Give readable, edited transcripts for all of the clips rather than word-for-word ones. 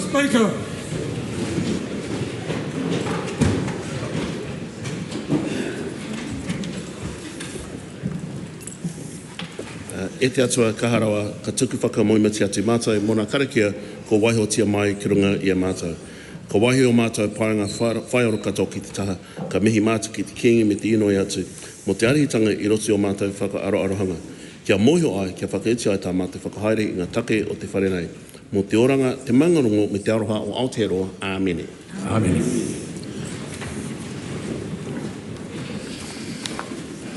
Speaker. E te atua kaharawa, ka tuku whakamoimati atu mātou, mona karakia ko waihotia mai ki runga i a mātou. Ka wahi o mātou paanga whaioro katoa ki te taha, ka mihi mātou ki te kingi me te inoi atu, mo te arihitanga i roti o mātou whakaaroarohanga. Kia moho ai, kia whakaiti ai tā mātou whakahaere i ngā take o te wharenei. Mo te oranga, te mangarongo me te aroha o Aotearoa, āmene. Āmene.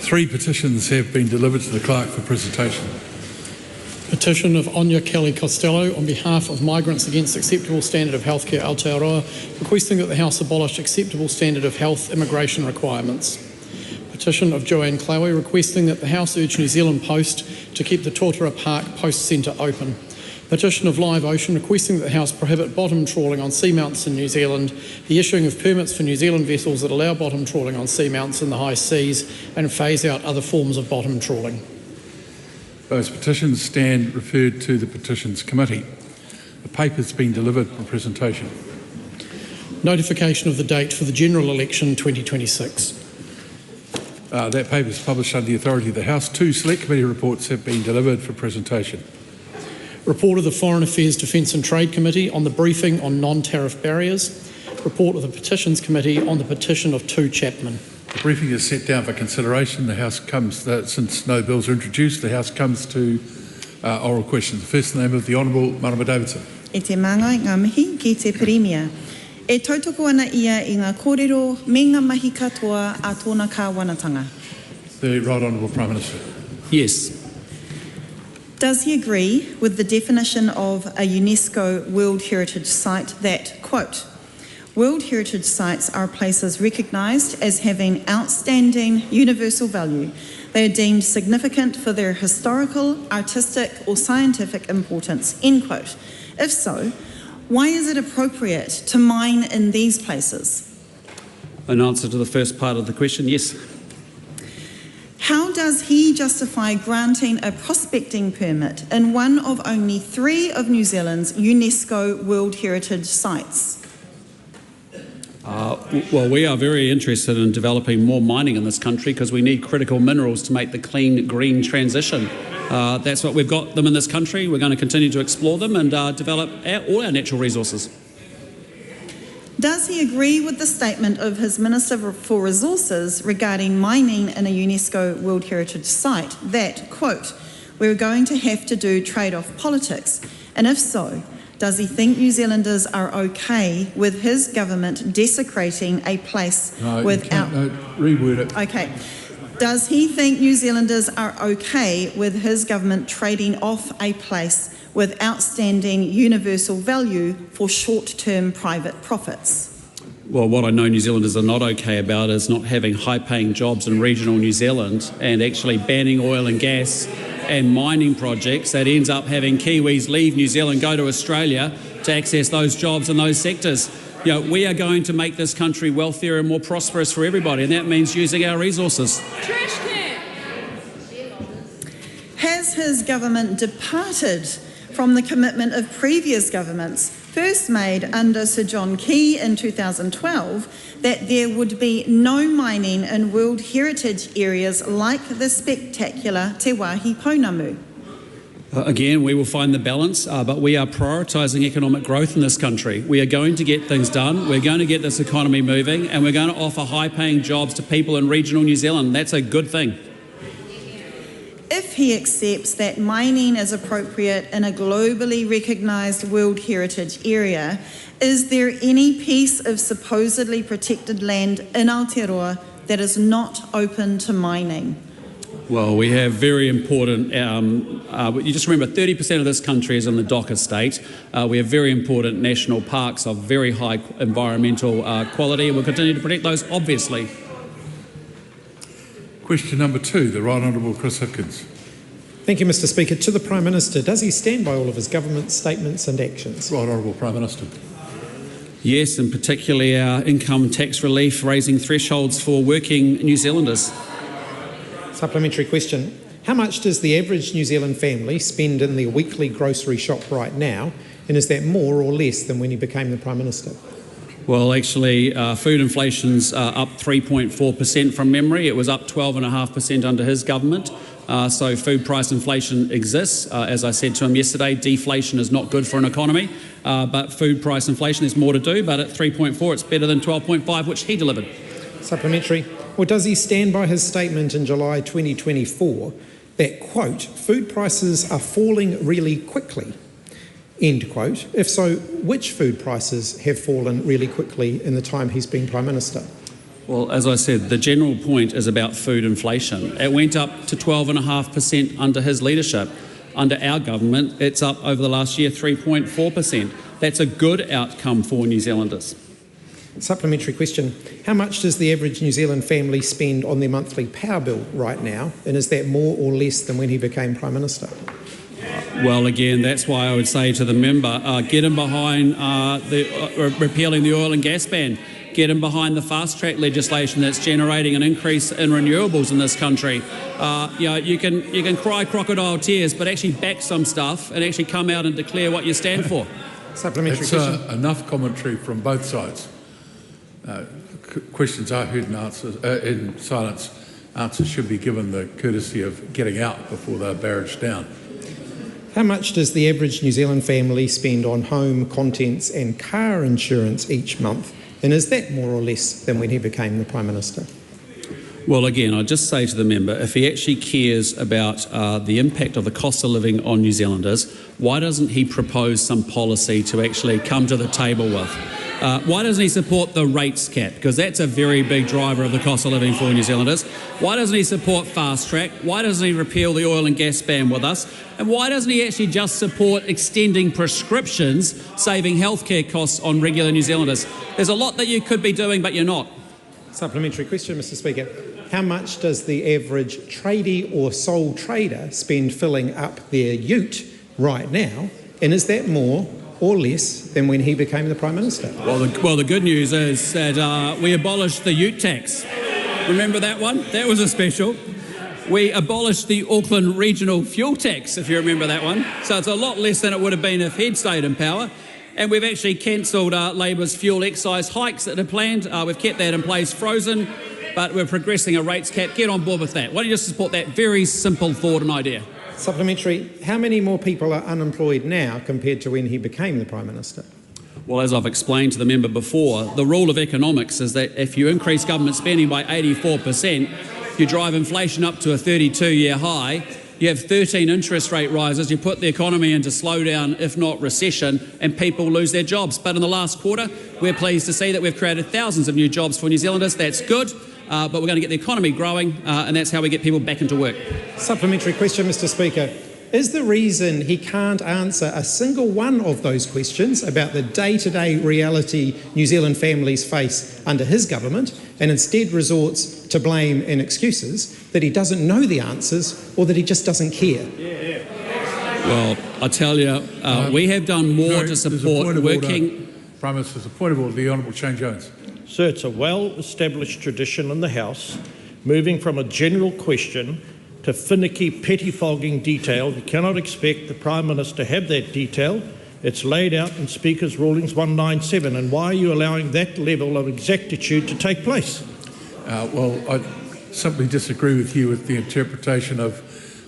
3 petitions have been delivered to the clerk for presentation. Petition of Anya Kelly Costello on behalf of Migrants Against Acceptable Standard of Healthcare Aotearoa, requesting that the House abolish acceptable standard of health immigration requirements. Petition of Joanne Chloe requesting that the House urge New Zealand Post to keep the Totara Park Post Centre open. Petition of Live Ocean requesting that the House prohibit bottom trawling on seamounts in New Zealand, the issuing of permits for New Zealand vessels that allow bottom trawling on seamounts in the high seas, and phase out other forms of bottom trawling. Those petitions stand referred to the Petitions Committee. The paper's been delivered for presentation. Notification of the date for the general election 2026. That paper is published under the authority of the House. 2 Select Committee reports have been delivered for presentation. Report of the Foreign Affairs, Defence and Trade Committee on the briefing on non-tariff barriers. Report of the Petitions Committee on the petition of 2 Chapman. The briefing is set down for consideration. The House comes, since no bills are introduced, the House comes to oral questions. First, the name of the Honourable Marama Davidson. E te mangai ngā mihi ki te Premier. E tautoko ana ia I ngā kōrero me ngā mahi katoa a tōna kāwanatanga. The Right Honourable Prime Minister. Yes. Does he agree with the definition of a UNESCO World Heritage Site that, quote, World Heritage Sites are places recognised as having outstanding universal value. They are deemed significant for their historical, artistic or scientific importance, end quote. If so, why is it appropriate to mine in these places? In answer to the first part of the question, yes. How does he justify granting a prospecting permit in one of only 3 of New Zealand's UNESCO World Heritage Sites? Well, we are very interested in developing more mining in this country because we need critical minerals to make the clean, green transition. That's what we've got them in this country. We're going to continue to explore them and develop all our natural resources. Does he agree with the statement of his Minister for Resources regarding mining in a UNESCO World Heritage Site that, quote, we're going to have to do trade-off politics? And if so, does he think New Zealanders are okay with his government desecrating a place without... No, reword it. Okay. Does he think New Zealanders are okay with his government trading off a place with outstanding universal value for short-term private profits? Well, what I know New Zealanders are not okay about is not having high-paying jobs in regional New Zealand and actually banning oil and gas and mining projects that ends up having Kiwis leave New Zealand, go to Australia to access those jobs in those sectors. You know, we are going to make this country wealthier and more prosperous for everybody, and that means using our resources. Trash can. Has his government departed from the commitment of previous governments, first made under Sir John Key in 2012, that there would be no mining in World Heritage areas like the spectacular Te Wāhi Pounamu? Again, we will find the balance, but we are prioritising economic growth in this country. We are going to get things done, we're going to get this economy moving, and we're going to offer high-paying jobs to people in regional New Zealand. That's a good thing. If he accepts that mining is appropriate in a globally recognised World Heritage Area, is there any piece of supposedly protected land in Aotearoa that is not open to mining? Well, we have very important, you just remember 30% of this country is in the DOC estate. We have very important national parks of very high environmental quality, and we'll continue to protect those, obviously. Question number 2, the Right Honourable Chris Hipkins. Thank you, Mr Speaker. To the Prime Minister, does he stand by all of his government statements and actions? Right Honourable Prime Minister. Yes, and particularly our income tax relief, raising thresholds for working New Zealanders. Supplementary question. How much does the average New Zealand family spend in their weekly grocery shop right now, and is that more or less than when he became the Prime Minister? Well, actually, food inflation's up 3.4% from memory. It was up 12.5% under his government. So food price inflation exists. As I said to him yesterday, deflation is not good for an economy, but food price inflation, there's more to do, but at 3.4 it's better than 12.5, which he delivered. Supplementary. Or does he stand by his statement in July 2024 that, quote, food prices are falling really quickly, end quote? If so, which food prices have fallen really quickly in the time he's been Prime Minister? Well, as I said, the general point is about food inflation. It went up to 12.5% under his leadership. Under our government, it's up over the last year 3.4%. That's a good outcome for New Zealanders. Supplementary question. How much does the average New Zealand family spend on their monthly power bill right now, and is that more or less than when he became Prime Minister? Well, again, that's why I would say to the member, get him behind repealing the oil and gas ban. Get him behind the fast-track legislation that's generating an increase in renewables in this country. You can cry crocodile tears, but actually back some stuff and actually come out and declare what you stand for. Supplementary question. Enough commentary from both sides. Questions are heard in silence. Answers should be given the courtesy of getting out before they're barraged down. How much does the average New Zealand family spend on home, contents and car insurance each month? And is that more or less than when he became the Prime Minister? Well, again, I'd just say to the member, if he actually cares about the impact of the cost of living on New Zealanders, why doesn't he propose some policy to actually come to the table with? Why doesn't he support the rates cap? Because that's a very big driver of the cost of living for New Zealanders. Why doesn't he support fast track? Why doesn't he repeal the oil and gas ban with us? And why doesn't he actually just support extending prescriptions, saving healthcare costs on regular New Zealanders? There's a lot that you could be doing, but you're not. Supplementary question, Mr Speaker. How much does the average tradie or sole trader spend filling up their ute right now? And is that more or less than when he became the Prime Minister? Well, the good news is that we abolished the ute tax. Remember that one? That was a special. We abolished the Auckland regional fuel tax, if you remember that one. So it's a lot less than it would have been if he'd stayed in power. And we've actually cancelled Labour's fuel excise hikes that are planned. We've kept that in place frozen, but we're progressing a rates cap. Get on board with that. Why don't you just support that very simple thought and idea? Supplementary, how many more people are unemployed now compared to when he became the Prime Minister? Well, as I've explained to the member before, the rule of economics is that if you increase government spending by 84%, you drive inflation up to a 32-year high, you have 13 interest rate rises, you put the economy into slowdown, if not recession, and people lose their jobs. But in the last quarter, we're pleased to see that we've created thousands of new jobs for New Zealanders. That's good. But we're going to get the economy growing, and that's how we get people back into work. Supplementary question, Mr Speaker. Is the reason he can't answer a single one of those questions about the day-to-day reality New Zealand families face under his government and instead resorts to blame and excuses that he doesn't know the answers or that he just doesn't care? Well, I tell you, we have done more to support working... Prime Minister, there's a point of order. The Honourable Shane Jones. Sir, it's a well-established tradition in the House, moving from a general question to finicky, pettifogging detail. You cannot expect the Prime Minister to have that detail. It's laid out in Speaker's Rulings 197. And why are you allowing that level of exactitude to take place? Well, I simply disagree with you with the interpretation of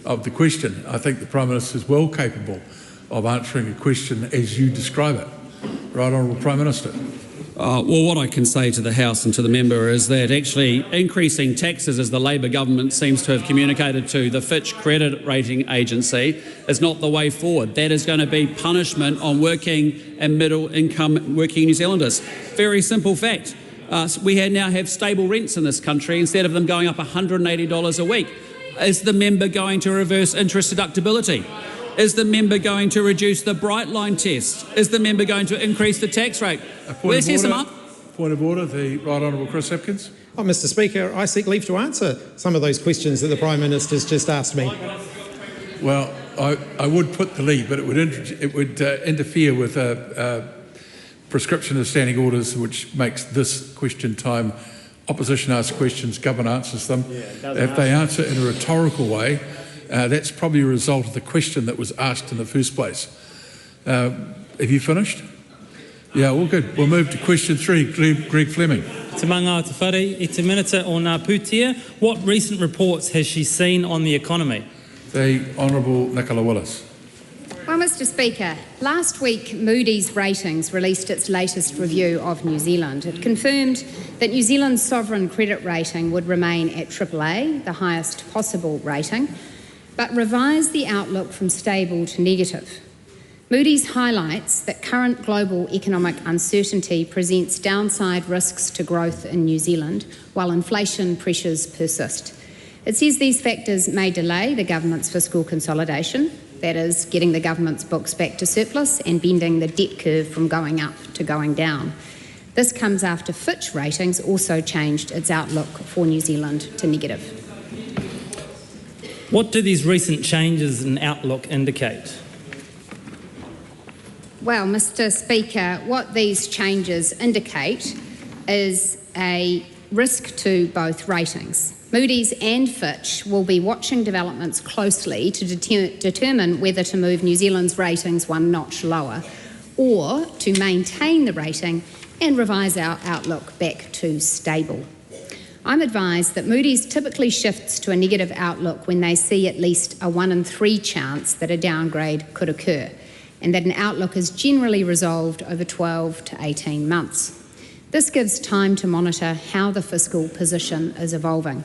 of the question. I think the Prime Minister is well capable of answering a question as you describe it. Right Honourable Prime Minister. Well, what I can say to the House and to the member is that actually increasing taxes, as the Labor government seems to have communicated to the Fitch credit rating agency, is not the way forward. That is going to be punishment on working and middle income working New Zealanders. Very simple fact. We now have stable rents in this country instead of them going up $180 a week. Is the member going to reverse interest deductibility? Is the member going to reduce the Bright Line test? Is the member going to increase the tax rate? Where's his up? Point of order, the Right Honourable Chris Hipkins. Oh, Mr Speaker, I seek leave to answer some of those questions that the Prime Minister's just asked me. Well, I would put the leave, but it would interfere with a prescription of standing orders, which makes this question time. Opposition asks questions, government answers them. If they answer in a rhetorical way, that's probably a result of the question that was asked in the first place. Have you finished? Yeah, all good. We'll move to question 3, Greg Fleming. Te manga o te whare, I te minita o ngā pūtea. What recent reports has she seen on the economy? The Honourable Nicola Willis. Well, Mr Speaker, last week Moody's Ratings released its latest review of New Zealand. It confirmed that New Zealand's sovereign credit rating would remain at AAA, the highest possible rating, but revised the outlook from stable to negative. Moody's highlights that current global economic uncertainty presents downside risks to growth in New Zealand, while inflation pressures persist. It says these factors may delay the government's fiscal consolidation, that is, getting the government's books back to surplus and bending the debt curve from going up to going down. This comes after Fitch Ratings also changed its outlook for New Zealand to negative. What do these recent changes in outlook indicate? Well, Mr Speaker, what these changes indicate is a risk to both ratings. Moody's and Fitch will be watching developments closely to determine whether to move New Zealand's ratings one notch lower or to maintain the rating and revise our outlook back to stable. I'm advised that Moody's typically shifts to a negative outlook when they see at least a 1 in 3 chance that a downgrade could occur, and that an outlook is generally resolved over 12 to 18 months. This gives time to monitor how the fiscal position is evolving.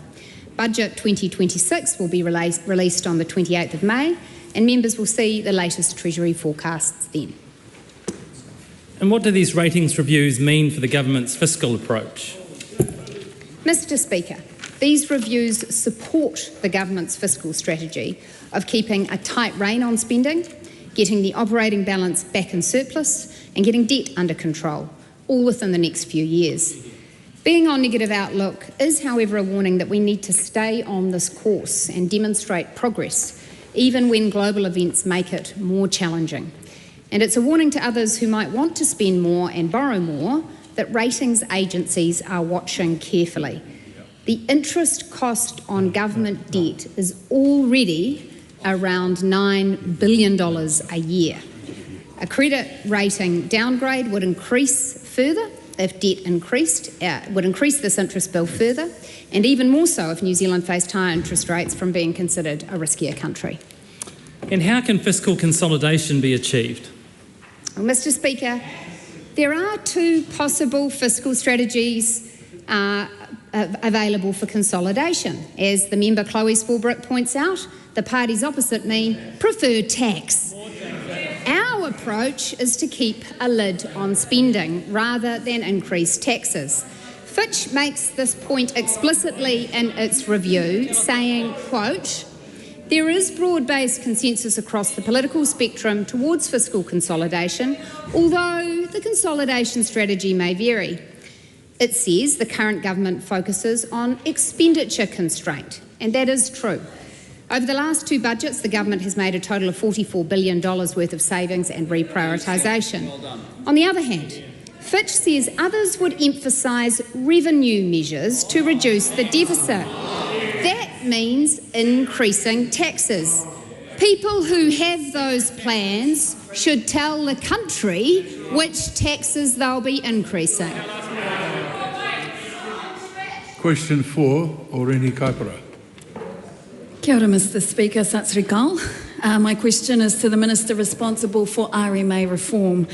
Budget 2026 will be released on the 28th of May, and members will see the latest Treasury forecasts then. And what do these ratings reviews mean for the government's fiscal approach? Mr Speaker, these reviews support the government's fiscal strategy of keeping a tight rein on spending, getting the operating balance back in surplus and getting debt under control, all within the next few years. Being on negative outlook is, however, a warning that we need to stay on this course and demonstrate progress, even when global events make it more challenging. And it's a warning to others who might want to spend more and borrow more that ratings agencies are watching carefully. The interest cost on government debt is already around $9 billion a year. A credit rating downgrade would increase further if debt increased, would increase this interest bill further, and even more so if New Zealand faced higher interest rates from being considered a riskier country. And how can fiscal consolidation be achieved? Well, Mr Speaker, there are 2 possible fiscal strategies available for consolidation. As the member Chloe Spalbrick points out, the parties opposite me prefer tax. Our approach is to keep a lid on spending rather than increase taxes. Fitch makes this point explicitly in its review, saying, quote, "There is broad-based consensus across the political spectrum towards fiscal consolidation, although the consolidation strategy may vary." It says the current government focuses on expenditure constraint, and that is true. Over the last 2 budgets, the government has made a total of $44 billion worth of savings and reprioritisation. On the other hand, Fitch says others would emphasise revenue measures to reduce the deficit. That means increasing taxes. People who have those plans should tell the country which taxes they'll be increasing. Question 4, Oreni Kaipara. Kia ora, Mr Speaker, Sat Sri Akal. My question is to the Minister responsible for RMA reform.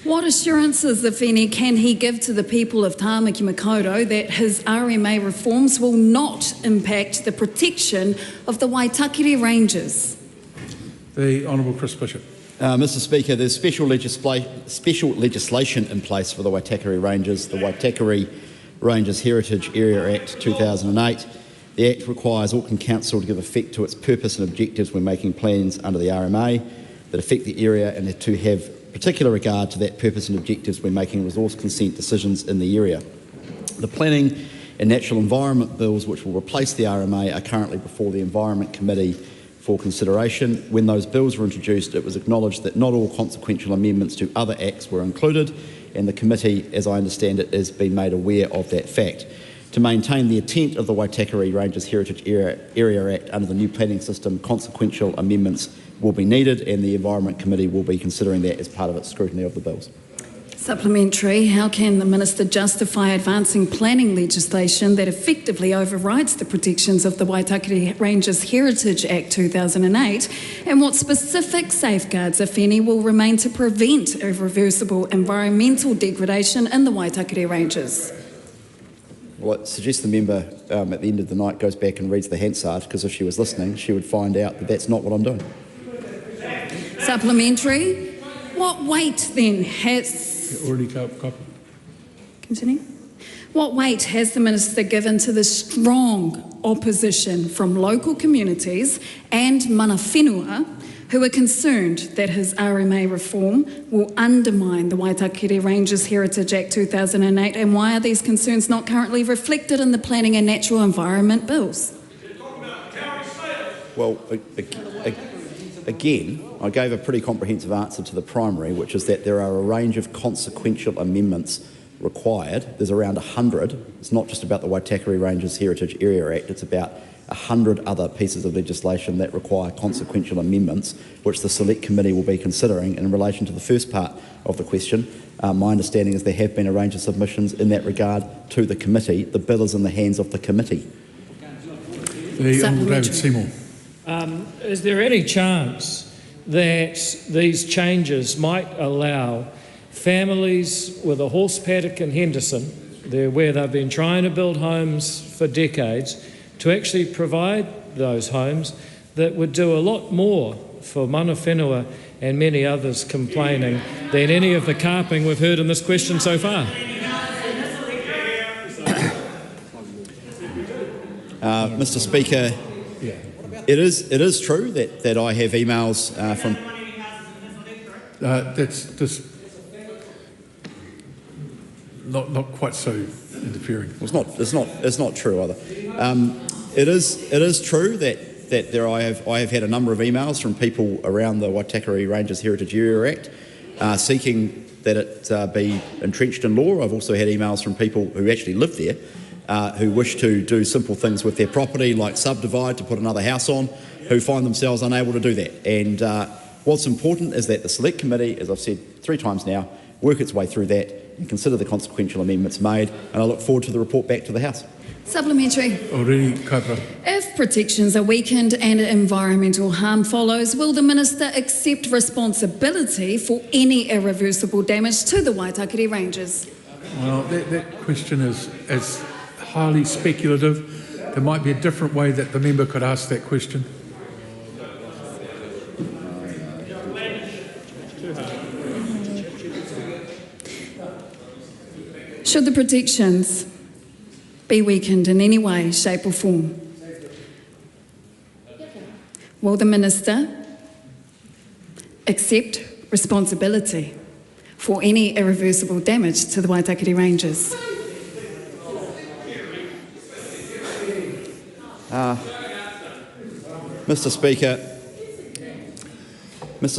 What assurances, if any, can he give to the people of Tāmaki Makaurau that his RMA reforms will not impact the protection of the Waitakere Ranges? The Honourable Chris Bishop. Mr Speaker, there's special legislation in place for the Waitakere Ranges, the Waitakere Ranges Heritage Area Act 2008. The Act requires Auckland Council to give effect to its purpose and objectives when making plans under the RMA that affect the area, and to have particular regard to that purpose and objectives when making resource consent decisions in the area. The Planning and Natural Environment Bills, which will replace the RMA, are currently before the Environment Committee for consideration. When those bills were introduced, it was acknowledged that not all consequential amendments to other acts were included, and the committee, as I understand it, has been made aware of that fact. To maintain the intent of the Waitakere Ranges Heritage Area Act under the new planning system, consequential amendments will be needed, and the Environment Committee will be considering that as part of its scrutiny of the bills. Supplementary, how can the Minister justify advancing planning legislation that effectively overrides the protections of the Waitakere Ranges Heritage Act 2008, and what specific safeguards, if any, will remain to prevent irreversible environmental degradation in the Waitakere Ranges? Well, I suggest the member at the end of the night goes back and reads the Hansard, because if she was listening, she would find out that that's not what I'm doing. Supplementary, what weight then has... Already copied. Continue. What weight has the Minister given to the strong opposition from local communities and mana whenua who are concerned that his RMA reform will undermine the Waitakere Ranges Heritage Act 2008, and why are these concerns not currently reflected in the Planning and Natural Environment Bills? Well, again, I gave a pretty comprehensive answer to the primary, which is that there are a range of consequential amendments required. There's around 100. It's not just about the Waitakere Ranges Heritage Area Act, it's about 100 other pieces of legislation that require consequential amendments, which the Select Committee will be considering. And in relation to the first part of the question, my understanding is there have been a range of submissions in that regard to the committee. The bill is in the hands of the committee. The Honourable David Seymour. Is there any chance that these changes might allow families with a horse paddock in Henderson, where they've been trying to build homes for decades, to actually provide those homes that would do a lot more for mana whenua and many others complaining than any of the carping we've heard in this question so far? Mr Speaker, it is true that I have emails from... That's just not quite so interfering. Well, it's not true either. It is true that I have had a number of emails from people around the Waitakere Ranges Heritage Area Act seeking that it be entrenched in law. I've also had emails from people who actually live there who wish to do simple things with their property, like subdivide to put another house on, who find themselves unable to do that. And what's important is that the Select Committee, as I've said 3 times now, work its way through that and consider the consequential amendments made, and I look forward to the report back to the House. Supplementary. Already copied. If protections are weakened and environmental harm follows, will the Minister accept responsibility for any irreversible damage to the Waitakere Ranges? Well, that question is highly speculative. There might be a different way that the member could ask that question. Should the protections be weakened in any way, shape or form, will the Minister accept responsibility for any irreversible damage to the Waitakere Ranges? Mr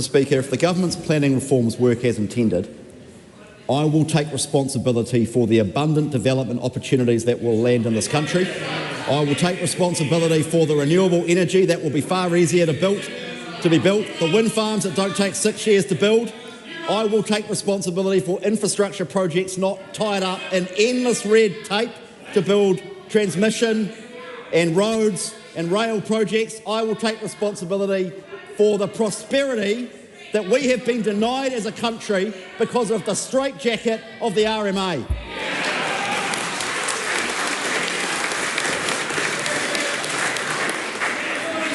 Speaker, if the government's planning reforms work as intended, I will take responsibility for the abundant development opportunities that will land in this country. I will take responsibility for the renewable energy that will be far easier to be built, the wind farms that don't take 6 years to build. I will take responsibility for infrastructure projects not tied up in endless red tape to build transmission and roads and rail projects, I will take responsibility for the prosperity that we have been denied as a country because of the straitjacket of the RMA.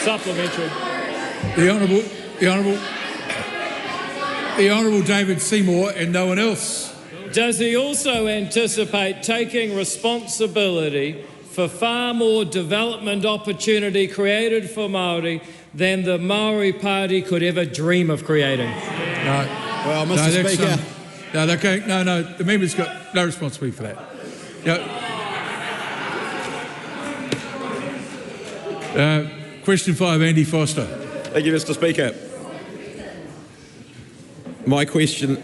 Supplementary. The Honourable David Seymour and no one else. Does he also anticipate taking responsibility for far more development opportunity created for Māori than the Maori Party could ever dream of creating? No. Well, Mr. Speaker. No, the member's got no responsibility for that. Question 5, Andy Foster. Thank you, Mr. Speaker. My question...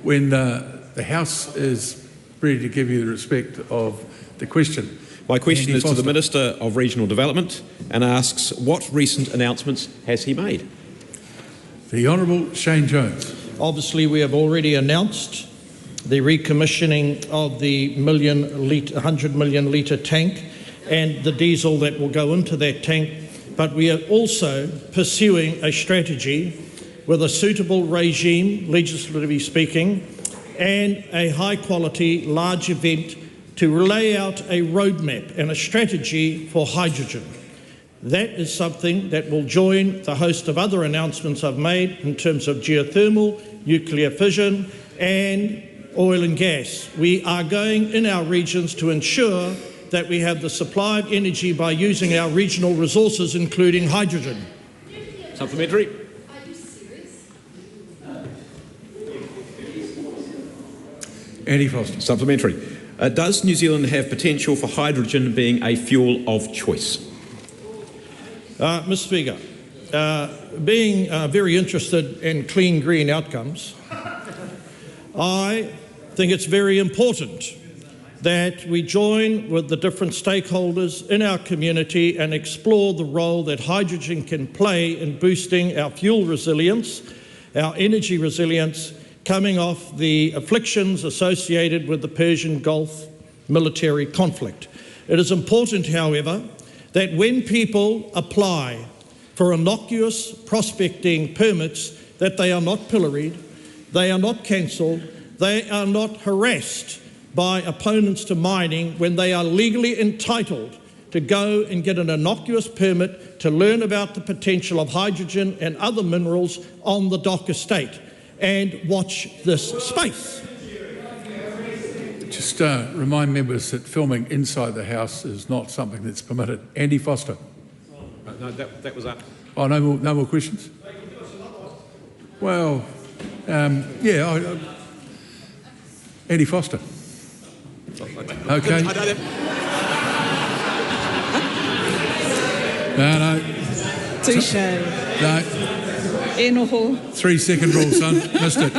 When the House is ready to give you the respect of the question. My question Andy is Foster. to the Minister of Regional Development and asks, what recent announcements has he made? The Honourable Shane Jones. Obviously, we have already announced the recommissioning of the 100 million litre tank and the diesel that will go into that tank, but we are also pursuing a strategy with a suitable regime, legislatively speaking, and a high-quality, large event to lay out a roadmap and a strategy for hydrogen. That is something that will join the host of other announcements I've made in terms of geothermal, nuclear fission, and oil and gas. We are going in our regions to ensure that we have the supply of energy by using our regional resources, including hydrogen. Supplementary. Andy Foster. Supplementary. Does New Zealand have potential for hydrogen being a fuel of choice? Mr. Speaker, being very interested in clean green outcomes, I think it's very important that we join with the different stakeholders in our community and explore the role that hydrogen can play in boosting our fuel resilience, our energy resilience, coming off the afflictions associated with the Persian Gulf military conflict. It is important, however, that when people apply for innocuous prospecting permits, that they are not pilloried, they are not cancelled, they are not harassed by opponents to mining when they are legally entitled to go and get an innocuous permit to learn about the potential of hydrogen and other minerals on the Dock estate. And watch this space. Just remind members that filming inside the House is not something that's permitted. Andy Foster. No, that was up. Oh, no more questions? Well, Andy Foster. Okay. No. Touche. No. 3-second rule, son. Missed it.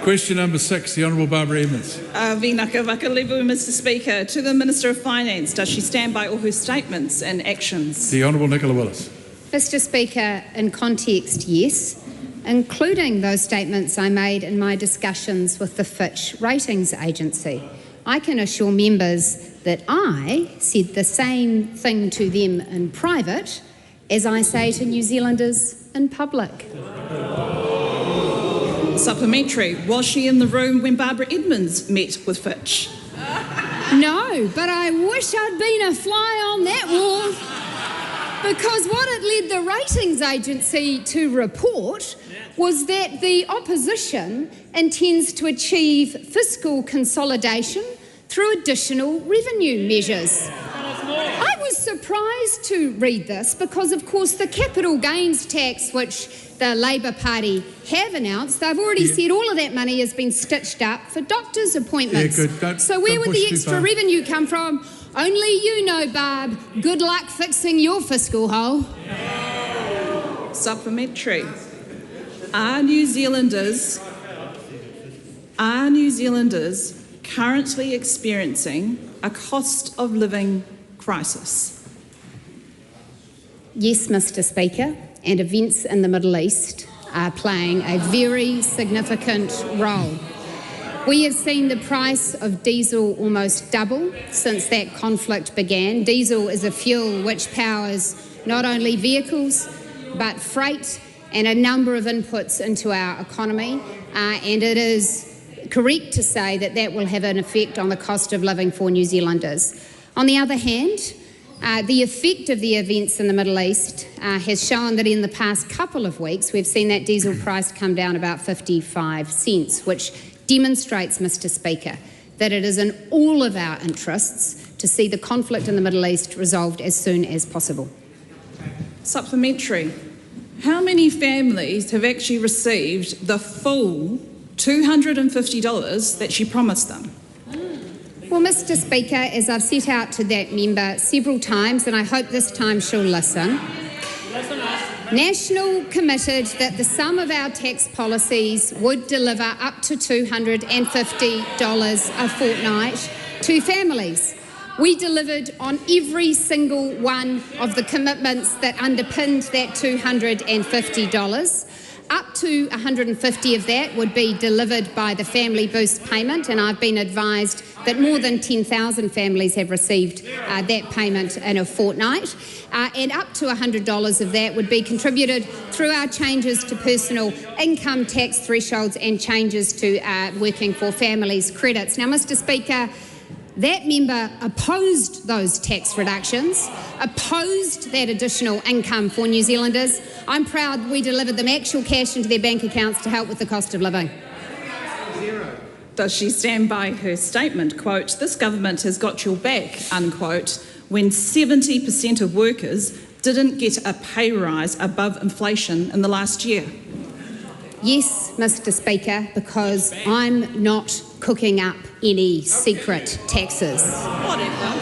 Question number 6, the Honourable Barbara Edmonds. Vinaka Vakalevu, Mr. Speaker. To the Minister of Finance, does she stand by all her statements and actions? The Honourable Nicola Willis. Mr. Speaker, in context, yes, including those statements I made in my discussions with the Fitch Ratings Agency. I can assure members that I said the same thing to them in private as I say to New Zealanders in public. Supplementary. Was she in the room when Barbara Edmonds met with Fitch? No, but I wish I'd been a fly on that wall, because what it led the ratings agency to report was that the opposition intends to achieve fiscal consolidation through additional revenue measures. I was surprised to read this because, of course, the capital gains tax, which the Labor Party have announced, they've already said all of that money has been stitched up for doctors' appointments. So where would the extra revenue come from? Only you know, Barb. Good luck fixing your fiscal hole. Supplementary. Are New Zealanders currently experiencing a cost of living crisis? Yes, Mr. Speaker, and events in the Middle East are playing a very significant role. We have seen the price of diesel almost double since that conflict began. Diesel is a fuel which powers not only vehicles but freight and a number of inputs into our economy, and it is correct to say that that will have an effect on the cost of living for New Zealanders. On the other hand, the effect of the events in the Middle East has shown that in the past couple of weeks we've seen that diesel price come down about 55 cents, which demonstrates, Mr. Speaker, that it is in all of our interests to see the conflict in the Middle East resolved as soon as possible. Supplementary. How many families have actually received the full $250 that she promised them? Well, Mr. Speaker, as I've set out to that member several times, and I hope this time she'll listen, National committed that the sum of our tax policies would deliver up to $250 a fortnight to families. We delivered on every single one of the commitments that underpinned that $250. Up to $150 of that would be delivered by the Family Boost payment, and I've been advised that more than 10,000 families have received that payment in a fortnight. And up to $100 of that would be contributed through our changes to personal income tax thresholds and changes to working for families credits. Now, Mr. Speaker, that member opposed those tax reductions, opposed that additional income for New Zealanders. I'm proud we delivered them actual cash into their bank accounts to help with the cost of living. Does she stand by her statement, quote, "This government has got your back," unquote, when 70% of workers didn't get a pay rise above inflation in the last year? Yes, Mr. Speaker, because I'm not cooking up any secret taxes. Whatever.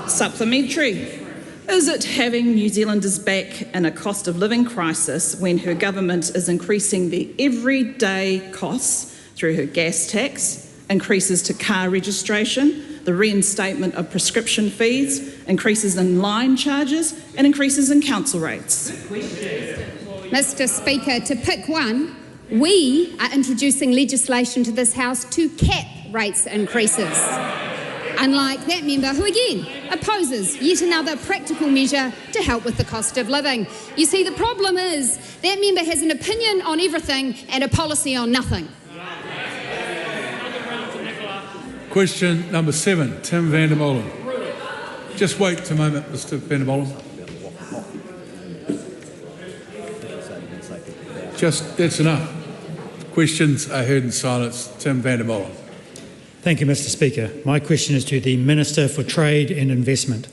Supplementary. Is it having New Zealanders back in a cost of living crisis when her government is increasing the everyday costs through her gas tax, increases to car registration, the reinstatement of prescription fees, increases in line charges and increases in council rates? Mr. Speaker, to pick one, we are introducing legislation to this House to cap rates increases. Unlike that member who, again, opposes yet another practical measure to help with the cost of living. You see, the problem is that member has an opinion on everything and a policy on nothing. Question number 7, Tim van der Molen. Just wait a moment, Mr. van der Molen. That's enough. Questions are heard in silence. Tim van der Molen. Thank you, Mr. Speaker. My question is to the Minister for Trade and Investment.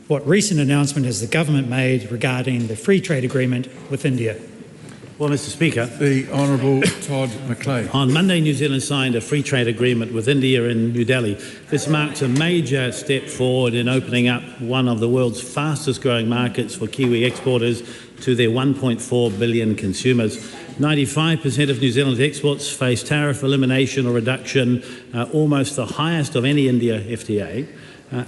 What recent announcement has the government made regarding the free trade agreement with India? Well, Mr. Speaker, the Honourable Todd McLean. On Monday, New Zealand signed a free trade agreement with India in New Delhi. This marks a major step forward in opening up one of the world's fastest growing markets for Kiwi exporters to their 1.4 billion consumers. 95% of New Zealand's exports face tariff elimination or reduction, almost the highest of any India FTA.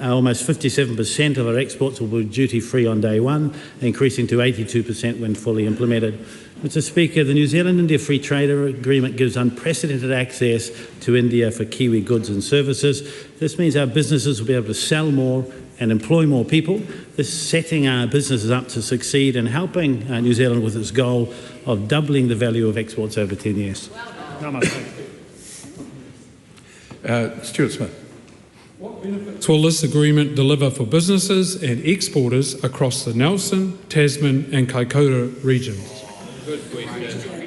Almost 57% of our exports will be duty-free on day one, increasing to 82% when fully implemented. Mr. Speaker, the New Zealand-India Free Trade Agreement gives unprecedented access to India for Kiwi goods and services. This means our businesses will be able to sell more and employ more people. This is setting our businesses up to succeed and helping New Zealand with its goal of doubling the value of exports over 10 years. Stuart Smith. What benefits will this agreement deliver for businesses and exporters across the Nelson, Tasman and Kaikoura regions?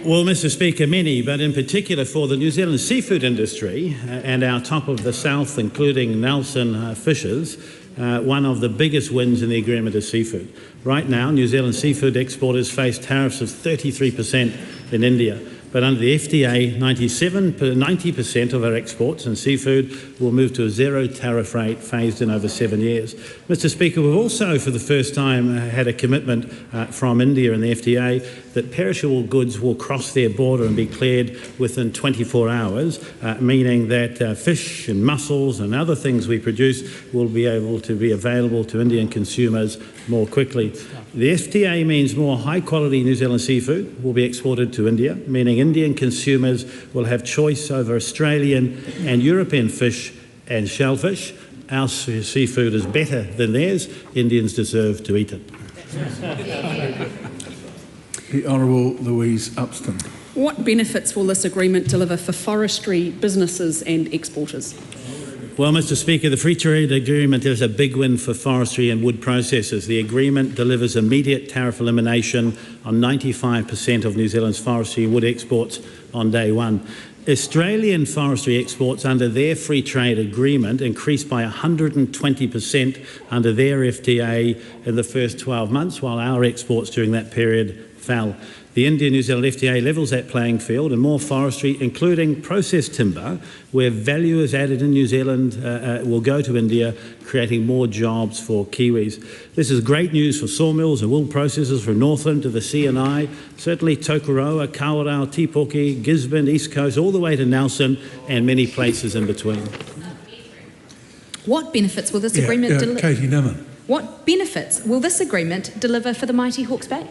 Well, Mr. Speaker, many, but in particular for the New Zealand seafood industry and our top of the south, including Nelson fishers, one of the biggest wins in the agreement is seafood. Right now, New Zealand seafood exporters face tariffs of 33% in India. But under the FTA, 90% of our exports in seafood will move to a zero tariff rate phased in over 7 years. Mr. Speaker, we've also for the first time had a commitment from India in the FTA that perishable goods will cross their border and be cleared within 24 hours, meaning that fish and mussels and other things we produce will be able to be available to Indian consumers more quickly. The FTA means more high-quality New Zealand seafood will be exported to India, meaning Indian consumers will have choice over Australian and European fish and shellfish. Our seafood is better than theirs. Indians deserve to eat it. The Honourable Louise Upston. What benefits will this agreement deliver for forestry businesses and exporters? Well, Mr Speaker, the free trade agreement is a big win for forestry and wood processors. The agreement delivers immediate tariff elimination on 95% of New Zealand's forestry and wood exports on day one. Australian forestry exports under their free trade agreement increased by 120% under their FTA in the first 12 months, while our exports during that period fell. The India-New Zealand FTA levels that playing field, and more forestry, including processed timber, where value is added in New Zealand, will go to India, creating more jobs for Kiwis. This is great news for sawmills and wool processors from Northland to the CNI, certainly Tokoroa, Kawerau, Tipoki, Gisborne, East Coast, all the way to Nelson and many places in between. What benefits will this agreement deliver? Katie Nimmin. What benefits will this agreement deliver for the mighty Hawke's Bay?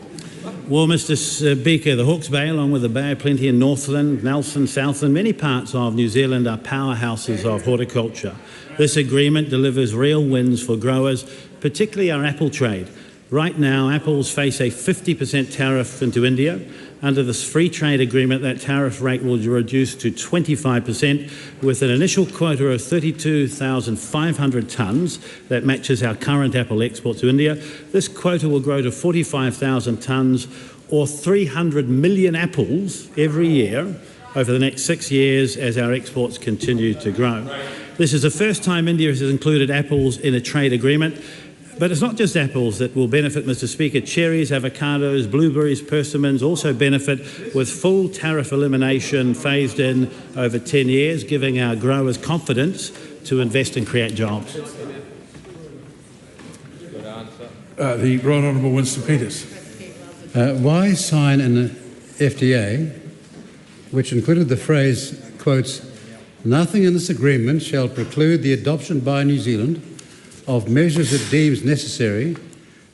Well, Mr Speaker, the Hawke's Bay, along with the Bay of Plenty in Northland, Nelson, Southland, many parts of New Zealand are powerhouses of horticulture. This agreement delivers real wins for growers, particularly our apple trade. Right now, apples face a 50% tariff into India. Under this free trade agreement, that tariff rate will reduce to 25%, with an initial quota of 32,500 tonnes that matches our current apple export to India. This quota will grow to 45,000 tonnes, or 300 million apples every year over the next 6 years as our exports continue to grow. This is the first time India has included apples in a trade agreement. But it's not just apples that will benefit, Mr Speaker. Cherries, avocados, blueberries, persimmons also benefit, with full tariff elimination phased in over 10 years, giving our growers confidence to invest and create jobs. The Right Honourable Winston Peters. Why sign an FTA which included the phrase, quotes, "Nothing in this agreement shall preclude the adoption by New Zealand of measures it deems necessary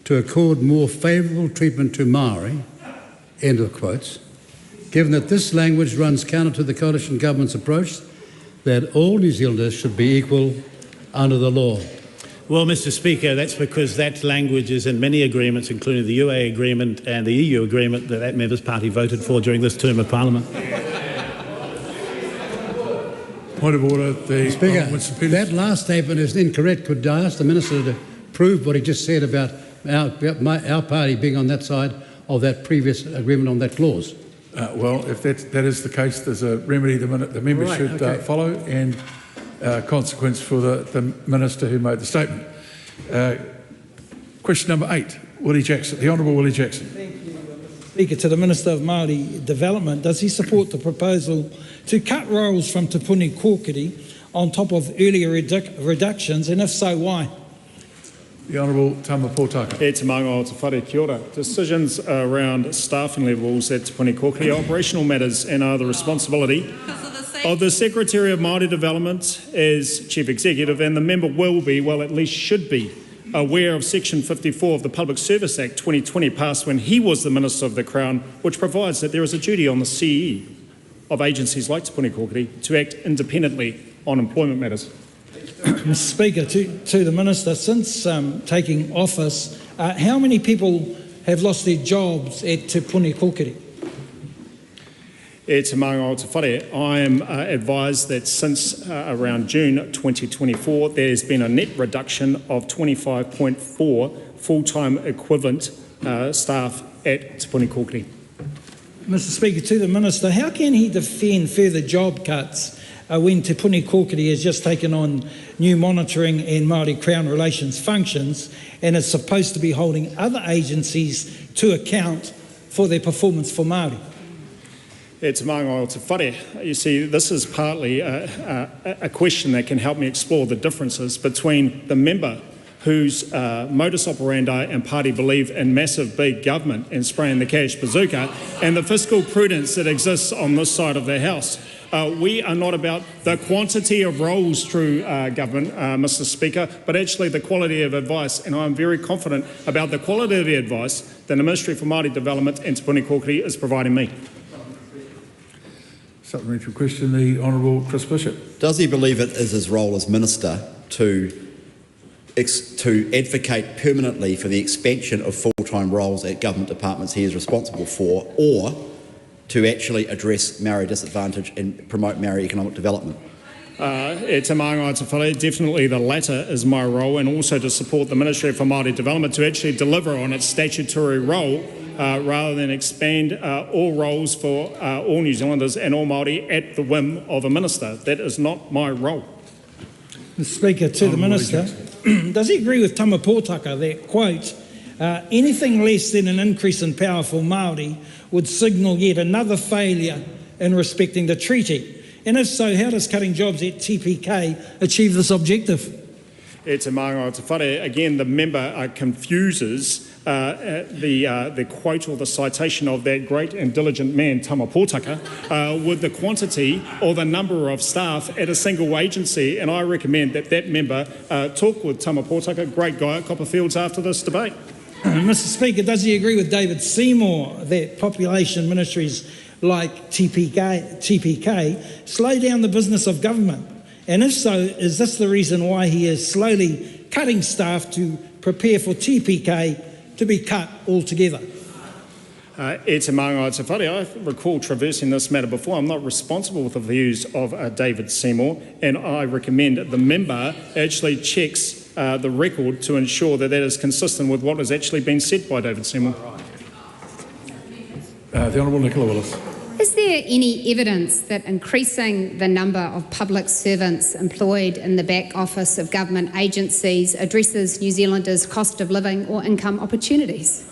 to accord more favourable treatment to Maori," end of quotes, given that this language runs counter to the coalition government's approach that all New Zealanders should be equal under the law? Well, Mr Speaker, that's because that language is in many agreements, including the UA agreement and the EU agreement that Members' Party voted for during this term of Parliament. Point of order, the Speaker, that last statement is incorrect. Could I ask the Minister to prove what he just said about our party being on that side of that previous agreement on that clause? Well, if that is the case, there's a remedy the member should follow, and consequence for the Minister who made the statement. Question number 8, Willie Jackson. The Honourable Willie Jackson. Speaker, to the Minister of Māori Development, does he support the proposal to cut rolls from Te Puni Kōkiri on top of earlier reductions, and if so, why? The Honourable Tama Pōtaka. E te maunga o te whare, kia ora. Decisions around staffing levels at Te Puni Kōkiri are operational matters and are the responsibility of the Secretary of Māori Development as Chief Executive, and the member will be, well, at least should be, aware of Section 54 of the Public Service Act 2020 passed when he was the Minister of the Crown, which provides that there is a duty on the CE of agencies like Te Puni Kōkiri to act independently on employment matters. Mr Speaker, to the Minister, since taking office, how many people have lost their jobs at Te Puni Kōkiri? E te maunga o te whare, I am advised that since around June 2024, there has been a net reduction of 25.4 full-time equivalent staff at Te Puni Kōkiri. Mr Speaker, to the Minister, how can he defend further job cuts when Te Puni Kōkiri has just taken on new monitoring and Māori Crown relations functions and is supposed to be holding other agencies to account for their performance for Māori? E te maunga o te whare. You see, this is partly a question that can help me explore the differences between the member whose modus operandi and party believe in massive big government and spraying the cash bazooka, and the fiscal prudence that exists on this side of the House. We are not about the quantity of roles through government, Mr Speaker, but actually the quality of advice, and I'm very confident about the quality of the advice that the Ministry for Māori Development and Te Puni Kōkiri is providing me. Supplementary question, the Honourable Chris Bishop. Does he believe it is his role as Minister to advocate permanently for the expansion of full-time roles at government departments he is responsible for, or to actually address Maori disadvantage and promote Maori economic development? Definitely the latter is my role, and also to support the Ministry for Māori Development to actually deliver on its statutory role rather than expand all roles for all New Zealanders and all Māori at the whim of a minister. That is not my role. Mr. Speaker, to the Minister, does he agree with Tama Pōtaka that, quote, anything less than an increase in power for Māori would signal yet another failure in respecting the treaty? And if so, how does cutting jobs at TPK achieve this objective? Again, the member confuses the quote or the citation of that great and diligent man, Tama Pōtaka, with the quantity or the number of staff at a single agency. And I recommend that member talk with Tama Pōtaka, great guy at Copperfields, after this debate. Mr. Speaker, does he agree with David Seymour that population ministries like TPK slow down the business of government? And if so, is this the reason why he is slowly cutting staff to prepare for TPK to be cut altogether? I recall traversing this matter before. I'm not responsible for the views of David Seymour, and I recommend the member actually checks the record to ensure that that is consistent with what has actually been said by David Seymour. The Honourable Nicola Willis. Is there any evidence that increasing the number of public servants employed in the back office of government agencies addresses New Zealanders' cost of living or income opportunities?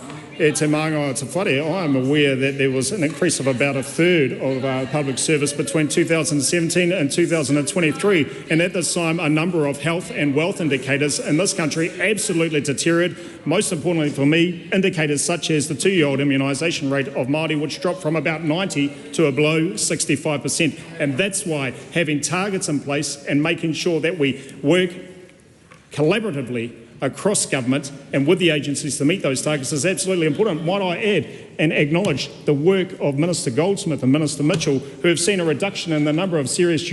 I am aware that there was an increase of about a third of public service between 2017 and 2023, and at this time a number of health and wealth indicators in this country absolutely deteriorated. Most importantly for me, indicators such as the 2-year-old immunisation rate of Māori, which dropped from about 90 to below 65%, and that's why having targets in place and making sure that we work collaboratively across government and with the agencies to meet those targets is absolutely important. Might I add and acknowledge the work of Minister Goldsmith and Minister Mitchell, who have seen a reduction in the number of serious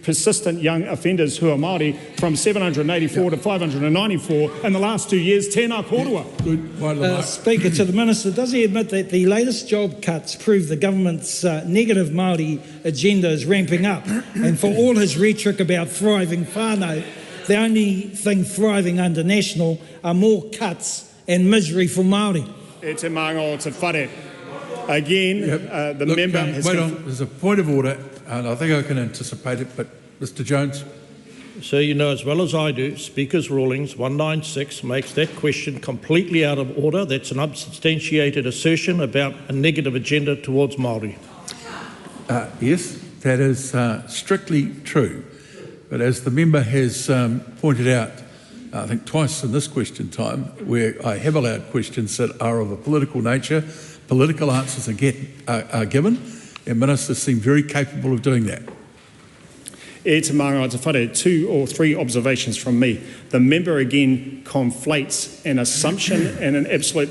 persistent young offenders who are Māori from 784 to 594 in the last 2 years. Tēnā kōrua. Speaker, to the Minister, does he admit that the latest job cuts prove the government's negative Māori agenda is ramping up? And for all his rhetoric about thriving whānau, the only thing thriving under National are more cuts and misery for Māori. Again, the member has... Wait on, there's a point of order, and I think I can anticipate it, but Mr Jones. So you know as well as I do, Speaker's Rulings 196 makes that question completely out of order. That's an unsubstantiated assertion about a negative agenda towards Māori. Yes, that is strictly true. But as the member has pointed out, I think twice in this question time, where I have allowed questions that are of a political nature, political answers are given, and ministers seem very capable of doing that. Two or three observations from me. The member again conflates an assumption and an absolute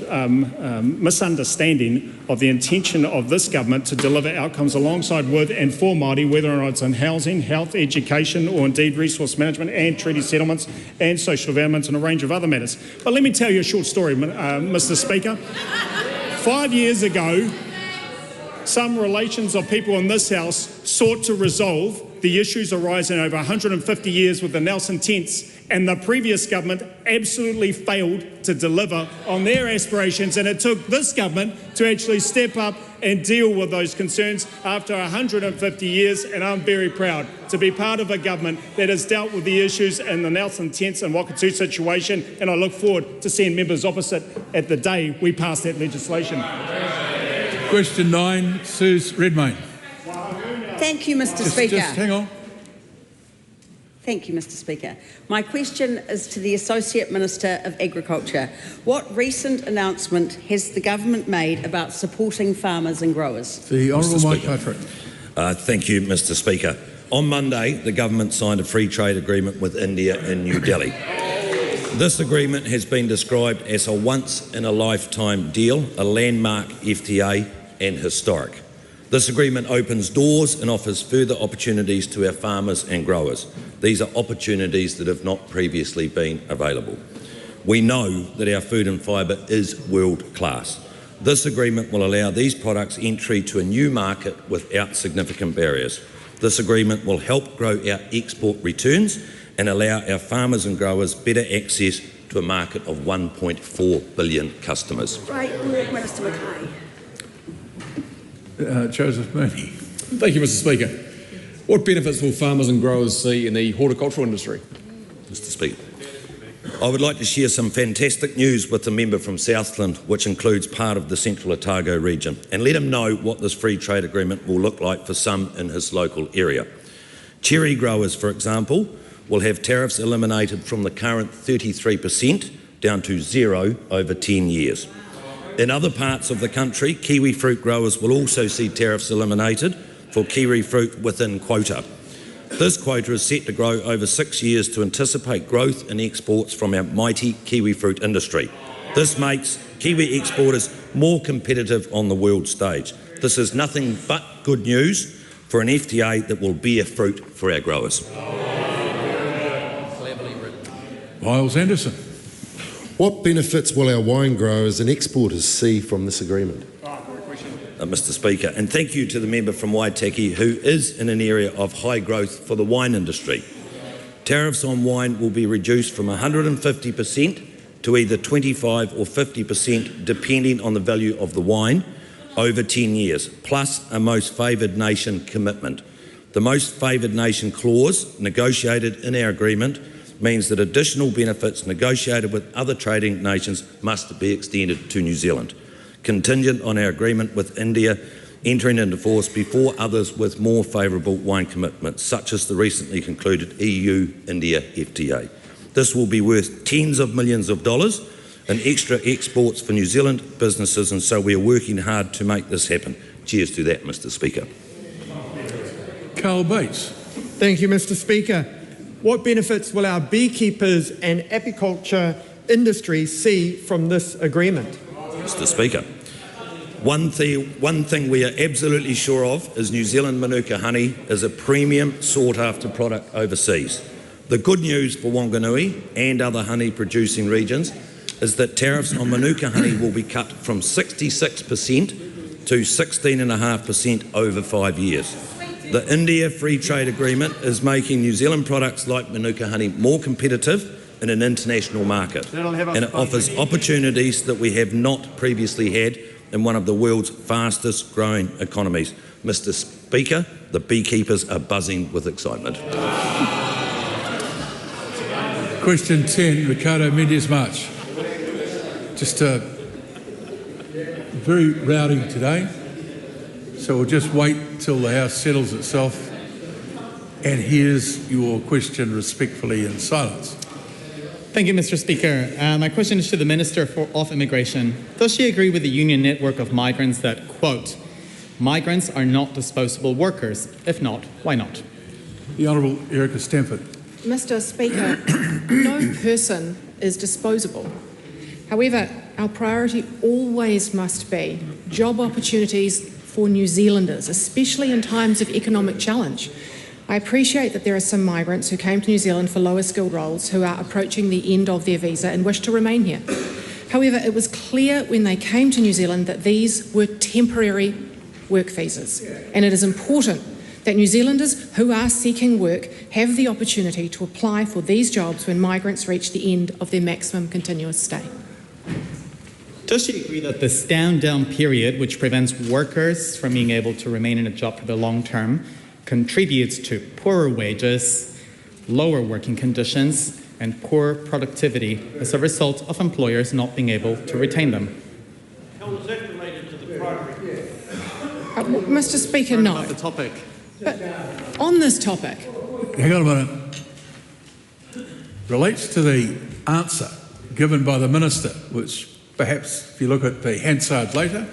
misunderstanding of the intention of this government to deliver outcomes alongside with and for Māori, whether or not it's in housing, health, education, or indeed resource management and treaty settlements and social development and a range of other matters. But let me tell you a short story, Mr Speaker. 5 years ago, some relations of people in this House sought to resolve the issues arising over 150 years with the Nelson tents, and the previous government absolutely failed to deliver on their aspirations, and it took this government to actually step up and deal with those concerns after 150 years, and I'm very proud to be part of a government that has dealt with the issues in the Nelson tents and Wakatu situation, and I look forward to seeing members opposite at the day we pass that legislation. Question 9, Suze Redmayne. Thank you, Mr Speaker. Just hang on. Thank you, Mr Speaker. My question is to the Associate Minister of Agriculture. What recent announcement has the government made about supporting farmers and growers? The Honourable Mike Patrick. Thank you, Mr Speaker. On Monday, the government signed a free trade agreement with India in New Delhi. This agreement has been described as a once-in-a-lifetime deal, a landmark FTA and historic. This agreement opens doors and offers further opportunities to our farmers and growers. These are opportunities that have not previously been available. We know that our food and fibre is world class. This agreement will allow these products entry to a new market without significant barriers. This agreement will help grow our export returns and allow our farmers and growers better access to a market of 1.4 billion customers. Right, Minister Mackay. Joseph Mooney. Thank you, Mr Speaker. What benefits will farmers and growers see in the horticultural industry? Mr Speaker, I would like to share some fantastic news with the member from Southland, which includes part of the Central Otago region, and let him know what this free trade agreement will look like for some in his local area. Cherry growers, for example, will have tariffs eliminated from the current 33% down to 0 over 10 years. In other parts of the country, kiwi fruit growers will also see tariffs eliminated for kiwi fruit within quota. This quota is set to grow over 6 years to anticipate growth in exports from our mighty kiwi fruit industry. This makes kiwi exporters more competitive on the world stage. This is nothing but good news for an FTA that will bear fruit for our growers. Miles Anderson. What benefits will our wine growers and exporters see from this agreement? Mr Speaker, and thank you to the member from Waitaki, who is in an area of high growth for the wine industry. Tariffs on wine will be reduced from 150% to either 25 or 50% depending on the value of the wine over 10 years, plus a most favoured nation commitment. The most favoured nation clause negotiated in our agreement means that additional benefits negotiated with other trading nations must be extended to New Zealand, contingent on our agreement with India entering into force before others with more favourable wine commitments, such as the recently concluded EU-India FTA. This will be worth tens of millions of dollars in extra exports for New Zealand businesses, and so we are working hard to make this happen. Cheers to that, Mr Speaker. Carl Bates. Thank you, Mr Speaker. What benefits will our beekeepers and apiculture industry see from this agreement? Mr Speaker, one thing we are absolutely sure of is New Zealand Manuka honey is a premium sought-after product overseas. The good news for Wanganui and other honey-producing regions is that tariffs on Manuka honey will be cut from 66% to 16.5% over 5 years. The India Free Trade Agreement is making New Zealand products like Manuka honey more competitive in an international market, and it offers opportunities that we have not previously had in one of the world's fastest growing economies. Mr Speaker, the beekeepers are buzzing with excitement. Question 10, Ricardo Mendes March. Just very rowdy today, so we'll just wait till the House settles itself and hears your question respectfully in silence. Thank you, Mr Speaker. My question is to the Minister of Immigration. Does she agree with the union network of migrants that, quote, migrants are not disposable workers? If not, why not? The Honourable Erica Stanford. Mr Speaker, no person is disposable. However, our priority always must be job opportunities for New Zealanders, especially in times of economic challenge. I appreciate that there are some migrants who came to New Zealand for lower skilled roles who are approaching the end of their visa and wish to remain here. However, it was clear when they came to New Zealand that these were temporary work visas, and it is important that New Zealanders who are seeking work have the opportunity to apply for these jobs when migrants reach the end of their maximum continuous stay. Does she agree that the stand-down period, which prevents workers from being able to remain in a job for the long term, contributes to poorer wages, lower working conditions, and poor productivity as a result of employers not being able to retain them? How is that related to the primary? Mr Speaker, no. The topic. But on this topic... Hang on a minute. Relates to the answer given by the Minister, which perhaps if you look at the Hansard later,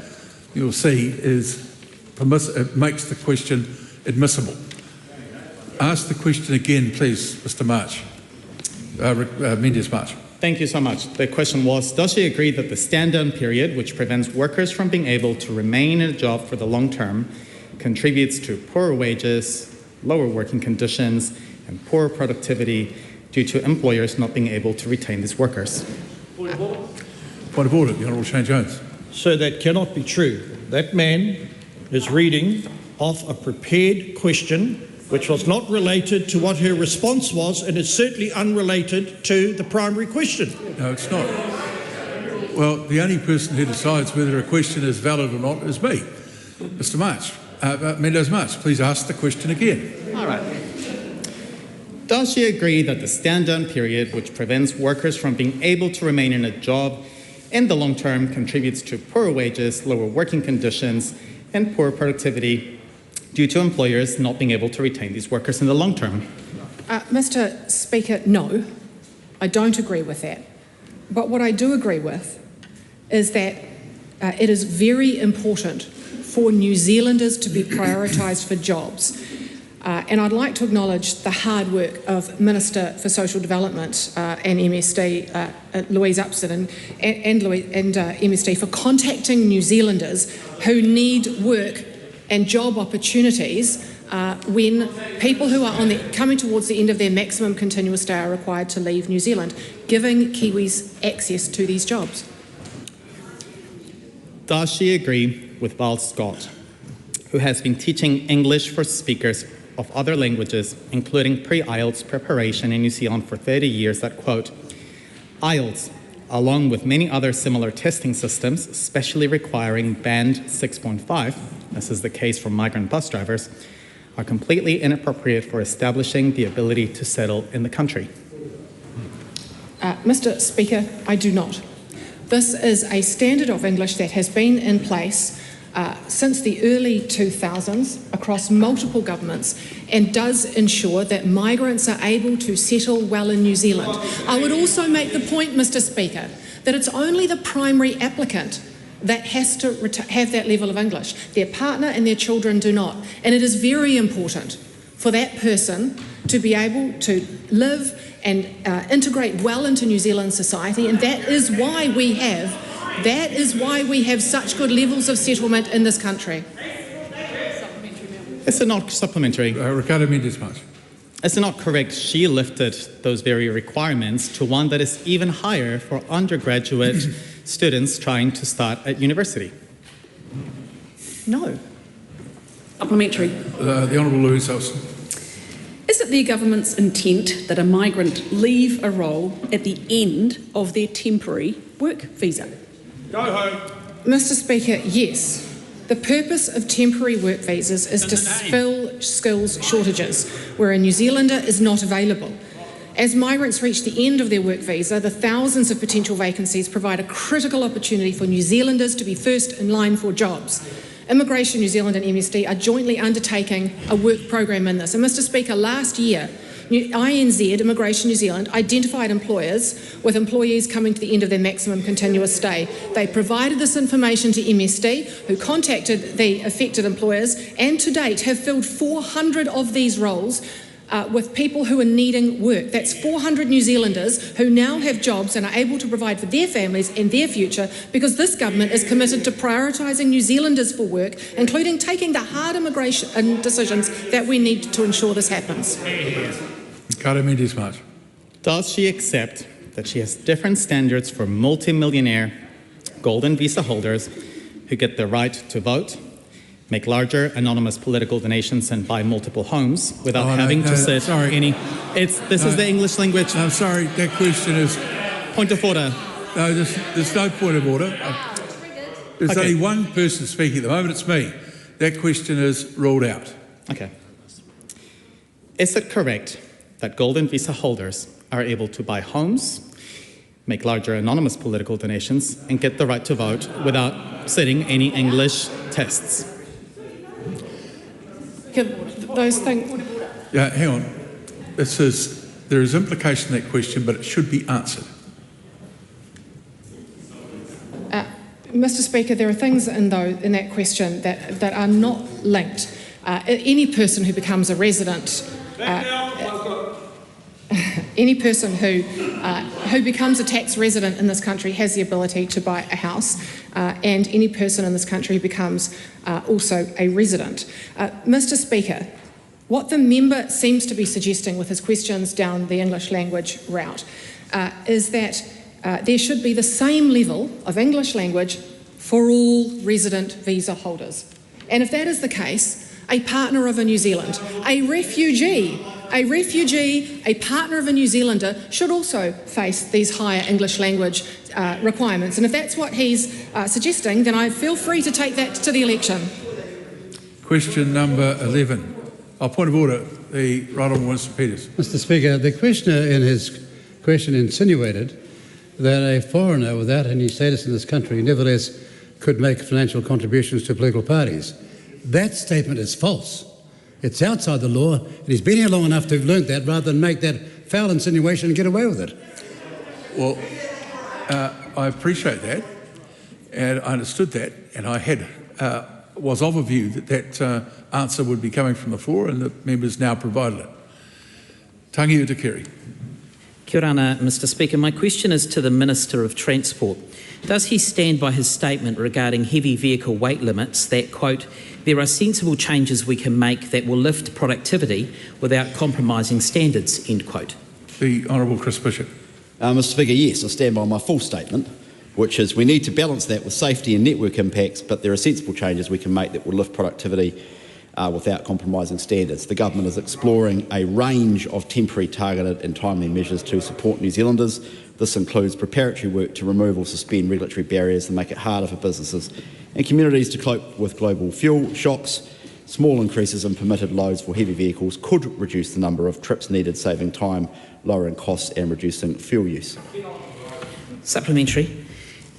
you'll see it makes the question admissible. Ask the question again, please, Mr March. Mendes March. Thank you so much. The question was, does she agree that the stand-down period, which prevents workers from being able to remain in a job for the long term, contributes to poorer wages, lower working conditions, and poor productivity due to employers not being able to retain these workers. Point of order, the Honourable Shane Jones. So that cannot be true. That man is reading off a prepared question which was not related to what her response was, and is certainly unrelated to the primary question. No, it's not. Well, the only person who decides whether a question is valid or not is me. Mr. March, Mendes March, please ask the question again. All right. Does she agree that the stand-down period, which prevents workers from being able to remain in a job in the long term, contributes to poorer wages, lower working conditions, and poor productivity due to employers not being able to retain these workers in the long term? Mr. Speaker, no, I don't agree with that. But what I do agree with is that it is very important for New Zealanders to be prioritised for jobs. And I'd like to acknowledge the hard work of Minister for Social Development and MSD, Louise Upston, and MSD for contacting New Zealanders who need work and job opportunities when people who are coming towards the end of their maximum continuous stay are required to leave New Zealand, giving Kiwis access to these jobs. Does she agree with Val Scott, who has been teaching English for speakers of other languages, including pre-IELTS preparation in New Zealand for 30 years, that, quote, IELTS, along with many other similar testing systems, especially requiring band 6.5, this is the case for migrant bus drivers, are completely inappropriate for establishing the ability to settle in the country? Mr. Speaker, I do not. This is a standard of English that has been in place since the early 2000s across multiple governments and does ensure that migrants are able to settle well in New Zealand. I would also make the point, Mr. Speaker, that it's only the primary applicant that has to have that level of English. Their partner and their children do not. And it is very important for that person to be able to live and integrate well into New Zealand society, and that is why we have such good levels of settlement in this country. Is it not supplementary? Ricardo Mendes March. Is it not correct she lifted those very requirements to one that is even higher for undergraduate students trying to start at university? No. Supplementary. The Honourable Louise Olsen. Is it the government's intent that a migrant leave a role at the end of their temporary work visa? Go home. Mr. Speaker, yes. The purpose of temporary work visas is to fill skills shortages where a New Zealander is not available. As migrants reach the end of their work visa, the thousands of potential vacancies provide a critical opportunity for New Zealanders to be first in line for jobs. Immigration New Zealand and MSD are jointly undertaking a work program in this. And Mr. Speaker, last year, INZ, Immigration New Zealand, identified employers with employees coming to the end of their maximum continuous stay. They provided this information to MSD, who contacted the affected employers, and to date have filled 400 of these roles with people who are needing work. That's 400 New Zealanders who now have jobs and are able to provide for their families and their future, because this government is committed to prioritising New Zealanders for work, including taking the hard immigration decisions that we need to ensure this happens. Ricardo Mendes March. Does she accept that she has different standards for multi-millionaire golden visa holders who get the right to vote, make larger anonymous political donations and buy multiple homes without having to sit any... This is the English language. I'm sorry, that question is... Point of order. No, there's no point of order. There's only one person speaking at the moment, it's me. That question is ruled out. Okay. Is it correct that golden visa holders are able to buy homes, make larger anonymous political donations, and get the right to vote without sitting any English tests? Those things... Yeah, hang on. There is implication in that question, but it should be answered. Mr. Speaker, there are things in that question that are not linked. Any person who becomes a resident, any person who who becomes a tax resident in this country has the ability to buy a house, and any person in this country becomes also a resident. Mr. Speaker, what the member seems to be suggesting with his questions down the English language route is that there should be the same level of English language for all resident visa holders. And if that is the case, a partner of a New Zealand, a refugee, a partner of a New Zealander should also face these higher English language requirements. And if that's what he's suggesting, then I feel free to take that to the election. Question number 11. Point of order, the Right Honourable Winston Peters. Mr. Speaker, the questioner in his question insinuated that a foreigner without any status in this country nevertheless could make financial contributions to political parties. That statement is false. It's outside the law, and he's been here long enough to have learnt that rather than make that foul insinuation and get away with it. Well, I appreciate that, and I understood that, and I was of a view that answer would be coming from the floor, and the members now provided it. Tangi Utakiri. Kia ora, Mr. Speaker. My question is to the Minister of Transport. Does he stand by his statement regarding heavy vehicle weight limits that, quote, there are sensible changes we can make that will lift productivity without compromising standards, end quote? The Honourable Chris Bishop. Mr. Speaker, yes, I stand by my full statement, which is we need to balance that with safety and network impacts, but there are sensible changes we can make that will lift productivity without compromising standards. The government is exploring a range of temporary, targeted and timely measures to support New Zealanders. This includes preparatory work to remove or suspend regulatory barriers that make it harder for businesses and communities to cope with global fuel shocks. Small increases in permitted loads for heavy vehicles could reduce the number of trips needed, saving time, lowering costs and reducing fuel use. Supplementary.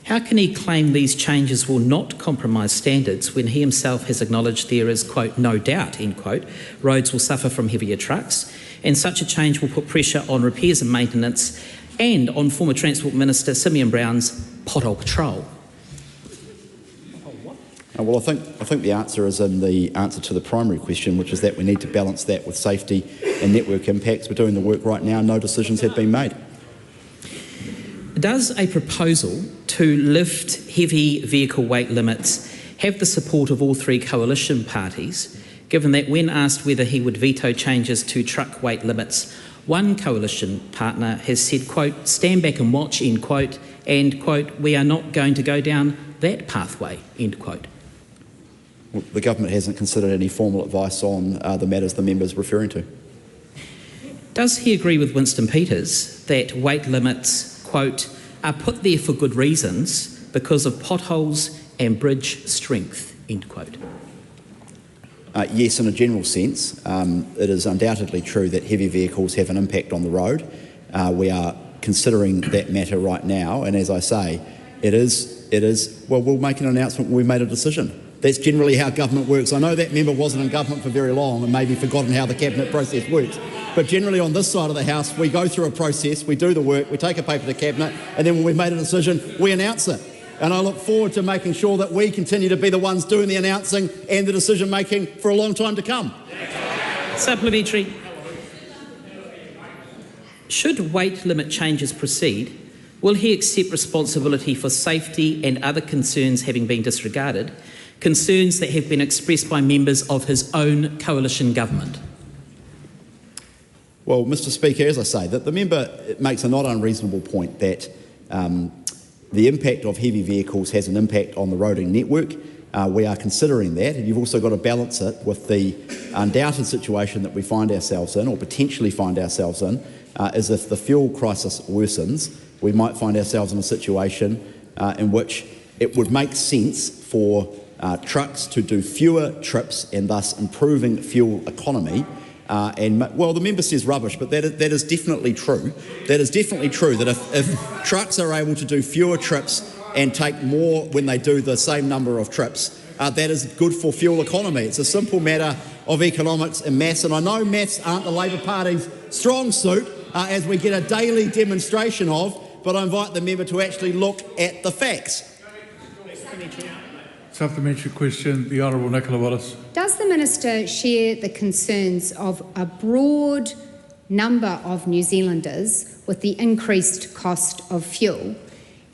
How can he claim these changes will not compromise standards when he himself has acknowledged there is, quote, no doubt, end quote, roads will suffer from heavier trucks, and such a change will put pressure on repairs and maintenance and on former Transport Minister Simeon Brown's pothole patrol? Well, I think the answer is in the answer to the primary question, which is that we need to balance that with safety and network impacts. We're doing the work right now. No decisions have been made. Does a proposal to lift heavy vehicle weight limits have the support of all three coalition parties, given that when asked whether he would veto changes to truck weight limits, one coalition partner has said, quote, stand back and watch, end quote, and, quote, we are not going to go down that pathway, end quote? Well, the government hasn't considered any formal advice on the matters the member is referring to. Does he agree with Winston Peters that weight limits, quote, are put there for good reasons because of potholes and bridge strength, end quote? Yes, in a general sense. It is undoubtedly true that heavy vehicles have an impact on the road. We are considering that matter right now, and as I say, it is, well, we'll make an announcement when we've made a decision. That's generally how government works. I know that member wasn't in government for very long and maybe forgotten how the cabinet process works. But generally on this side of the House, we go through a process, we do the work, we take a paper to Cabinet, and then when we've made a decision, we announce it. And I look forward to making sure that we continue to be the ones doing the announcing and the decision-making for a long time to come. Supplementary. Should weight limit changes proceed, will he accept responsibility for safety and other concerns having been disregarded, concerns that have been expressed by members of his own coalition government? Well, Mr. Speaker, as I say, that the member makes a not unreasonable point that the impact of heavy vehicles has an impact on the roading network. We are considering that, and you've also got to balance it with the undoubted situation that we find ourselves in, or potentially find ourselves in, is if the fuel crisis worsens, we might find ourselves in a situation in which it would make sense for trucks to do fewer trips and thus improving fuel economy. Well, the member says rubbish, but that is definitely true. That is definitely true, that if trucks are able to do fewer trips and take more when they do the same number of trips, that is good for fuel economy. It's a simple matter of economics and maths, and I know maths aren't the Labor Party's strong suit, as we get a daily demonstration of, but I invite the member to actually look at the facts. Supplementary question, the Honourable Nicola Wallace. Does the Minister share the concerns of a broad number of New Zealanders with the increased cost of fuel?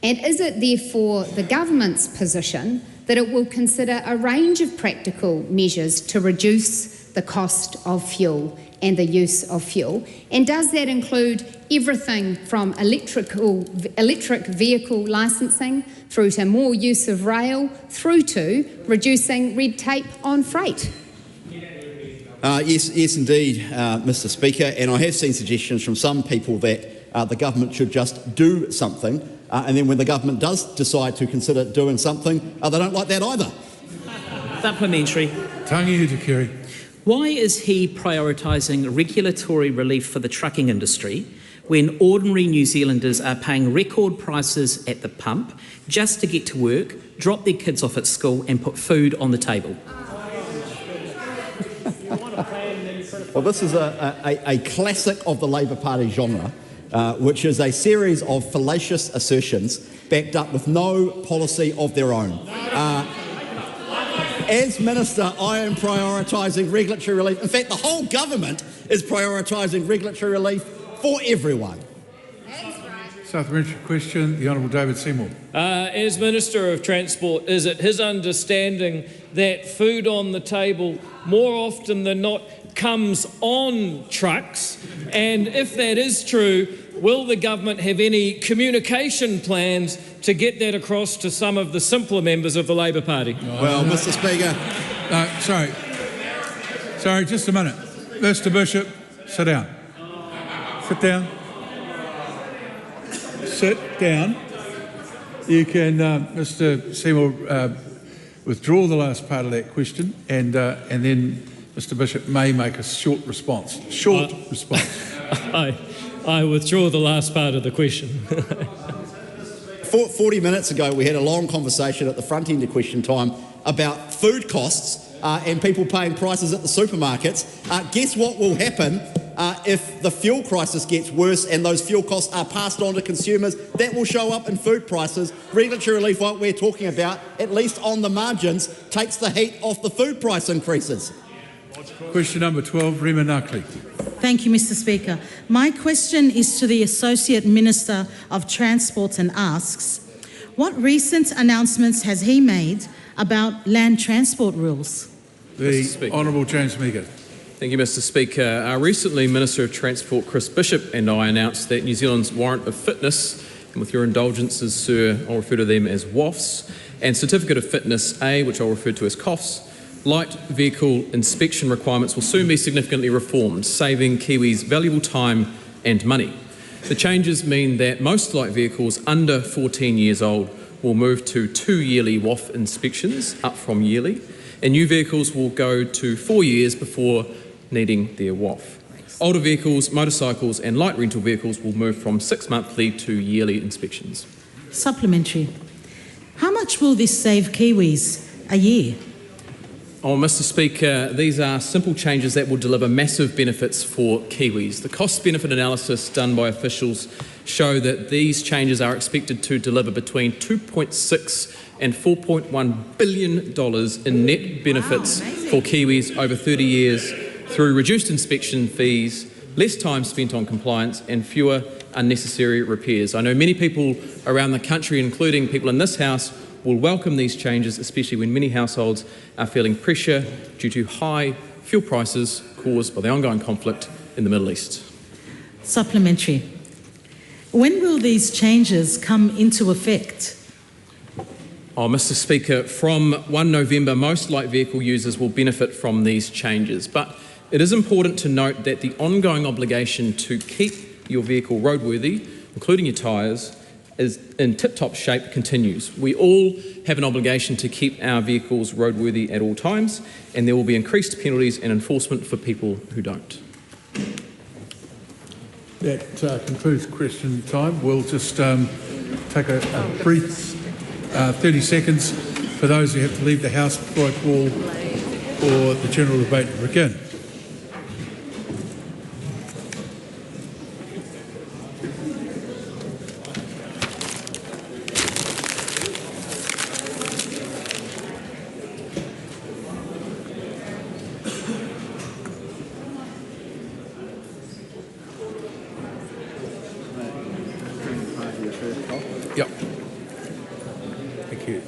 And is it therefore the government's position that it will consider a range of practical measures to reduce the cost of fuel and the use of fuel? And does that include everything from electric vehicle licensing through to more use of rail through to reducing red tape on freight? Yes, indeed, Mr. Speaker, and I have seen suggestions from some people that the government should just do something, and then when the government does decide to consider doing something, they don't like that either. Supplementary. Tangi Utakiri. Why is he prioritising regulatory relief for the trucking industry when ordinary New Zealanders are paying record prices at the pump just to get to work, drop their kids off at school and put food on the table? Well, this is a classic of the Labour Party genre, which is a series of fallacious assertions backed up with no policy of their own. As Minister, I am prioritising regulatory relief. In fact, the whole government is prioritising regulatory relief for everyone. Supplementary question, the Honourable David Seymour. As Minister of Transport, is it his understanding that food on the table more often than not comes on trucks? And if that is true, will the government have any communication plans to get that across to some of the simpler members of the Labour Party? Well, Mr. Speaker. Sorry, just a minute. Mr. Bishop, sit down. Sit down. Sit down. You can, Mr. Seymour, withdraw the last part of that question, and then Mr. Bishop may make a short response. I withdraw the last part of the question. 40 minutes ago, we had a long conversation at the front end of question time about food costs and people paying prices at the supermarkets. Guess what will happen if the fuel crisis gets worse and those fuel costs are passed on to consumers? That will show up in food prices. Regulatory relief, what we're talking about, at least on the margins, takes the heat off the food price increases. Question number 12, Rima Nakli. Thank you, Mr. Speaker. My question is to the Associate Minister of Transport and asks, what recent announcements has he made about land transport rules? The Honourable James Meagher. Thank you, Mr. Speaker. Recently, Minister of Transport Chris Bishop and I announced that New Zealand's Warrant of Fitness, and with your indulgences, sir, I'll refer to them as WAFs, and Certificate of Fitness A, which I'll refer to as COFs, light vehicle inspection requirements will soon be significantly reformed, saving Kiwis valuable time and money. The changes mean that most light vehicles under 14 years old will move to 2 yearly WAF inspections, up from yearly, and new vehicles will go to 4 years before needing their WAF. Older vehicles, motorcycles and light rental vehicles will move from 6 monthly to yearly inspections. Supplementary. How much will this save Kiwis a year? Oh, Mr. Speaker, these are simple changes that will deliver massive benefits for Kiwis. The cost-benefit analysis done by officials show that these changes are expected to deliver between $2.6 and $4.1 billion in net benefits for Kiwis over 30 years through reduced inspection fees, less time spent on compliance and fewer unnecessary repairs. I know many people around the country, including people in this House, will welcome these changes, especially when many households are feeling pressure due to high fuel prices caused by the ongoing conflict in the Middle East. Supplementary. When will these changes come into effect? Oh, Mr. Speaker, from 1 November, most light vehicle users will benefit from these changes, but it is important to note that the ongoing obligation to keep your vehicle roadworthy, including your tyres, is in tip-top shape continues. We all have an obligation to keep our vehicles roadworthy at all times, and there will be increased penalties and enforcement for people who don't. That concludes question time. We'll just take a brief 30 seconds for those who have to leave the House before I call for the general debate to begin. Yep. Thank you.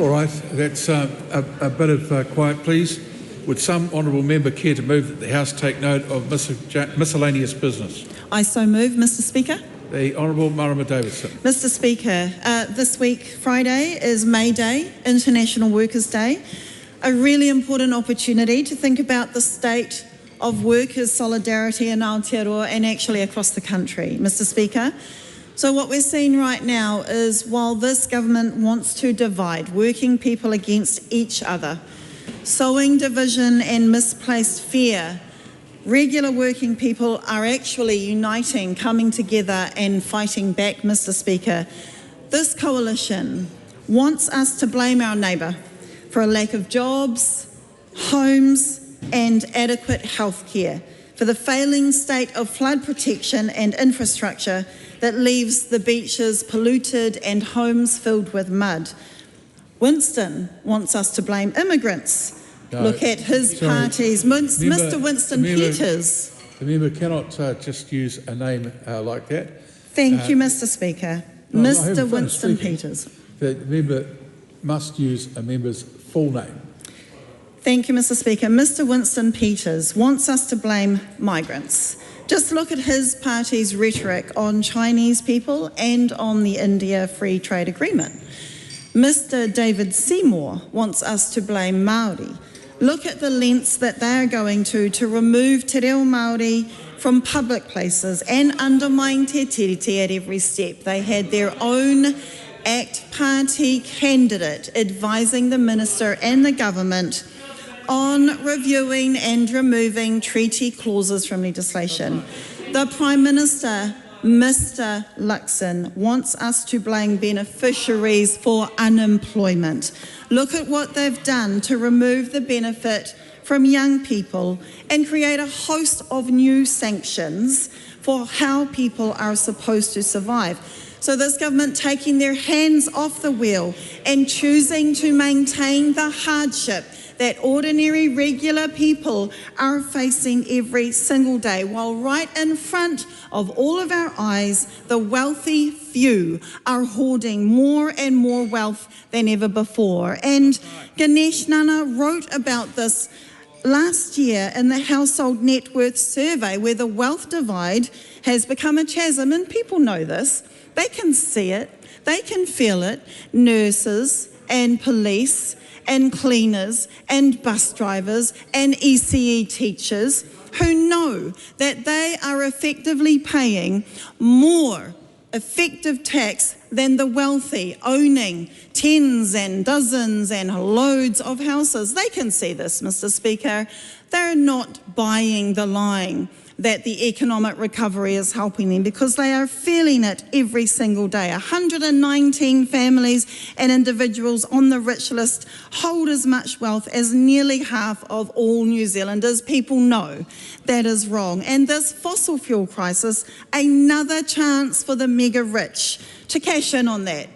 All right, that's a bit of quiet, please. Would some honourable member care to move that the House take note of miscellaneous business? I so move, Mr Speaker. The Honourable Marama Davidson. Mr Speaker, this week, Friday, is May Day, International Workers' Day. A really important opportunity to think about the state of workers' solidarity in Aotearoa and actually across the country, Mr Speaker. So what we're seeing right now is while this government wants to divide working people against each other, sowing division and misplaced fear, regular working people are actually uniting, coming together and fighting back, Mr Speaker. This coalition wants us to blame our neighbour for a lack of jobs, homes and adequate health care, for the failing state of flood protection and infrastructure that leaves the beaches polluted and homes filled with mud. Winston wants us to blame immigrants. No, look at his parties. Mr Winston Peters. The member cannot just use a name like that. Thank you, Mr Speaker. No, Mr Winston Peters. The member must use a member's full name. Thank you, Mr Speaker. Mr Winston Peters wants us to blame migrants. Just look at his party's rhetoric on Chinese people and on the India Free Trade Agreement. Mr David Seymour wants us to blame Māori. Look at the lengths that they are going to remove te reo Māori from public places and undermine te tiriti at every step. They had their own ACT Party candidate advising the Minister and the Government on reviewing and removing treaty clauses from legislation. The Prime Minister, Mr Luxon, wants us to blame beneficiaries for unemployment. Look at what they've done to remove the benefit from young people and create a host of new sanctions for how people are supposed to survive. So this government taking their hands off the wheel and choosing to maintain the hardship that ordinary, regular people are facing every single day, while right in front of all of our eyes, the wealthy few are hoarding more and more wealth than ever before. And Ganesh Nana wrote about this last year in the Household Net Worth Survey, where the wealth divide has become a chasm, and people know this. They can see it, they can feel it. Nurses and police and cleaners and bus drivers and ECE teachers who know that they are effectively paying more effective tax than the wealthy, owning tens and dozens and loads of houses. They can see this, Mr Speaker. They're not buying the line that the economic recovery is helping them, because they are feeling it every single day. 119 families and individuals on the rich list hold as much wealth as nearly half of all New Zealanders. People know that is wrong. And this fossil fuel crisis, another chance for the mega rich to cash in on that,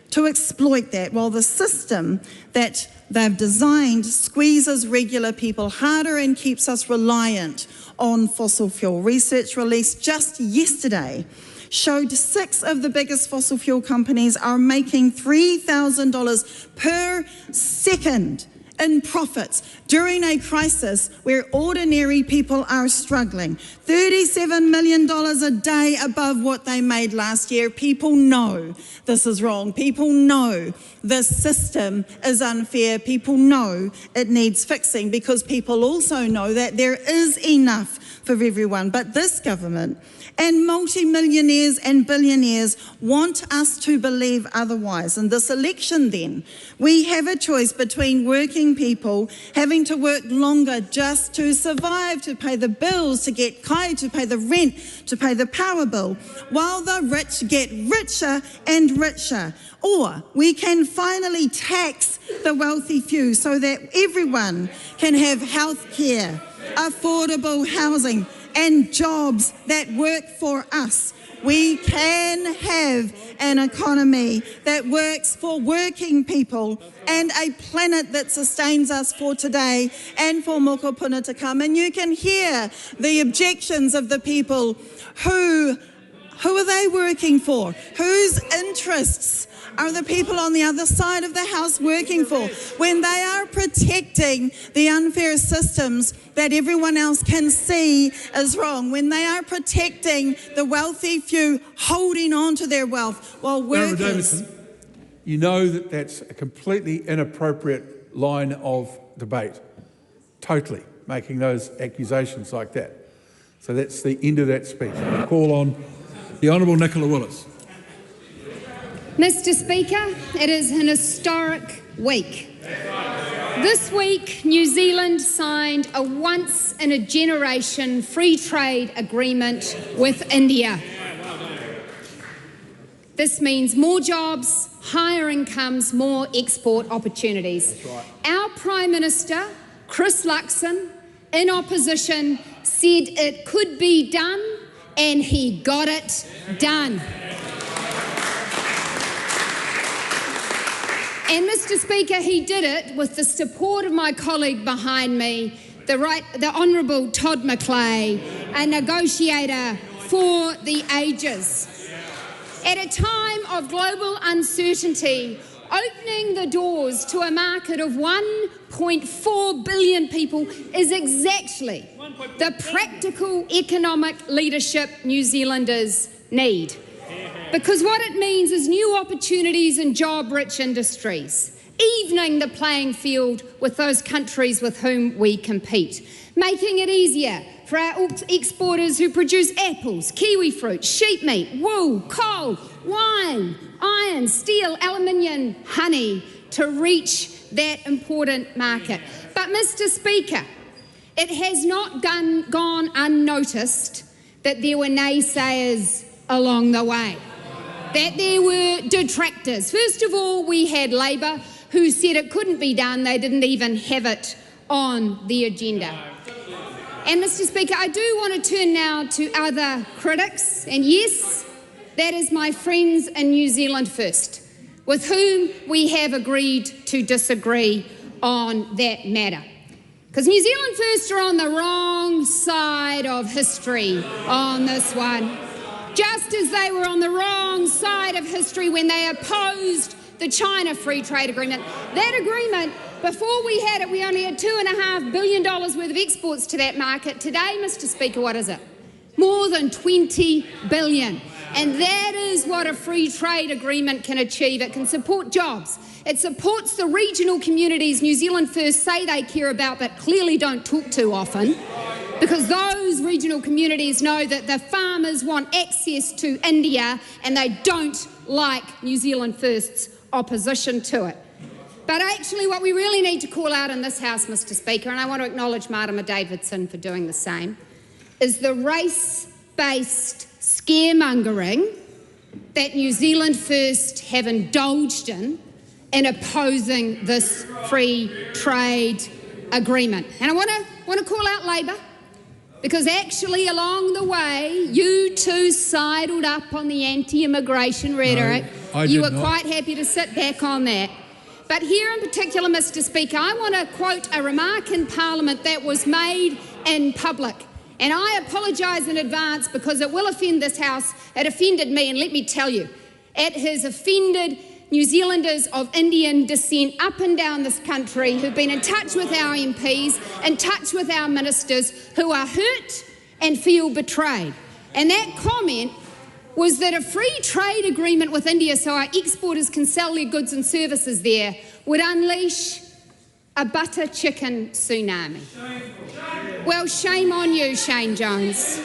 to exploit that, while the system that they've designed squeezes regular people harder and keeps us reliant on fossil fuel. Research released just yesterday showed 6 of the biggest fossil fuel companies are making $3,000 per second in profits during a crisis where ordinary people are struggling. $37 million a day above what they made last year. People know this is wrong. People know this system is unfair. People know it needs fixing, because people also know that there is enough for everyone. But this government and multi-millionaires and billionaires want us to believe otherwise. In this election then, we have a choice between working people having to work longer just to survive, to pay the bills, to get kai, to pay the rent, to pay the power bill, while the rich get richer and richer. Or we can finally tax the wealthy few so that everyone can have health care, affordable housing and jobs that work for us. We can have an economy that works for working people and a planet that sustains us for today and for mokopuna to come. And you can hear the objections of the people who are they working for? Whose interests are the people on the other side of the house working for when they are protecting the unfair systems that everyone else can see is wrong, when they are protecting the wealthy few holding on to their wealth while workers... Davidson, you know that that's a completely inappropriate line of debate, totally, making those accusations like that. So that's the end of that speech. I call on the Honourable Nicola Willis. Mr. Speaker, it is an historic week. This week, New Zealand signed a once-in-a-generation free trade agreement with India. This means more jobs, higher incomes, more export opportunities. Our Prime Minister, Chris Luxon, in opposition, said it could be done, and he got it done. And Mr. Speaker, he did it with the support of my colleague behind me, the Honourable Todd McClay, a negotiator for the ages. At a time of global uncertainty, opening the doors to a market of 1.4 billion people is exactly the practical economic leadership New Zealanders need. Because what it means is new opportunities in job-rich industries, evening the playing field with those countries with whom we compete, making it easier for our exporters who produce apples, kiwi fruit, sheep meat, wool, coal, wine, iron, steel, aluminium, honey, to reach that important market. But, Mr. Speaker, it has not gone unnoticed that there were naysayers along the way, that there were detractors. First of all, we had Labor, who said it couldn't be done. They didn't even have it on the agenda. And, Mr. Speaker, I do want to turn now to other critics, and yes, that is my friends in New Zealand First, with whom we have agreed to disagree on that matter. Because New Zealand First are on the wrong side of history on this one, just as they were on the wrong side of history when they opposed the China Free Trade Agreement. That agreement, before we had it, we only had $2.5 billion worth of exports to that market. Today, Mr. Speaker, what is it? More than 20 billion. And that is what a free trade agreement can achieve. It can support jobs. It supports the regional communities New Zealand First say they care about but clearly don't talk to often, because those regional communities know that the farmers want access to India and they don't like New Zealand First's opposition to it. But actually what we really need to call out in this House, Mr. Speaker, and I want to acknowledge Marama Davidson for doing the same, is the race-based scaremongering that New Zealand First have indulged in opposing this free trade agreement. And I want to call out Labor, because actually along the way you two sidled up on the anti-immigration rhetoric. No, you were quite happy to sit back on that. But here in particular, Mr. Speaker, I want to quote a remark in Parliament that was made in public. And I apologise in advance because it will offend this House. It offended me, and let me tell you, it has offended New Zealanders of Indian descent up and down this country who've been in touch with our MPs, in touch with our ministers, who are hurt and feel betrayed. And that comment was that a free trade agreement with India so our exporters can sell their goods and services there would unleash a butter chicken tsunami. Well, shame on you, Shane Jones.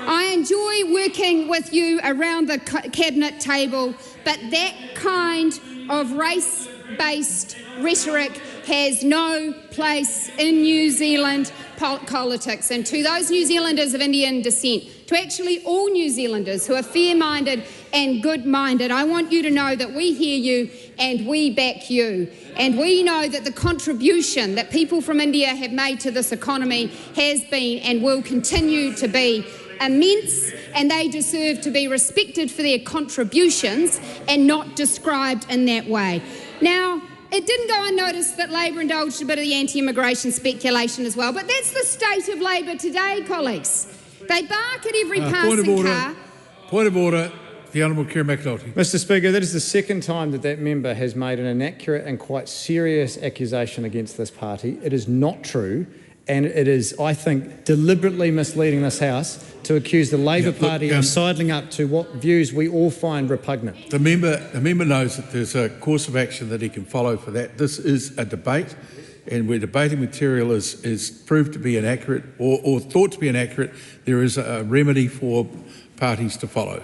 I enjoy working with you around the cabinet table, but that kind of race-based rhetoric has no place in New Zealand politics. And to those New Zealanders of Indian descent, to actually all New Zealanders who are fair-minded and good-minded, I want you to know that we hear you and we back you. And we know that the contribution that people from India have made to this economy has been and will continue to be immense, and they deserve to be respected for their contributions and not described in that way. Now, it didn't go unnoticed that Labor indulged a bit of the anti-immigration speculation as well, but that's the state of Labor today, colleagues. They bark at every passing car. Point of order. The Honourable Kira McAnulty. Mr Speaker, that is the second time that member has made an inaccurate and quite serious accusation against this party. It is not true, and it is, I think, deliberately misleading this House to accuse the Labor Party of sidling up to what views we all find repugnant. The member knows that there's a course of action that he can follow for that. This is a debate, and where debating material is proved to be inaccurate or thought to be inaccurate, there is a remedy for parties to follow.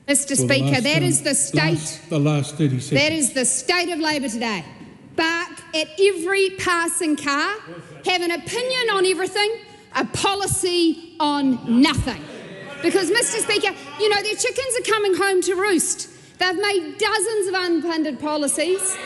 Mr Speaker, that is the state. The last 30 seconds. That is the state of Labor today. Bark at every passing car, have an opinion on everything, a policy on nothing. Because, Mr Speaker, you know, their chickens are coming home to roost. They've made dozens of unfunded policies,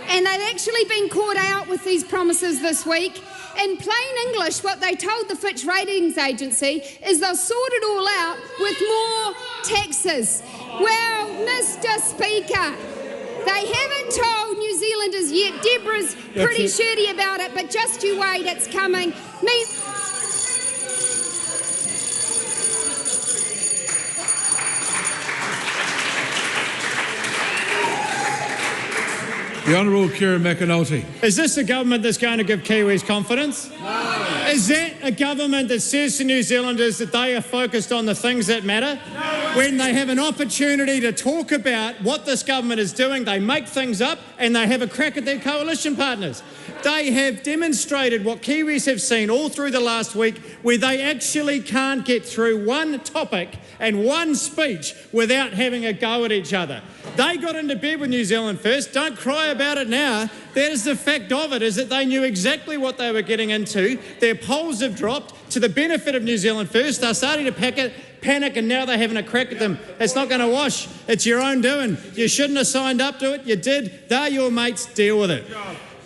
and they've actually been caught out with these promises this week. In plain English, what they told the Fitch Ratings Agency is they'll sort it all out with more taxes. Well, Mr Speaker, they haven't told New Zealanders yet. Deborah's pretty shirty about it, but just you wait, it's coming. The Honourable Kira McAnulty. Is this a government that's going to give Kiwis confidence? No. Is that a government that says to New Zealanders that they are focused on the things that matter? No. When they have an opportunity to talk about what this government is doing, they make things up and they have a crack at their coalition partners. They have demonstrated what Kiwis have seen all through the last week, where they actually can't get through one topic and one speech without having a go at each other. They got into bed with New Zealand First. Don't cry about it now. That is the fact of it, is that they knew exactly what they were getting into. Their polls have dropped to the benefit of New Zealand First. They're starting to panic, and now they're having a crack at them. It's not going to wash. It's your own doing. You shouldn't have signed up to it. You did. They're your mates. Deal with it.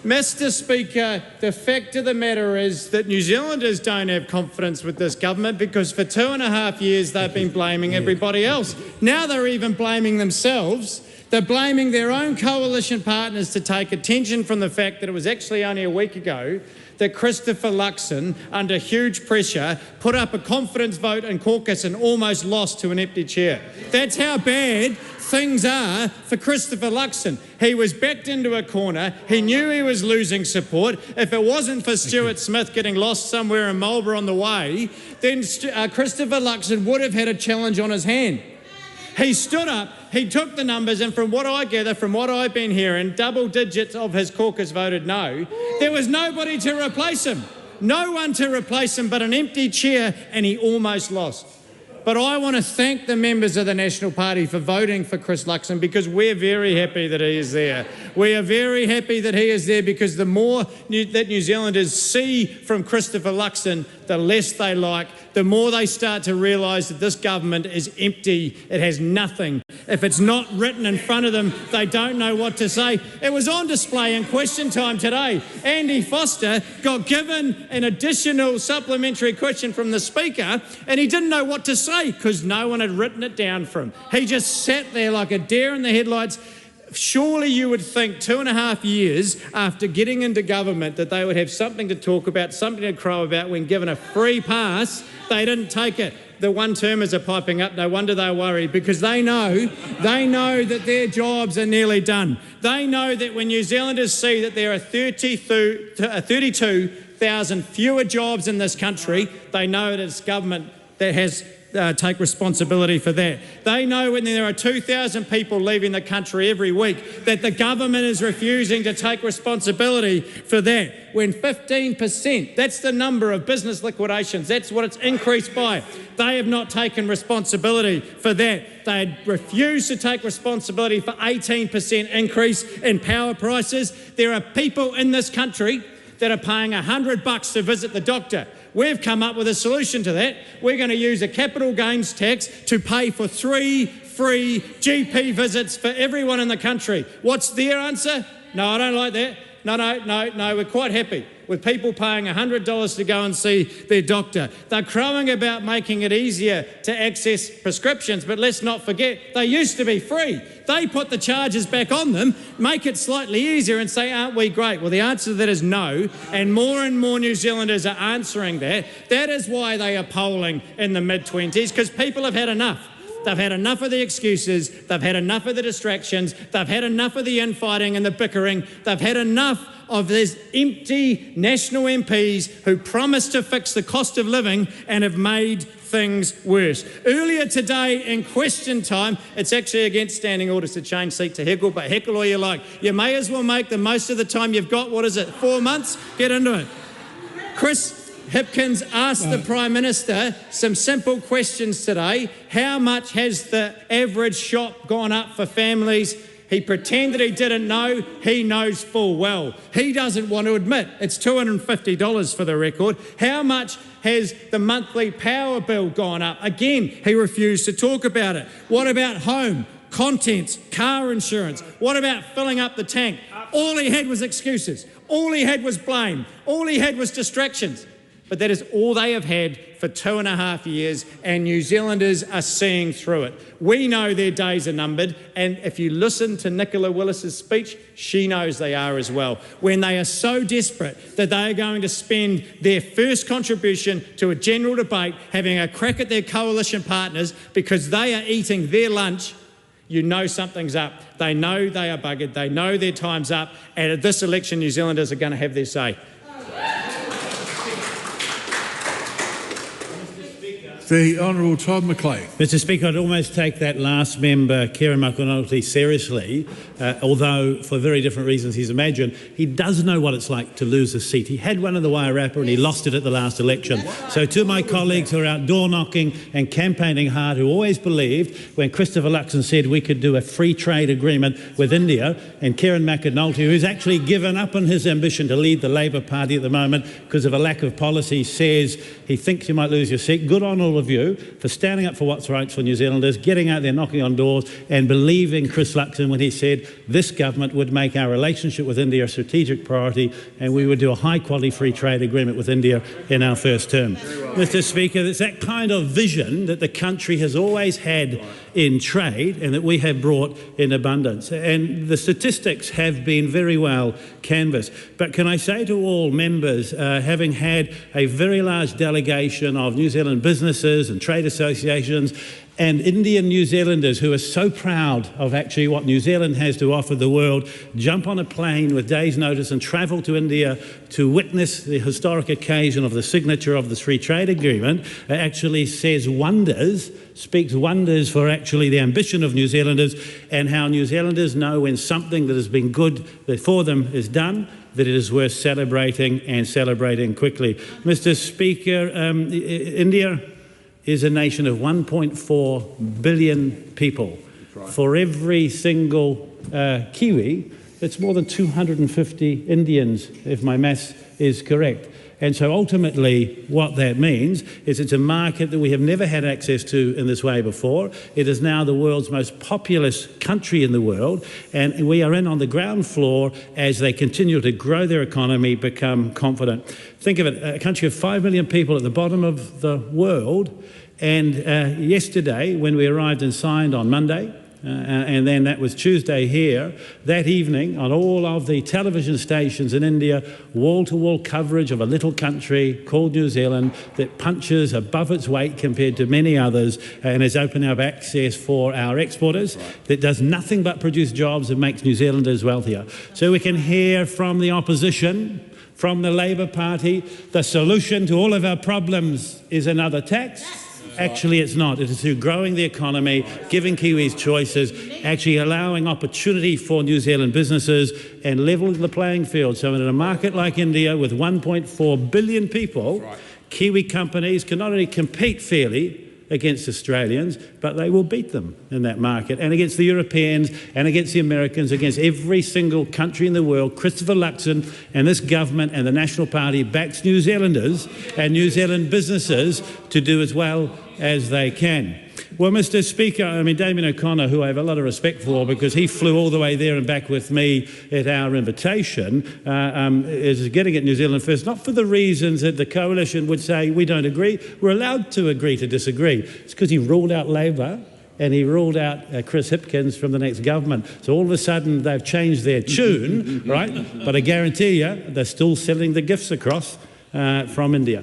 Mr Speaker, the fact of the matter is that New Zealanders don't have confidence with this government because for 2.5 years they've been blaming everybody else. Now they're even blaming themselves. They're blaming their own coalition partners to take attention from the fact that it was actually only a week ago that Christopher Luxon, under huge pressure, put up a confidence vote in caucus and almost lost to an empty chair. That's how bad things are for Christopher Luxon. He was backed into a corner. He knew he was losing support. If it wasn't for Stuart Smith getting lost somewhere in Marlborough on the way, then Christopher Luxon would have had a challenge on his hand. He stood up, he took the numbers, and from what I gather, from what I've been hearing, double digits of his caucus voted no. There was nobody to replace him. No one to replace him but an empty chair, and he almost lost. But I want to thank the members of the National Party for voting for Chris Luxon, because we're very happy that he is there. We are very happy that he is there, because the more that New Zealanders see from Christopher Luxon, the less they like, the more they start to realise that this government is empty. It has nothing. If it's not written in front of them, they don't know what to say. It was on display in question time today. Andy Foster got given an additional supplementary question from the Speaker, and he didn't know what to say because no one had written it down for him. He just sat there like a deer in the headlights. Surely you would think 2.5 years after getting into government that they would have something to talk about, something to crow about. When given a free pass, they didn't take it. The one-termers are piping up. No wonder they're worried, because they know that their jobs are nearly done. They know that when New Zealanders see that there are 32,000 fewer jobs in this country, they know that it's government that has take responsibility for that. They know when there are 2,000 people leaving the country every week that the government is refusing to take responsibility for that. When 15%, that's the number of business liquidations, that's what it's increased by. They have not taken responsibility for that. They refuse to take responsibility for 18% increase in power prices. There are people in this country that are paying $100 to visit the doctor. We've come up with a solution to that. We're going to use a capital gains tax to pay for 3 free GP visits for everyone in the country. What's their answer? No, I don't like that. No, we're quite happy. with people paying $100 to go and see their doctor. They're crowing about making it easier to access prescriptions, but let's not forget, they used to be free. They put the charges back on them, make it slightly easier and say, aren't we great? Well, the answer to that is no, and more New Zealanders are answering that. That is why they are polling in the mid-20s, because people have had enough. They've had enough of the excuses, they've had enough of the distractions, they've had enough of the infighting and the bickering, they've had enough of these empty national MPs who promised to fix the cost of living and have made things worse. Earlier today in question time, it's actually against standing orders to change seat to heckle, but heckle all you like. You may as well make the most of the time you've got. What is it, 4 months? Get into it. Chris Hipkins asked the Prime Minister some simple questions today. How much has the average shop gone up for families? He pretended he didn't know. He knows full well. He doesn't want to admit it's $250 for the record. How much has the monthly power bill gone up? Again, he refused to talk about it. What about home, contents, car insurance? What about filling up the tank? All he had was excuses. All he had was blame. All he had was distractions. But that is all they have had for 2.5 years, and New Zealanders are seeing through it. We know their days are numbered, and if you listen to Nicola Willis's speech, she knows they are as well. When they are so desperate that they are going to spend their first contribution to a general debate having a crack at their coalition partners because they are eating their lunch, you know something's up. They know they are buggered. They know their time's up, and at this election, New Zealanders are going to have their say. The Honourable Todd McLean. Mr Speaker, I'd almost take that last member, Kieran McAnulty, seriously, although for very different reasons he's imagined. He does know what it's like to lose a seat. He had one in the Wairarapa and he lost it at the last election. So to my colleagues who are out door knocking and campaigning hard, who always believed when Christopher Luxon said we could do a free trade agreement with India, and Kieran McAnulty, who's actually given up on his ambition to lead the Labour Party at the moment because of a lack of policy, says he thinks you might lose your seat. Good on all of you for standing up for what's right for New Zealanders, getting out there, knocking on doors and believing Chris Luxon when he said this government would make our relationship with India a strategic priority and we would do a high-quality free trade agreement with India in our first term. Mr Speaker, it's that kind of vision that the country has always had in trade and that we have brought in abundance. And the statistics have been very well canvassed. But can I say to all members, having had a very large delegation of New Zealand businesses and trade associations and Indian New Zealanders who are so proud of actually what New Zealand has to offer the world, jump on a plane with days' notice and travel to India to witness the historic occasion of the signature of the free trade agreement, actually says wonders, speaks wonders for actually the ambition of New Zealanders and how New Zealanders know when something that has been good for them is done, that it is worth celebrating and celebrating quickly. Mr Speaker, India is a nation of 1.4 billion people. For every single Kiwi, it's more than 250 Indians, if my maths is correct. And so ultimately what that means is it's a market that we have never had access to in this way before. It is now the world's most populous country in the world, and we are in on the ground floor as they continue to grow their economy, become confident. Think of it, a country of 5 million people at the bottom of the world, and yesterday when we arrived and signed on Monday, and then that was Tuesday here, that evening on all of the television stations in India, wall-to-wall coverage of a little country called New Zealand that punches above its weight compared to many others and has opened up access for our exporters, that does nothing but produce jobs and makes New Zealanders wealthier. So we can hear from the opposition, from the Labour Party, the solution to all of our problems is another tax. Actually, it's not. It is through growing the economy, giving Kiwis choices, actually allowing opportunity for New Zealand businesses and levelling the playing field. So in a market like India with 1.4 billion people, Kiwi companies can not only compete fairly against Australians, but they will beat them in that market, and against the Europeans and against the Americans, against every single country in the world. Christopher Luxon and this government and the National Party backs New Zealanders and New Zealand businesses to do as well as they can. Well, Mr. Speaker, I mean, Damien O'Connor, who I have a lot of respect for because he flew all the way there and back with me at our invitation, is getting at New Zealand First, not for the reasons that the Coalition would say we don't agree. We're allowed to agree to disagree. It's because he ruled out Labor and he ruled out Chris Hipkins from the next government. So all of a sudden they've changed their tune, right? But I guarantee you they're still selling the gifts across from India.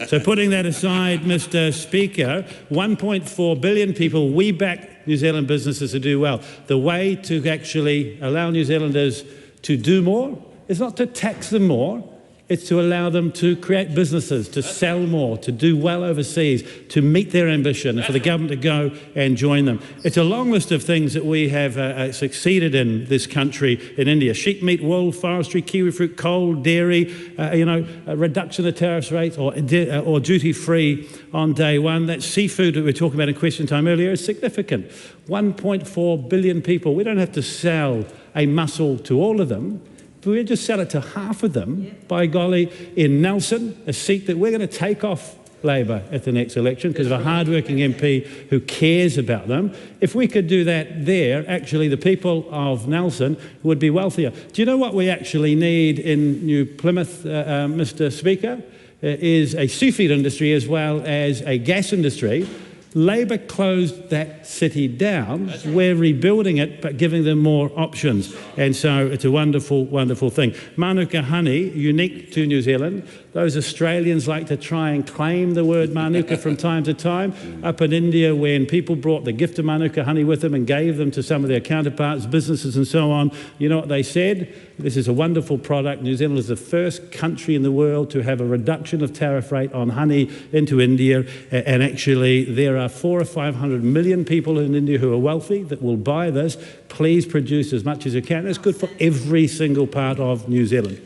So putting that aside, Mr. Speaker, 1.4 billion people, we back New Zealand businesses to do well. The way to actually allow New Zealanders to do more is not to tax them more, it's to allow them to create businesses, to sell more, to do well overseas, to meet their ambition, and for the government to go and join them. It's a long list of things that we have succeeded in this country in India. Sheep meat, wool, forestry, kiwi fruit, coal, dairy, a reduction of tariff rates or duty-free on day one. That seafood that we were talking about in question time earlier is significant. 1.4 billion people. We don't have to sell a mussel to all of them. But we just sell it to half of them, by golly, in Nelson, a seat that we're going to take off Labor at the next election because of a hard-working MP who cares about them. If we could do that there, actually the people of Nelson would be wealthier. Do you know what we actually need in New Plymouth, Mr. Speaker? Is a seafood industry as well as a gas industry. Labor closed that city down. Right. We're rebuilding it, but giving them more options. And so it's a wonderful, wonderful thing. Manuka honey, unique to New Zealand. Those Australians like to try and claim the word Manuka from time to time. Up in India, when people brought the gift of Manuka honey with them and gave them to some of their counterparts, businesses and so on, you know what they said? This is a wonderful product. New Zealand is the first country in the world to have a reduction of tariff rate on honey into India. And actually, there are 400 or 500 million people in India who are wealthy that will buy this. Please produce as much as you can. It's good for every single part of New Zealand.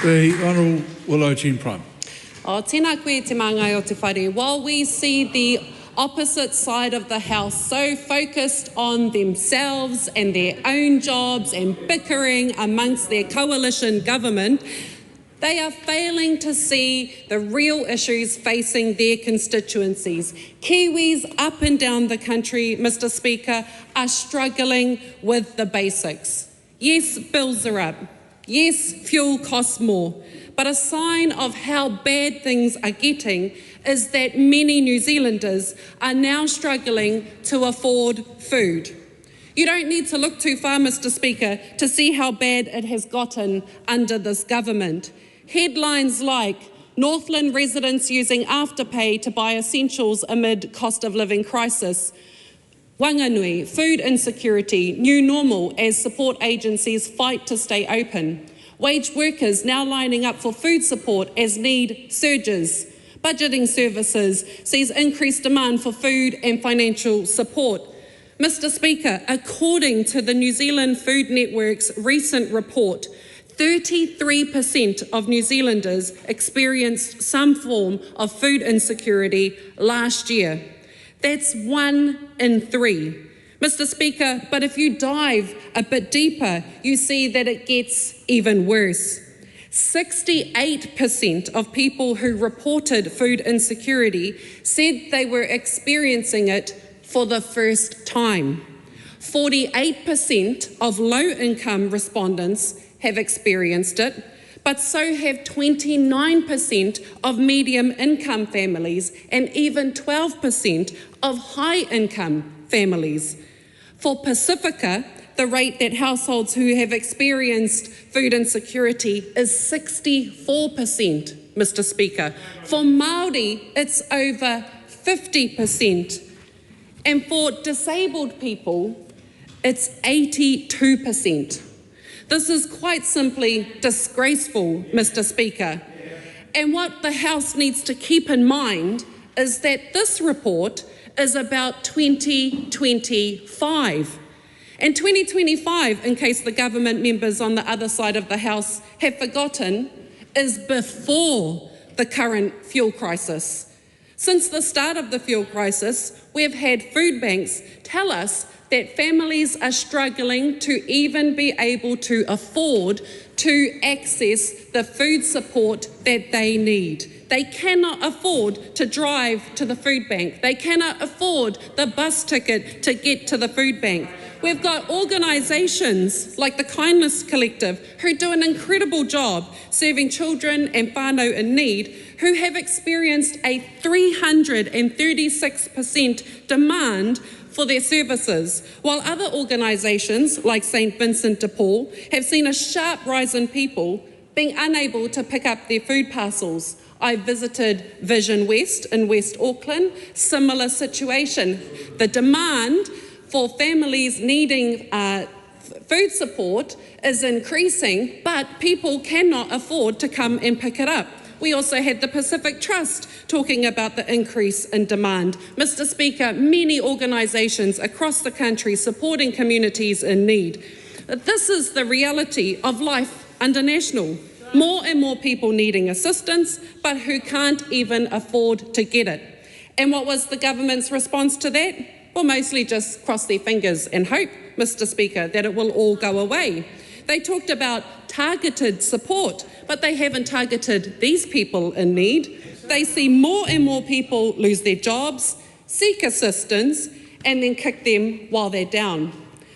The Honourable Willow Jean Prime. Tēnā koe te māngai o te whare. While we see the opposite side of the House so focused on themselves and their own jobs and bickering amongst their coalition government, they are failing to see the real issues facing their constituencies. Kiwis up and down the country, Mr. Speaker, are struggling with the basics. Yes, bills are up. Yes, fuel costs more. But a sign of how bad things are getting is that many New Zealanders are now struggling to afford food. You don't need to look too far, Mr. Speaker, to see how bad it has gotten under this government. Headlines like Northland residents using Afterpay to buy essentials amid cost of living crisis, Wanganui, food insecurity, new normal as support agencies fight to stay open, wage workers now lining up for food support as need surges, budgeting services sees increased demand for food and financial support. Mr. Speaker, according to the New Zealand Food Network's recent report, 33% of New Zealanders experienced some form of food insecurity last year. That's 1 in 3. Mr. Speaker, but if you dive a bit deeper, you see that it gets even worse. 68% of people who reported food insecurity said they were experiencing it for the first time. 48% of low-income respondents have experienced it, but so have 29% of medium-income families and even 12% of high-income families. For Pacifica, the rate that households who have experienced food insecurity is 64%, Mr. Speaker. For Māori, it's over 50%. And for disabled people, it's 82%. This is quite simply disgraceful, Mr. Speaker. And what the House needs to keep in mind is that this report is about 2025. And 2025, in case the government members on the other side of the House have forgotten, is before the current fuel crisis. Since the start of the fuel crisis, we've had food banks tell us that families are struggling to even be able to afford to access the food support that they need. They cannot afford to drive to the food bank. They cannot afford the bus ticket to get to the food bank. We've got organisations like the Kindness Collective who do an incredible job serving children and whānau in need, who have experienced a 336% demand for their services, while other organisations like St Vincent de Paul have seen a sharp rise in people being unable to pick up their food parcels. I visited Vision West in West Auckland, similar situation. The demand for families needing food support is increasing, but people cannot afford to come and pick it up. We also had the Pacific Trust talking about the increase in demand. Mr. Speaker, many organisations across the country supporting communities in need. This is the reality of life under National. More and more people needing assistance, but who can't even afford to get it. And what was the government's response to that? Well, mostly just cross their fingers and hope, Mr. Speaker, that it will all go away. They talked about targeted support, but they haven't targeted these people in need. They see more and more people lose their jobs, seek assistance, and then kick them while they're down.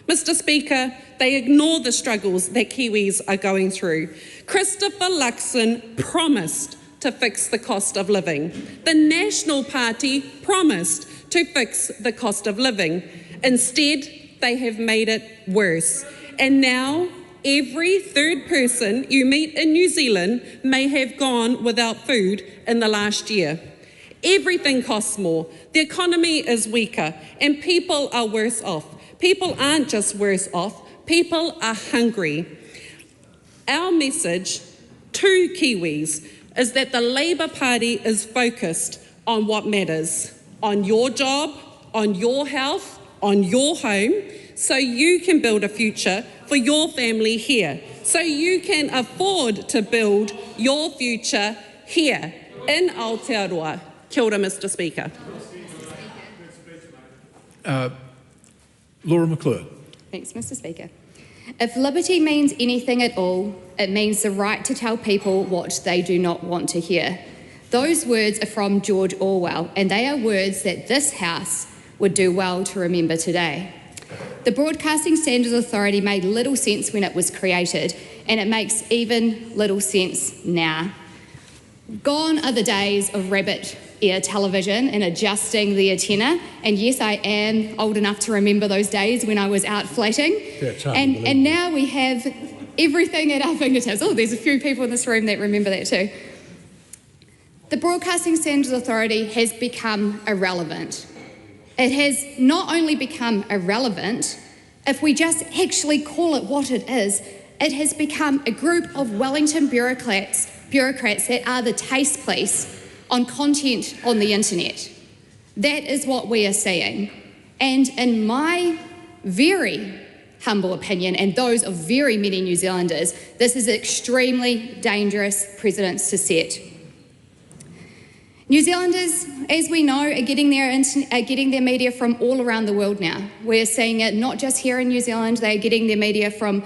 Mr. Speaker, they ignore the struggles that Kiwis are going through. Christopher Luxon promised to fix the cost of living. The National Party promised to fix the cost of living. Instead, they have made it worse. And now, every third person you meet in New Zealand may have gone without food in the last year. Everything costs more, the economy is weaker, and people are worse off. People aren't just worse off, people are hungry. Our message to Kiwis is that the Labour Party is focused on what matters, on your job, on your health, on your home, so you can build a future for your family here, so you can afford to build your future here in Aotearoa. Kia ora, Mr. Speaker. Laura McClure. Thanks, Mr. Speaker. If liberty means anything at all, it means the right to tell people what they do not want to hear. Those words are from George Orwell, and they are words that this House would do well to remember today. The Broadcasting Standards Authority made little sense when it was created, and it makes even little sense now. Gone are the days of rabbit ear television and adjusting the antenna, and yes, I am old enough to remember those days when I was out flatting. And now we have everything at our fingertips. Oh, there's a few people in this room that remember that too. The Broadcasting Standards Authority has become irrelevant. It has not only become irrelevant, if we just actually call it what it has become a group of Wellington bureaucrats that are the taste police on content on the internet. That is what we are seeing. And in my very humble opinion, and those of very many New Zealanders, this is extremely dangerous precedents to set. New Zealanders, as we know, are getting their media from all around the world now. We're seeing it not just here in New Zealand, they're getting their media from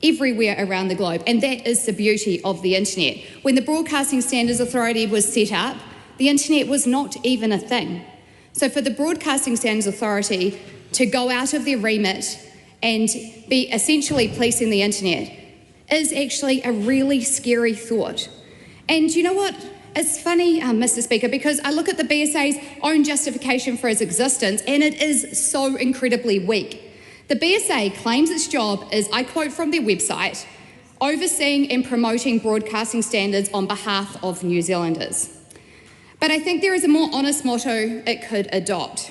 everywhere around the globe, and that is the beauty of the internet. When the Broadcasting Standards Authority was set up, the internet was not even a thing. So for the Broadcasting Standards Authority to go out of their remit and be essentially policing the internet is actually a really scary thought. And you know what? It's funny, Mr. Speaker, because I look at the BSA's own justification for its existence, and it is so incredibly weak. The BSA claims its job is, I quote from their website, overseeing and promoting broadcasting standards on behalf of New Zealanders. But I think there is a more honest motto it could adopt.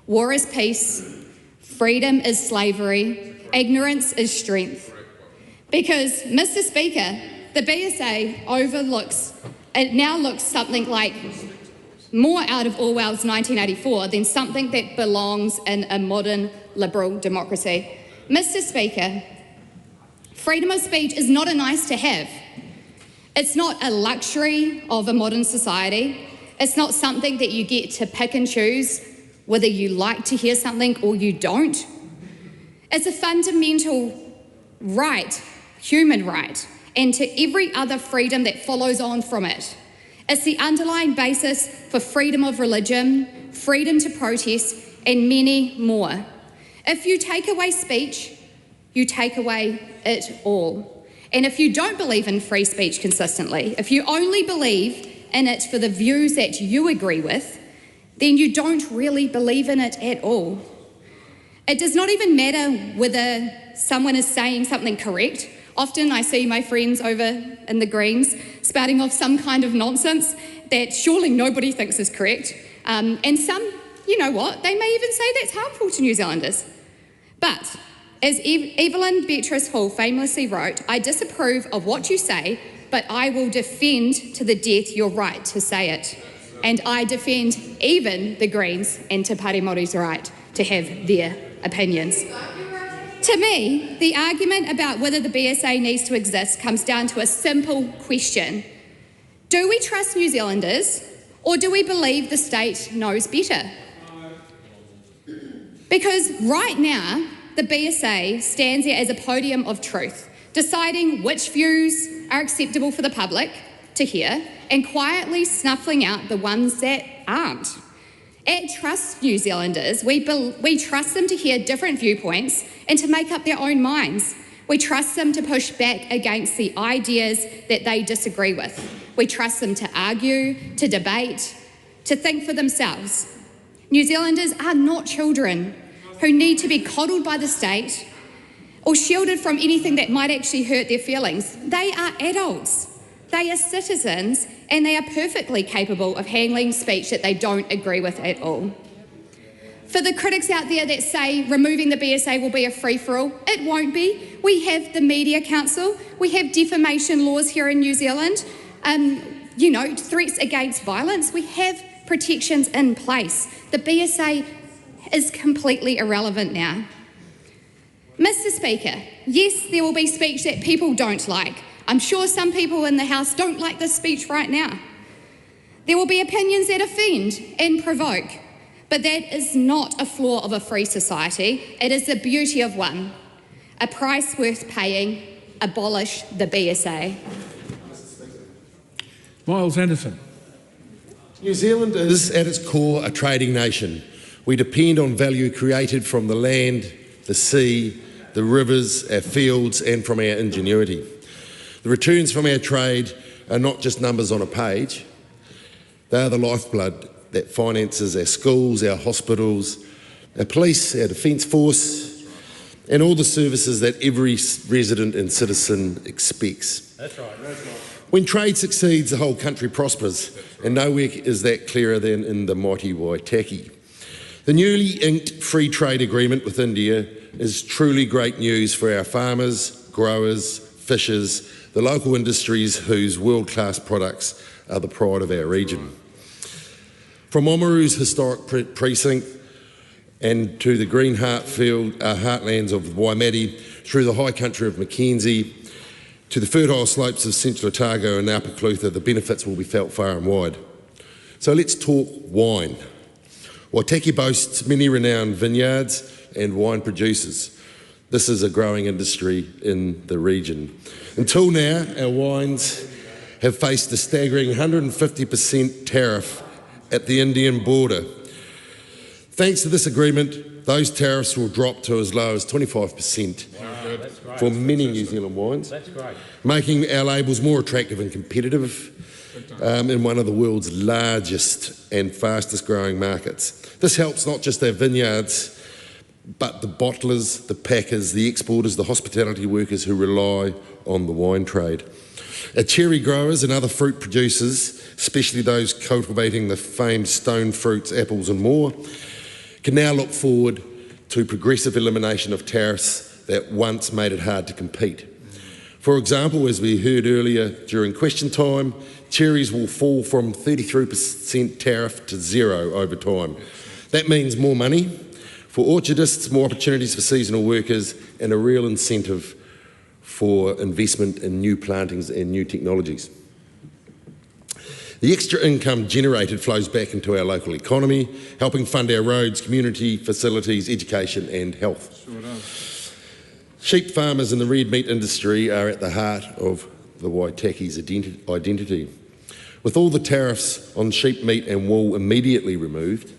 War is peace, freedom is slavery, ignorance is strength. Because, Mr. Speaker, the BSA it now looks something like more out of Orwell's 1984 than something that belongs in a modern liberal democracy. Mr. Speaker, freedom of speech is not a nice to have. It's not a luxury of a modern society. It's not something that you get to pick and choose whether you like to hear something or you don't. It's a fundamental right, human right, and to every other freedom that follows on from it. It's the underlying basis for freedom of religion, freedom to protest, and many more. If you take away speech, you take away it all. And if you don't believe in free speech consistently, if you only believe in it for the views that you agree with, then you don't really believe in it at all. It does not even matter whether someone is saying something correct. Often I see my friends over in the Greens spouting off some kind of nonsense that surely nobody thinks is correct. And some, you know what, they may even say that's harmful to New Zealanders. But as Evelyn Beatrice Hall famously wrote, I disapprove of what you say, but I will defend to the death your right to say it. And I defend even the Greens and Te Pare Māori's right to have their opinions. To me, the argument about whether the BSA needs to exist comes down to a simple question. Do we trust New Zealanders, or do we believe the state knows better? Because right now, the BSA stands here as a podium of truth, deciding which views are acceptable for the public to hear and quietly snuffling out the ones that aren't. At Trust New Zealanders, we trust them to hear different viewpoints and to make up their own minds. We trust them to push back against the ideas that they disagree with. We trust them to argue, to debate, to think for themselves. New Zealanders are not children who need to be coddled by the state or shielded from anything that might actually hurt their feelings. They are adults. They are citizens, and they are perfectly capable of handling speech that they don't agree with at all. For the critics out there that say removing the BSA will be a free-for-all, it won't be. We have the Media Council, we have defamation laws here in New Zealand, threats against violence, we have protections in place. The BSA is completely irrelevant now. Mr. Speaker, yes, there will be speech that people don't like. I'm sure some people in the House don't like this speech right now. There will be opinions that offend and provoke, but that is not a flaw of a free society. It is the beauty of one. A price worth paying. Abolish the BSA. Miles Anderson. New Zealand is at its core a trading nation. We depend on value created from the land, the sea, the rivers, our fields, and from our ingenuity. The returns from our trade are not just numbers on a page. They are the lifeblood that finances our schools, our hospitals, our police, our defence force, and all the services that every resident and citizen expects. That's right. When trade succeeds, the whole country prospers, and nowhere is that clearer than in the mighty Waitaki. The newly inked free trade agreement with India is truly great news for our farmers, growers, fishers, the local industries whose world-class products are the pride of our region. From Oamaru's historic precinct and to the green heartlands of Waimate, through the high country of Mackenzie, to the fertile slopes of Central Otago and Upper Clutha, the benefits will be felt far and wide. So let's talk wine. Waitaki boasts many renowned vineyards and wine producers. This is a growing industry in the region. Until now, our wines have faced a staggering 150% tariff at the Indian border. Thanks to this agreement, those tariffs will drop to as low as 25% for many New Zealand wines, making our labels more attractive and competitive in one of the world's largest and fastest growing markets. This helps not just our vineyards, but the bottlers, the packers, the exporters, the hospitality workers who rely on the wine trade. Our cherry growers and other fruit producers, especially those cultivating the famed stone fruits, apples and more, can now look forward to progressive elimination of tariffs that once made it hard to compete. For example, as we heard earlier during question time, cherries will fall from 33% tariff to zero over time. That means more money for orchardists, more opportunities for seasonal workers, and a real incentive for investment in new plantings and new technologies. The extra income generated flows back into our local economy, helping fund our roads, community facilities, education and health. Sure does. Sheep farmers in the red meat industry are at the heart of the Waitaki's identity. With all the tariffs on sheep meat and wool immediately removed,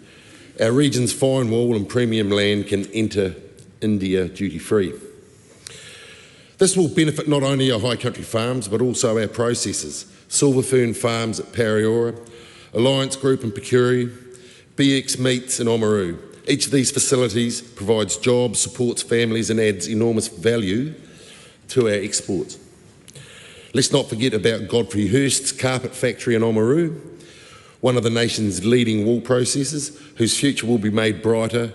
our region's fine wool and premium lamb can enter India duty-free. This will benefit not only our high country farms but also our processors, Silver Fern Farms at Aotearoa, Alliance Group in Pukuri, BX Meats in Oamaru. Each of these facilities provides jobs, supports families and adds enormous value to our exports. Let's not forget about Godfrey Hirst's carpet factory in Oamaru, one of the nation's leading wool processors, whose future will be made brighter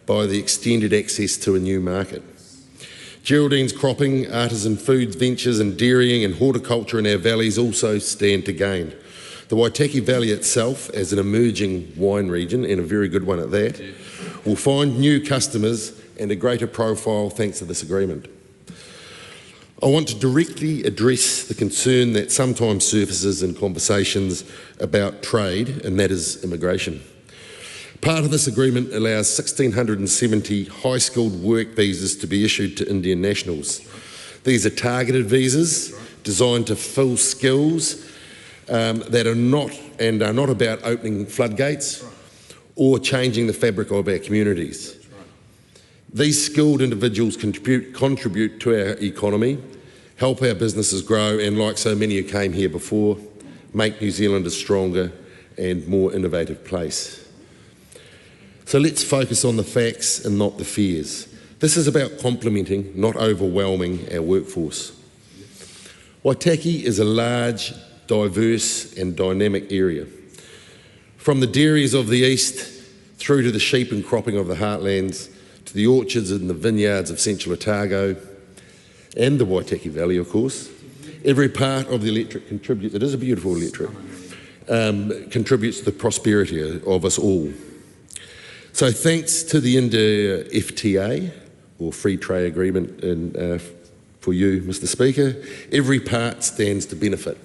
by the extended access to a new market. Geraldine's cropping, artisan foods ventures and dairying and horticulture in our valleys also stand to gain. The Waitaki Valley itself, as an emerging wine region, and a very good one at that, will find new customers and a greater profile thanks to this agreement. I want to directly address the concern that sometimes surfaces in conversations about trade, and that is immigration. Part of this agreement allows 1,670 high-skilled work visas to be issued to Indian nationals. These are targeted visas designed to fill skills that are not about opening floodgates or changing the fabric of our communities. These skilled individuals contribute to our economy, help our businesses grow, and like so many who came here before, make New Zealand a stronger and more innovative place. So let's focus on the facts and not the fears. This is about complementing, not overwhelming, our workforce. Waitaki is a large, diverse and dynamic area. From the dairies of the east through to the sheep and cropping of the heartlands, to the orchards and the vineyards of Central Otago and the Waitaki Valley, of course, every part of the electorate contributes, it is a beautiful electorate, contributes to the prosperity of us all. So thanks to the India FTA, or Free Trade Agreement for you, Mr Speaker, every part stands to benefit.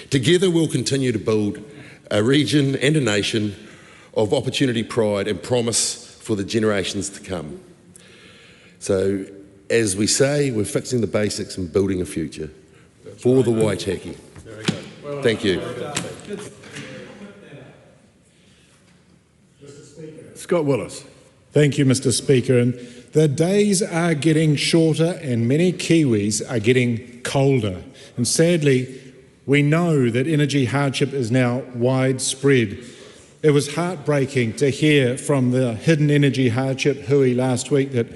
Together we'll continue to build a region and a nation of opportunity, pride and promise for the generations to come. So, as we say, we're fixing the basics and building a future for the Waitaki. Thank you. Scott Willis. Thank you, Mr Speaker. And the days are getting shorter and many Kiwis are getting colder. And sadly, we know that energy hardship is now widespread. It was heartbreaking to hear from the Hidden Energy Hardship Hui last week that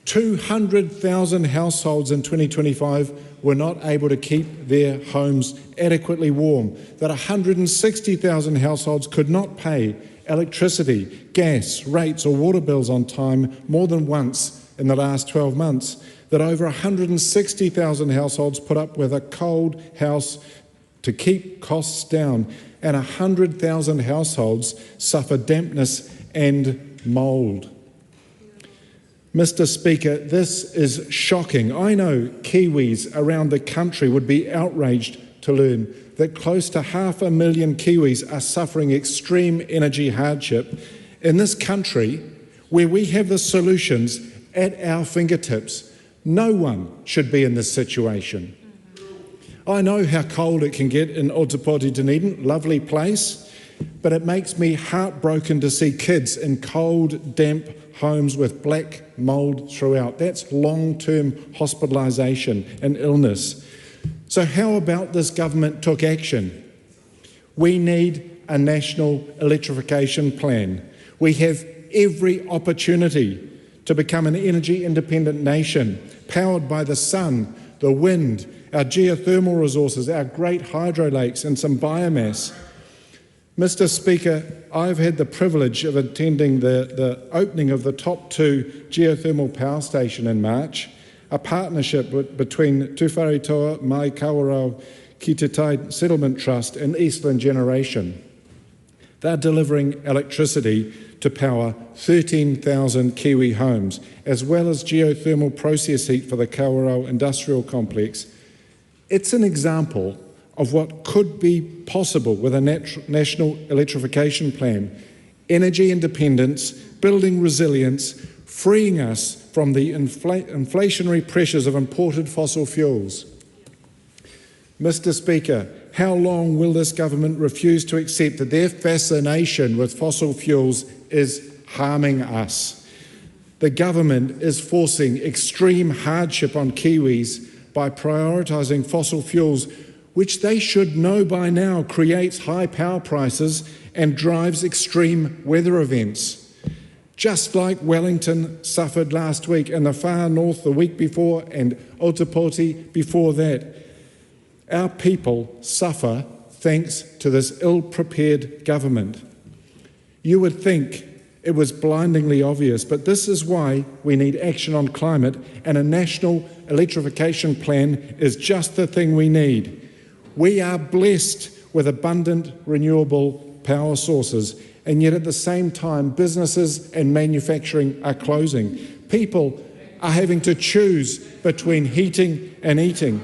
200,000 households in 2025 were not able to keep their homes adequately warm, that 160,000 households could not pay electricity, gas, rates or water bills on time more than once in the last 12 months, that over 160,000 households put up with a cold house to keep costs down, and 100,000 households suffer dampness and mould. Mr Speaker, this is shocking. I know Kiwis around the country would be outraged to learn that close to 500,000 Kiwis are suffering extreme energy hardship in this country where we have the solutions at our fingertips. No one should be in this situation. I know how cold it can get in Aotearoa, Dunedin, lovely place, but it makes me heartbroken to see kids in cold, damp homes with black mould throughout. That's long-term hospitalisation and illness. So how about this government took action? We need a national electrification plan. We have every opportunity to become an energy independent nation, powered by the sun, the wind, our geothermal resources, our great hydro lakes and some biomass. Mr Speaker, I've had the privilege of attending the opening of the top 2 geothermal power station in March, a partnership between Tūwharetoa, Mai Kawerau, Ki Te Tai Settlement Trust and Eastland Generation. They're delivering electricity to power 13,000 Kiwi homes, as well as geothermal process heat for the Kawerau Industrial Complex. It's an example of what could be possible with a national electrification plan. Energy independence, building resilience, freeing us from the inflationary pressures of imported fossil fuels. Mr. Speaker, how long will this government refuse to accept that their fascination with fossil fuels is harming us? The government is forcing extreme hardship on Kiwis by prioritising fossil fuels, which they should know by now creates high power prices and drives extreme weather events. Just like Wellington suffered last week and the far north the week before and Aotearoa before that. Our people suffer thanks to this ill-prepared government. You would think it was blindingly obvious, but this is why we need action on climate, and a national electrification plan is just the thing we need. We are blessed with abundant renewable power sources, and yet at the same time businesses and manufacturing are closing. People are having to choose between heating and eating.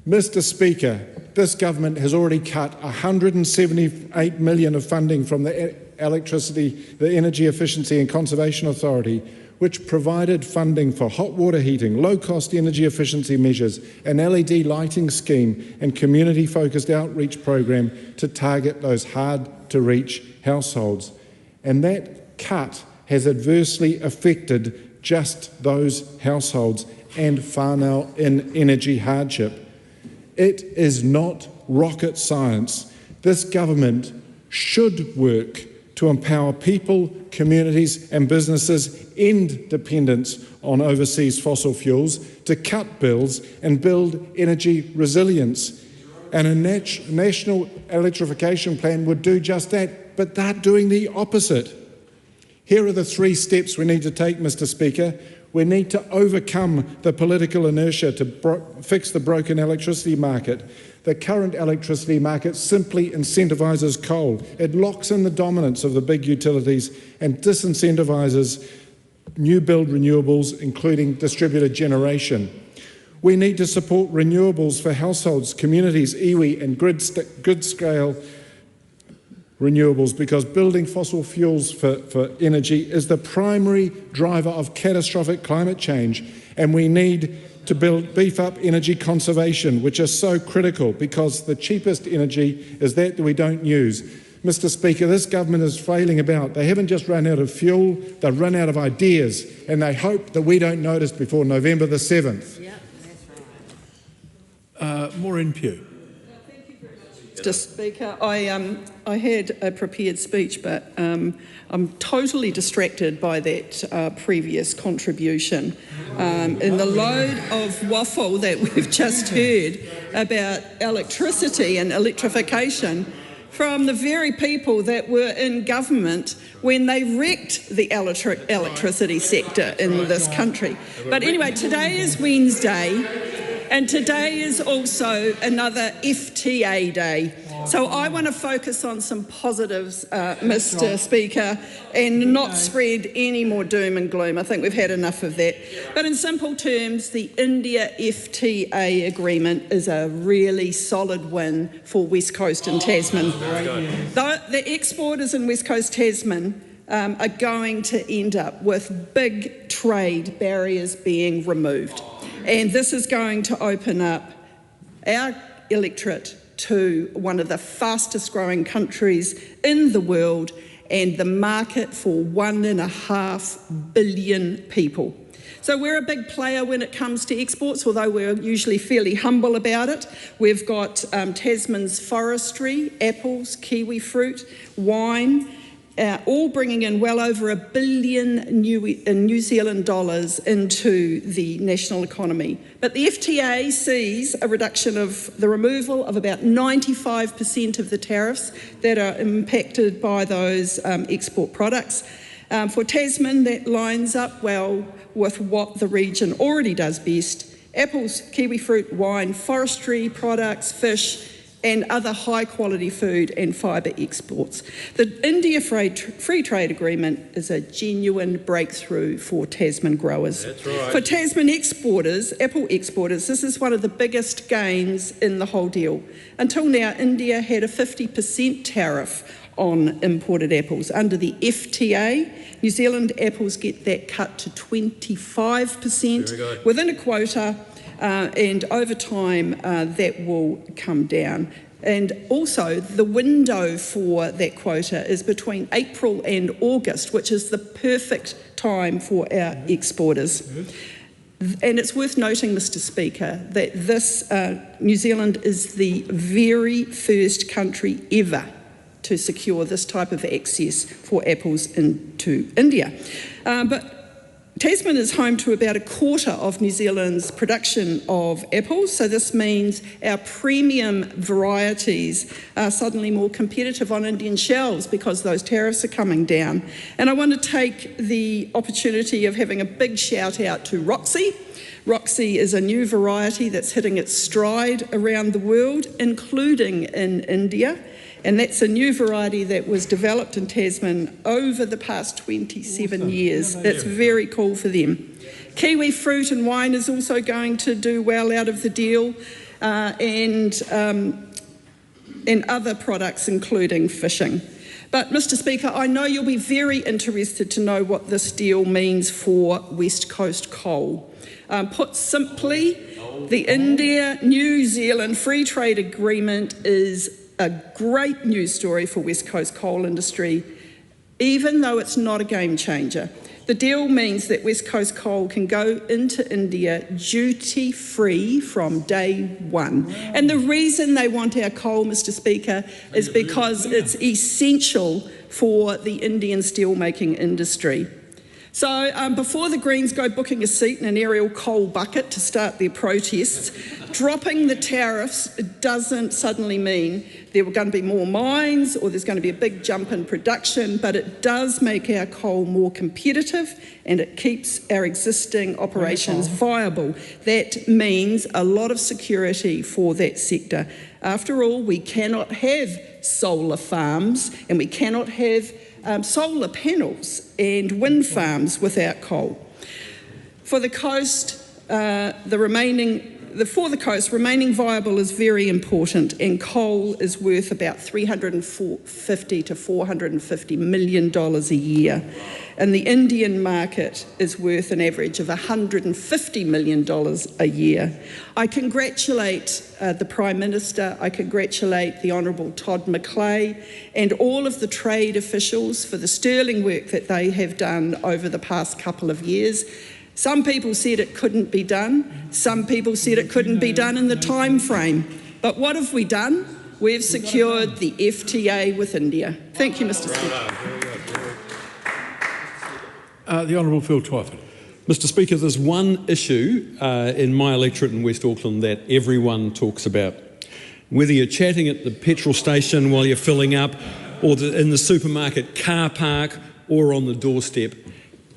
Mr. Speaker, this government has already cut $178 million of funding from the Energy Efficiency and Conservation Authority, which provided funding for hot water heating, low-cost energy efficiency measures, an LED lighting scheme and community-focused outreach program to target those hard-to-reach households. And that cut has adversely affected just those households and whānau in energy hardship. It is not rocket science. This government should work to empower people, communities and businesses, end dependence on overseas fossil fuels, to cut bills and build energy resilience. And a national electrification plan would do just that, but they're doing the opposite. Here are the 3 steps we need to take, Mr. Speaker. We need to overcome the political inertia to fix the broken electricity market. The current electricity market simply incentivises coal. It locks in the dominance of the big utilities and disincentivises new build renewables, including distributed generation. We need to support renewables for households, communities, iwi and grid-scale renewables, because building fossil fuels for energy is the primary driver of catastrophic climate change, and we need to beef up energy conservation, which is so critical because the cheapest energy is that we don't use. Mr. Speaker, this government is flailing about. They haven't just run out of fuel, they've run out of ideas, and they hope that we don't notice before November the 7th. Yeah, that's right. More in Pew. Mr. Speaker, I had a prepared speech, but I'm totally distracted by that previous contribution and the load of waffle that we've just heard about electricity and electrification from the very people that were in government when they wrecked the electricity sector in this country. But anyway, today is Wednesday. And today is also another FTA day. So I want to focus on some positives, Mr. Speaker, and not spread any more doom and gloom. I think we've had enough of that. But in simple terms, the India FTA agreement is a really solid win for West Coast and Tasman. The exporters in West Coast Tasman are going to end up with big trade barriers being removed. And this is going to open up our electorate to one of the fastest growing countries in the world and the market for 1.5 billion people. So we're a big player when it comes to exports, although we're usually fairly humble about it. We've got Tasman's forestry, apples, kiwi fruit, wine, all bringing in well over $1 billion New Zealand dollars into the national economy. But the FTA sees a reduction of the removal of about 95% of the tariffs that are impacted by those export products. For Tasman, that lines up well with what the region already does best: apples, kiwi fruit, wine, forestry products, fish, and other high-quality food and fibre exports. The India Free Trade Agreement is a genuine breakthrough for Tasman growers. That's right. For Tasman exporters, apple exporters, this is one of the biggest gains in the whole deal. Until now, India had a 50% tariff on imported apples. Under the FTA, New Zealand apples get that cut to 25% within a quota, and over time that will come down. And also the window for that quota is between April and August, which is the perfect time for our exporters. And it's worth noting, Mr. Speaker, that this New Zealand is the very first country ever to secure this type of access for apples into India. But Tasman is home to about a quarter of New Zealand's production of apples, so this means our premium varieties are suddenly more competitive on Indian shelves because those tariffs are coming down. And I want to take the opportunity of having a big shout out to Roxy. Roxy is a new variety that's hitting its stride around the world, including in India. And that's a new variety that was developed in Tasman over the past 27 years. That's very cool for them. Kiwi fruit and wine is also going to do well out of the deal, and other products, including fishing. But, Mr. Speaker, I know you'll be very interested to know what this deal means for West Coast coal. Put simply, the India-New Zealand Free Trade Agreement is a great news story for West Coast coal industry, even though it's not a game changer. The deal means that West Coast coal can go into India duty-free from day one. And the reason they want our coal, Mr. Speaker, is because it's essential for the Indian steelmaking industry. So before the Greens go booking a seat in an aerial coal bucket to start their protests, dropping the tariffs doesn't suddenly mean there are going to be more mines or there's going to be a big jump in production, but it does make our coal more competitive and it keeps our existing operations viable. That means a lot of security for that sector. After all, we cannot have solar farms and we cannot have solar panels and wind farms without coal. For the coast, remaining viable is very important, and coal is worth about $350 to $450 million a year. And the Indian market is worth an average of $150 million a year. I congratulate the Prime Minister, I congratulate the Honourable Todd McClay and all of the trade officials for the sterling work that they have done over the past couple of years. Some people said it couldn't be done. Some people said it couldn't be done in the time frame. But what have we done? We've secured the FTA with India. Thank you, Mr. Speaker. The Honourable Phil Twyford. Mr. Speaker, there's one issue in my electorate in West Auckland that everyone talks about. Whether you're chatting at the petrol station while you're filling up, or in the supermarket car park, or on the doorstep,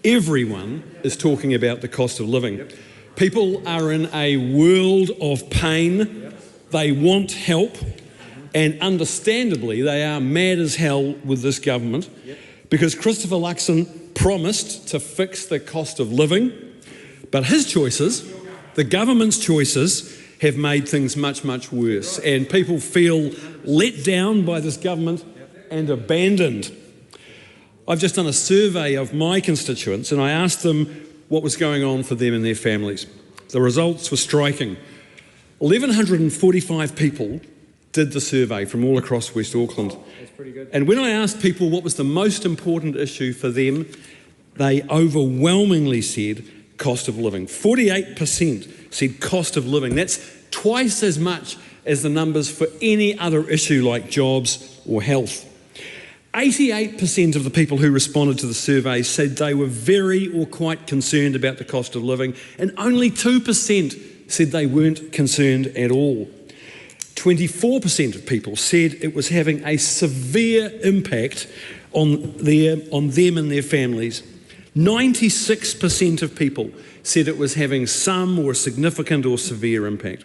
everyone is talking about the cost of living. People are in a world of pain. They want help, and understandably, they are mad as hell with this government because Christopher Luxon promised to fix the cost of living, but his choices, the government's choices, have made things much, much worse, and people feel let down by this government and abandoned. I've just done a survey of my constituents and I asked them what was going on for them and their families. The results were striking. 1,145 people did the survey from all across West Auckland. That's pretty good. And when I asked people what was the most important issue for them, they overwhelmingly said cost of living. 48% said cost of living. That's twice as much as the numbers for any other issue like jobs or health. 88% of the people who responded to the survey said they were very or quite concerned about the cost of living, and only 2% said they weren't concerned at all. 24% of people said it was having a severe impact on them and their families. 96% of people said it was having some or significant or severe impact.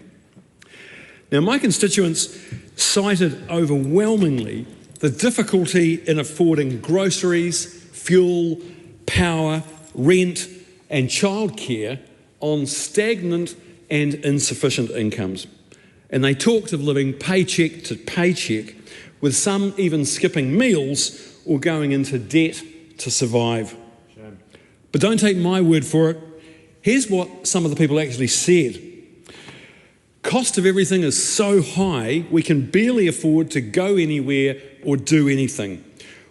Now, my constituents cited overwhelmingly the difficulty in affording groceries, fuel, power, rent and childcare on stagnant and insufficient incomes. And they talked of living paycheck to paycheck with some even skipping meals or going into debt to survive. Shame. But don't take my word for it. Here's what some of the people actually said. Cost of everything is so high, we can barely afford to go anywhere or do anything.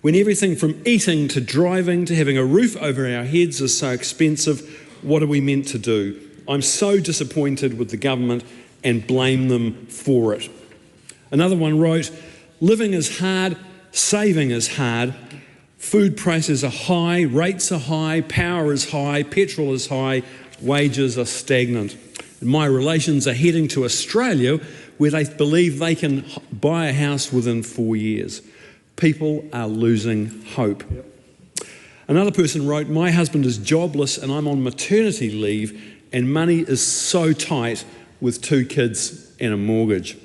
When everything from eating to driving to having a roof over our heads is so expensive, what are we meant to do? I'm so disappointed with the government and blame them for it. Another one wrote, living is hard, saving is hard, food prices are high, rates are high, power is high, petrol is high, wages are stagnant. And my relations are heading to Australia where they believe they can buy a house within 4 years. People are losing hope. Yep. Another person wrote, my husband is jobless and I'm on maternity leave and money is so tight with 2 kids and a mortgage.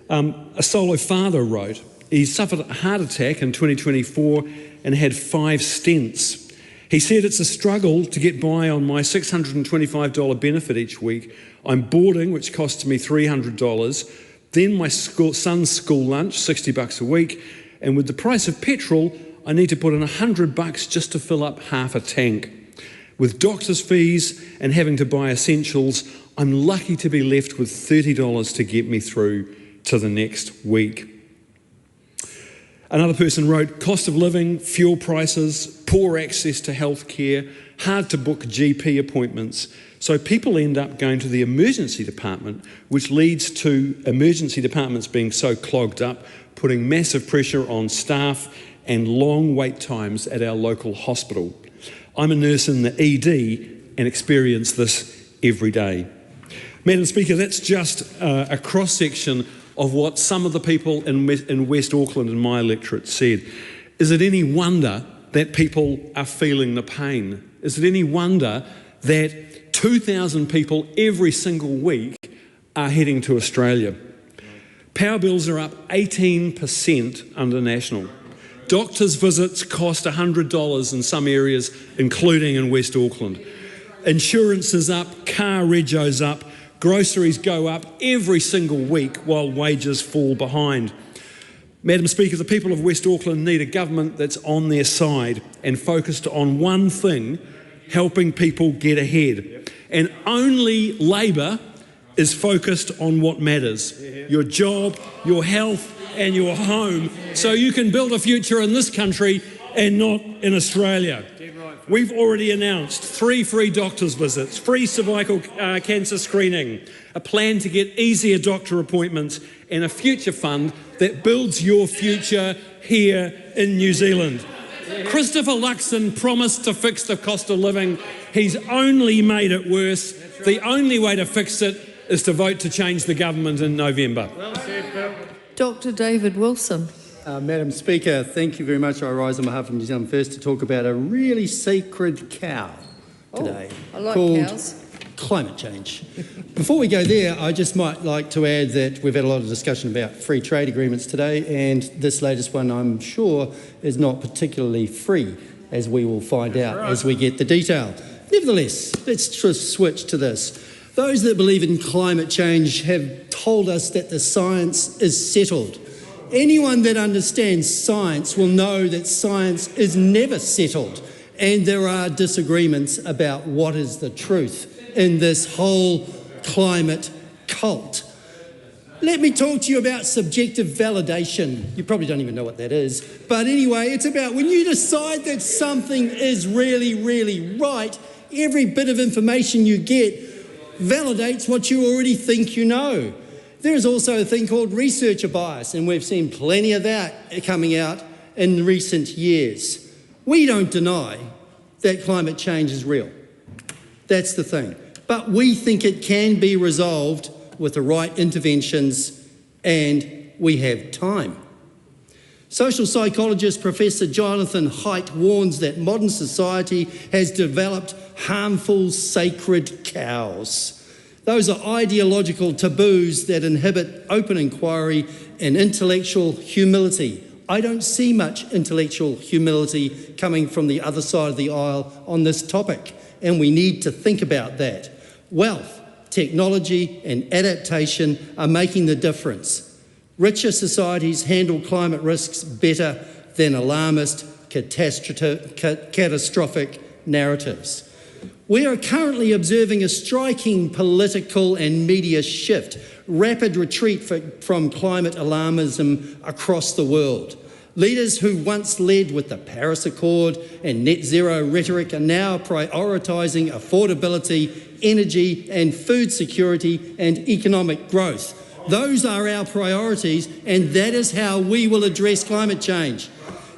A solo father wrote, he suffered a heart attack in 2024 and had 5 stents. He said, it's a struggle to get by on my $625 benefit each week. I'm boarding, which costs me $300. Then my son's school lunch, $60 a week. And with the price of petrol, I need to put in $100 just to fill up half a tank. With doctor's fees and having to buy essentials, I'm lucky to be left with $30 to get me through to the next week. Another person wrote, cost of living, fuel prices, poor access to health care, hard to book GP appointments. So people end up going to the emergency department, which leads to emergency departments being so clogged up, putting massive pressure on staff and long wait times at our local hospital. I'm a nurse in the ED and experience this every day. Madam Speaker, that's just a cross-section of what some of the people in West Auckland and my electorate said. Is it any wonder that people are feeling the pain? Is it any wonder that 2,000 people every single week are heading to Australia? Power bills are up 18% under national. Doctors' visits cost $100 in some areas, including in West Auckland. Insurance is up, car regos up, groceries go up every single week while wages fall behind. Madam Speaker, the people of West Auckland need a government that's on their side and focused on one thing, helping people get ahead. And only Labor is focused on what matters, your job, your health and your home, so you can build a future in this country and not in Australia. We've already announced 3 free doctor's visits, free cervical cancer screening, a plan to get easier doctor appointments and a future fund that builds your future here in New Zealand. Christopher Luxon promised to fix the cost of living. He's only made it worse. The only way to fix it is to vote to change the government in November. Well said, Bill. Dr. David Wilson. Madam Speaker, thank you very much. I rise on behalf of New Zealand First to talk about a really sacred cow today. I like called cows. Climate change. Before we go there, I just might like to add that we've had a lot of discussion about free trade agreements today, and this latest one, I'm sure, is not particularly free, as we will find out as we get the detail. Nevertheless, let's just switch to this. Those that believe in climate change have told us that the science is settled. Anyone that understands science will know that science is never settled, and there are disagreements about what is the truth in this whole climate cult. Let me talk to you about subjective validation. You probably don't even know what that is. But anyway, it's about when you decide that something is really, really right, every bit of information you get validates what you already think you know. There is also a thing called researcher bias, and we've seen plenty of that coming out in recent years. We don't deny that climate change is real. That's the thing. But we think it can be resolved with the right interventions, and we have time. Social psychologist Professor Jonathan Haidt warns that modern society has developed harmful sacred cows. Those are ideological taboos that inhibit open inquiry and intellectual humility. I don't see much intellectual humility coming from the other side of the aisle on this topic, and we need to think about that. Wealth, technology and adaptation are making the difference. Richer societies handle climate risks better than alarmist, catastrophic narratives. We are currently observing a striking political and media shift, rapid retreat from climate alarmism across the world. Leaders who once led with the Paris Accord and net zero rhetoric are now prioritising affordability, energy and food security and economic growth. Those are our priorities, and that is how we will address climate change.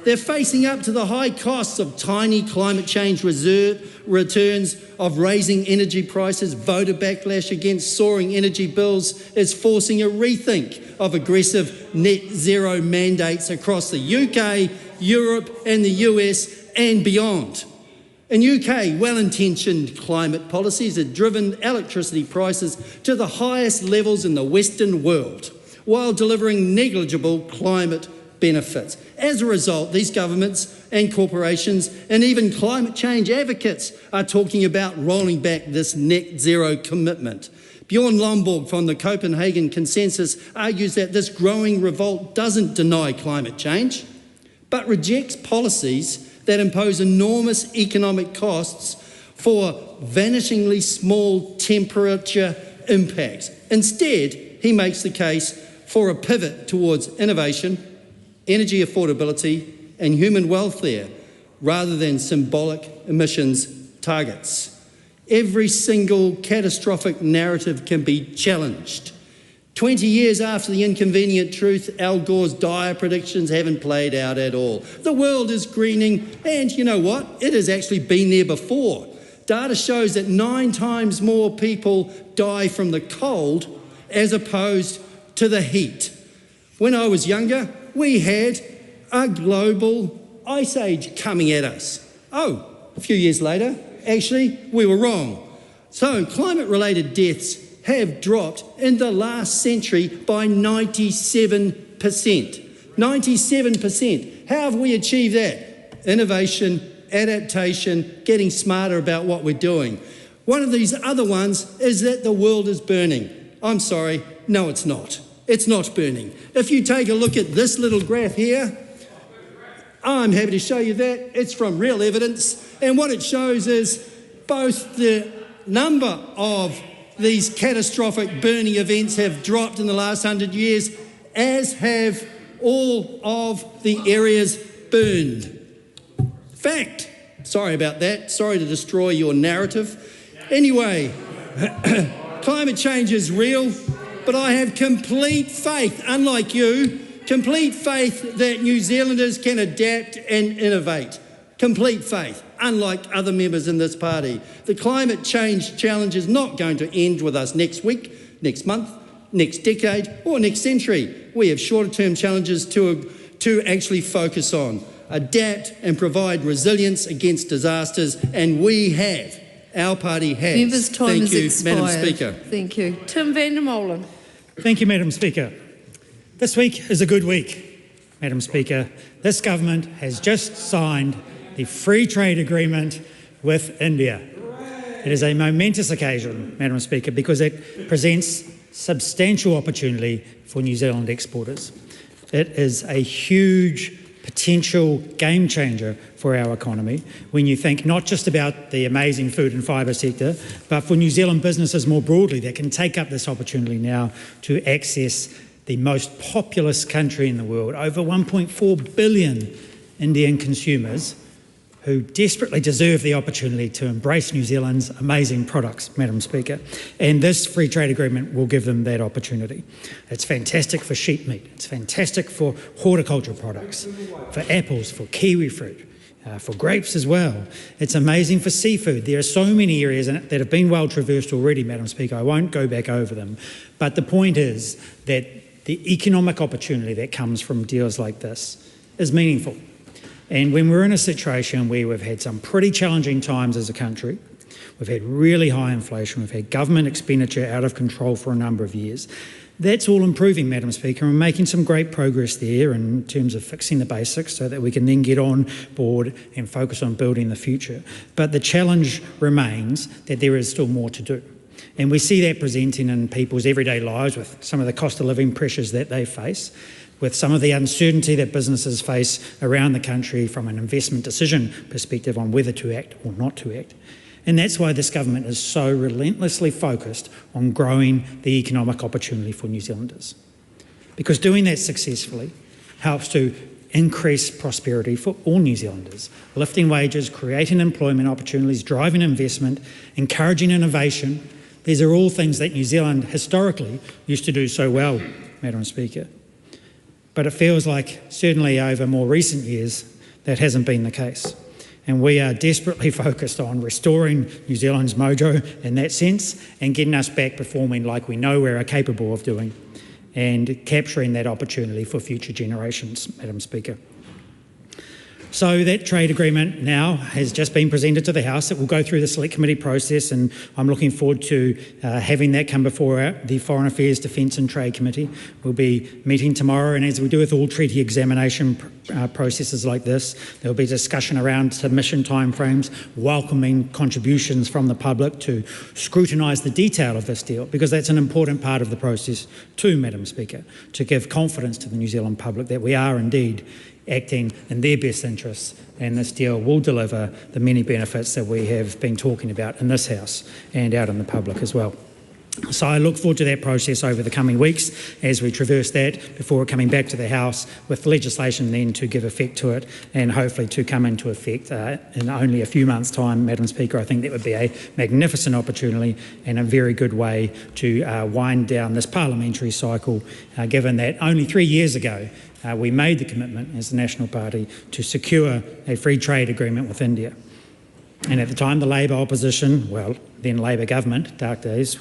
They're facing up to the high costs of tiny climate change returns, of raising energy prices. Voter backlash against soaring energy bills is forcing a rethink of aggressive net zero mandates across the UK, Europe and the US and beyond. In UK, well-intentioned climate policies have driven electricity prices to the highest levels in the Western world, while delivering negligible climate benefits. As a result, these governments and corporations and even climate change advocates are talking about rolling back this net zero commitment. Bjorn Lomborg from the Copenhagen Consensus argues that this growing revolt doesn't deny climate change, but rejects policies that impose enormous economic costs for vanishingly small temperature impacts. Instead, he makes the case for a pivot towards innovation, energy affordability and human welfare rather than symbolic emissions targets. Every single catastrophic narrative can be challenged. 20 years after the inconvenient truth, Al Gore's dire predictions haven't played out at all. The world is greening, and you know what? It has actually been there before. Data shows that 9 times more people die from the cold as opposed to the heat. When I was younger, we had a global ice age coming at us. Oh, a few years later, actually, we were wrong. So climate-related deaths have dropped in the last century by 97%. 97%. How have we achieved that? Innovation, adaptation, getting smarter about what we're doing. One of these other ones is that the world is burning. I'm sorry, no it's not. It's not burning. If you take a look at this little graph here, I'm happy to show you that. It's from real evidence. And what it shows is both the number of these catastrophic burning events have dropped in the last 100 years, as have all of the areas burned. Fact. Sorry about that. Sorry to destroy your narrative. Anyway, climate change is real. But I have complete faith, unlike you, complete faith that New Zealanders can adapt and innovate. Complete faith, unlike other members in this party. The climate change challenge is not going to end with us next week, next month, next decade or next century. We have shorter-term challenges to actually focus on. Adapt and provide resilience against disasters, and we have. Our party has. Members' time has expired. Madam Speaker. Thank you. Tim van der Molen. Thank you, Madam Speaker. This week is a good week, Madam Speaker. This government has just signed the free trade agreement with India. It is a momentous occasion, Madam Speaker, because it presents substantial opportunity for New Zealand exporters. It is a huge potential game changer for our economy when you think not just about the amazing food and fibre sector, but for New Zealand businesses more broadly that can take up this opportunity now to access the most populous country in the world, over 1.4 billion Indian consumers who desperately deserve the opportunity to embrace New Zealand's amazing products, Madam Speaker. And this free trade agreement will give them that opportunity. It's fantastic for sheep meat. It's fantastic for horticultural products, for apples, for kiwi fruit, for grapes as well. It's amazing for seafood. There are so many areas in it that have been well traversed already, Madam Speaker. I won't go back over them. But the point is that the economic opportunity that comes from deals like this is meaningful. And when we're in a situation where we've had some pretty challenging times as a country, we've had really high inflation, we've had government expenditure out of control for a number of years, that's all improving, Madam Speaker, and we're making some great progress there in terms of fixing the basics so that we can then get on board and focus on building the future. But the challenge remains that there is still more to do. And we see that presenting in people's everyday lives with some of the cost of living pressures that they face, with some of the uncertainty that businesses face around the country from an investment decision perspective on whether to act or not to act. And that's why this government is so relentlessly focused on growing the economic opportunity for New Zealanders. Because doing that successfully helps to increase prosperity for all New Zealanders, lifting wages, creating employment opportunities, driving investment, encouraging innovation. These are all things that New Zealand historically used to do so well, Madam Speaker. But it feels like, certainly over more recent years, that hasn't been the case. And we are desperately focused on restoring New Zealand's mojo in that sense and getting us back performing like we know we're capable of doing and capturing that opportunity for future generations, Madam Speaker. So that trade agreement now has just been presented to the House. It will go through the Select Committee process, and I'm looking forward to having that come before the Foreign Affairs, Defence and Trade Committee. We'll be meeting tomorrow, and as we do with all treaty examination processes like this, there'll be discussion around submission timeframes, welcoming contributions from the public to scrutinise the detail of this deal, because that's an important part of the process too, Madam Speaker, to give confidence to the New Zealand public that we are indeed acting in their best interests, and this deal will deliver the many benefits that we have been talking about in this House and out in the public as well. So I look forward to that process over the coming weeks as we traverse that before coming back to the House with legislation then to give effect to it and hopefully to come into effect in only a few months' time, Madam Speaker. I think that would be a magnificent opportunity and a very good way to wind down this parliamentary cycle, given that only 3 years ago we made the commitment as the National Party to secure a free trade agreement with India. And at the time, the Labor opposition, well, then Labor government, dark days,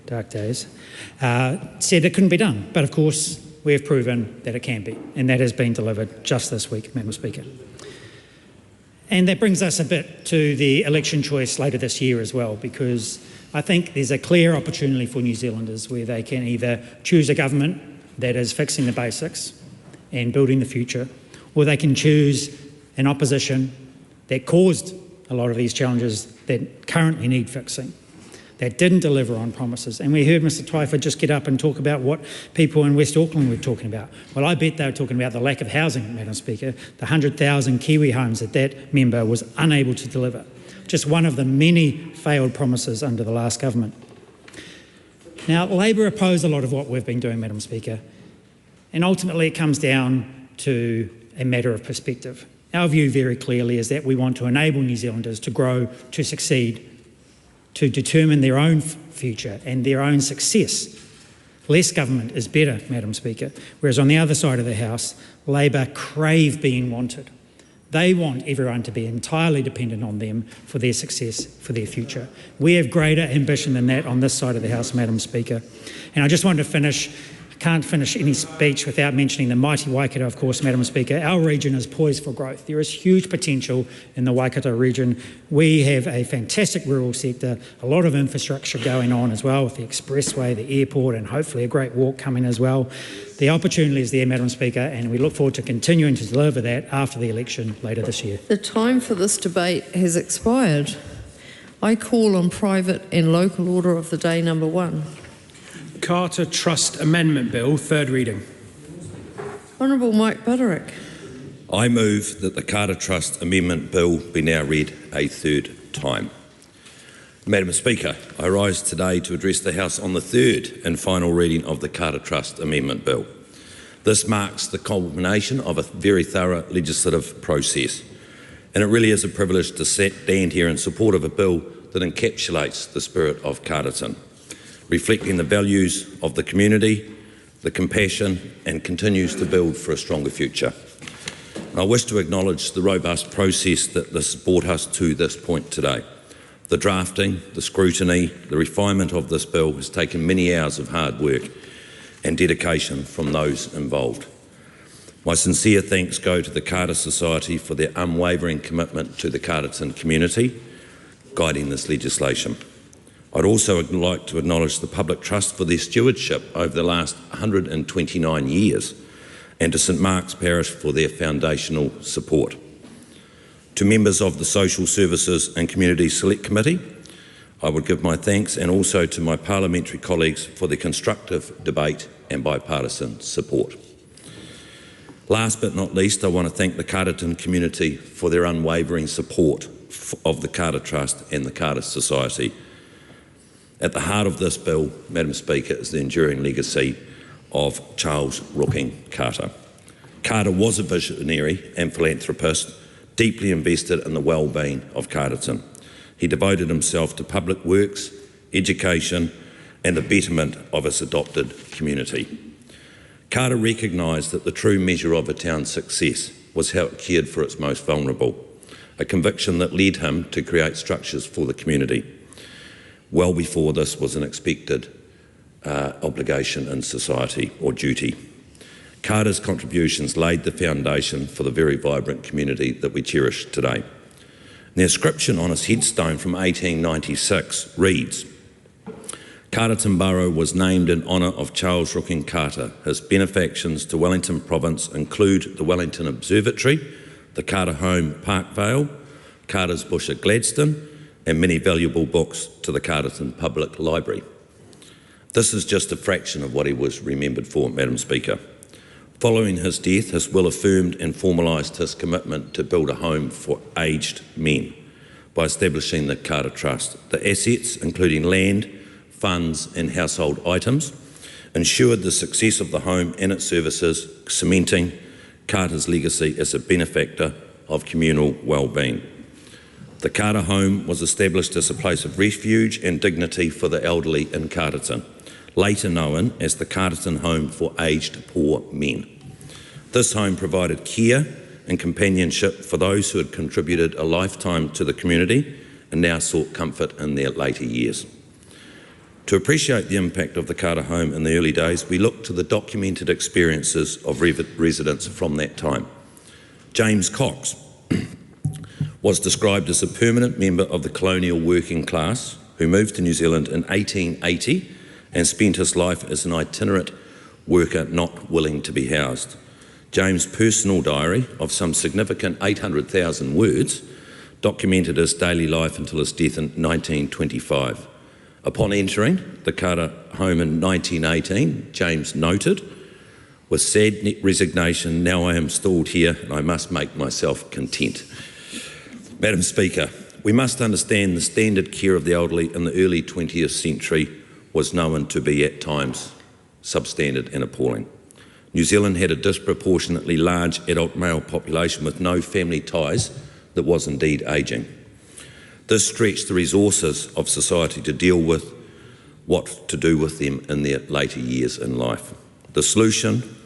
said it couldn't be done. But of course, we have proven that it can be, and that has been delivered just this week, Madam Speaker. And that brings us a bit to the election choice later this year as well, because I think there's a clear opportunity for New Zealanders where they can either choose a government that is fixing the basics and building the future, or they can choose an opposition that caused a lot of these challenges that currently need fixing, that didn't deliver on promises. And we heard Mr Twyford just get up and talk about what people in West Auckland were talking about. Well, I bet they were talking about the lack of housing, Madam Speaker, the 100,000 Kiwi homes that member was unable to deliver. Just one of the many failed promises under the last government. Now, Labor oppose a lot of what we've been doing, Madam Speaker, and ultimately it comes down to a matter of perspective. Our view very clearly is that we want to enable New Zealanders to grow, to succeed, to determine their own future and their own success. Less government is better, Madam Speaker, whereas on the other side of the House, Labor crave being wanted. They want everyone to be entirely dependent on them for their success, for their future. We have greater ambition than that on this side of the House, Madam Speaker. And I just want to finish. Can't finish any speech without mentioning the mighty Waikato, of course, Madam Speaker. Our region is poised for growth. There is huge potential in the Waikato region. We have a fantastic rural sector, a lot of infrastructure going on as well with the expressway, the airport, and hopefully a great walk coming as well. The opportunity is there, Madam Speaker, and we look forward to continuing to deliver that after the election later this year. The time for this debate has expired. I call on private and local order of the day number 1. Carter Trust Amendment Bill, third reading. Honourable Mike Butterick. I move that the Carter Trust Amendment Bill be now read a third time. Madam Speaker, I rise today to address the House on the third and final reading of the Carter Trust Amendment Bill. This marks the culmination of a very thorough legislative process, and it really is a privilege to stand here in support of a bill that encapsulates the spirit of Carterton, reflecting the values of the community, the compassion, and continues to build for a stronger future. I wish to acknowledge the robust process that has brought us to this point today. The drafting, the scrutiny, the refinement of this bill has taken many hours of hard work and dedication from those involved. My sincere thanks go to the Carter Society for their unwavering commitment to the Carterton community, guiding this legislation. I'd also like to acknowledge the public trust for their stewardship over the last 129 years and to St Mark's Parish for their foundational support. To members of the Social Services and Community Select Committee, I would give my thanks and also to my parliamentary colleagues for their constructive debate and bipartisan support. Last but not least, I want to thank the Carterton community for their unwavering support of the Carter Trust and the Carter Society. At the heart of this bill, Madam Speaker, is the enduring legacy of Charles Rooking Carter. Carter was a visionary and philanthropist, deeply invested in the well-being of Carterton. He devoted himself to public works, education and the betterment of his adopted community. Carter recognised that the true measure of a town's success was how it cared for its most vulnerable, a conviction that led him to create structures for the community. Well before this was an expected obligation in society or duty. Carter's contributions laid the foundation for the very vibrant community that we cherish today. The inscription on his headstone from 1896 reads, Carterton Borough was named in honour of Charles Rooking Carter. His benefactions to Wellington Province include the Wellington Observatory, the Carter Home Parkvale, Carter's Bush at Gladstone, and many valuable books to the Carterton Public Library. This is just a fraction of what he was remembered for, Madam Speaker. Following his death, his will affirmed and formalised his commitment to build a home for aged men by establishing the Carter Trust. The assets, including land, funds and household items, ensured the success of the home and its services, cementing Carter's legacy as a benefactor of communal well-being. The Carter Home was established as a place of refuge and dignity for the elderly in Carterton, later known as the Carterton Home for Aged Poor Men. This home provided care and companionship for those who had contributed a lifetime to the community and now sought comfort in their later years. To appreciate the impact of the Carter Home in the early days, we look to the documented experiences of residents from that time. James Cox was described as a permanent member of the colonial working class who moved to New Zealand in 1880 and spent his life as an itinerant worker not willing to be housed. James' personal diary of some significant 800,000 words documented his daily life until his death in 1925. Upon entering the Carter Home in 1918, James noted, with sad resignation, now I am stalled here and I must make myself content. Madam Speaker, we must understand the standard care of the elderly in the early 20th century was known to be at times substandard and appalling. New Zealand had a disproportionately large adult male population with no family ties that was indeed ageing. This stretched the resources of society to deal with what to do with them in their later years in life. The solution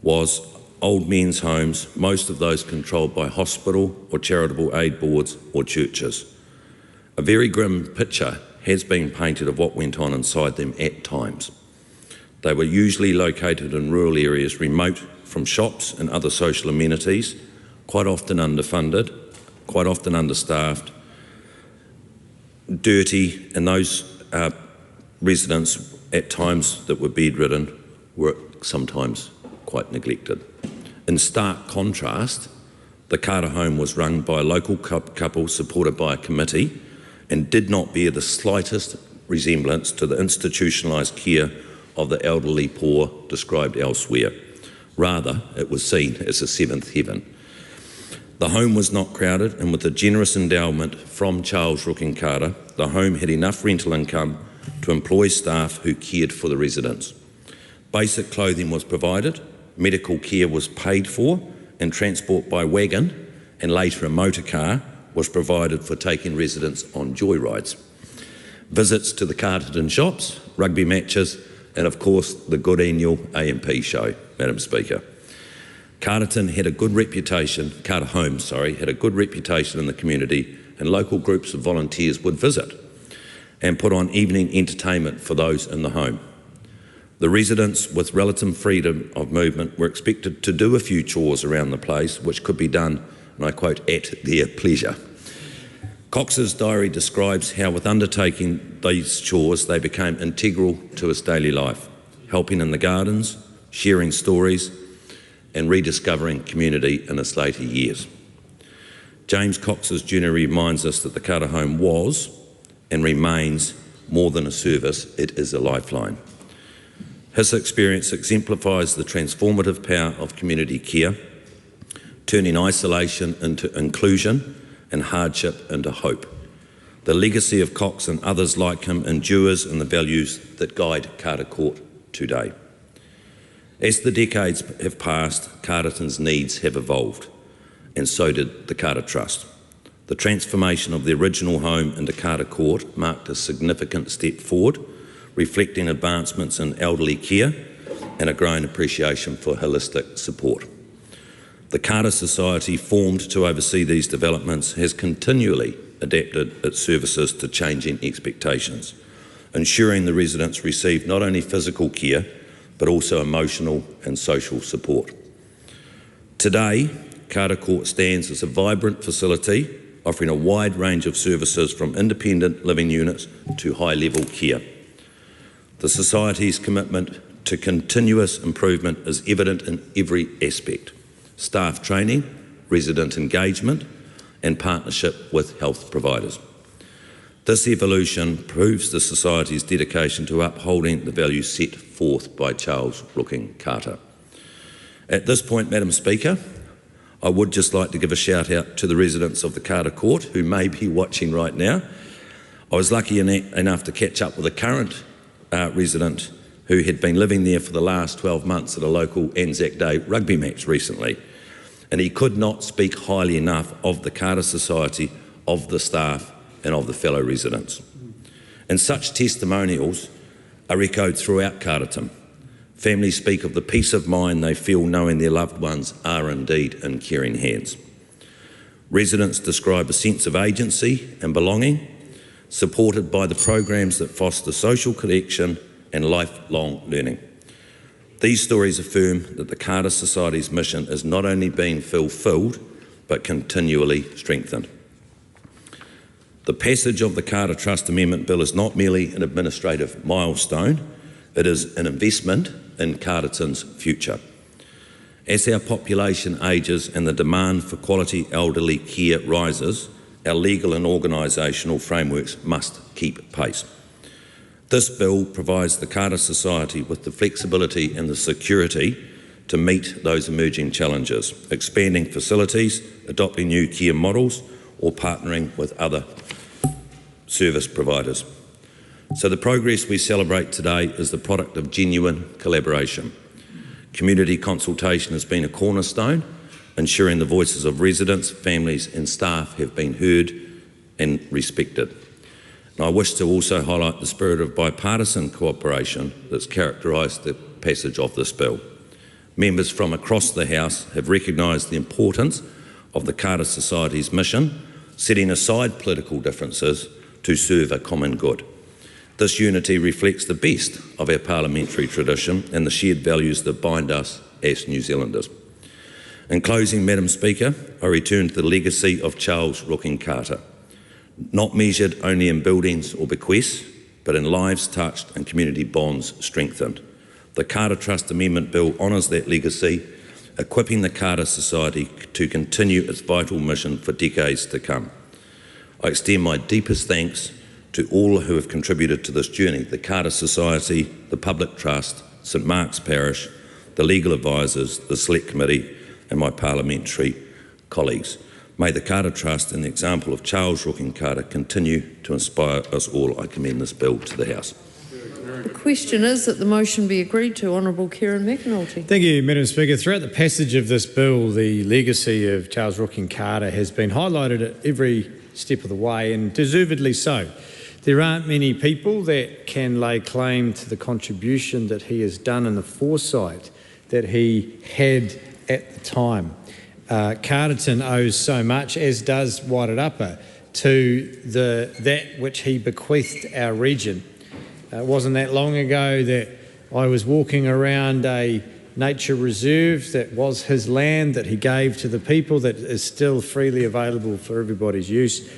was old men's homes, most of those controlled by hospital or charitable aid boards or churches. A very grim picture has been painted of what went on inside them at times. They were usually located in rural areas remote from shops and other social amenities, quite often underfunded, quite often understaffed, dirty, and those residents at times that were bedridden were sometimes quite neglected. In stark contrast, the Carter Home was run by a local couple supported by a committee and did not bear the slightest resemblance to the institutionalised care of the elderly poor described elsewhere. Rather, it was seen as a seventh heaven. The home was not crowded, and with a generous endowment from Charles Rooking Carter, the home had enough rental income to employ staff who cared for the residents. Basic clothing was provided, medical care was paid for, and transport by wagon, and later a motor car, was provided for taking residents on joyrides. Visits to the Carterton shops, rugby matches, and of course the good annual AMP show, Madam Speaker. Carterton had a good reputation, Carter Home, had a good reputation in the community, and local groups of volunteers would visit and put on evening entertainment for those in the home. The residents with relative freedom of movement were expected to do a few chores around the place, which could be done, and I quote, at their pleasure. Cox's diary describes how with undertaking these chores they became integral to his daily life, helping in the gardens, sharing stories and rediscovering community in his later years. James Cox's journey reminds us that the Carter Home was and remains more than a service, it is a lifeline. His experience exemplifies the transformative power of community care, turning isolation into inclusion and hardship into hope. The legacy of Cox and others like him endures in the values that guide Carter Court today. As the decades have passed, Carterton's needs have evolved, and so did the Carter Trust. The transformation of the original home into Carter Court marked a significant step forward, reflecting advancements in elderly care and a growing appreciation for holistic support. The Carter Society, formed to oversee these developments, has continually adapted its services to changing expectations, ensuring the residents receive not only physical care, but also emotional and social support. Today, Carter Court stands as a vibrant facility offering a wide range of services from independent living units to high-level care. The Society's commitment to continuous improvement is evident in every aspect: staff training, resident engagement, and partnership with health providers. This evolution proves the Society's dedication to upholding the values set forth by Charles Rooking Carter. At this point, Madam Speaker, I would just like to give a shout out to the residents of the Carter Court who may be watching right now. I was lucky enough to catch up with a current resident who had been living there for the last 12 months at a local Anzac Day rugby match recently. And he could not speak highly enough of the Carter Society, of the staff and of the fellow residents. And such testimonials are echoed throughout Carterton. Families speak of the peace of mind they feel knowing their loved ones are indeed in caring hands. Residents describe a sense of agency and belonging, supported by the programs that foster social connection and lifelong learning. These stories affirm that the Carter Society's mission is not only being fulfilled, but continually strengthened. The passage of the Carter Trust Amendment Bill is not merely an administrative milestone, it is an investment in Carterton's future. As our population ages and the demand for quality elderly care rises, our legal and organisational frameworks must keep pace. This bill provides the Carter Society with the flexibility and the security to meet those emerging challenges, expanding facilities, adopting new care models, or partnering with other service providers. So the progress we celebrate today is the product of genuine collaboration. Community consultation has been a cornerstone, ensuring the voices of residents, families and staff have been heard and respected. And I wish to also highlight the spirit of bipartisan cooperation that's characterised the passage of this bill. Members from across the House have recognised the importance of the Carter Society's mission, setting aside political differences to serve a common good. This unity reflects the best of our parliamentary tradition and the shared values that bind us as New Zealanders. In closing, Madam Speaker, I return to the legacy of Charles Rooking Carter, not measured only in buildings or bequests, but in lives touched and community bonds strengthened. The Carter Trust Amendment Bill honours that legacy, equipping the Carter Society to continue its vital mission for decades to come. I extend my deepest thanks to all who have contributed to this journey: the Carter Society, the Public Trust, St Mark's Parish, the legal advisors, the Select Committee and my parliamentary colleagues. May the Carter Trust and the example of Charles Rooking Carter continue to inspire us all. I commend this bill to the House. The question is that the motion be agreed to. Honourable Kieran McAnulty. Thank you, Madam Speaker. Throughout the passage of this bill, the legacy of Charles Rooking Carter has been highlighted at every step of the way, and deservedly so. There aren't many people that can lay claim to the contribution that he has done and the foresight that he had at the time. Carterton owes so much, as does Wairarapa, to that which he bequeathed our region. It wasn't that long ago that I was walking around a nature reserve that was his land, that he gave to the people, that is still freely available for everybody's use.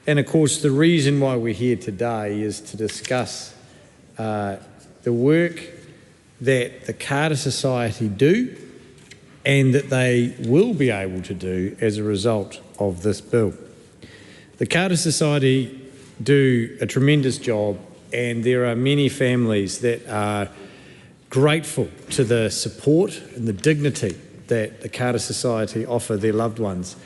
And of course, the reason why we're here today is to discuss the work that the Carter Society do and that they will be able to do as a result of this bill. The Carter Society do a tremendous job, and there are many families that are grateful to the support and the dignity that the Carter Society offer their loved ones.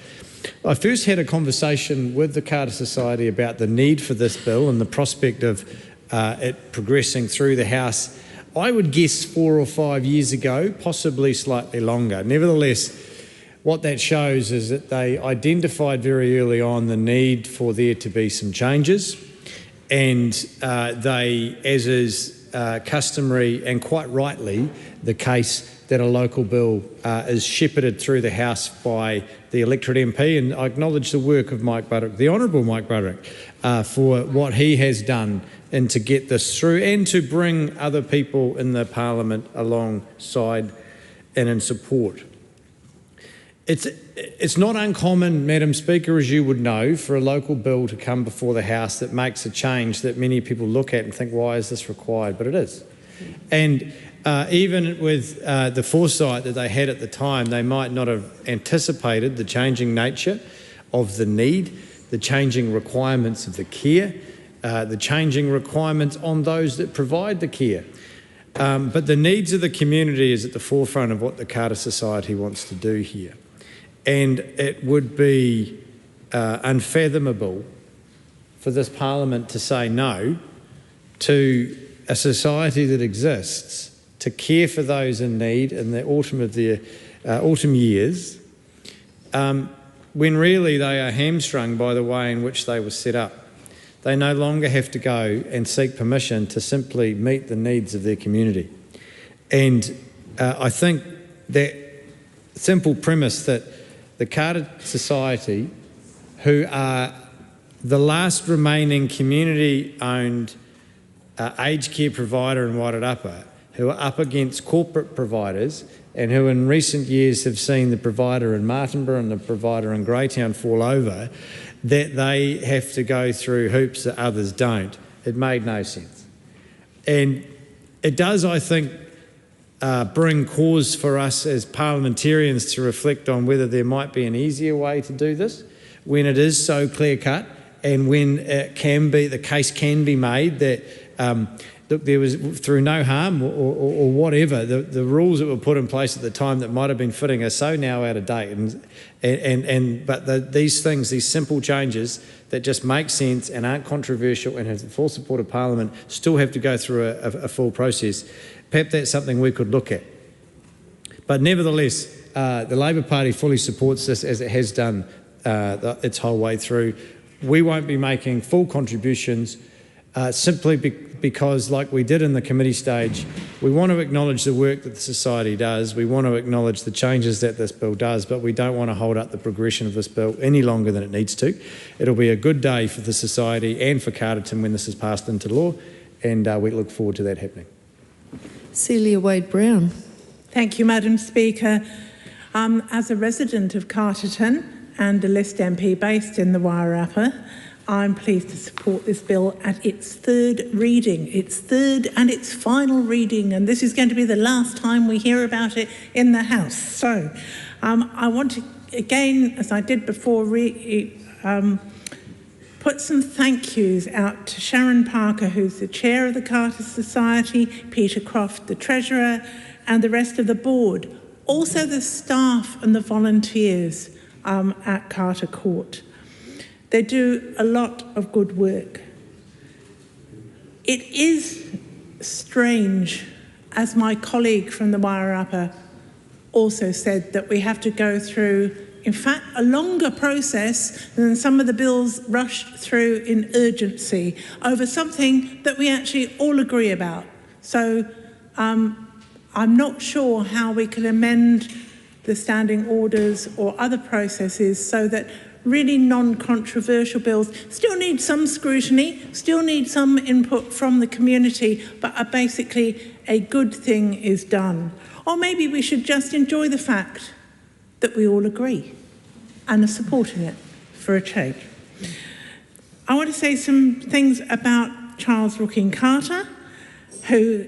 I first had a conversation with the Carter Society about the need for this bill and the prospect of it progressing through the House. I would guess 4 or 5 years ago, possibly slightly longer. Nevertheless, what that shows is that they identified very early on the need for there to be some changes, and they, as is customary and quite rightly the case, that a local bill is shepherded through the House by the electorate MP, and I acknowledge the work of Mike Buddock, the Honourable Mike Buddock, for what he has done and to get this through and to bring other people in the Parliament alongside and in support. It's not uncommon, Madam Speaker, as you would know, for a local bill to come before the House that makes a change that many people look at and think, why is this required? But it is. And even with the foresight that they had at the time, they might not have anticipated the changing nature of the need, the changing requirements of the care, the changing requirements on those that provide the care. But the needs of the community is at the forefront of what the Carter Society wants to do here. And it would be unfathomable for this Parliament to say no to a society that exists to care for those in need in the autumn of their autumn years, when really they are hamstrung by the way in which they were set up. They no longer have to go and seek permission to simply meet the needs of their community. And I think that simple premise that the Carter Society, who are the last remaining community-owned aged care provider in Wairarapa, who are up against corporate providers and who in recent years have seen the provider in Martinborough and the provider in Greytown fall over, that they have to go through hoops that others don't. It made no sense. And it does, I think, bring cause for us as parliamentarians to reflect on whether there might be an easier way to do this when it is so clear-cut and when it can be, the case can be made that look, there was, through no harm or whatever, the rules that were put in place at the time that might have been fitting are so now out of date. But these things, these simple changes that just make sense and aren't controversial and have the full support of Parliament still have to go through a full process. Perhaps that's something we could look at. But nevertheless, the Labor Party fully supports this as it has done its whole way through. We won't be making full contributions simply because, like we did in the committee stage, we want to acknowledge the work that the Society does, we want to acknowledge the changes that this bill does, but we don't want to hold up the progression of this bill any longer than it needs to. It'll be a good day for the Society and for Carterton when this is passed into law, and we look forward to that happening. Celia Wade-Brown. Thank you, Madam Speaker. As a resident of Carterton and a List MP based in the Wairarapa, I'm pleased to support this bill at its third reading, its third and its final reading, and this is going to be the last time we hear about it in the House. So I want to, again, as I did before, put some thank yous out to Sharon Parker, who's the chair of the Carter Society, Peter Croft, the treasurer, and the rest of the board. Also the staff and the volunteers at Carter Court. They do a lot of good work. It is strange, as my colleague from the Wairarapa also said, that we have to go through, in fact, a longer process than some of the bills rushed through in urgency over something that we actually all agree about. So I'm not sure how we can amend the standing orders or other processes so that really non-controversial bills still need some scrutiny, still need some input from the community, but basically a good thing is done. Or maybe we should just enjoy the fact that we all agree and are supporting it for a change. I want to say some things about Charles Rooking Carter, who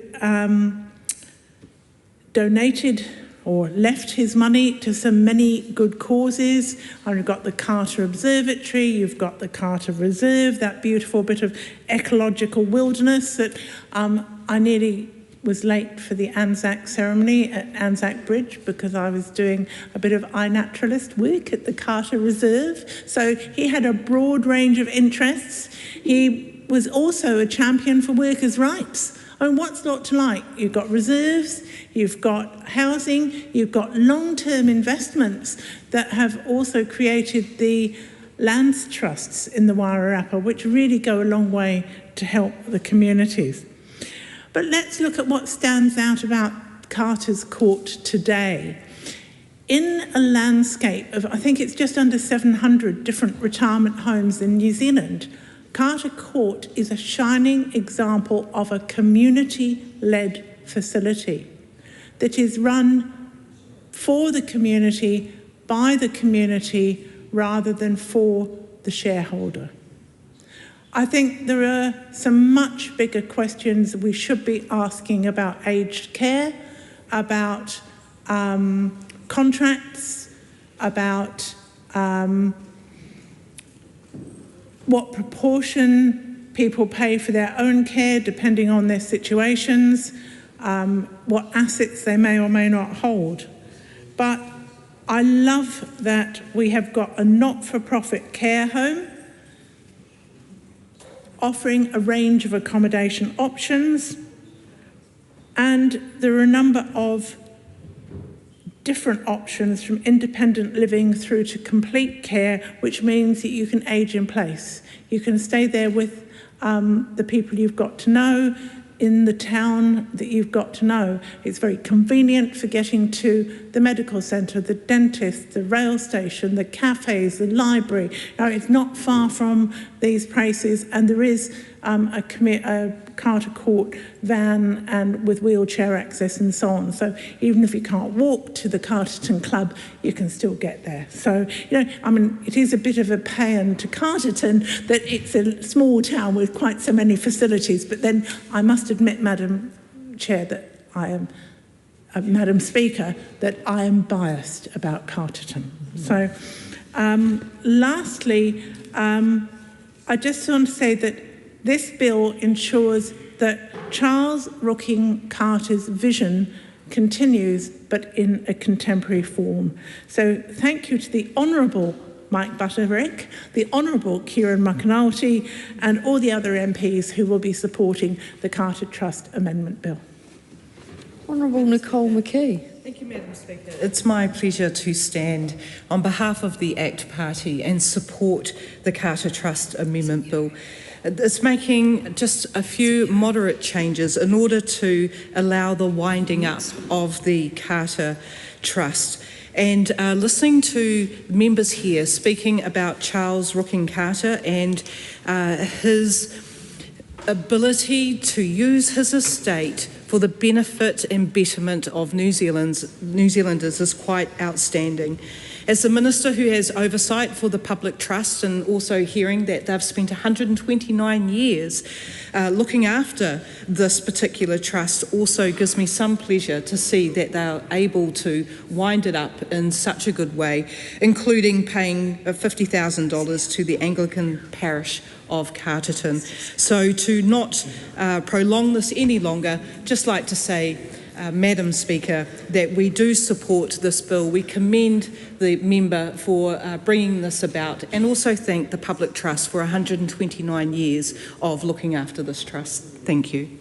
donated or left his money to so many good causes. I've got the Carter Observatory, you've got the Carter Reserve, that beautiful bit of ecological wilderness that I nearly was late for the Anzac ceremony at Anzac Bridge because I was doing a bit of iNaturalist work at the Carter Reserve. So he had a broad range of interests. He was also a champion for workers' rights. I mean, what's not to like? You've got reserves, you've got housing, you've got long-term investments that have also created the lands trusts in the Wairarapa, which really go a long way to help the communities. But let's look at what stands out about Carter's Court today. In a landscape of, I think it's just under 700 different retirement homes in New Zealand, Carter Court is a shining example of a community-led facility that is run for the community, by the community, rather than for the shareholder. I think there are some much bigger questions we should be asking about aged care, about contracts, about what proportion people pay for their own care depending on their situations, what assets they may or may not hold. But I love that we have got a not-for-profit care home offering a range of accommodation options, and there are a number of different options from independent living through to complete care, which means that you can age in place. You can stay there with the people you've got to know in the town that you've got to know. It's very convenient for getting to the medical centre, the dentist, the rail station, the cafes, the library. Now, it's not far from these places, and there is a Carter Court van and with wheelchair access and so on. So even if you can't walk to the Carterton Club, you can still get there. So, you know, I mean, it is a bit of a paean to Carterton that it's a small town with quite so many facilities. But then I must admit, Madam Chair, that I am, Madam Speaker, that I am biased about Carterton. So, lastly, I just want to say that this bill ensures that Charles Rooking Carter's vision continues, but in a contemporary form. So thank you to the Honourable Mike Butterick, the Honourable Kieran Makanauti, and all the other MPs who will be supporting the Carter Trust Amendment Bill. Honourable Nicole McKee. Thank you, Madam Speaker. It's my pleasure to stand on behalf of the ACT Party and support the Carter Trust Amendment Bill. It's making just a few moderate changes in order to allow the winding up of the Carter Trust. And listening to members here speaking about Charles Rooking Carter and his ability to use his estate for the benefit and betterment of New Zealanders is quite outstanding. As the Minister who has oversight for the public trust, and also hearing that they've spent 129 years looking after this particular trust, also gives me some pleasure to see that they're able to wind it up in such a good way, including paying $50,000 to the Anglican parish of Carterton. So to not prolong this any longer, just like to say, Madam Speaker, that we do support this bill. We commend the member for bringing this about, and also thank the Public Trust for 129 years of looking after this trust. Thank you.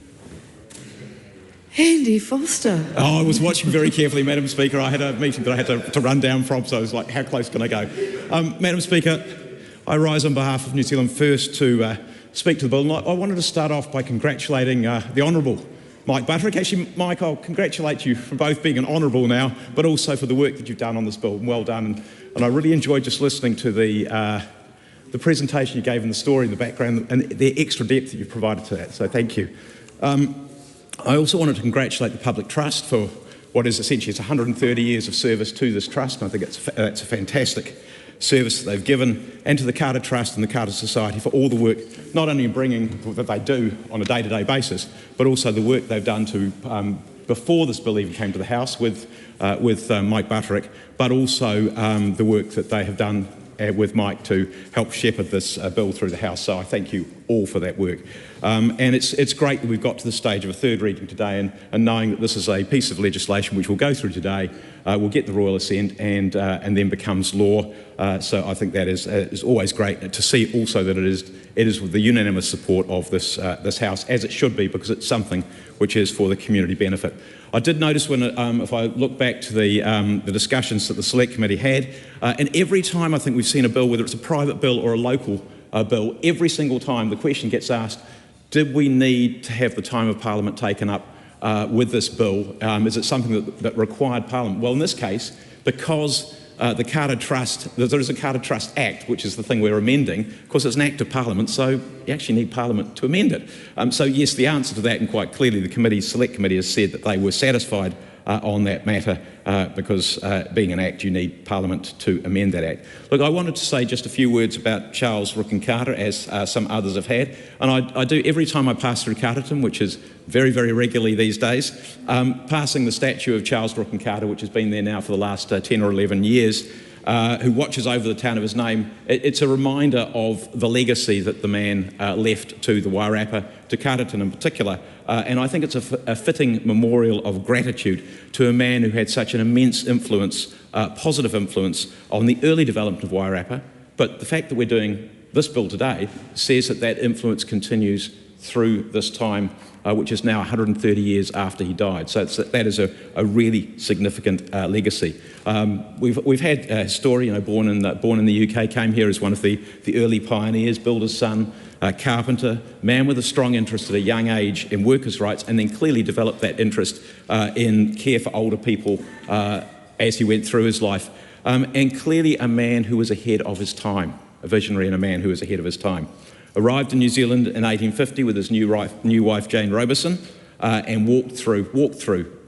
Andy Foster. Oh, I was watching very carefully, Madam Speaker. I had a meeting that I had to run down from, so I was like, how close can I go? Madam Speaker, I rise on behalf of New Zealand First to speak to the bill. And I wanted to start off by congratulating the Honourable Mike Butterick. Actually, Mike, I'll congratulate you for both being an honourable now, but also for the work that you've done on this bill. Well done. And I really enjoyed just listening to the presentation you gave and the story in the background and the extra depth that you've provided to that. So thank you. I also wanted to congratulate the Public Trust for what is essentially it's 130 years of service to this trust. And I think that's a fantastic service that they've given, and to the Carter Trust and the Carter Society for all the work, not only in bringing that they do on a day-to-day basis, but also the work they've done to before this bill even came to the House with Mike Butterick, but also the work that they have done with Mike to help shepherd this bill through the House. So I thank you all for that work. And it's great that we've got to the stage of a third reading today, and knowing that this is a piece of legislation which we'll go through today, will get the royal assent and then becomes law. So I think that is always great to see also that it is with the unanimous support of this House, as it should be, because it's something which is for the community benefit. I did notice when, if I look back to the discussions that the Select Committee had, and every time I think we've seen a bill, whether it's a private bill or a local bill, every single time the question gets asked, did we need to have the time of Parliament taken up with this bill? Is it something that required Parliament? Well, in this case, because the Carter Trust, there is a Carter Trust Act, which is the thing we're amending. Of course, it's an act of Parliament, so you actually need Parliament to amend it. So yes, the answer to that, and quite clearly the Select Committee has said that they were satisfied on that matter because being an act, you need Parliament to amend that act. Look, I wanted to say just a few words about Charles Rooken Carter, as some others have had, and I do every time I pass through Carterton, which is very, very regularly these days, passing the statue of Charles Rooken Carter, which has been there now for the last 10 or 11 years, who watches over the town of his name. It's a reminder of the legacy that the man left to the Wairarapa, to Carterton in particular, and I think it's a fitting memorial of gratitude to a man who had such an immense influence, positive influence on the early development of Wairarapa. But the fact that we're doing this bill today says that that influence continues through this time, which is now 130 years after he died. So that is a really significant legacy. We've had a historian, born in the UK, came here as one of the early pioneers, builder's son, carpenter, man with a strong interest at a young age in workers' rights, and then clearly developed that interest in care for older people as he went through his life. And clearly a man who was ahead of his time, a visionary and a man who was ahead of his time. Arrived in New Zealand in 1850 with his new wife Jane Roberson, and walked through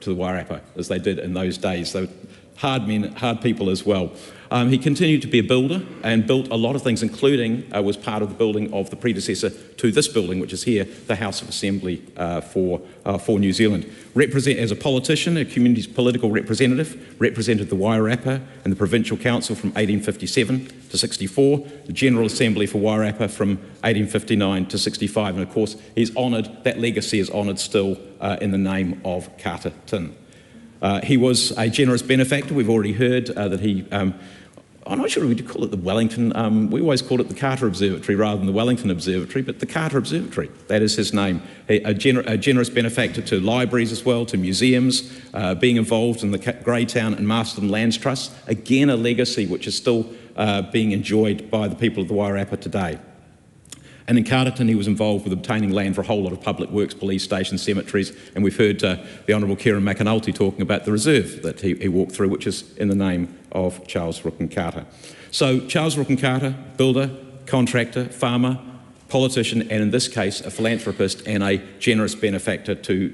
to the Wairarapa, as they did in those days. They were hard men, hard people as well. He continued to be a builder and built a lot of things, including was part of the building of the predecessor to this building, which is here, the House of Assembly for New Zealand. As a politician, a community's political representative, represented the Wairarapa and the Provincial Council from 1857 to 64, the General Assembly for Wairarapa from 1859 to 65, and of course he's honoured, that legacy is honoured still in the name of Carterton. He was a generous benefactor. We've already heard that he, I'm not sure we'd call it the Wellington, we always called it the Carter Observatory rather than the Wellington Observatory, but the Carter Observatory, that is his name. A generous benefactor to libraries as well, to museums, being involved in the Greytown and Marston Lands Trust, again a legacy which is still being enjoyed by the people of the Wairarapa today. And in Carterton, he was involved with obtaining land for a whole lot of public works, police stations, cemeteries, and we've heard the Honourable Kieran McAnulty talking about the reserve that he walked through, which is in the name of Charles Rooken Carter. So Charles Rooken Carter, builder, contractor, farmer, politician, and in this case, a philanthropist and a generous benefactor to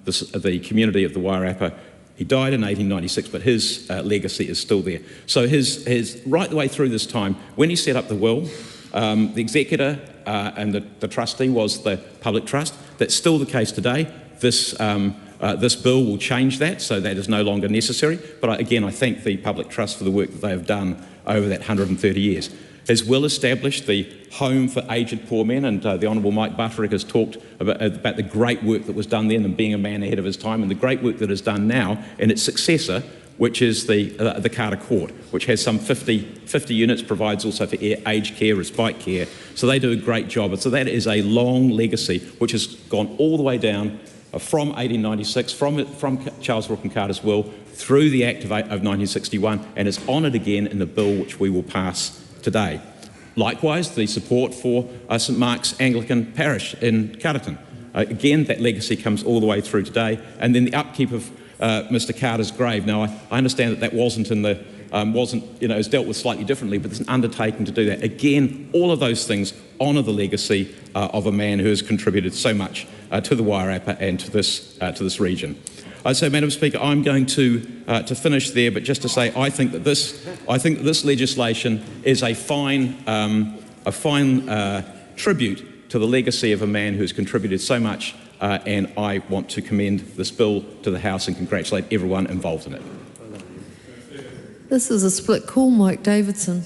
the community of the Wairarapa. He died in 1896, but his legacy is still there. So his right the way through this time, when he set up the will, the executor and the trustee was the public trust. That's still the case today. This bill will change that, so that is no longer necessary. But again, I thank the public trust for the work that they have done over that 130 years. His will established the home for aged poor men, and the Honourable Mike Butterick has talked about the great work that was done then and being a man ahead of his time, and the great work that is done now in its successor, which is the Carter Court, which has some 50 units, provides also for aged care, respite care. So they do a great job. And so that is a long legacy which has gone all the way down from 1896, from Charles Rooken Carter's will, through the Act of 1961, and is honoured again in the bill which we will pass today. Likewise, the support for St Mark's Anglican Parish in Carterton. Again, that legacy comes all the way through today. And then the upkeep of Mr Carter's grave. Now, I understand that wasn't in the, it was dealt with slightly differently, but there's an undertaking to do that. Again, all of those things honour the legacy of a man who has contributed so much to the Wairarapa and to this region. So, Madam Speaker, I'm going to finish there, but just to say, I think that this legislation is a fine tribute to to the legacy of a man who's contributed so much, and I want to commend this bill to the House and congratulate everyone involved in it. This is a split call, Mike Davidson.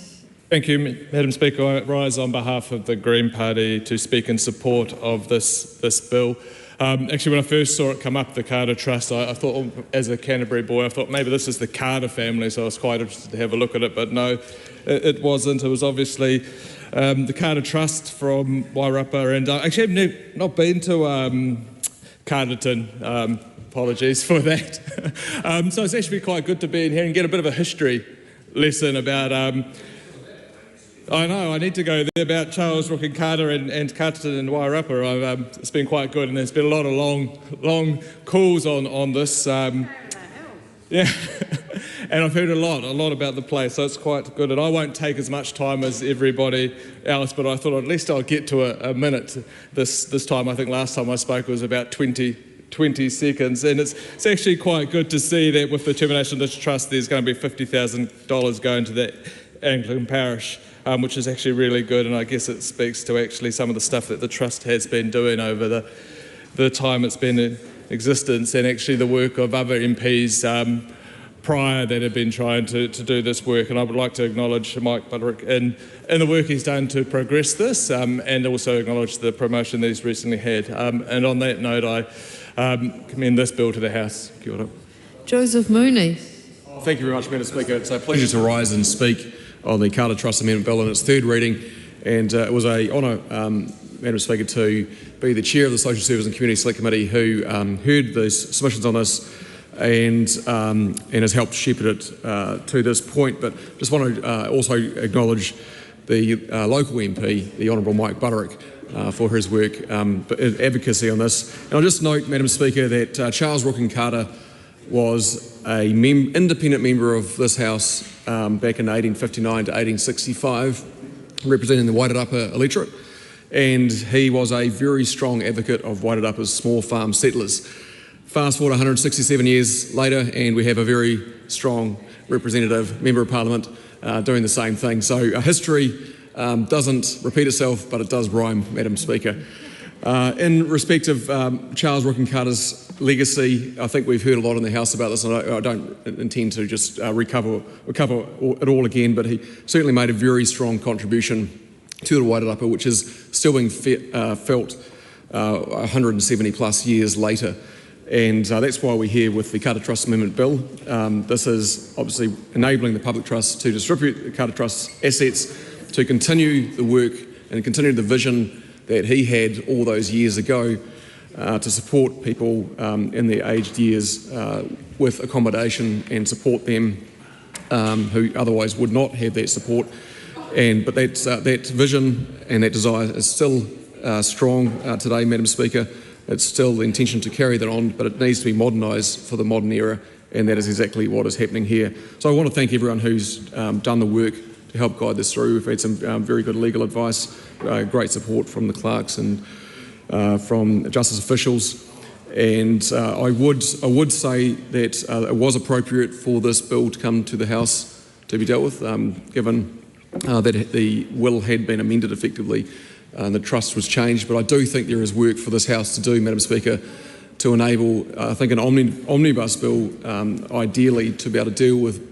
Thank you, Madam Speaker. I rise on behalf of the Green Party to speak in support of this bill. Actually, when I first saw it come up, the Carter Trust, I thought, as a Canterbury boy, I thought maybe this is the Carter family, so I was quite interested to have a look at it, but no, it wasn't. It was obviously the Carter Trust from Wairapa, and actually I've not been to Carterton. Apologies for that. So it's actually quite good to be in here and get a bit of a history lesson about... I know, I need to go there about Charles Rook and Carter and Carterton and Wairapa. It's been quite good, and there's been a lot of long calls on this. Yeah, and I've heard a lot about the place, so it's quite good. And I won't take as much time as everybody else, but I thought at least I'll get to a minute this time. I think last time I spoke was about 20 seconds, and it's actually quite good to see that with the termination of this trust, there's going to be $50,000 going to that Anglican parish. Which is actually really good, and I guess it speaks to actually some of the stuff that the Trust has been doing over the time it's been in existence, and actually the work of other MPs prior that have been trying to do this work. And I would like to acknowledge Mike Butterick in the work he's done to progress this, and also acknowledge the promotion that he's recently had. And on that note, I commend this bill to the House. Kia ora. Joseph Mooney. Thank you very much, Madam Speaker. It's a pleasure to rise and speak on the Carter Trust Amendment Bill in its third reading, and it was an honour, Madam Speaker, to be the chair of the Social Service and Community Select Committee who heard those submissions on this and has helped shepherd it to this point. But just want to also acknowledge the local MP, the Honourable Mike Butterick, for his work, advocacy on this. And I'll just note, Madam Speaker, that Charles Rook and Carter was an independent member of this House back in 1859 to 1865, representing the Wairarapa electorate, and he was a very strong advocate of Wairarapa's small farm settlers. Fast forward 167 years later, and we have a very strong representative member of Parliament doing the same thing. So history doesn't repeat itself, but it does rhyme, Madam Speaker. In respect of Charles Rook and Carter's legacy, I think we've heard a lot in the House about this, and I don't intend to just recover it all again, but he certainly made a very strong contribution to the Wairarapa, which is still being felt 170 plus years later. And that's why we're here with the Carter Trust Amendment Bill. This is obviously enabling the public trust to distribute the Carter Trust's assets, to continue the work and continue the vision that he had all those years ago, to support people in their aged years with accommodation and support them who otherwise would not have that support. But that vision and that desire is still strong today, Madam Speaker. It's still the intention to carry that on, but it needs to be modernised for the modern era, and that is exactly what is happening here. So I want to thank everyone who's done the work to help guide this through. We've had some very good legal advice, great support from the clerks and from justice officials, and I would say that it was appropriate for this bill to come to the House to be dealt with, given that the will had been amended effectively and the trust was changed. But I do think there is work for this House to do, Madam Speaker, to enable, I think, an omnibus bill, ideally, to be able to deal with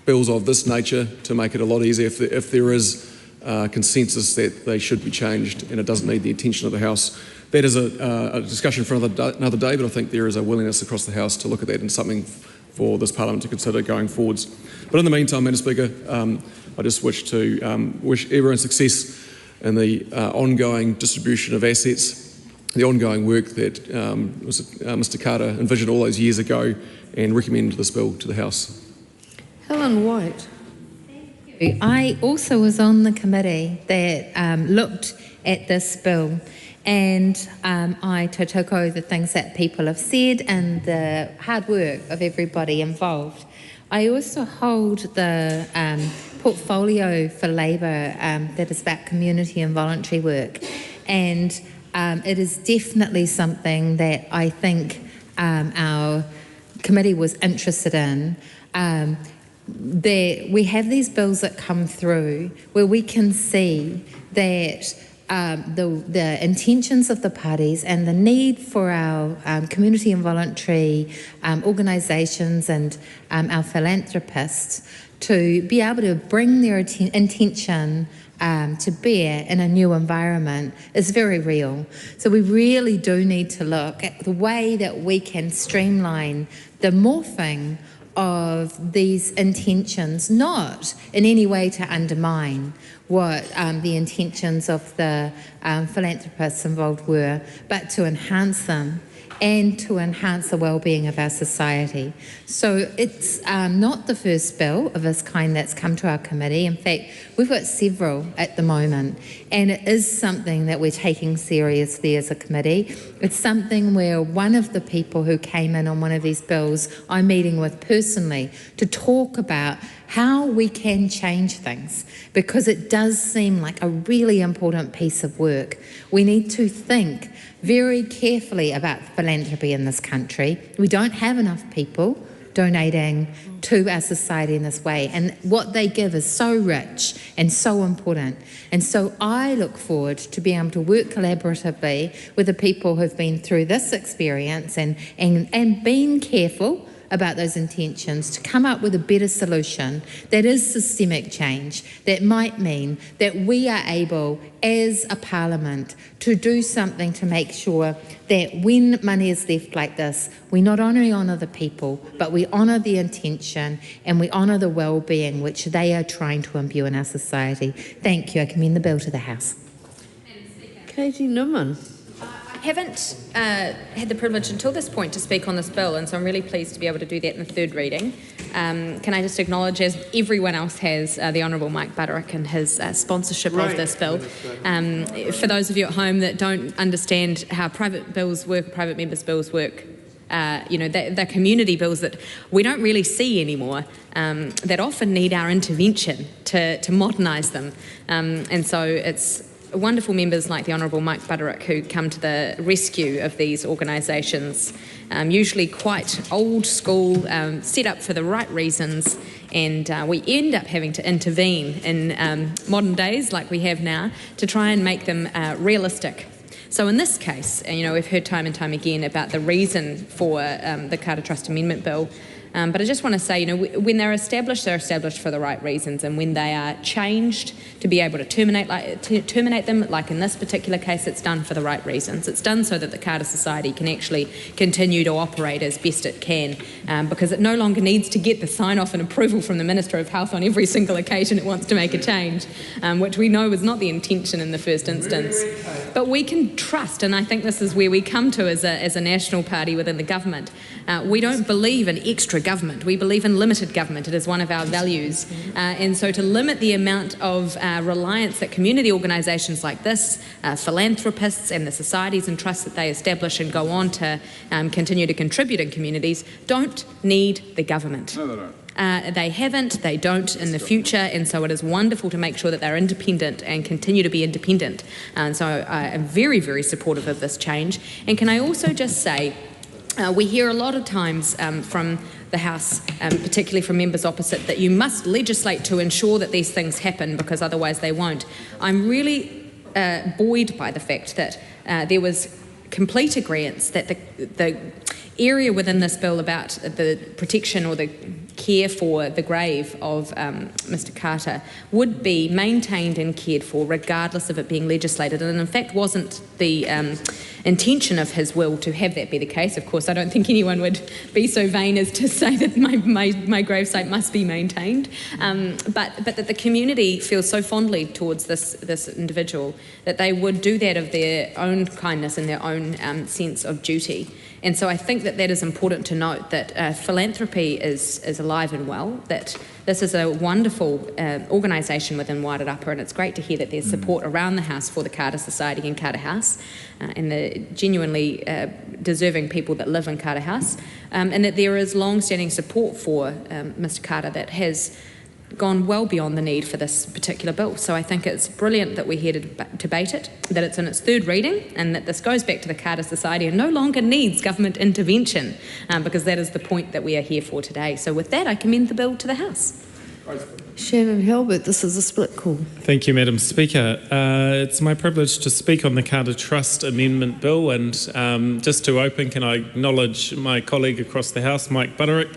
bills of this nature, to make it a lot easier if there is consensus that they should be changed and it doesn't need the attention of the House. That is a discussion for another day, but I think there is a willingness across the House to look at that and something for this Parliament to consider going forwards. But in the meantime, Madam Speaker, I just wish to wish everyone success in the ongoing distribution of assets, the ongoing work that Mr Carter envisioned all those years ago, and recommend this bill to the House. Helen White. I also was on the committee that looked at this bill, and I tautoko the things that people have said and the hard work of everybody involved. I also hold the portfolio for Labour that is about community and voluntary work, and it is definitely something that I think our committee was interested in. We have these bills that come through where we can see that the intentions of the parties and the need for our community and voluntary organisations and our philanthropists to be able to bring their intention to bear in a new environment is very real. So we really do need to look at the way that we can streamline the morphing of these intentions, not in any way to undermine what the intentions of the philanthropists involved were, but to enhance them and to enhance the well-being of our society. So it's not the first bill of this kind that's come to our committee. In fact, we've got several at the moment, and it is something that we're taking seriously as a committee. It's something where one of the people who came in on one of these bills I'm meeting with personally to talk about how we can change things, because it does seem like a really important piece of work. We need to think very carefully about philanthropy in this country. We don't have enough people donating to our society in this way, and what they give is so rich and so important. And so I look forward to being able to work collaboratively with the people who've been through this experience and being careful about those intentions to come up with a better solution that is systemic change, that might mean that we are able as a parliament to do something to make sure that when money is left like this, we not only honour the people, but we honour the intention and we honour the well-being which they are trying to imbue in our society. Thank you. I commend the bill to the House. Katie Newman. I haven't had the privilege until this point to speak on this bill, and so I'm really pleased to be able to do that in the third reading. Can I just acknowledge, as everyone else has, the Honourable Mike Butterick and his sponsorship of this bill. For those of you at home that don't understand how private bills work, private members' bills work, they're community bills that we don't really see anymore, that often need our intervention to modernise them. And so it's wonderful members like the Honourable Mike Butterick who come to the rescue of these organisations, usually quite old school, set up for the right reasons, and we end up having to intervene in modern days like we have now to try and make them realistic. So in this case, we've heard time and time again about the reason for the Carter Trust Amendment Bill. But I just want to say, when they're established for the right reasons, and when they are changed to be able to terminate them, like in this particular case, it's done for the right reasons. It's done so that the Carter Society can actually continue to operate as best it can, because it no longer needs to get the sign-off and approval from the Minister of Health on every single occasion it wants to make a change, which we know was not the intention in the first instance. But we can trust, and I think this is where we come to as a national party within the government. We don't believe in extra government. We believe in limited government. It is one of our values. And so to limit the amount of reliance that community organisations like this, philanthropists and the societies and trusts that they establish and go on to continue to contribute in communities, don't need the government. No, they don't. They haven't, they don't in the future, and so it is wonderful to make sure that they're independent and continue to be independent. And so I am very, very supportive of this change. And can I also just say, we hear a lot of times from the House, particularly from members opposite, that you must legislate to ensure that these things happen because otherwise they won't. I'm really buoyed by the fact that there was complete agreement that the area within this bill about the protection or the care for the grave of Mr Carter would be maintained and cared for regardless of it being legislated, and in fact wasn't the intention of his will to have that be the case. Of course, I don't think anyone would be so vain as to say that my gravesite must be maintained, but that the community feels so fondly towards this individual that they would do that of their own kindness and their own sense of duty. And so I think that is important to note, that philanthropy is alive and well, that this is a wonderful organisation within Wairarapa, and it's great to hear that there's support around the House for the Carter Society and Carter House, and the genuinely deserving people that live in Carter House, and that there is long-standing support for Mr Carter that has gone well beyond the need for this particular bill. So I think it's brilliant that we're here to debate it, that it's in its third reading, and that this goes back to the Carter Society and no longer needs government intervention, because that is the point that we are here for today. So with that, I commend the bill to the House. Shannon Halbert, this is a split call. Thank you, Madam Speaker. It's my privilege to speak on the Carter Trust Amendment Bill, and just to open, can I acknowledge my colleague across the House, Mike Butterick,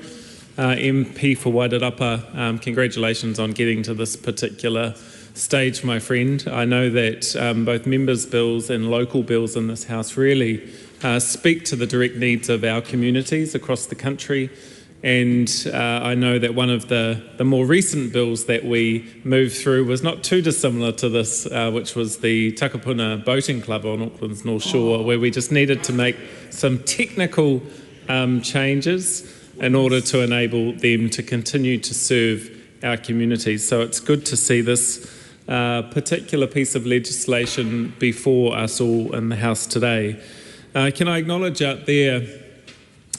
MP for Wairarapa. Congratulations on getting to this particular stage, my friend. I know that both members' bills and local bills in this House really speak to the direct needs of our communities across the country. And I know that one of the more recent bills that we moved through was not too dissimilar to this, which was the Takapuna Boating Club on Auckland's North Shore, where we just needed to make some technical changes in order to enable them to continue to serve our communities. So it's good to see this particular piece of legislation before us all in the House today. Can I acknowledge out there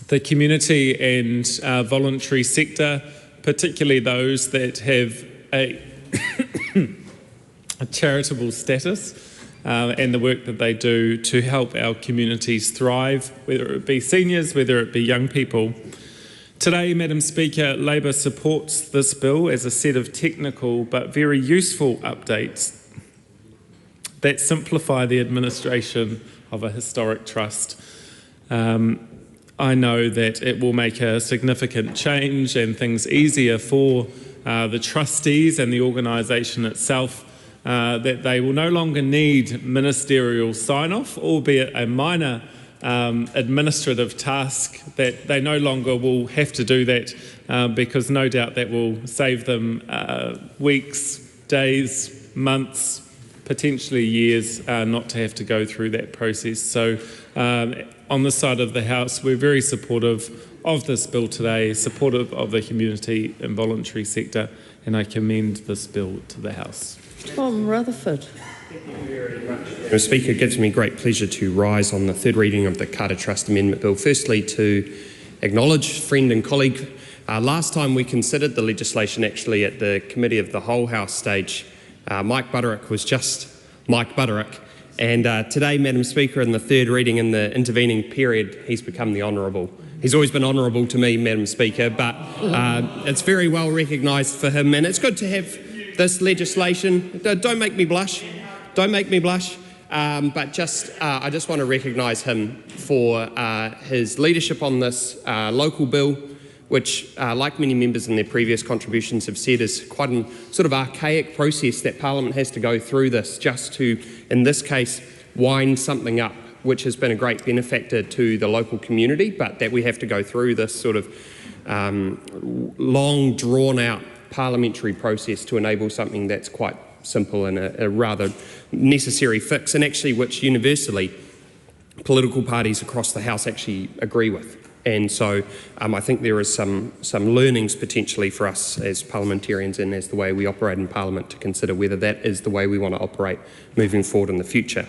the community and voluntary sector, particularly those that have a charitable status, and the work that they do to help our communities thrive, whether it be seniors, whether it be young people. Today, Madam Speaker, Labor supports this bill as a set of technical but very useful updates that simplify the administration of a historic trust. I know that it will make a significant change and things easier for the trustees and the organisation itself, that they will no longer need ministerial sign-off, albeit a minor administrative task, that they no longer will have to do that because no doubt that will save them weeks, days, months, potentially years not to have to go through that process. So on the side of the House, we're very supportive of this bill today, supportive of the community and voluntary sector, and I commend this bill to the House. Tom Rutherford. Madam Speaker, it gives me great pleasure to rise on the third reading of the Carter Trust Amendment Bill. Firstly, to acknowledge friend and colleague. Last time we considered the legislation actually at the Committee of the Whole House stage, Mike Butterick was just Mike Butterick. And today, Madam Speaker, in the third reading in the intervening period, he's become the Honourable. He's always been honourable to me, Madam Speaker, but it's very well recognised for him. And it's good to have this legislation. Don't make me blush. Don't make me blush. But just I just want to recognise him for his leadership on this local bill, which, like many members in their previous contributions have said, is quite a sort of archaic process that Parliament has to go through this just to, in this case, wind something up, which has been a great benefactor to the local community, but that we have to go through this sort of long, drawn-out parliamentary process to enable something that's quite simple and a rather necessary fix, and actually which universally political parties across the House actually agree with. And so I think there is some learnings potentially for us as parliamentarians and as the way we operate in Parliament to consider whether that is the way we want to operate moving forward in the future.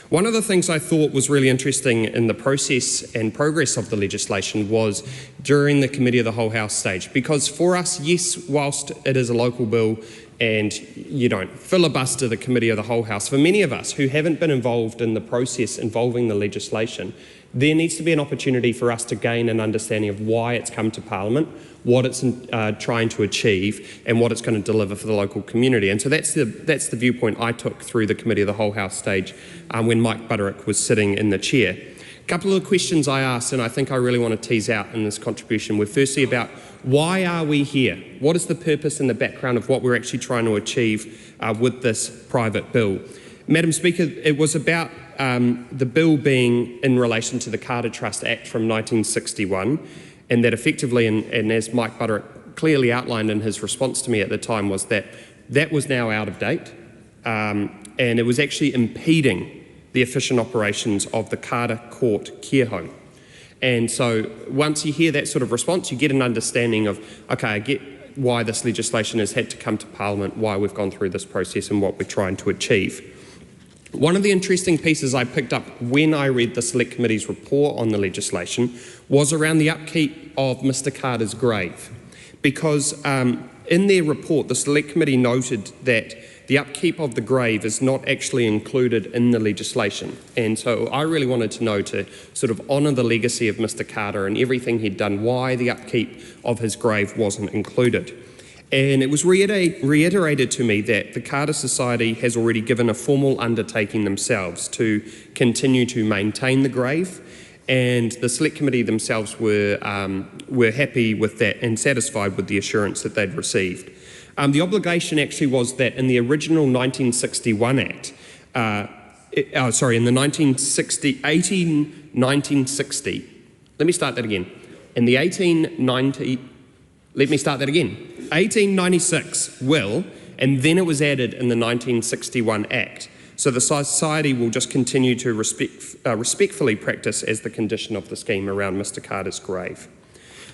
One of the things I thought was really interesting in the process and progress of the legislation was during the Committee of the Whole House stage, because for us, yes, whilst it is a local bill and you don't filibuster the Committee of the Whole House, for many of us who haven't been involved in the process involving the legislation, there needs to be an opportunity for us to gain an understanding of why it's come to Parliament, what it's trying to achieve, and what it's going to deliver for the local community. And so that's the viewpoint I took through the Committee of the Whole House stage when Mike Butterick was sitting in the chair. A couple of the questions I asked, and I think I really want to tease out in this contribution, were firstly about why are we here? What is the purpose and the background of what we're actually trying to achieve with this private bill? Madam Speaker, it was about the bill being in relation to the Carter Trust Act from 1961, and that effectively, and as Mike Butterick clearly outlined in his response to me at the time, was that that was now out of date, and it was actually impeding the efficient operations of the Carter Court care home. And so once you hear that sort of response, you get an understanding of, okay, I get why this legislation has had to come to Parliament, why we've gone through this process and what we're trying to achieve. One of the interesting pieces I picked up when I read the Select Committee's report on the legislation was around the upkeep of Mr Carter's grave, because in their report the Select Committee noted that the upkeep of the grave is not actually included in the legislation. And so I really wanted to know, to sort of honour the legacy of Mr Carter and everything he'd done, why the upkeep of his grave wasn't included. And it was reiterated to me that the Carter Society has already given a formal undertaking themselves to continue to maintain the grave, and the Select Committee themselves were happy with that and satisfied with the assurance that they'd received. The obligation actually was that in the original 1961 Act, in the 1960, let me start that again. In the 1896 will, and then it was added in the 1961 Act. So the Society will just continue to respectfully practice as the condition of the scheme around Mr Carter's grave.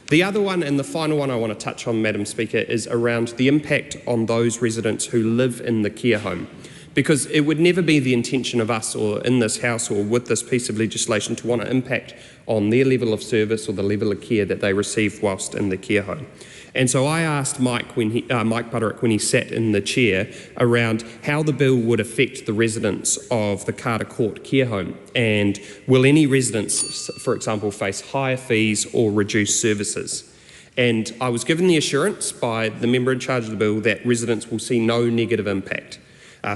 The other one, and the final one I want to touch on, Madam Speaker, is around the impact on those residents who live in the care home. Because it would never be the intention of us or in this House or with this piece of legislation to want to impact on their level of service or the level of care that they receive whilst in the care home. And so I asked Mike Butterick, when he sat in the chair, around how the bill would affect the residents of the Carter Court care home, and will any residents, for example, face higher fees or reduced services? And I was given the assurance by the member in charge of the bill that residents will see no negative impact.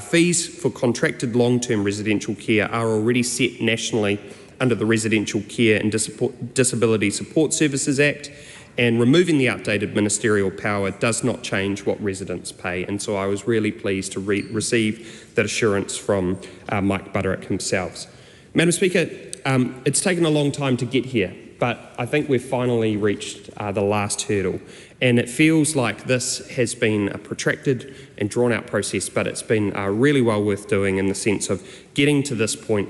Fees for contracted long-term residential care are already set nationally under the Residential Care and Disability Support Services Act, and removing the outdated ministerial power does not change what residents pay. And so I was really pleased to receive that assurance from Mike Butterick himself. Madam Speaker, it's taken a long time to get here, but I think we've finally reached the last hurdle. And it feels like this has been a protracted and drawn-out process, but it's been really well worth doing in the sense of getting to this point.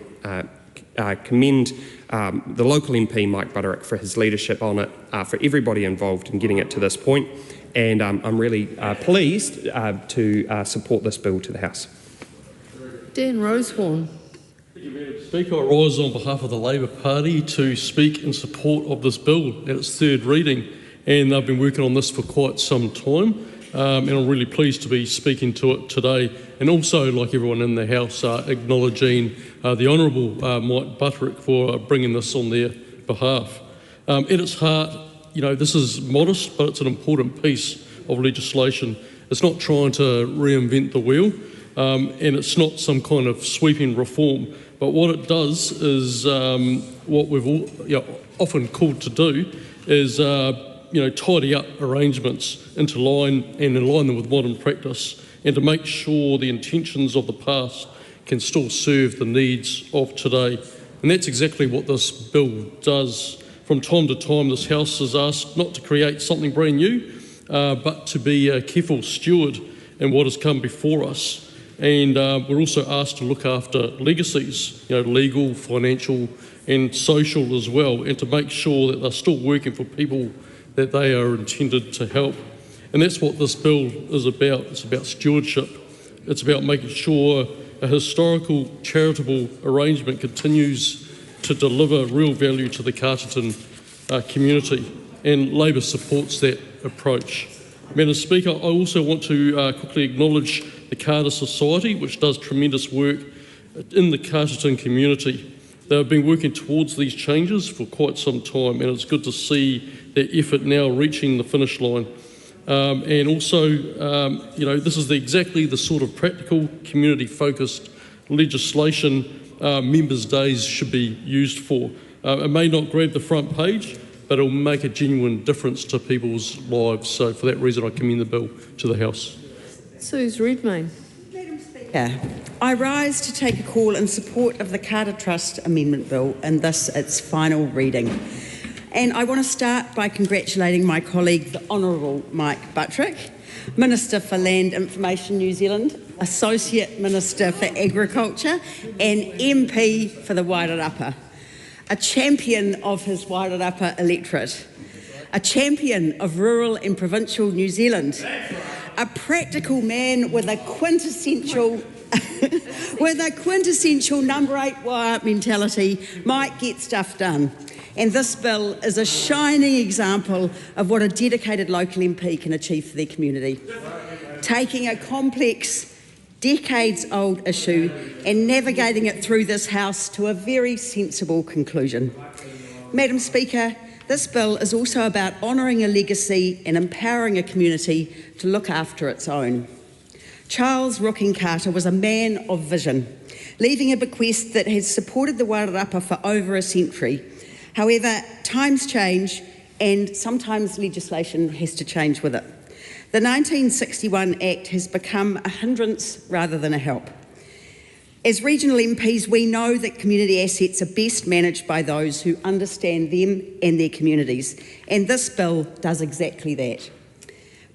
Commend the local MP, Mike Butterick, for his leadership on it, for everybody involved in getting it to this point. And I'm really pleased to support this bill to the House. Dan Rosehorn. Thank you, Madam Speaker. I rise on behalf of the Labor Party to speak in support of this bill at its third reading. And they've been working on this for quite some time, and I'm really pleased to be speaking to it today. And also, like everyone in the House, acknowledging the Honourable Mike Butterick for bringing this on their behalf. At its heart, this is modest, but it's an important piece of legislation. It's not trying to reinvent the wheel, and it's not some kind of sweeping reform. But what it does is what we've all often called to do is tidy up arrangements into line and align them with modern practice, and to make sure the intentions of the past can still serve the needs of today. And that's exactly what this bill does. From time to time, this House is asked not to create something brand new, but to be a careful steward in what has come before us. And we're also asked to look after legacies, legal, financial and social as well, and to make sure that they're still working for people that they are intended to help. And that's what this bill is about. It's about stewardship. It's about making sure a historical charitable arrangement continues to deliver real value to the Carterton community, and Labor supports that approach. Madam Speaker, I also want to quickly acknowledge the Carter Society, which does tremendous work in the Carterton community. They've been working towards these changes for quite some time, and it's good to see their effort now reaching the finish line. And also, this is exactly the sort of practical, community-focused legislation members' days should be used for. It may not grab the front page, but it'll make a genuine difference to people's lives. So for that reason, I commend the bill to the House. Suze Redmayne. I rise to take a call in support of the Carter Trust Amendment Bill in this, its final reading. And I want to start by congratulating my colleague, the Honourable Mike Butterick, Minister for Land Information New Zealand, Associate Minister for Agriculture and MP for the Wairarapa, a champion of his Wairarapa electorate, a champion of rural and provincial New Zealand, a practical man with a quintessential number 8 wire mentality. Mike gets stuff done. And this bill is a shining example of what a dedicated local MP can achieve for their community. Taking a complex, decades-old issue and navigating it through this House to a very sensible conclusion. Madam Speaker, This bill is also about honouring a legacy and empowering a community to look after its own. Charles Rooking Carter was a man of vision, leaving a bequest that has supported the Wairarapa for over a century. However, times change and sometimes legislation has to change with it. The 1961 Act has become a hindrance rather than a help. As regional MPs, we know that community assets are best managed by those who understand them and their communities, and this bill does exactly that.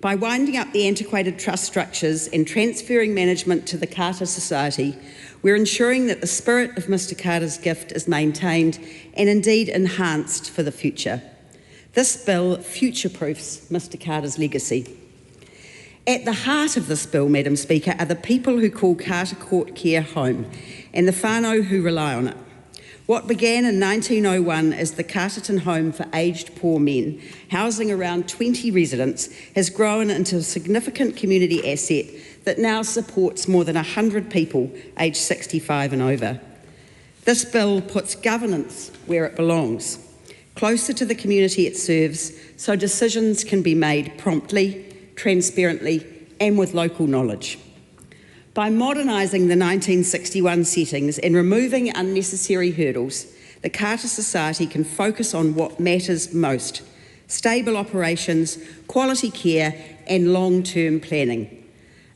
By winding up the antiquated trust structures and transferring management to the Carter Society, we're ensuring that the spirit of Mr Carter's gift is maintained and indeed enhanced for the future. This bill future-proofs Mr Carter's legacy. At the heart of this bill, Madam Speaker, are the people who call Carter Court Care home and the whānau who rely on it. What began in 1901 as the Carterton Home for Aged Poor Men, housing around 20 residents, has grown into a significant community asset that now supports more than 100 people aged 65 and over. This bill puts governance where it belongs, closer to the community it serves, so decisions can be made promptly, transparently and with local knowledge. By modernising the 1961 settings and removing unnecessary hurdles, the Carter Society can focus on what matters most: stable operations, quality care and long-term planning.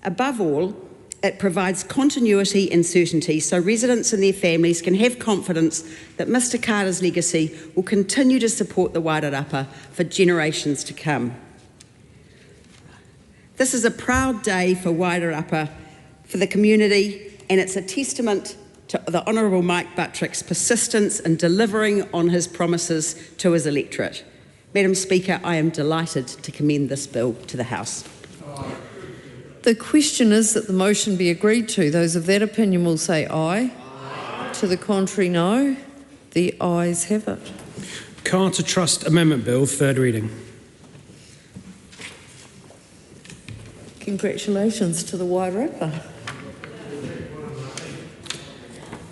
Above all, it provides continuity and certainty so residents and their families can have confidence that Mr Carter's legacy will continue to support the Wairarapa for generations to come. This is a proud day for Wairarapa, for the community, and it's a testament to the Honourable Mike Buttrick's persistence in delivering on his promises to his electorate. Madam Speaker, I am delighted to commend this bill to the House. The question is that the motion be agreed to. Those of that opinion will say aye. Aye. To the contrary, no. The ayes have it. Carter Trust Amendment Bill, third reading. Congratulations to the Wairarapa.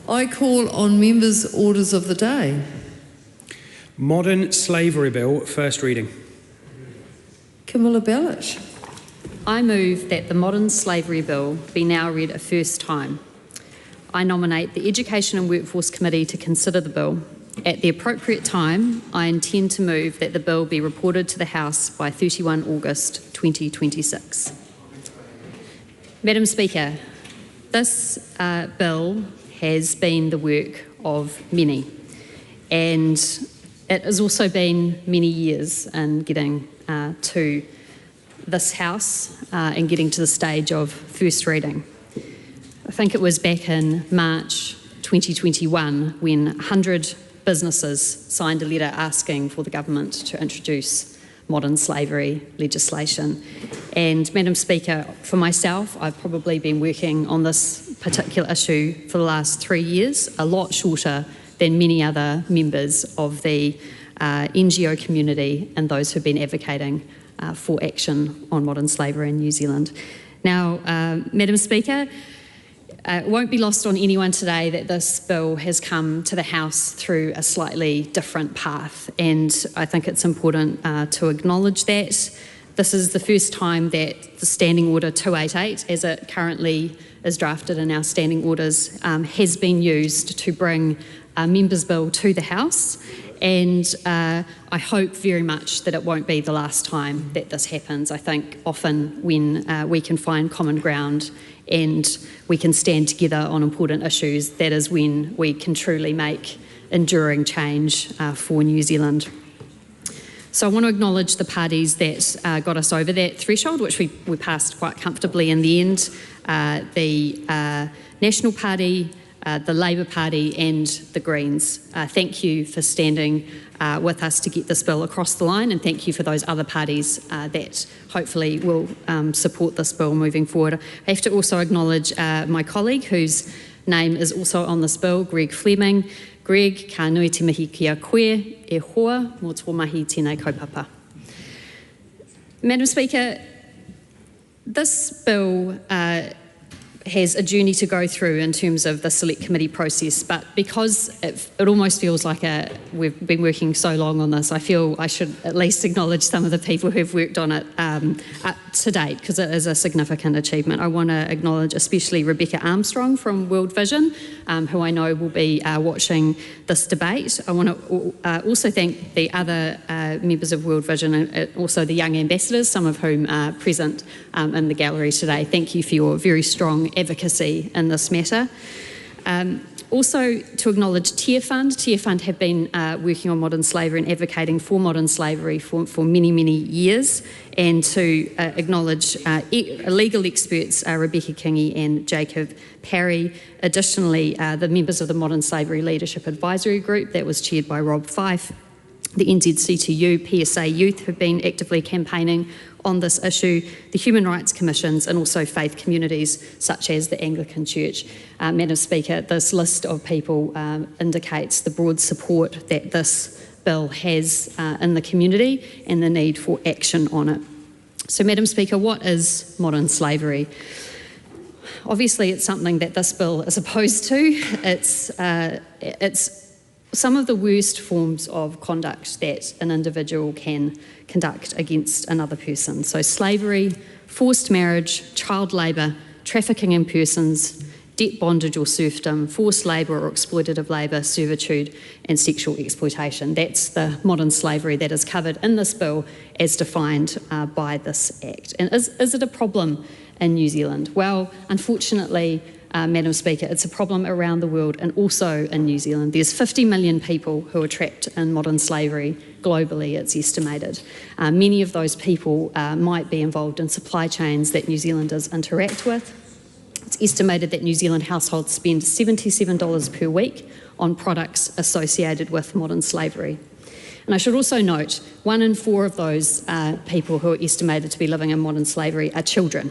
I call on members' orders of the day. Modern Slavery Bill, first reading. Camilla Bellish. I move that the Modern Slavery Bill be now read a first time. I nominate the Education and Workforce Committee to consider the bill. At the appropriate time, I intend to move that the bill be reported to the House by 31 August 2026. Madam Speaker, this bill has been the work of many, and it has also been many years in getting to this House and getting to the stage of first reading. I think it was back in March 2021 when 100 businesses signed a letter asking for the government to introduce modern slavery legislation. And Madam Speaker, for myself, I've probably been working on this particular issue for the last 3 years, a lot shorter than many other members of the NGO community and those who've been advocating for action on modern slavery in New Zealand. Now, Madam Speaker, it won't be lost on anyone today that this bill has come to the House through a slightly different path, and I think it's important to acknowledge that. This is the first time that the Standing Order 288, as it currently is drafted in our standing orders, has been used to bring a Members' Bill to the House, and I hope very much that it won't be the last time that this happens. I think often when we can find common ground and we can stand together on important issues, that is when we can truly make enduring change for New Zealand. So I want to acknowledge the parties that got us over that threshold, which we passed quite comfortably in the end. The National Party, the Labour Party and the Greens. Thank you for standing with us to get this bill across the line, and thank you for those other parties that hopefully will support this bill moving forward. I have to also acknowledge my colleague whose name is also on this bill, Greg Fleming. Greg, ka nui te mihi ki a koe, e hoa, mō tō mahi tēnei kaupapa. Madam Speaker, this bill has a journey to go through in terms of the select committee process, but because it almost feels like we've been working so long on this, I feel I should at least acknowledge some of the people who've worked on it to date, because it is a significant achievement. I want to acknowledge especially Rebecca Armstrong from World Vision, who I know will be watching this debate. I want to also thank the other members of World Vision and also the young ambassadors, some of whom are present in the gallery today. Thank you for your very strong advocacy in this matter. Also to acknowledge Tear Fund. Tear Fund have been working on modern slavery and advocating for modern slavery for many, many years, and to acknowledge legal experts Rebecca Kingy and Jacob Parry. Additionally, the members of the Modern Slavery Leadership Advisory Group that was chaired by Rob Fife, the NZCTU, PSA Youth have been actively campaigning on this issue, the human rights commissions, and also faith communities such as the Anglican Church. Madam Speaker, this list of people indicates the broad support that this bill has in the community and the need for action on it. So, Madam Speaker, what is modern slavery? Obviously, it's something that this bill is opposed to. It's some of the worst forms of conduct that an individual can conduct against another person. So slavery, forced marriage, child labour, trafficking in persons, debt bondage or serfdom, forced labour or exploitative labour, servitude and sexual exploitation. That's the modern slavery that is covered in this bill as defined by this Act. And is it a problem in New Zealand? Well, unfortunately, Madam Speaker, it's a problem around the world and also in New Zealand. There's 50 million people who are trapped in modern slavery globally, it's estimated. Many of those people might be involved in supply chains that New Zealanders interact with. It's estimated that New Zealand households spend $77 per week on products associated with modern slavery. And I should also note, 1 in 4 of those people who are estimated to be living in modern slavery are children.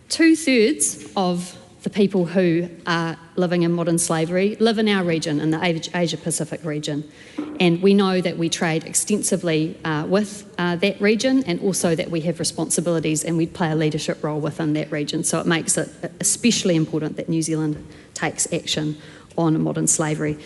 2/3 of the people who are living in modern slavery live in our region, in the Asia-Pacific region. And we know that we trade extensively with that region, and also that we have responsibilities and we play a leadership role within that region. So it makes it especially important that New Zealand takes action on modern slavery.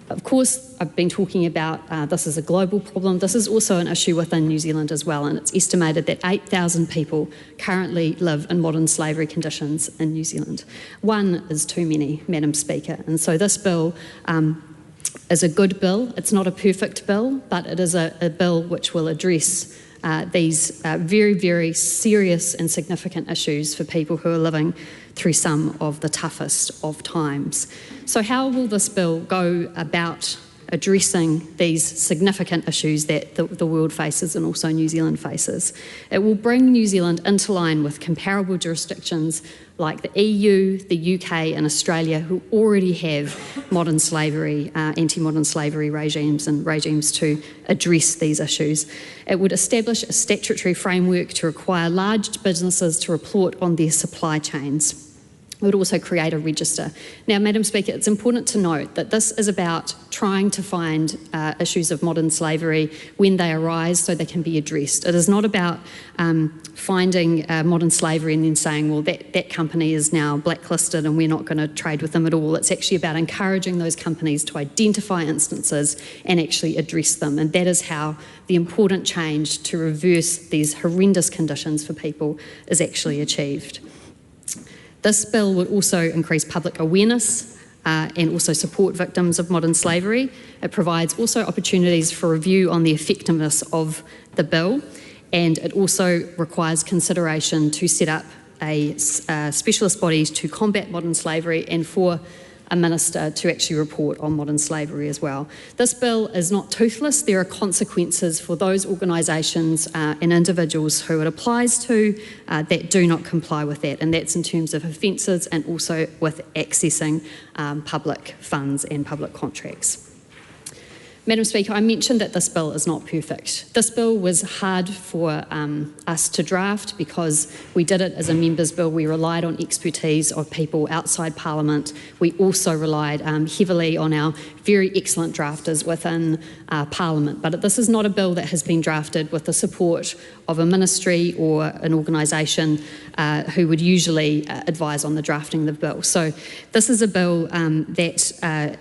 Of course, I've been talking about this is a global problem. This is also an issue within New Zealand as well, and it's estimated that 8,000 people currently live in modern slavery conditions in New Zealand. One is too many, Madam Speaker, and so this bill is a good bill. It's not a perfect bill, but it is a bill which will address these very, very serious and significant issues for people who are living through some of the toughest of times. So how will this bill go about addressing these significant issues that the world faces and also New Zealand faces? It will bring New Zealand into line with comparable jurisdictions like the EU, the UK and Australia, who already have modern slavery, anti-modern slavery regimes and regimes to address these issues. It would establish a statutory framework to require large businesses to report on their supply chains. It would also create a register. Now, Madam Speaker, it's important to note that this is about trying to find issues of modern slavery when they arise so they can be addressed. It is not about finding modern slavery and then saying, well, that company is now blacklisted and we're not going to trade with them at all. It's actually about encouraging those companies to identify instances and actually address them. And that is how the important change to reverse these horrendous conditions for people is actually achieved. This bill would also increase public awareness and also support victims of modern slavery. It provides also opportunities for review on the effectiveness of the bill, and it also requires consideration to set up a specialist body to combat modern slavery and for a minister to actually report on modern slavery as well. This bill is not toothless. There are consequences for those organisations and individuals who it applies to that do not comply with that, and that's in terms of offences and also with accessing public funds and public contracts. Madam Speaker, I mentioned that this bill is not perfect. This bill was hard for us to draft because we did it as a members' bill. We relied on expertise of people outside Parliament. We also relied heavily on our very excellent drafters within Parliament. But this is not a bill that has been drafted with the support of a ministry or an organisation who would usually advise on the drafting of the bill. So this is a bill that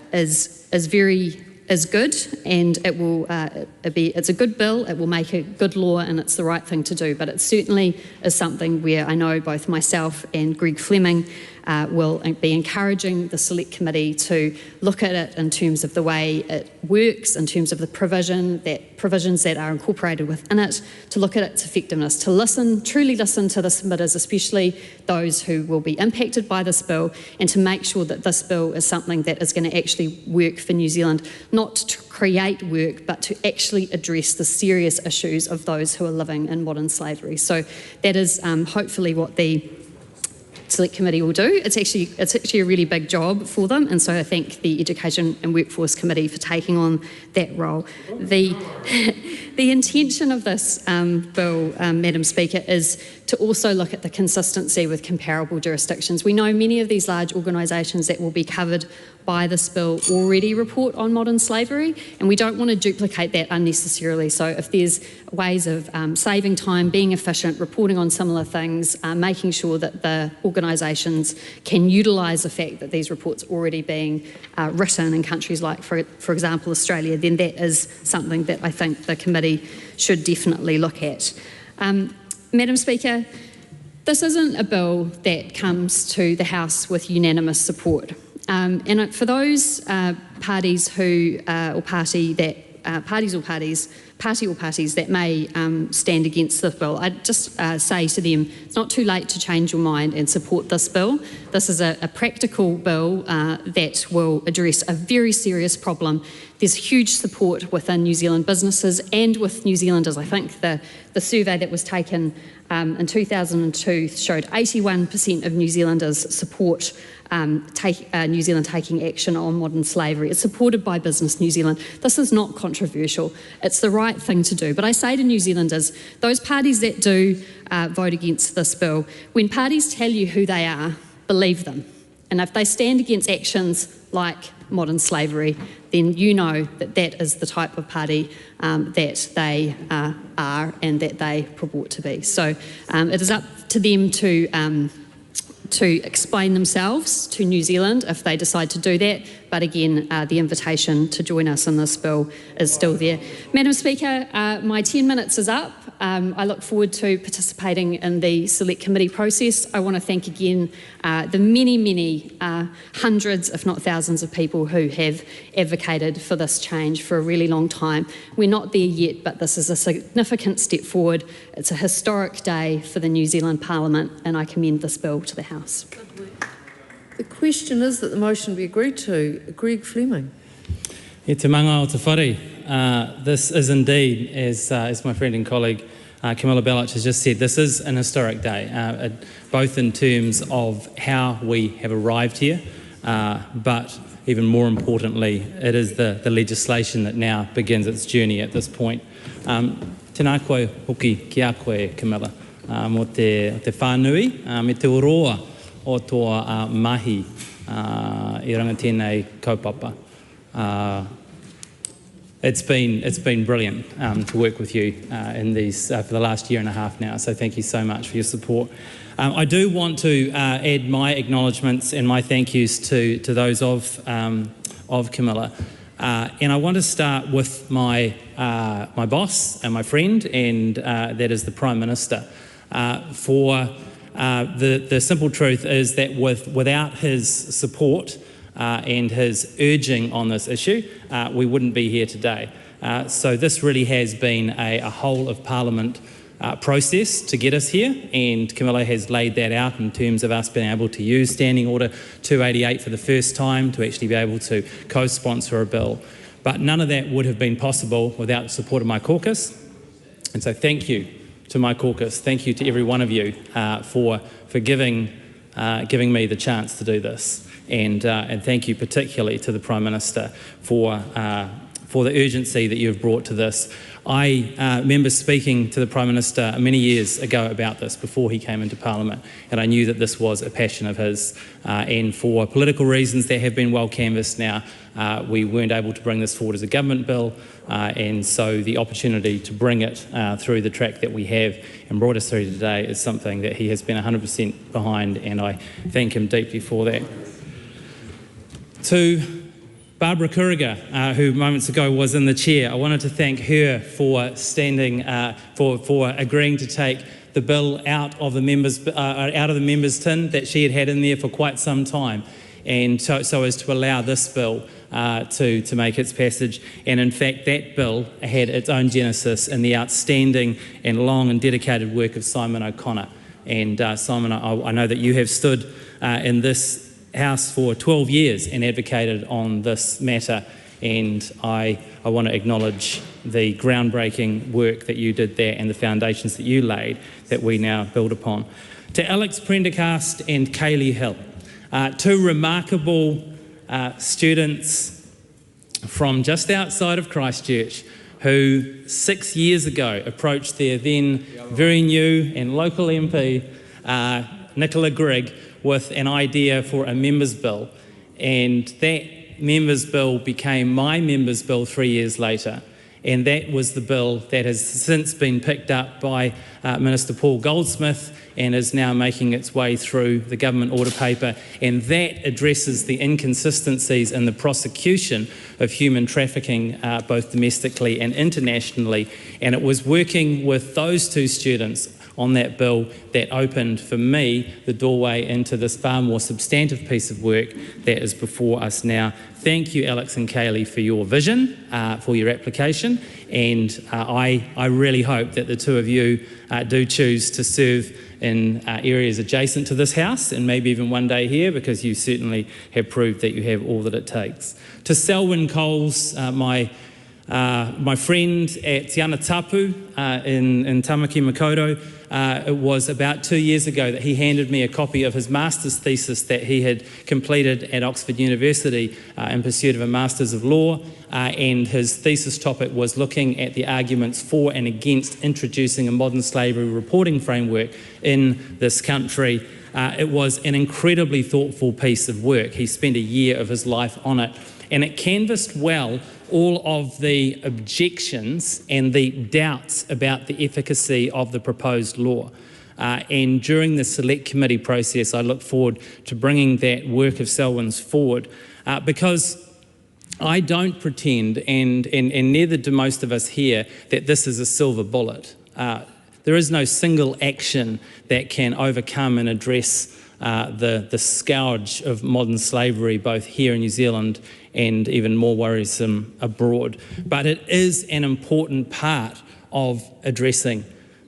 is good, and it will it's a good bill, it will make a good law, and it's the right thing to do. But it certainly is something where I know both myself and Greg Fleming will be encouraging the Select Committee to look at it in terms of the way it works, in terms of the provisions that are incorporated within it, to look at its effectiveness, to truly listen to the submitters, especially those who will be impacted by this bill, and to make sure that this bill is something that is going to actually work for New Zealand, not to create work, but to actually address the serious issues of those who are living in modern slavery. So that is hopefully what the Select Committee will do. It's actually a really big job for them, and so I thank the Education and Workforce Committee for taking on that role. The intention of this bill, Madam Speaker, is to also look at the consistency with comparable jurisdictions. We know many of these large organisations that will be covered by this bill already report on modern slavery, and we don't want to duplicate that unnecessarily. So if there's ways of saving time, being efficient, reporting on similar things, making sure that the organisations can utilise the fact that these reports are already being written in countries like, for example, Australia, then that is something that I think the committee should definitely look at. Madam Speaker, this isn't a bill that comes to the House with unanimous support. And for those parties who, or party that, party or parties that may stand against this bill, I'd just say to them, it's not too late to change your mind and support this bill. This is a practical bill that will address a very serious problem. There's huge support within New Zealand businesses and with New Zealanders. I think the survey that was taken in 2002 showed 81% of New Zealanders support New Zealand taking action on modern slavery. It's supported by Business New Zealand. This is not controversial. It's the right thing to do. But I say to New Zealanders, those parties that do vote against this bill, when parties tell you who they are, believe them. And if they stand against actions like modern slavery, then you know that that is the type of party that they are and that they purport to be. So it is up to them to explain themselves to New Zealand if they decide to do that. But again, the invitation to join us in this bill is still there. Madam Speaker, my 10 minutes is up. I look forward to participating in the Select Committee process. I want to thank again the many hundreds, if not thousands, of people who have advocated for this change for a really long time. We're not there yet, but this is a significant step forward. It's a historic day for the New Zealand Parliament, and I commend this bill to the House. The question is that the motion be agreed to. Greg Fleming. E te manga o te whare. This is indeed, as my friend and colleague Camilla Bellich has just said, this is an historic day, both in terms of how we have arrived here, but even more importantly, it is the legislation that now begins its journey at this point. Tēnā koe hoki ki a koe, Camilla, mo te whānui, me te oroa o tō mahi I ranga tēnei kaupapa. It's been brilliant to work with you in these for the last year and a half now, so thank you so much for your support. I do want to add my acknowledgements and my thank yous to those of Camilla, and I want to start with my boss and my friend, and that is the Prime Minister. The simple truth is that without his support and his urging on this issue, we wouldn't be here today. So this really has been a whole of Parliament process to get us here, and Camilla has laid that out in terms of us being able to use Standing Order 288 for the first time to actually be able to co-sponsor a bill. But none of that would have been possible without the support of my caucus, and so thank you to my caucus. Thank you to every one of you for giving me the chance to do this, and thank you particularly to the Prime Minister for for the urgency that you've brought to this. I remember speaking to the Prime Minister many years ago about this before he came into Parliament, and I knew that this was a passion of his, and for political reasons that have been well canvassed now, we weren't able to bring this forward as a government bill, and so the opportunity to bring it through the track that we have and brought us through today is something that he has been 100% behind, and I thank him deeply for that. To Barbara Kuriga, who moments ago was in the chair, I wanted to thank her for standing, for agreeing to take the bill out of the members' tin that she had in there for quite some time, and so as to allow this bill to make its passage. And in fact, that bill had its own genesis in the outstanding and long and dedicated work of Simon O'Connor. And Simon, I know that you have stood in this House for 12 years and advocated on this matter, and I want to acknowledge the groundbreaking work that you did there and the foundations that you laid that we now build upon. To Alex Prendergast and Kaylee Hill, two remarkable students from just outside of Christchurch who 6 years ago approached their then very new and local MP, Nicola Grigg, with an idea for a members' bill, and that members' bill became my members' bill 3 years later, and that was the bill that has since been picked up by Minister Paul Goldsmith and is now making its way through the government order paper, and that addresses the inconsistencies in the prosecution of human trafficking both domestically and internationally, and it was working with those two students on that bill that opened for me the doorway into this far more substantive piece of work that is before us now. Thank you, Alex and Kaylee, for your vision, for your application, and I really hope that the two of you do choose to serve in areas adjacent to this House and maybe even one day here, because you certainly have proved that you have all that it takes. To Selwyn Coles, my friend at Te Ana Tapu in Tamaki Makaurau, it was about 2 years ago that he handed me a copy of his master's thesis that he had completed at Oxford University in pursuit of a Masters of Law, and his thesis topic was looking at the arguments for and against introducing a modern slavery reporting framework in this country. It was an incredibly thoughtful piece of work. He spent a year of his life on it, and it canvassed well all of the objections and the doubts about the efficacy of the proposed law. And during the select committee process, I look forward to bringing that work of Selwyn's forward, because I don't pretend, and neither do most of us here, that this is a silver bullet. There is no single action that can overcome and address the scourge of modern slavery, both here in New Zealand and even more worrisome abroad. But it is an important part of addressing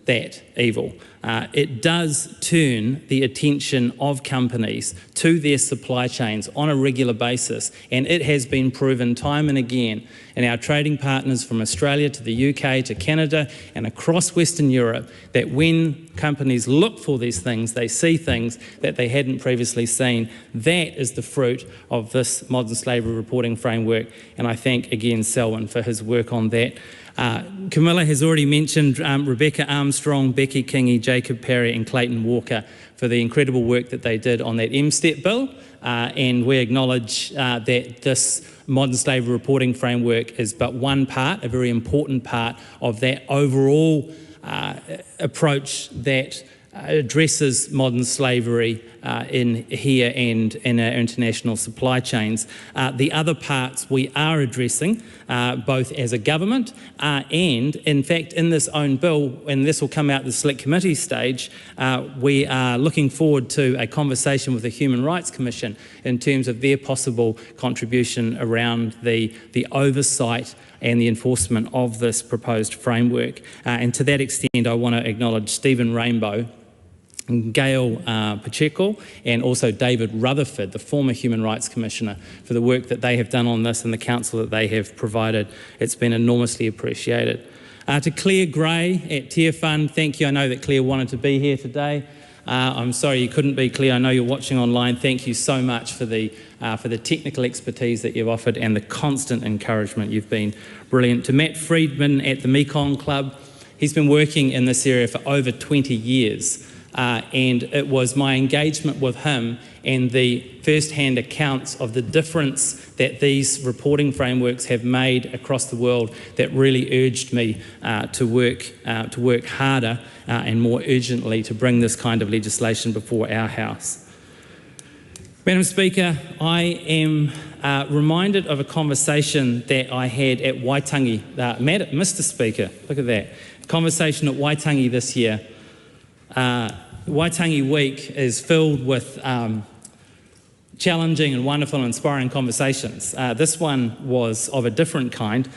that evil. It does turn the attention of companies to their supply chains on a regular basis, and it has been proven time and again in our trading partners from Australia to the UK to Canada and across Western Europe that when companies look for these things, they see things that they hadn't previously seen. That is the fruit of this modern slavery reporting framework, and I thank again Selwyn for his work on that. Camilla has already mentioned Rebecca Armstrong, Becky Kingy, Jacob Parry and Clayton Walker for the incredible work that they did on that M-Step bill, and we acknowledge that this modern slavery reporting framework is but one part, a very important part of that overall approach that addresses modern slavery in here and in our international supply chains. The other parts we are addressing both as a government and in fact in this own bill, and this will come out the select committee stage, we are looking forward to a conversation with the Human Rights Commission in terms of their possible contribution around the oversight and the enforcement of this proposed framework. And to that extent I want to acknowledge Stephen Rainbow, Gail Pacheco and also David Rutherford, the former Human Rights Commissioner, for the work that they have done on this and the counsel that they have provided. It's been enormously appreciated. To Claire Gray at Tier Fund, thank you. I know that Claire wanted to be here today. I'm sorry you couldn't be clear. I know you're watching online. Thank you so much for the technical expertise that you've offered and the constant encouragement. You've been brilliant. To Matt Friedman at the Mekong Club, he's been working in this area for over 20 years. And it was my engagement with him and the first-hand accounts of the difference that these reporting frameworks have made across the world that really urged me to work harder and more urgently to bring this kind of legislation before our House. Madam Speaker, I am reminded of a conversation that I had at Waitangi. Mr. Speaker, look at that. Conversation at Waitangi this year. Waitangi Week is filled with challenging and wonderful and inspiring conversations. This one was of a different kind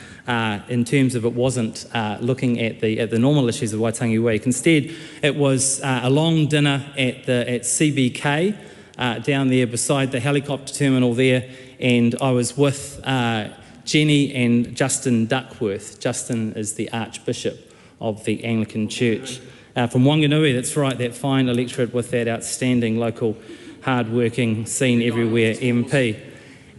in terms of it wasn't looking at the normal issues of Waitangi Week. Instead, it was a long dinner at CBK down there beside the helicopter terminal there, and I was with Jenny and Justin Duckworth. Justin is the Archbishop of the Anglican Church. From Wanganui, that's right, that fine electorate with that outstanding local, hard-working, seen everywhere MP.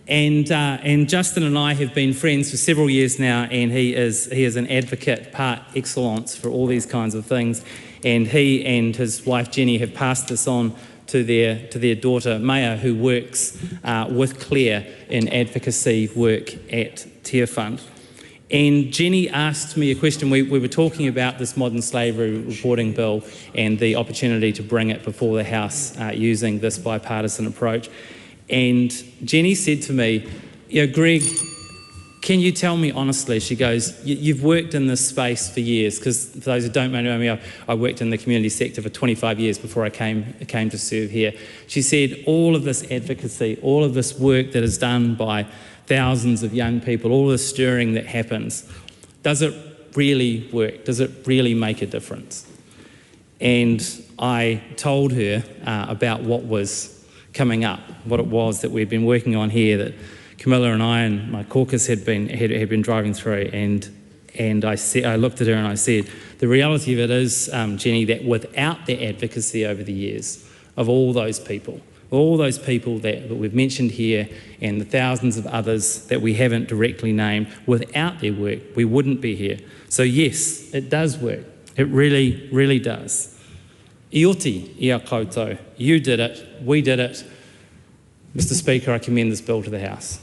And Justin and I have been friends for several years now, and he is an advocate par excellence for all these kinds of things. And he and his wife Jenny have passed this on to their daughter Maya, who works with Claire in advocacy work at Te Fund. And Jenny asked me a question. We were talking about this modern slavery reporting bill and the opportunity to bring it before the House using this bipartisan approach. And Jenny said to me, Greg, can you tell me honestly, she goes, you've worked in this space for years, because for those who don't know me, I worked in the community sector for 25 years before I came to serve here. She said, all of this advocacy, all of this work that is done by thousands of young people, all the stirring that happens, does it really work? Does it really make a difference? And I told her about what was coming up, what it was that we'd been working on here, that Camilla and I and my caucus had been driving through, and I looked at her and I said, the reality of it is, Jenny, that without the advocacy over the years of all those people that we've mentioned here and the thousands of others that we haven't directly named, without their work, we wouldn't be here. So yes, it does work. It really, really does. Ioti ia koutou. You did it. We did it. Mr. Speaker, I commend this bill to the House.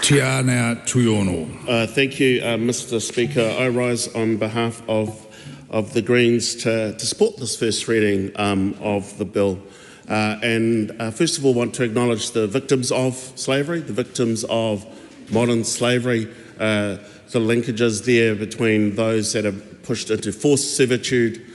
Tiana Tuiono. Thank you, Mr. Speaker. I rise on behalf of the Greens to support this first reading of the bill. And first of all, want to acknowledge the victims of slavery, the victims of modern slavery, the linkages there between those that are pushed into forced servitude,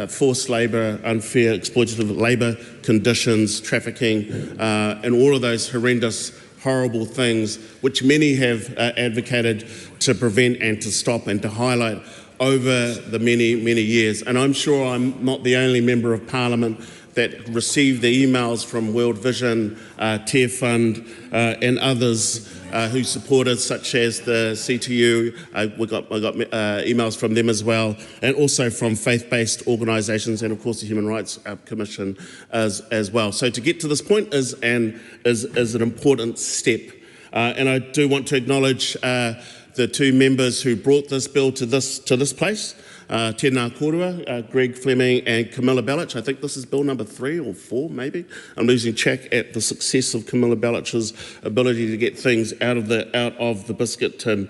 forced labour, unfair exploitative labour conditions, trafficking, and all of those horrendous, horrible things which many have advocated to prevent and to stop and to highlight over the many, many years. And I'm sure I'm not the only Member of Parliament that received the emails from World Vision, Te Fund, and others who support us, such as the CTU. I got emails from them as well, and also from faith-based organisations, and of course the Human Rights Commission as well. So to get to this point is an important step. And I do want to acknowledge the two members who brought this bill to this place, Tēnā Korua, Greg Fleming and Camilla Bellich. I think this is bill number 3 or 4, maybe. I'm losing track at the success of Camilla Bellich's ability to get things out of the biscuit tin.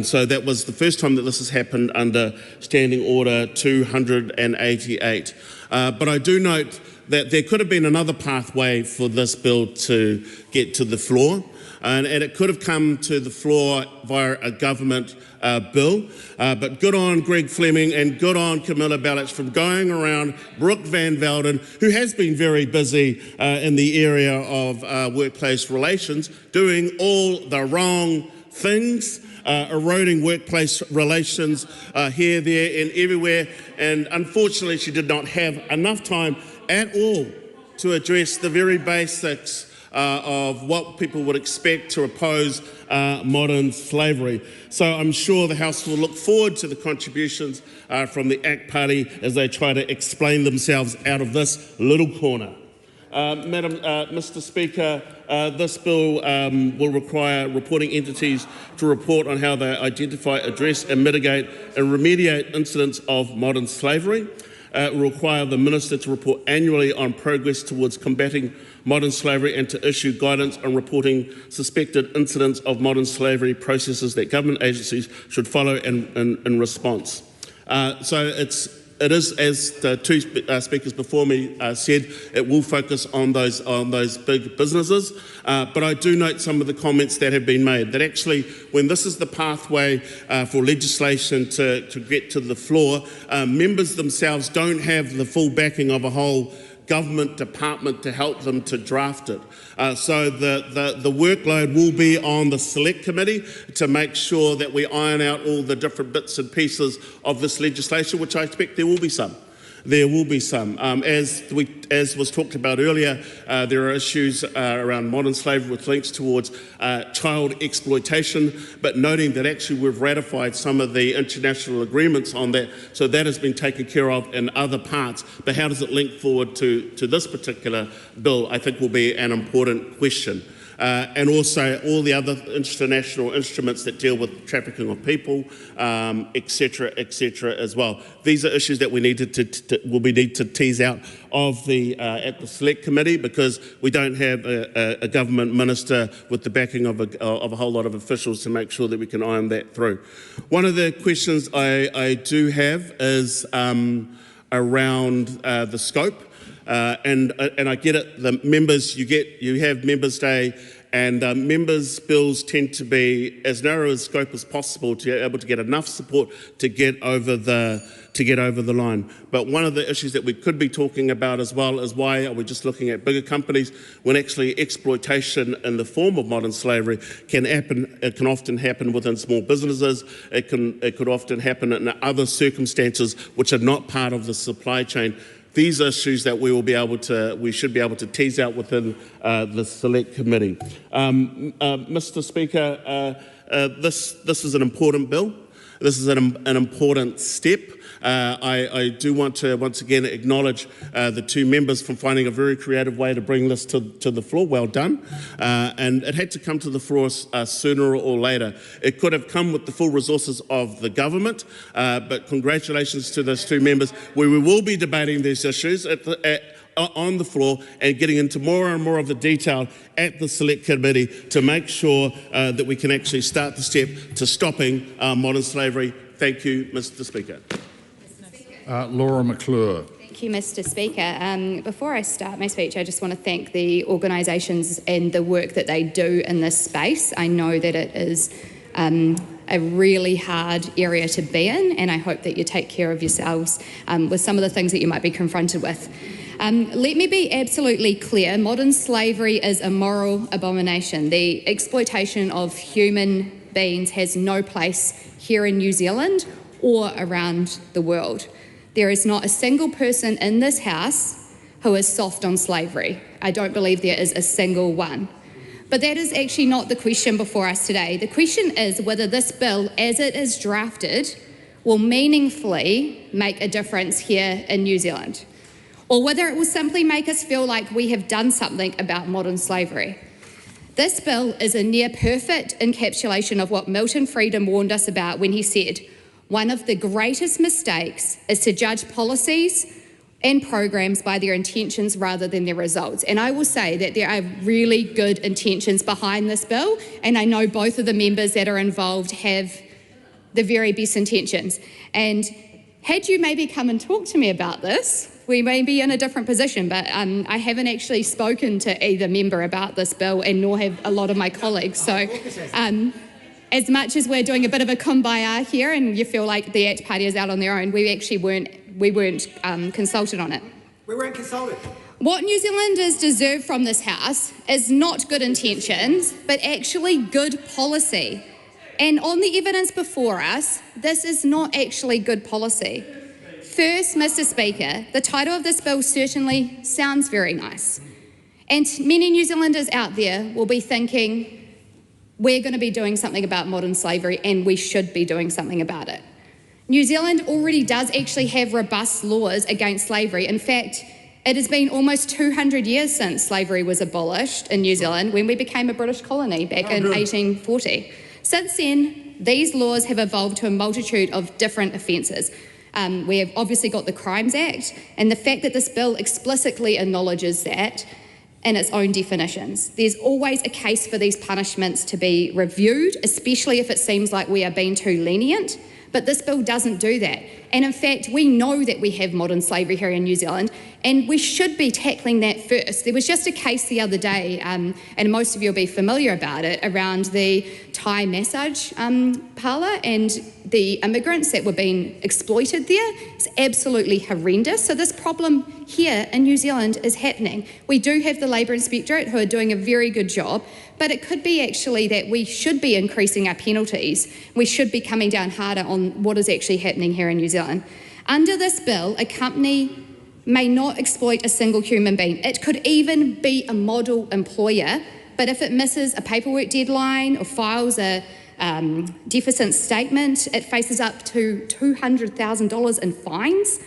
So that was the first time that this has happened under Standing Order 288. But I do note that there could have been another pathway for this bill to get to the floor. And it could have come to the floor via a government bill. But good on Greg Fleming and good on Camilla Bellich from going around Brooke Van Velden, who has been very busy in the area of workplace relations, doing all the wrong things, eroding workplace relations here, there and everywhere. And unfortunately, she did not have enough time at all to address the very basics of what people would expect to oppose modern slavery. So I'm sure the House will look forward to the contributions from the ACT Party as they try to explain themselves out of this little corner. Mr. Speaker, this bill will require reporting entities to report on how they identify, address and mitigate and remediate incidents of modern slavery. It will require the Minister to report annually on progress towards combating modern slavery and to issue guidance on reporting suspected incidents of modern slavery processes that government agencies should follow in response. So it is, as the two speakers before me said, it will focus on those big businesses. But I do note some of the comments that have been made, that actually when this is the pathway for legislation to get to the floor, members themselves don't have the full backing of a whole government department to help them to draft it. So the workload will be on the Select Committee to make sure that we iron out all the different bits and pieces of this legislation, which I expect there will be some. There will be some. As was talked about earlier, there are issues around modern slavery with links towards child exploitation, but noting that actually we've ratified some of the international agreements on that, so that has been taken care of in other parts. But how does it link forward to this particular bill, I think will be an important question. And also all the other international instruments that deal with trafficking of people, etc., as well. These are issues that we need to tease out of at the Select Committee, because we don't have a government minister with the backing of a whole lot of officials to make sure that we can iron that through. One of the questions I do have is around the scope. And I get it, the members, you have Members' Day, and members' bills tend to be as narrow a scope as possible to be able to get enough support to get over the line. But one of the issues that we could be talking about as well is why are we just looking at bigger companies when actually exploitation in the form of modern slavery can happen. It can often happen within small businesses. It could often happen in other circumstances which are not part of the supply chain. These are issues that we should be able to tease out within the Select Committee. Mr. Speaker, this is an important bill. This is an important step. I do want to once again acknowledge the two members for finding a very creative way to bring this to the floor. Well done. And it had to come to the floor sooner or later. It could have come with the full resources of the government, but congratulations to those two members. We will be debating these issues on the floor and getting into more and more of the detail at the Select Committee to make sure that we can actually start the step to stopping modern slavery. Thank you, Mr. Speaker. Laura McClure. Thank you, Mr. Speaker. Before I start my speech, I just want to thank the organisations and the work that they do in this space. I know that it is a really hard area to be in, and I hope that you take care of yourselves with some of the things that you might be confronted with. Let me be absolutely clear. Modern slavery is a moral abomination. The exploitation of human beings has no place here in New Zealand or around the world. There is not a single person in this House who is soft on slavery. I don't believe there is a single one. But that is actually not the question before us today. The question is whether this bill, as it is drafted, will meaningfully make a difference here in New Zealand, or whether it will simply make us feel like we have done something about modern slavery. This bill is a near-perfect encapsulation of what Milton Friedman warned us about when he said, one of the greatest mistakes is to judge policies and programs by their intentions rather than their results. And I will say that there are really good intentions behind this bill, and I know both of the members that are involved have the very best intentions. And had you maybe come and talked to me about this, we may be in a different position, but I haven't actually spoken to either member about this bill, and nor have a lot of my colleagues. So as much as we're doing a bit of a kumbaya here and you feel like the ACT Party is out on their own, we actually weren't consulted on it. We weren't consulted. What New Zealanders deserve from this House is not good intentions, but actually good policy. And on the evidence before us, this is not actually good policy. First, Mr. Speaker, the title of this bill certainly sounds very nice. And many New Zealanders out there will be thinking, we're going to be doing something about modern slavery and we should be doing something about it. New Zealand already does actually have robust laws against slavery. In fact, it has been almost 200 years since slavery was abolished in New Zealand when we became a British colony back in 1840. Since then, these laws have evolved to a multitude of different offences. We have obviously got the Crimes Act, and the fact that this bill explicitly acknowledges that in its own definitions. There's always a case for these punishments to be reviewed, especially if it seems like we are being too lenient. But this bill doesn't do that. And in fact, we know that we have modern slavery here in New Zealand, and we should be tackling that first. There was just a case the other day, and most of you will be familiar about it, around the Thai massage parlour and the immigrants that were being exploited there. It's absolutely horrendous. So this problem here in New Zealand is happening. We do have the Labour Inspectorate who are doing a very good job, but it could be actually that we should be increasing our penalties. We should be coming down harder on what is actually happening here in New Zealand. Under this bill, a company may not exploit a single human being. It could even be a model employer, but if it misses a paperwork deadline or files a deficit statement, it faces up to $200,000 in fines.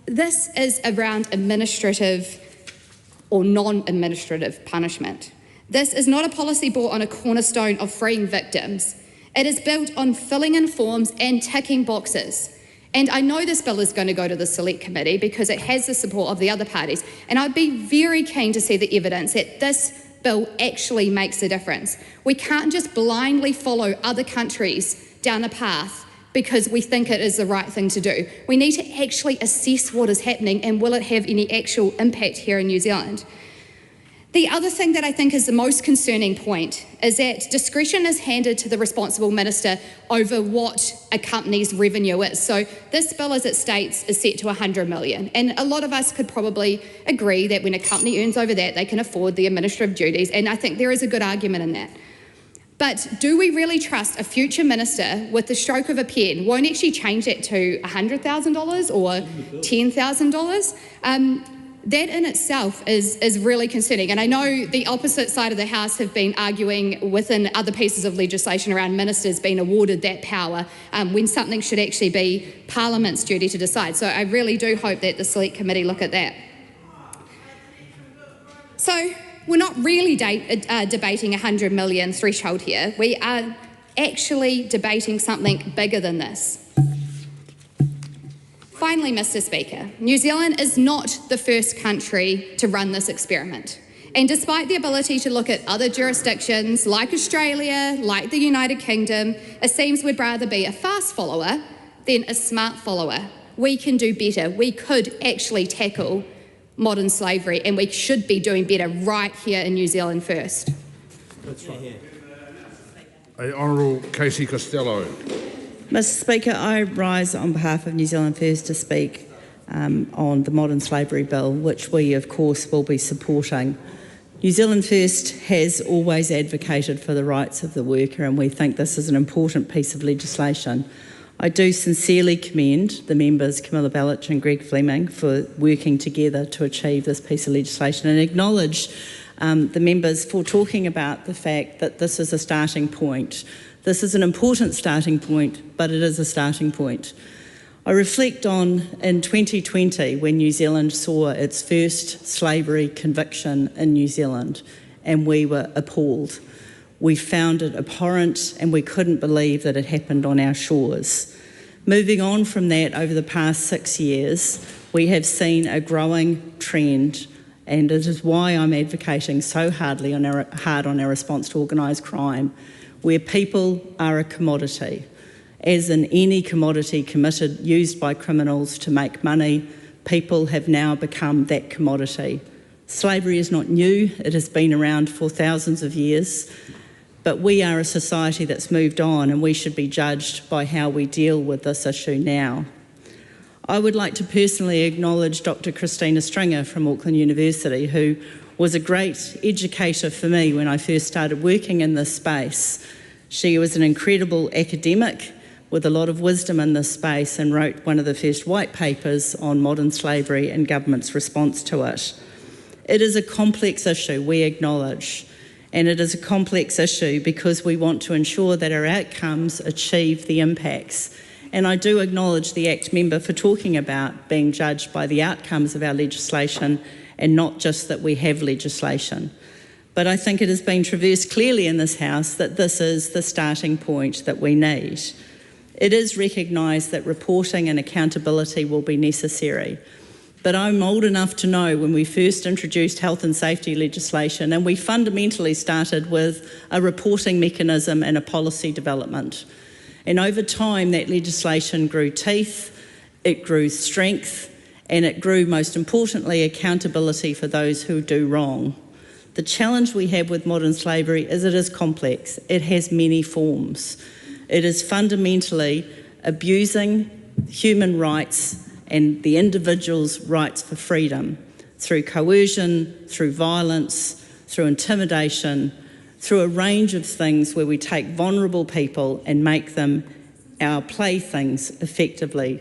This is around administrative or non-administrative punishment. This is not a policy built on a cornerstone of freeing victims. It is built on filling in forms and ticking boxes. And I know this bill is going to go to the Select Committee because it has the support of the other parties. And I'd be very keen to see the evidence that this bill actually makes a difference. We can't just blindly follow other countries down a path because we think it is the right thing to do. We need to actually assess what is happening and will it have any actual impact here in New Zealand. The other thing that I think is the most concerning point is that discretion is handed to the responsible minister over what a company's revenue is. So this bill, as it states, is set to $100 million. And a lot of us could probably agree that when a company earns over that, they can afford the administrative duties. And I think there is a good argument in that. But do we really trust a future minister with the stroke of a pen won't actually change that to $100,000 or $10,000? That in itself is really concerning. And I know the opposite side of the House have been arguing within other pieces of legislation around ministers being awarded that power when something should actually be Parliament's duty to decide. So I really do hope that the Select Committee look at that. So we're not really debating a $100 million threshold here. We are actually debating something bigger than this. Finally, Mr. Speaker, New Zealand is not the first country to run this experiment. And despite the ability to look at other jurisdictions like Australia, like the United Kingdom, it seems we'd rather be a fast follower than a smart follower. We can do better. We could actually tackle modern slavery and we should be doing better right here in New Zealand first. That's right. Honourable Casey Costello. Mr. Speaker, I rise on behalf of New Zealand First to speak on the Modern Slavery Bill, which we, of course, will be supporting. New Zealand First has always advocated for the rights of the worker, and we think this is an important piece of legislation. I do sincerely commend the members Camilla Bellich and Greg Fleming for working together to achieve this piece of legislation and acknowledge the members for talking about the fact that this is a starting point. This is an important starting point, but it is a starting point. I reflect on in 2020 when New Zealand saw its first slavery conviction in New Zealand and we were appalled. We found it abhorrent and we couldn't believe that it happened on our shores. Moving on from that, over the past 6 years, we have seen a growing trend, and it is why I'm advocating so hard on our response to organised crime, where people are a commodity. As in any commodity used by criminals to make money, people have now become that commodity. Slavery is not new, it has been around for thousands of years, but we are a society that's moved on and we should be judged by how we deal with this issue now. I would like to personally acknowledge Dr. Christina Stringer from Auckland University, who was a great educator for me when I first started working in this space. She was an incredible academic with a lot of wisdom in this space and wrote one of the first white papers on modern slavery and government's response to it. It is a complex issue, we acknowledge, and it is a complex issue because we want to ensure that our outcomes achieve the impacts. And I do acknowledge the ACT member for talking about being judged by the outcomes of our legislation and not just that we have legislation. But I think it has been traversed clearly in this House that this is the starting point that we need. It is recognised that reporting and accountability will be necessary. But I'm old enough to know when we first introduced health and safety legislation, and we fundamentally started with a reporting mechanism and a policy development. And over time, that legislation grew teeth, it grew strength, and it grew, most importantly, accountability for those who do wrong. The challenge we have with modern slavery is it is complex. It has many forms. It is fundamentally abusing human rights and the individual's rights for freedom through coercion, through violence, through intimidation, through a range of things where we take vulnerable people and make them our playthings effectively.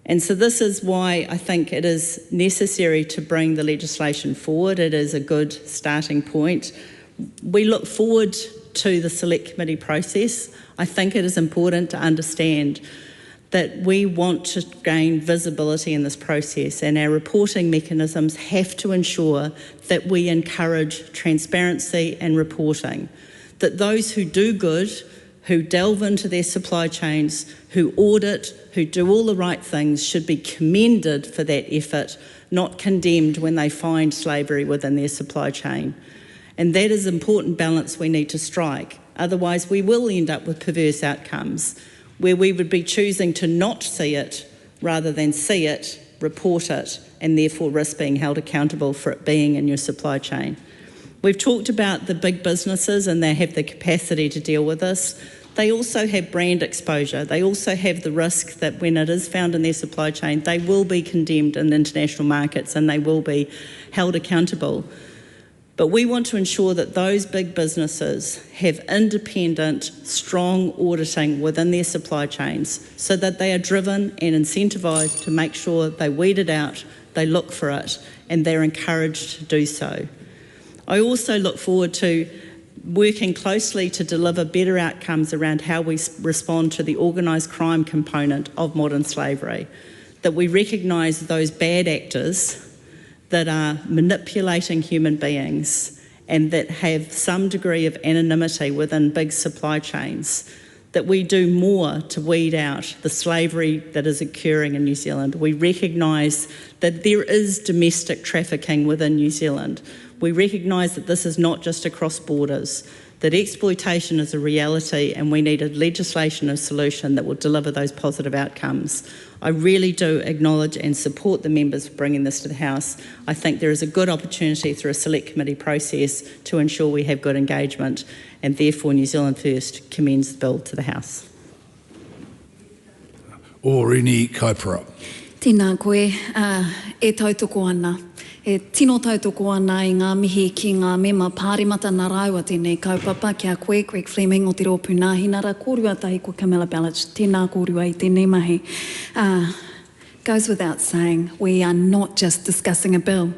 And so this is why I think it is necessary to bring the legislation forward. It is a good starting point. We look forward to the Select Committee process. I think it is important to understand that we want to gain visibility in this process, and our reporting mechanisms have to ensure that we encourage transparency and reporting, that those who do good, who delve into their supply chains, who audit, who do all the right things should be commended for that effort, not condemned when they find slavery within their supply chain. And that is an important balance we need to strike. Otherwise, we will end up with perverse outcomes where we would be choosing to not see it rather than see it, report it, and therefore risk being held accountable for it being in your supply chain. We've talked about the big businesses and they have the capacity to deal with this. They also have brand exposure. They also have the risk that when it is found in their supply chain, they will be condemned in international markets and they will be held accountable. But we want to ensure that those big businesses have independent, strong auditing within their supply chains so that they are driven and incentivised to make sure they weed it out, they look for it, and they're encouraged to do so. I also look forward to working closely to deliver better outcomes around how we respond to the organised crime component of modern slavery, that we recognise those bad actors that are manipulating human beings and that have some degree of anonymity within big supply chains, that we do more to weed out the slavery that is occurring in New Zealand. We recognise that there is domestic trafficking within New Zealand. We recognise that this is not just across borders, that exploitation is a reality and we need a legislation and solution that will deliver those positive outcomes. I really do acknowledge and support the members for bringing this to the House. I think there is a good opportunity through a Select Committee process to ensure we have good engagement, and therefore New Zealand First commends the bill to the House. Rini Kaipara. Tēnā koe, e tautoko ana. E tino tautoko ana I ngā mihi ki ngā mema pāremata nā rāua tēnei kaupapa kia koe, Greg Fleming o te rōpū nāhinara, kōrua tahi ko Camilla Ballich, tēnā kōrua I tēnei mahi. Goes without saying, we are not just discussing a bill.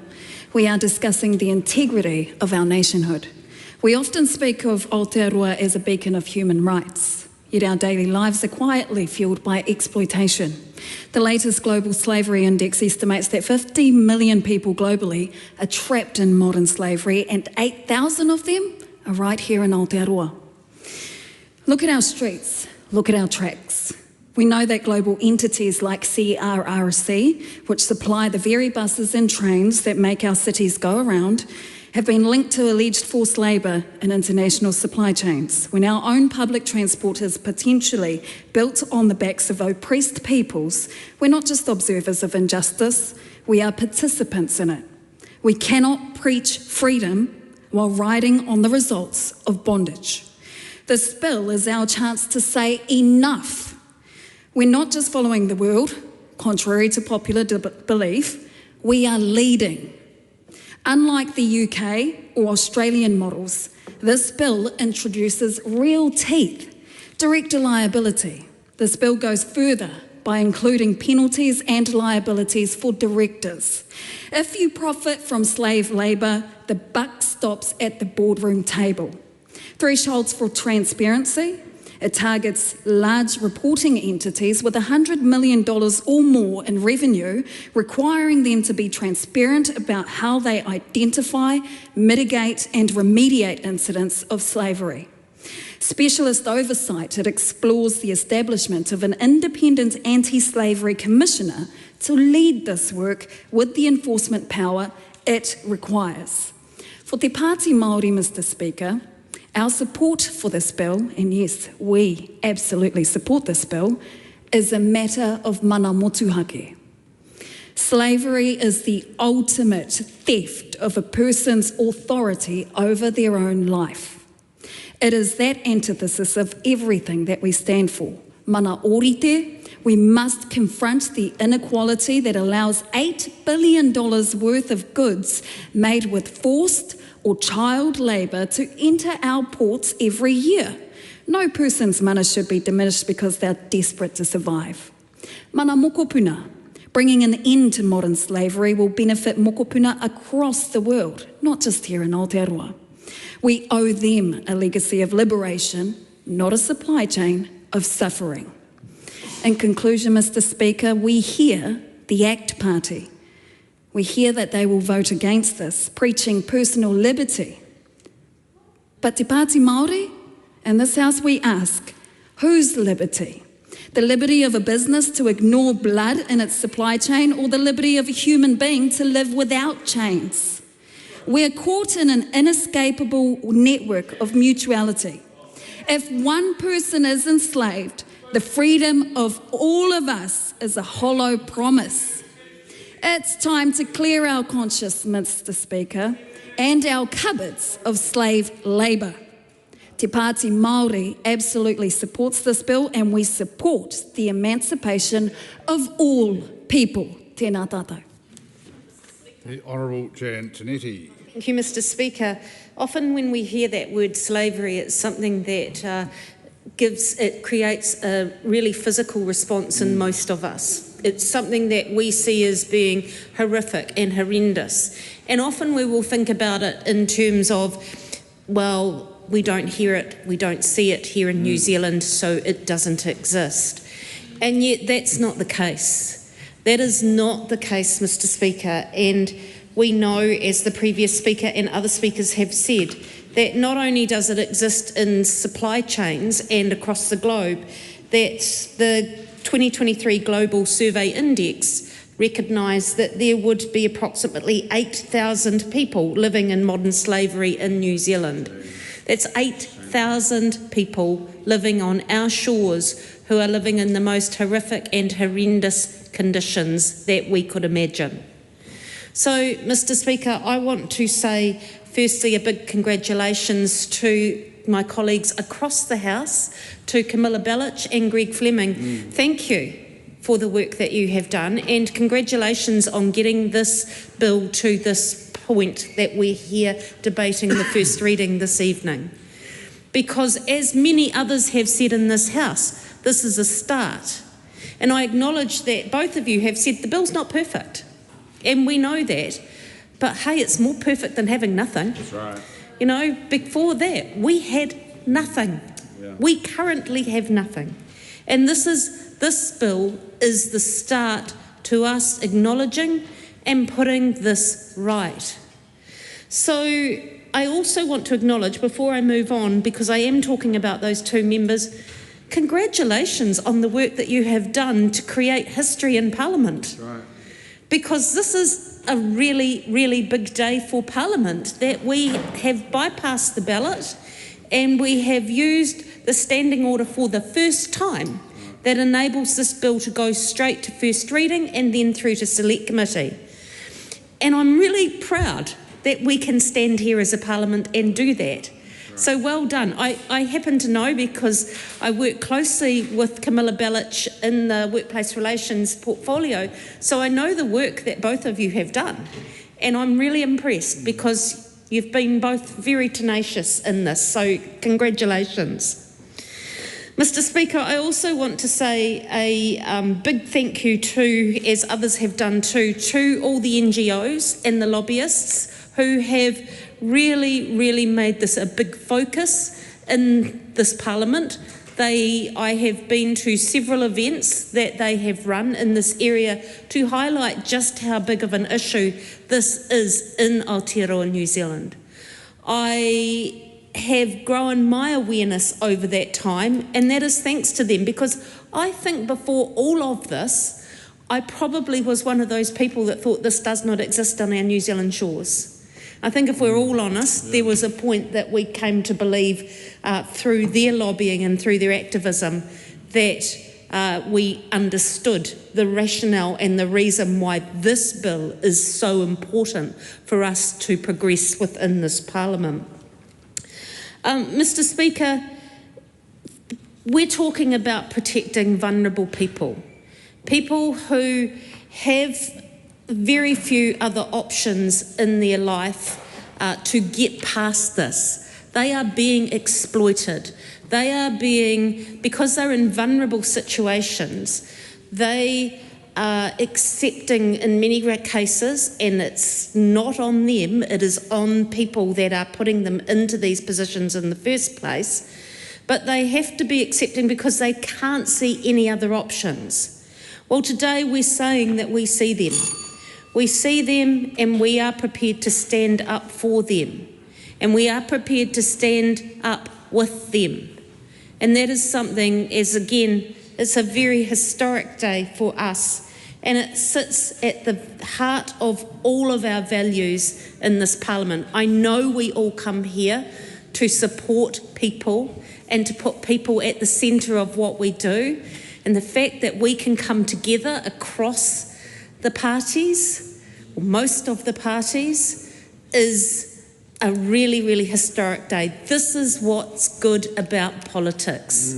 We are discussing the integrity of our nationhood. We often speak of Aotearoa as a beacon of human rights, yet our daily lives are quietly fuelled by exploitation. The latest Global Slavery Index estimates that 50 million people globally are trapped in modern slavery, and 8,000 of them are right here in Aotearoa. Look at our streets, look at our tracks. We know that global entities like CRRC, which supply the very buses and trains that make our cities go around, have been linked to alleged forced labour in international supply chains, when our own public transport is potentially built on the backs of oppressed peoples. We're not just observers of injustice, we are participants in it. We cannot preach freedom while riding on the results of bondage. This bill is our chance to say enough. We're not just following the world, contrary to popular belief, we are leading. Unlike the UK or Australian models, this bill introduces real teeth, direct liability. This bill goes further by including penalties and liabilities for directors. If you profit from slave labour, the buck stops at the boardroom table. Thresholds for transparency. It targets large reporting entities with $100 million or more in revenue, requiring them to be transparent about how they identify, mitigate and remediate incidents of slavery. Specialist oversight. It explores the establishment of an independent anti-slavery commissioner to lead this work with the enforcement power it requires. For Te Pāti Māori, Mr. Speaker, our support for this bill, and yes, we absolutely support this bill, is a matter of mana motuhake. Slavery is the ultimate theft of a person's authority over their own life. It is that antithesis of everything that we stand for. Mana orite, we must confront the inequality that allows $8 billion worth of goods made with forced or child labour to enter our ports every year. No person's mana should be diminished because they're desperate to survive. Mana mokopuna. Bringing an end to modern slavery will benefit mokopuna across the world, not just here in Aotearoa. We owe them a legacy of liberation, not a supply chain of suffering. In conclusion, Mr. Speaker, we hear the ACT Party. We hear that they will vote against this, preaching personal liberty. But Te Pāti Māori, in this House we ask, whose liberty? The liberty of a business to ignore blood in its supply chain, or the liberty of a human being to live without chains? We're caught in an inescapable network of mutuality. If one person is enslaved, the freedom of all of us is a hollow promise. It's time to clear our conscience, Mr. Speaker, and our cupboards of slave labour. Te Pāti Māori absolutely supports this bill, and we support the emancipation of all people. Tēnā tātou. The Honourable Jan Tinetti. Thank you, Mr. Speaker. Often when we hear that word slavery, it's something that creates a really physical response in most of us. It's something that we see as being horrific and horrendous. And often we will think about it in terms of, well, we don't hear it, we don't see it here in New Zealand, so it doesn't exist. And yet that's not the case. That is not the case, Mr. Speaker. And we know, as the previous speaker and other speakers have said, that not only does it exist in supply chains and across the globe, that the 2023 Global Survey Index recognised that there would be approximately 8,000 people living in modern slavery in New Zealand. That's 8,000 people living on our shores who are living in the most horrific and horrendous conditions that we could imagine. So, Mr. Speaker, I want to say firstly a big congratulations to my colleagues across the House, to Camilla Bellich and Greg Fleming. Thank you for the work that you have done, and congratulations on getting this bill to this point that we're here debating the first reading this evening. Because as many others have said in this House, this is a start. And I acknowledge that both of you have said the bill's not perfect, and we know that. But hey, it's more perfect than having nothing. That's right. You know, before that, we had nothing. Yeah. We currently have nothing. And this bill is the start to us acknowledging and putting this right. So I also want to acknowledge, before I move on, because I am talking about those two members, congratulations on the work that you have done to create history in Parliament. That's right. Because this is a really, really big day for Parliament, that we have bypassed the ballot and we have used the standing order for the first time that enables this bill to go straight to first reading and then through to select committee. And I'm really proud that we can stand here as a Parliament and do that. So well done. I happen to know, because I work closely with Camilla Bellich in the workplace relations portfolio, so I know the work that both of you have done. And I'm really impressed because you've been both very tenacious in this, so congratulations. Mr. Speaker, I also want to say a big thank you to, as others have done too, to all the NGOs and the lobbyists who have really made this a big focus in this Parliament. I have been to several events that they have run in this area to highlight just how big of an issue this is in Aotearoa, New Zealand. I have grown my awareness over that time, and that is thanks to them, because I think before all of this, I probably was one of those people that thought this does not exist on our New Zealand shores. I think if we're all honest, there was a point that we came to believe through their lobbying and through their activism that we understood the rationale and the reason why this bill is so important for us to progress within this Parliament. Mr. Speaker, we're talking about protecting vulnerable people, people who have very few other options in their life to get past this. They are being exploited. They are being, because they're in vulnerable situations, they are accepting in many cases, and it's not on them, it is on people that are putting them into these positions in the first place, but they have to be accepting because they can't see any other options. Well, today we're saying that we see them. We see them and we are prepared to stand up for them. And we are prepared to stand up with them. And that is something, as again, it's a very historic day for us. And it sits at the heart of all of our values in this Parliament. I know we all come here to support people and to put people at the centre of what we do. And the fact that we can come together across the parties, or most of the parties, is a really historic day. This is what's good about politics.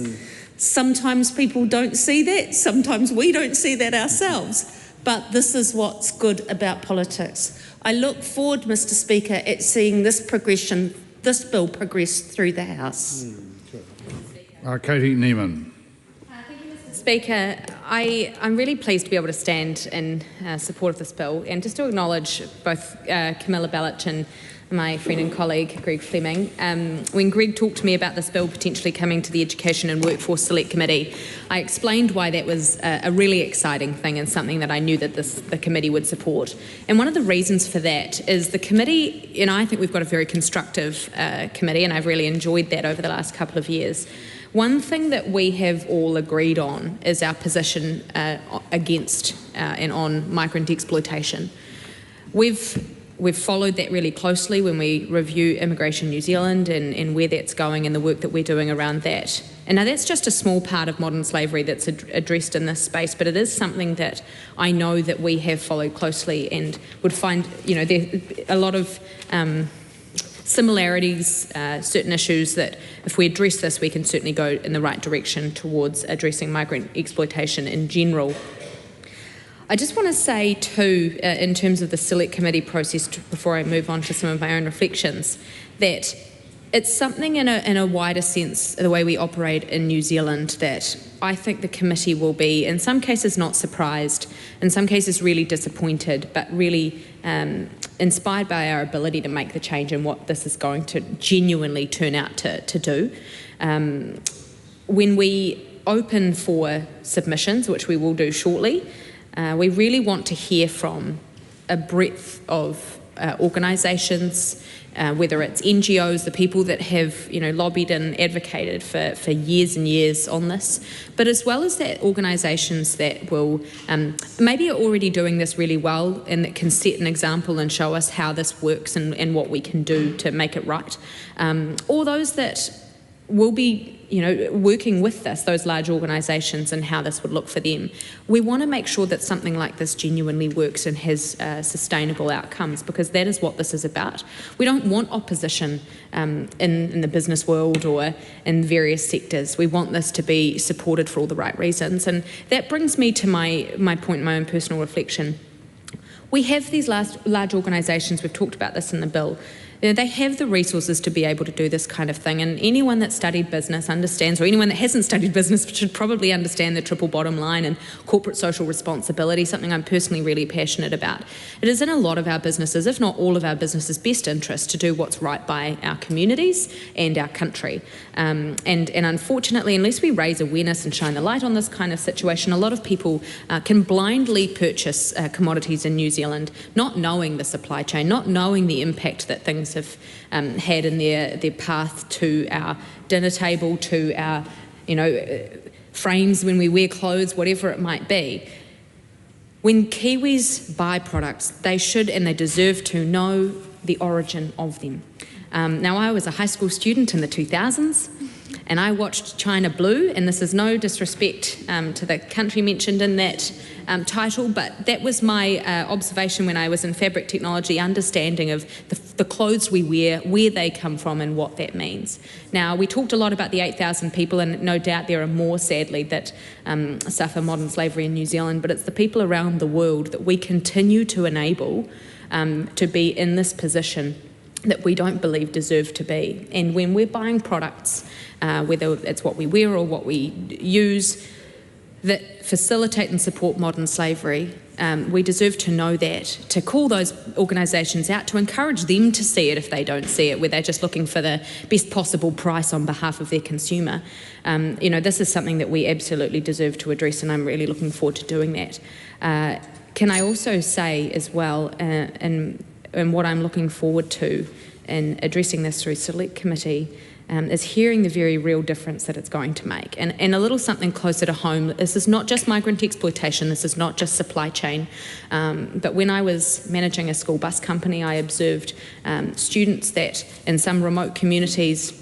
Sometimes people don't see that, sometimes we don't see that ourselves, but this is what's good about politics. I look forward, Mr. Speaker, at seeing this bill progress through the House. Katie Neiman. Speaker, I'm really pleased to be able to stand in support of this bill, and just to acknowledge both Camilla Bellich and my friend and colleague Greg Fleming. When Greg talked to me about this bill potentially coming to the Education and Workforce Select Committee, I explained why that was a really exciting thing and something that I knew that the committee would support. And one of the reasons for that is the committee, and I think we've got a very constructive committee, and I've really enjoyed that over the last couple of years. One thing that we have all agreed on is our position against and on migrant exploitation. We've followed that really closely when we review Immigration New Zealand and where that's going and the work that we're doing around that. And now that's just a small part of modern slavery that's addressed in this space, but it is something that I know that we have followed closely and would find, there a lot of similarities, certain issues that if we address this, we can certainly go in the right direction towards addressing migrant exploitation in general. I just want to say too, in terms of the Select Committee process, before I move on to some of my own reflections, that it's something in a wider sense, the way we operate in New Zealand, that I think the committee will be, in some cases, not surprised, in some cases really disappointed, but really inspired by our ability to make the change and what this is going to genuinely turn out to do. When we open for submissions, which we will do shortly, we really want to hear from a breadth of organisations, whether it's NGOs, the people that have lobbied and advocated for years and years on this, but as well as that organisations that will maybe are already doing this really well and that can set an example and show us how this works and what we can do to make it right, or those that will be working with this, those large organisations, and how this would look for them. We want to make sure that something like this genuinely works and has sustainable outcomes, because that is what this is about. We don't want opposition in the business world or in various sectors. We want this to be supported for all the right reasons. And that brings me to my point, my own personal reflection. We have these large organisations, we've talked about this in the bill, they have the resources to be able to do this kind of thing, and anyone that studied business understands, or anyone that hasn't studied business should probably understand the triple bottom line and corporate social responsibility, something I'm personally really passionate about. It is in a lot of our businesses, if not all of our businesses' best interest to do what's right by our communities and our country. And unfortunately, unless we raise awareness and shine the light on this kind of situation, a lot of people can blindly purchase commodities in New Zealand, not knowing the supply chain, not knowing the impact that things have had in their path to our dinner table, to our, frames when we wear clothes, whatever it might be. When Kiwis buy products, they should and they deserve to know the origin of them. Now, I was a high school student in the 2000s, and I watched China Blue, and this is no disrespect to the country mentioned in that title, but that was my observation when I was in fabric technology, understanding of the clothes we wear, where they come from and what that means. Now, we talked a lot about the 8,000 people, and no doubt there are more, sadly, that suffer modern slavery in New Zealand, but it's the people around the world that we continue to enable to be in this position that we don't believe deserve to be. And when we're buying products, whether it's what we wear or what we use, that facilitate and support modern slavery, we deserve to know that, to call those organisations out, to encourage them to see it if they don't see it, where they're just looking for the best possible price on behalf of their consumer. This is something that we absolutely deserve to address, and I'm really looking forward to doing that. Can I also say as well, and what I'm looking forward to in addressing this through Select Committee, is hearing the very real difference that it's going to make. And a little something closer to home. This is not just migrant exploitation, this is not just supply chain. But when I was managing a school bus company, I observed students that in some remote communities,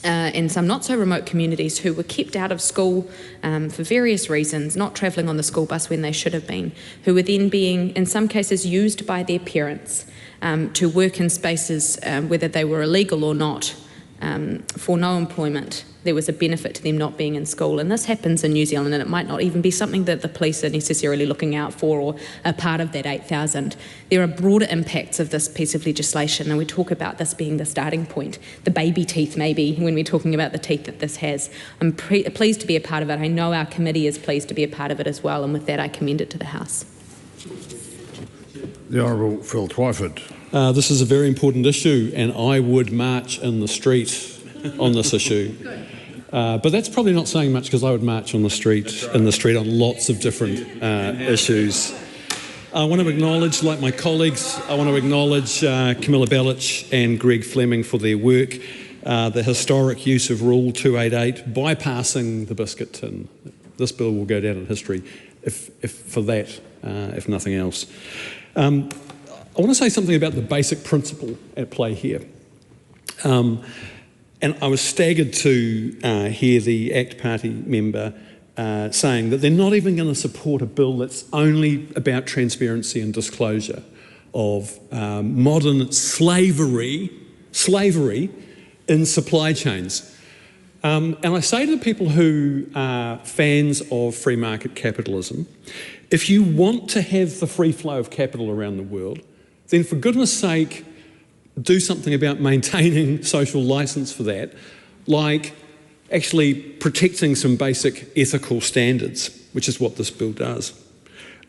in some not so remote communities, who were kept out of school for various reasons, not travelling on the school bus when they should have been, who were then being, in some cases, used by their parents to work in spaces, whether they were illegal or not, for no employment. There was a benefit to them not being in school, and this happens in New Zealand, and it might not even be something that the police are necessarily looking out for or a part of that 8,000. There are broader impacts of this piece of legislation, and we talk about this being the starting point, the baby teeth maybe, when we're talking about the teeth that this has. I'm pleased to be a part of it. I know our committee is pleased to be a part of it as well, and with that I commend it to the House. The Honourable Phil Twyford. This is a very important issue, and I would march in the street on this issue. But that's probably not saying much, because I would march on the street on lots of different issues. I want to acknowledge, like my colleagues, I want to acknowledge Camilla Bellich and Greg Fleming for their work, the historic use of Rule 288, bypassing the biscuit tin. This bill will go down in history if nothing else. I want to say something about the basic principle at play here. And I was staggered to hear the ACT Party member saying that they're not even going to support a bill that's only about transparency and disclosure of modern slavery in supply chains. And I say to the people who are fans of free market capitalism, if you want to have the free flow of capital around the world, then for goodness sake, do something about maintaining social licence for that, like actually protecting some basic ethical standards, which is what this bill does.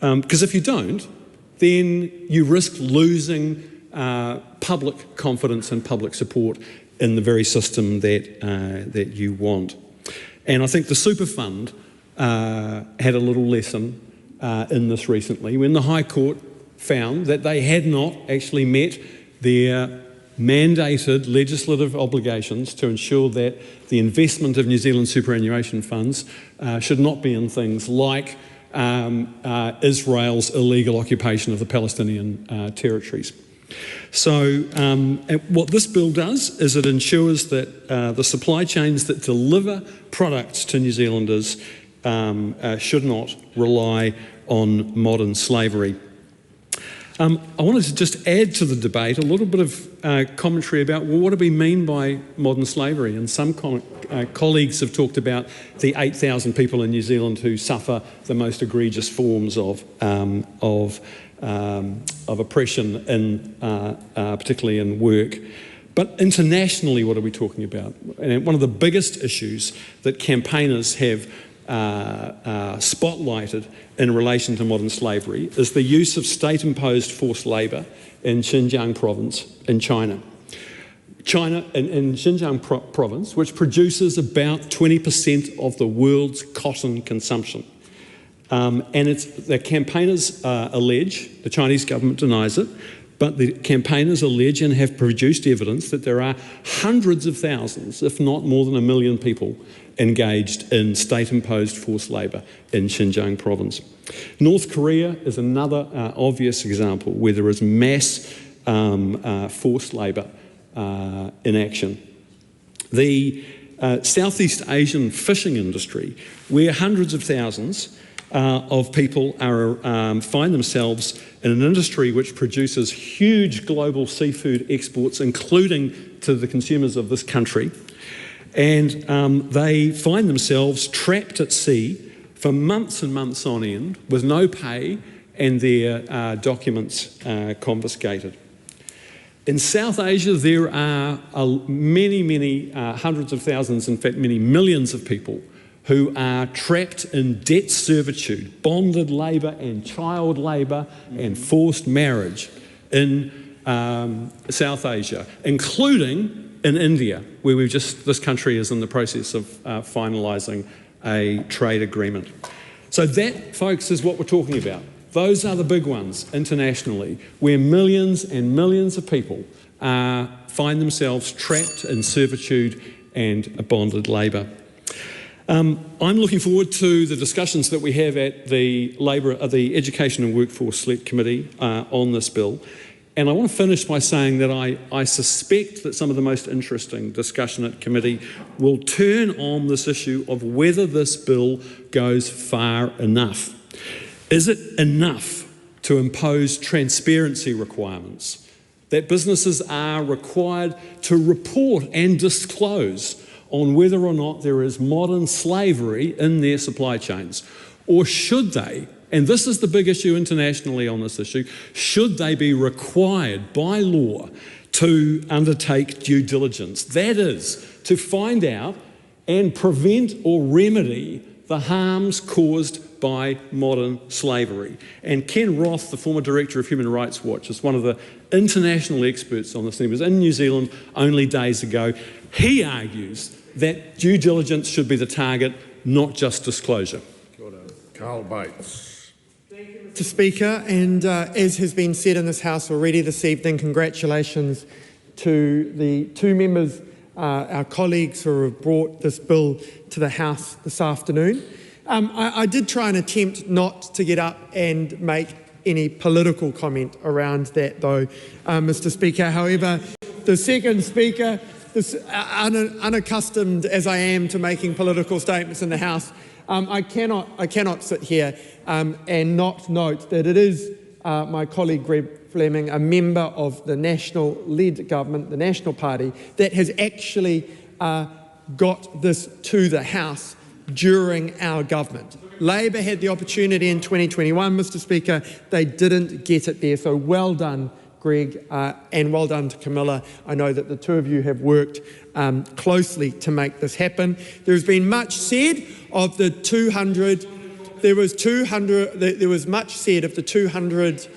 Because if you don't, then you risk losing public confidence and public support in the very system that you want. And I think the Super Fund had a little lesson in this recently, when the High Court found that they had not actually met their mandated legislative obligations to ensure that the investment of New Zealand superannuation funds should not be in things like Israel's illegal occupation of the Palestinian territories. So what this bill does is it ensures that the supply chains that deliver products to New Zealanders should not rely on modern slavery. I wanted to just add to the debate a little bit of commentary about, well, what do we mean by modern slavery? And some colleagues have talked about the 8,000 people in New Zealand who suffer the most egregious forms of oppression, particularly in work. But internationally, what are we talking about? And one of the biggest issues that campaigners have spotlighted in relation to modern slavery is the use of state-imposed forced labour in Xinjiang province in China. In Xinjiang province, which produces about 20% of the world's cotton consumption. And the campaigners allege, the Chinese government denies it, but the campaigners allege and have produced evidence that there are hundreds of thousands, if not more than 1 million people engaged in state-imposed forced labour in Xinjiang province. North Korea is another obvious example where there is mass forced labour in action. The Southeast Asian fishing industry, where hundreds of thousands of people find themselves in an industry which produces huge global seafood exports, including to the consumers of this country, and they find themselves trapped at sea for months and months on end with no pay and their documents confiscated. In South Asia, there are many hundreds of thousands, in fact many millions of people who are trapped in debt servitude, bonded labour and child labour and forced marriage in South Asia, including in India, where this country is in the process of finalising a trade agreement. So that, folks, is what we're talking about. Those are the big ones internationally, where millions and millions of people find themselves trapped in servitude and bonded labour. I'm looking forward to the discussions that we have at the Education and Workforce Select Committee on this bill. And I want to finish by saying that I suspect that some of the most interesting discussion at committee will turn on this issue of whether this bill goes far enough. Is it enough to impose transparency requirements that businesses are required to report and disclose on whether or not there is modern slavery in their supply chains? Or should they, and this is the big issue internationally on this issue, should they be required by law to undertake due diligence? That is, to find out and prevent or remedy the harms caused by modern slavery. And Ken Roth, the former director of Human Rights Watch, is one of the international experts on this. He was in New Zealand only days ago. He argues that due diligence should be the target, not just disclosure. Carl Bates. Mr. Speaker, and as has been said in this House already this evening, congratulations to the two members, our colleagues who have brought this bill to the House this afternoon. I did try and attempt not to get up and make any political comment around that though, Mr. Speaker. However, the second speaker, unaccustomed as I am to making political statements in the House, I cannot sit here and not note that it is my colleague Greg Fleming, a member of the national-led government, the National Party, that has actually got this to the House during our government. Labor had the opportunity in 2021, Mr. Speaker. They didn't get it there. So well done, Greg, and well done to Camilla. I know that the two of you have worked closely to make this happen. There's been much said of the 200. There was much said of the 200,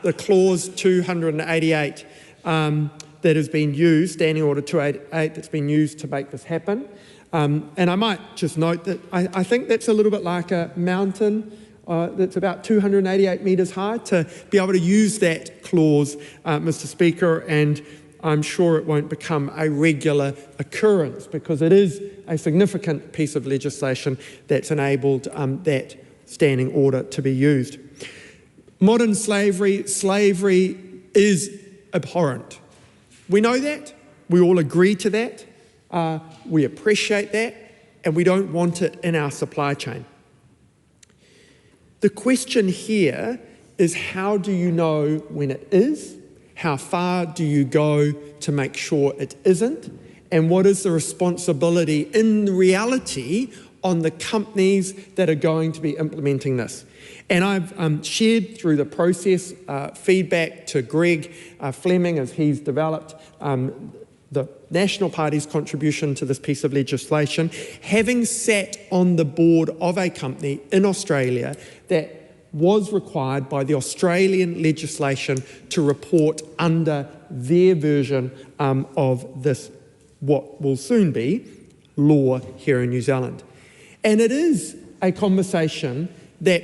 the clause 288 that has been used, Standing Order 288, that's been used to make this happen. And I might just note that I think that's a little bit like a mountain that's about 288 metres high, to be able to use that clause, Mr. Speaker, and I'm sure it won't become a regular occurrence because it is a significant piece of legislation that's enabled that standing order to be used. Modern slavery is abhorrent. We know that, we all agree to that, we appreciate that, and we don't want it in our supply chain. The question here is, how do you know when it is? How far do you go to make sure it isn't? And what is the responsibility in reality on the companies that are going to be implementing this. And I've shared through the process feedback to Greg Fleming as he's developed the National Party's contribution to this piece of legislation, having sat on the board of a company in Australia that was required by the Australian legislation to report under their version of this, what will soon be, law here in New Zealand. And it is a conversation that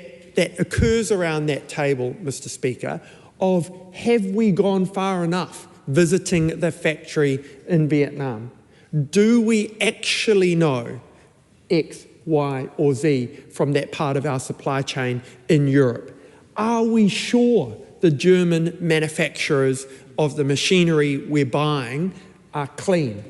occurs around that table, Mr. Speaker, of have we gone far enough visiting the factory in Vietnam? Do we actually know X, Y or Z from that part of our supply chain in Europe? Are we sure the German manufacturers of the machinery we're buying are clean?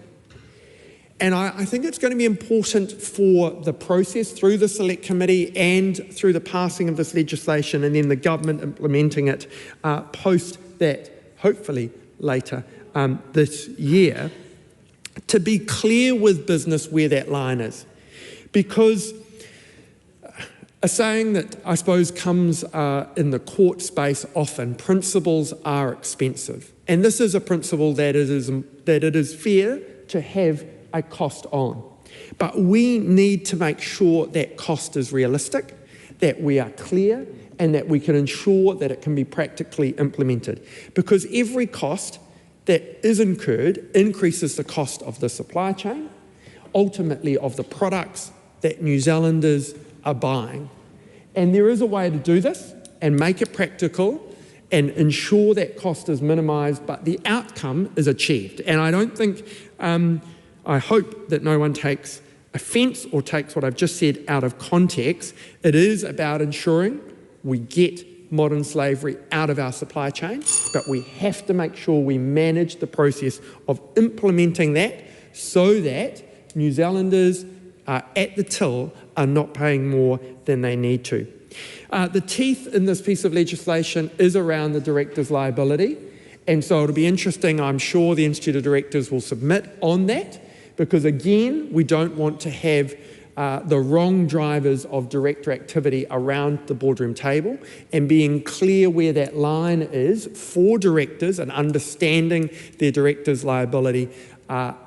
And I think it's going to be important for the process through the Select Committee and through the passing of this legislation and then the government implementing it post that, hopefully later this year, to be clear with business where that line is. Because a saying that I suppose comes in the court space often, principles are expensive. And this is a principle that it is fair to have a cost on. But we need to make sure that cost is realistic, that we are clear, and that we can ensure that it can be practically implemented. Because every cost that is incurred increases the cost of the supply chain, ultimately of the products that New Zealanders are buying. And there is a way to do this and make it practical and ensure that cost is minimised, but the outcome is achieved. And I don't think, I hope that no one takes offence or takes what I've just said out of context. It is about ensuring we get modern slavery out of our supply chain, but we have to make sure we manage the process of implementing that so that New Zealanders at the till are not paying more than they need to. The teeth in this piece of legislation is around the director's liability, and so it'll be interesting. I'm sure the Institute of Directors will submit on that, because again, we don't want to have the wrong drivers of director activity around the boardroom table, and being clear where that line is for directors and understanding their director's liability,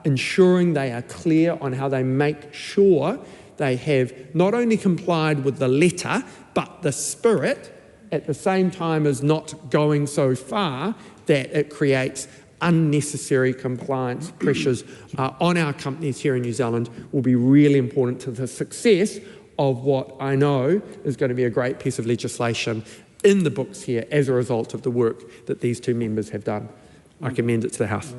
ensuring they are clear on how they make sure they have not only complied with the letter, but the spirit, at the same time as not going so far that it creates unnecessary compliance pressures on our companies here in New Zealand, will be really important to the success of what I know is going to be a great piece of legislation in the books here as a result of the work that these two members have done. I commend it to the House.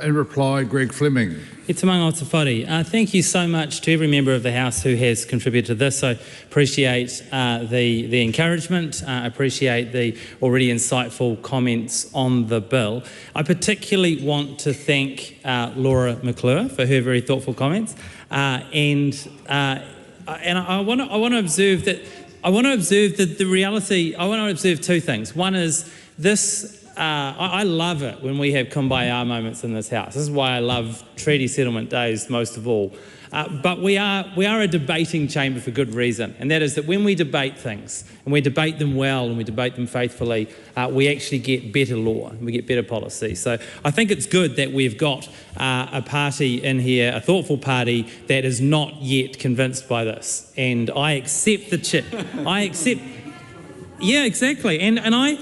In reply, Greg Fleming. E te manga o te whare. Thank you so much to every member of the House who has contributed to this. I appreciate the encouragement, appreciate the already insightful comments on the bill. I particularly want to thank Laura McClure for her very thoughtful comments, and I want to observe that. I want to observe that the reality. I want to observe two things. One is this. I love it when we have kumbaya moments in this House. This is why I love treaty settlement days most of all. But we are a debating chamber for good reason, and that is that when we debate things, and we debate them well and we debate them faithfully, we actually get better law, and we get better policy. So I think it's good that we've got a party in here, a thoughtful party, that is not yet convinced by this. And I accept the chip. I accept... Yeah, exactly. And I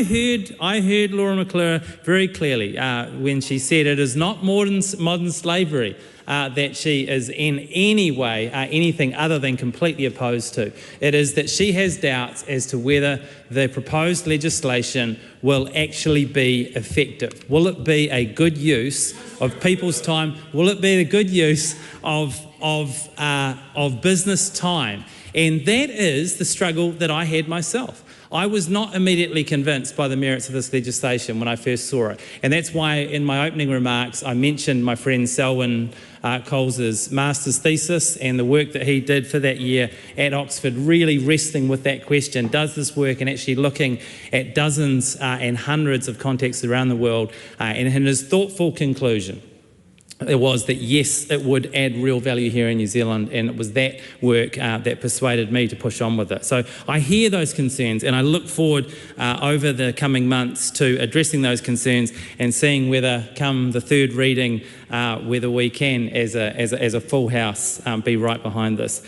heard Laura McClure very clearly when she said it is not modern slavery that she is in any way anything other than completely opposed to. It is that she has doubts as to whether the proposed legislation will actually be effective. Will it be a good use of people's time? Will it be a good use of business time? And that is the struggle that I had myself. I was not immediately convinced by the merits of this legislation when I first saw it. And that's why in my opening remarks I mentioned my friend Selwyn Coles's master's thesis and the work that he did for that year at Oxford, really wrestling with that question, does this work, and actually looking at dozens and hundreds of contexts around the world, and in his thoughtful conclusion it was that yes, it would add real value here in New Zealand, and it was that work that persuaded me to push on with it. So I hear those concerns, and I look forward over the coming months to addressing those concerns and seeing whether, come the third reading, whether we can, as a full house, be right behind this.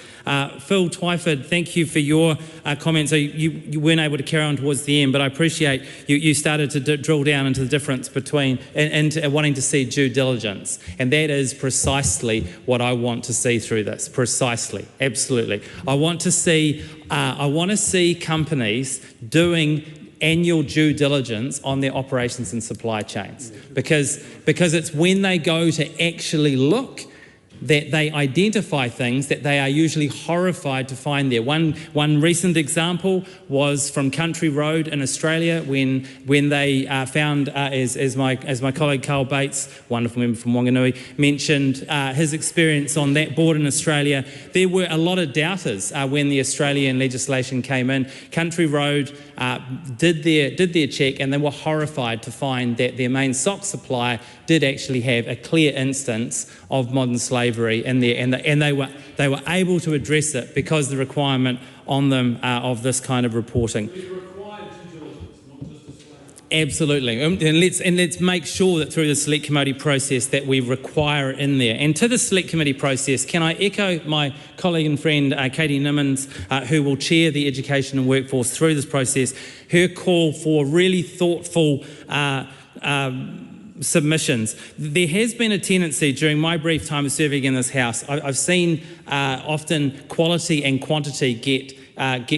Phil Twyford, thank you for your comments. So you weren't able to carry on towards the end, but I appreciate you started to drill down into the difference between and wanting to see due diligence. And that is precisely what I want to see through this. Precisely, absolutely. I want to see companies doing annual due diligence on their operations and supply chains, because it's when they go to actually look that they identify things that they are usually horrified to find there. One recent example was from Country Road in Australia when they found, as my colleague Carl Bates, wonderful member from Wanganui, mentioned his experience on that board in Australia. There were a lot of doubters when the Australian legislation came in. Country Road did their check, and they were horrified to find that their main sock supplier did actually have a clear instance of modern slavery in there, and they were able to address it because the requirement on them of this kind of reporting. Absolutely, and let's make sure that through the select committee process that we require it in there. And to the select committee process, can I echo my colleague and friend Katie Nimmons, who will chair the Education and Workforce through this process, her call for really thoughtful submissions. There has been a tendency during my brief time of serving in this House, I've seen often quality and quantity get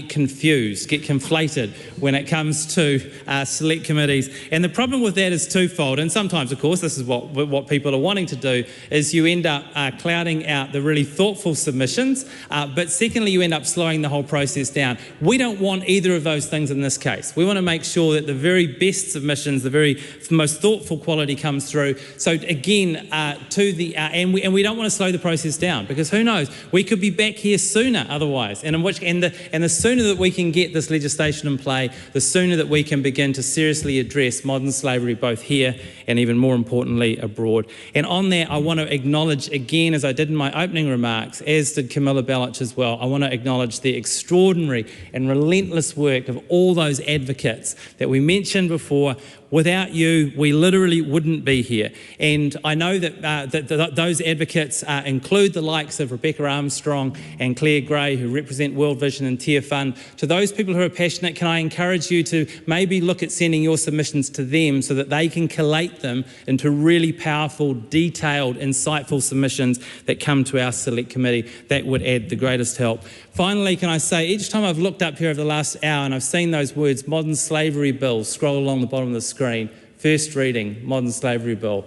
confused, get conflated when it comes to select committees. And the problem with that is twofold. And sometimes, of course, this is what people are wanting to do, is you end up clouding out the really thoughtful submissions, but secondly, you end up slowing the whole process down. We don't want either of those things in this case. We want to make sure that the very best submissions, the very most thoughtful quality comes through. So again, and we don't want to slow the process down, because who knows, we could be back here sooner otherwise, and the sooner that we can get this legislation in play, the sooner that we can begin to seriously address modern slavery both here and even more importantly abroad. And on that, I want to acknowledge again, as I did in my opening remarks, as did Camilla Bellich as well, I want to acknowledge the extraordinary and relentless work of all those advocates that we mentioned before. Without you, we literally wouldn't be here. And I know that those advocates include the likes of Rebecca Armstrong and Claire Gray, who represent World Vision and Tier Fund. To those people who are passionate, can I encourage you to maybe look at sending your submissions to them so that they can collate them into really powerful, detailed, insightful submissions that come to our select committee. That would add the greatest help. Finally, can I say, each time I've looked up here over the last hour and I've seen those words, modern slavery bill, scroll along the bottom of the screen, first reading, modern slavery bill,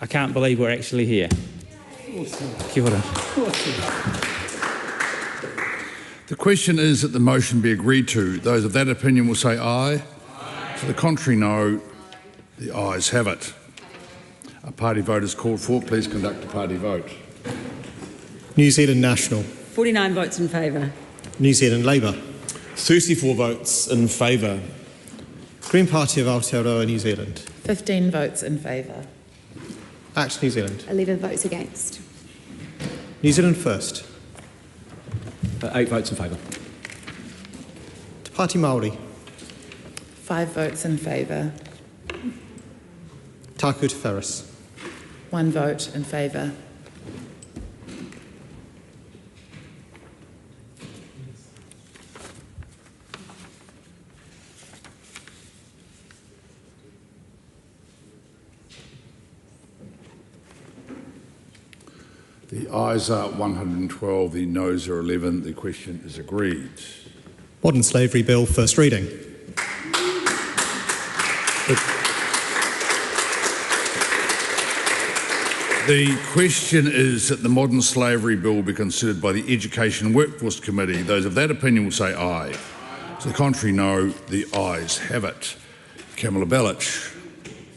I can't believe we're actually here. Kia ora. The question is that the motion be agreed to. Those of that opinion will say aye. Aye. To the contrary, no. The ayes have it. A party vote is called for. Please conduct a party vote. New Zealand National. 49 votes in favour. New Zealand Labour. 34 votes in favour. Green Party of Aotearoa, New Zealand. 15 votes in favour. Act New Zealand. 11 votes against. New Zealand First. 8 votes in favour. Te Pāti Māori. 5 votes in favour. Taku Te Wharis. 1 vote in favour. The ayes are 112, the noes are 11. The question is agreed. Modern Slavery Bill, first reading. The question is that the Modern Slavery Bill be considered by the Education and Workforce Committee. Those of that opinion will say aye. To the contrary, no. The ayes have it. Camilla Bellich.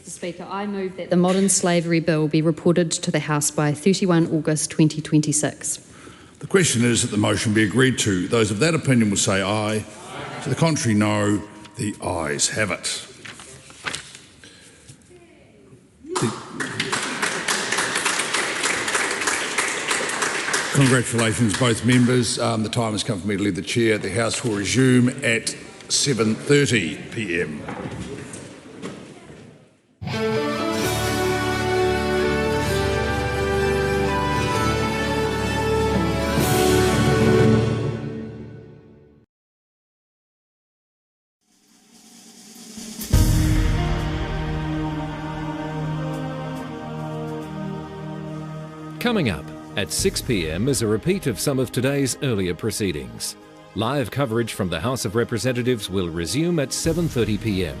Speaker, I move that the Modern Slavery Bill be reported to the House by 31 August 2026. The question is that the motion be agreed to. Those of that opinion will say aye. Aye. To the contrary, no. The ayes have it. Congratulations, both members. The time has come for me to leave the chair. The House will resume at 7:30 p.m. Coming up at 6 p.m. is a repeat of some of today's earlier proceedings. Live coverage from the House of Representatives will resume at 7:30 p.m.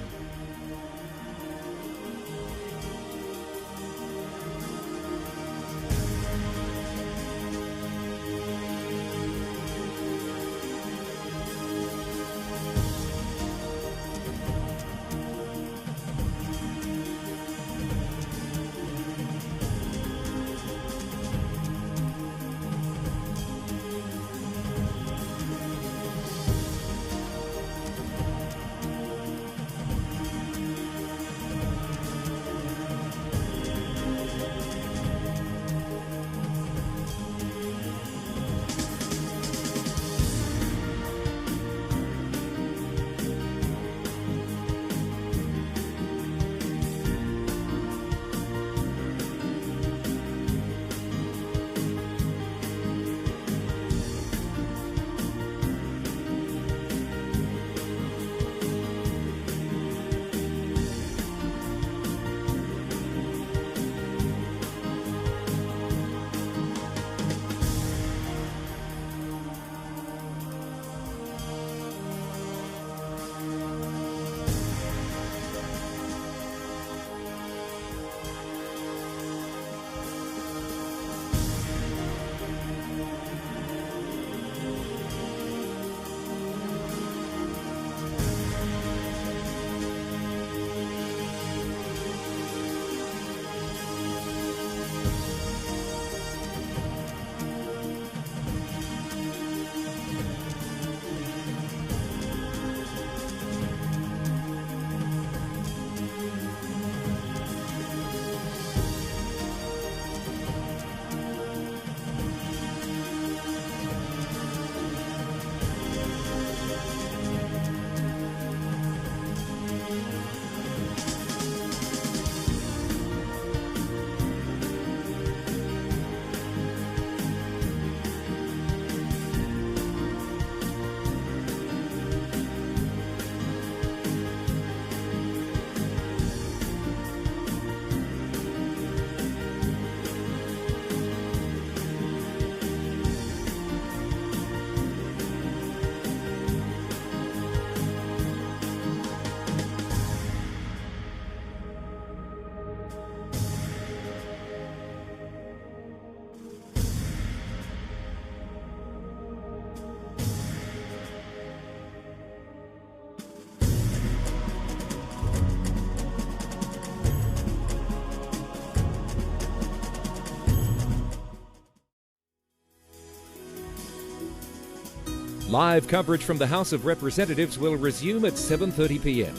Live coverage from the House of Representatives will resume at 7:30 p.m.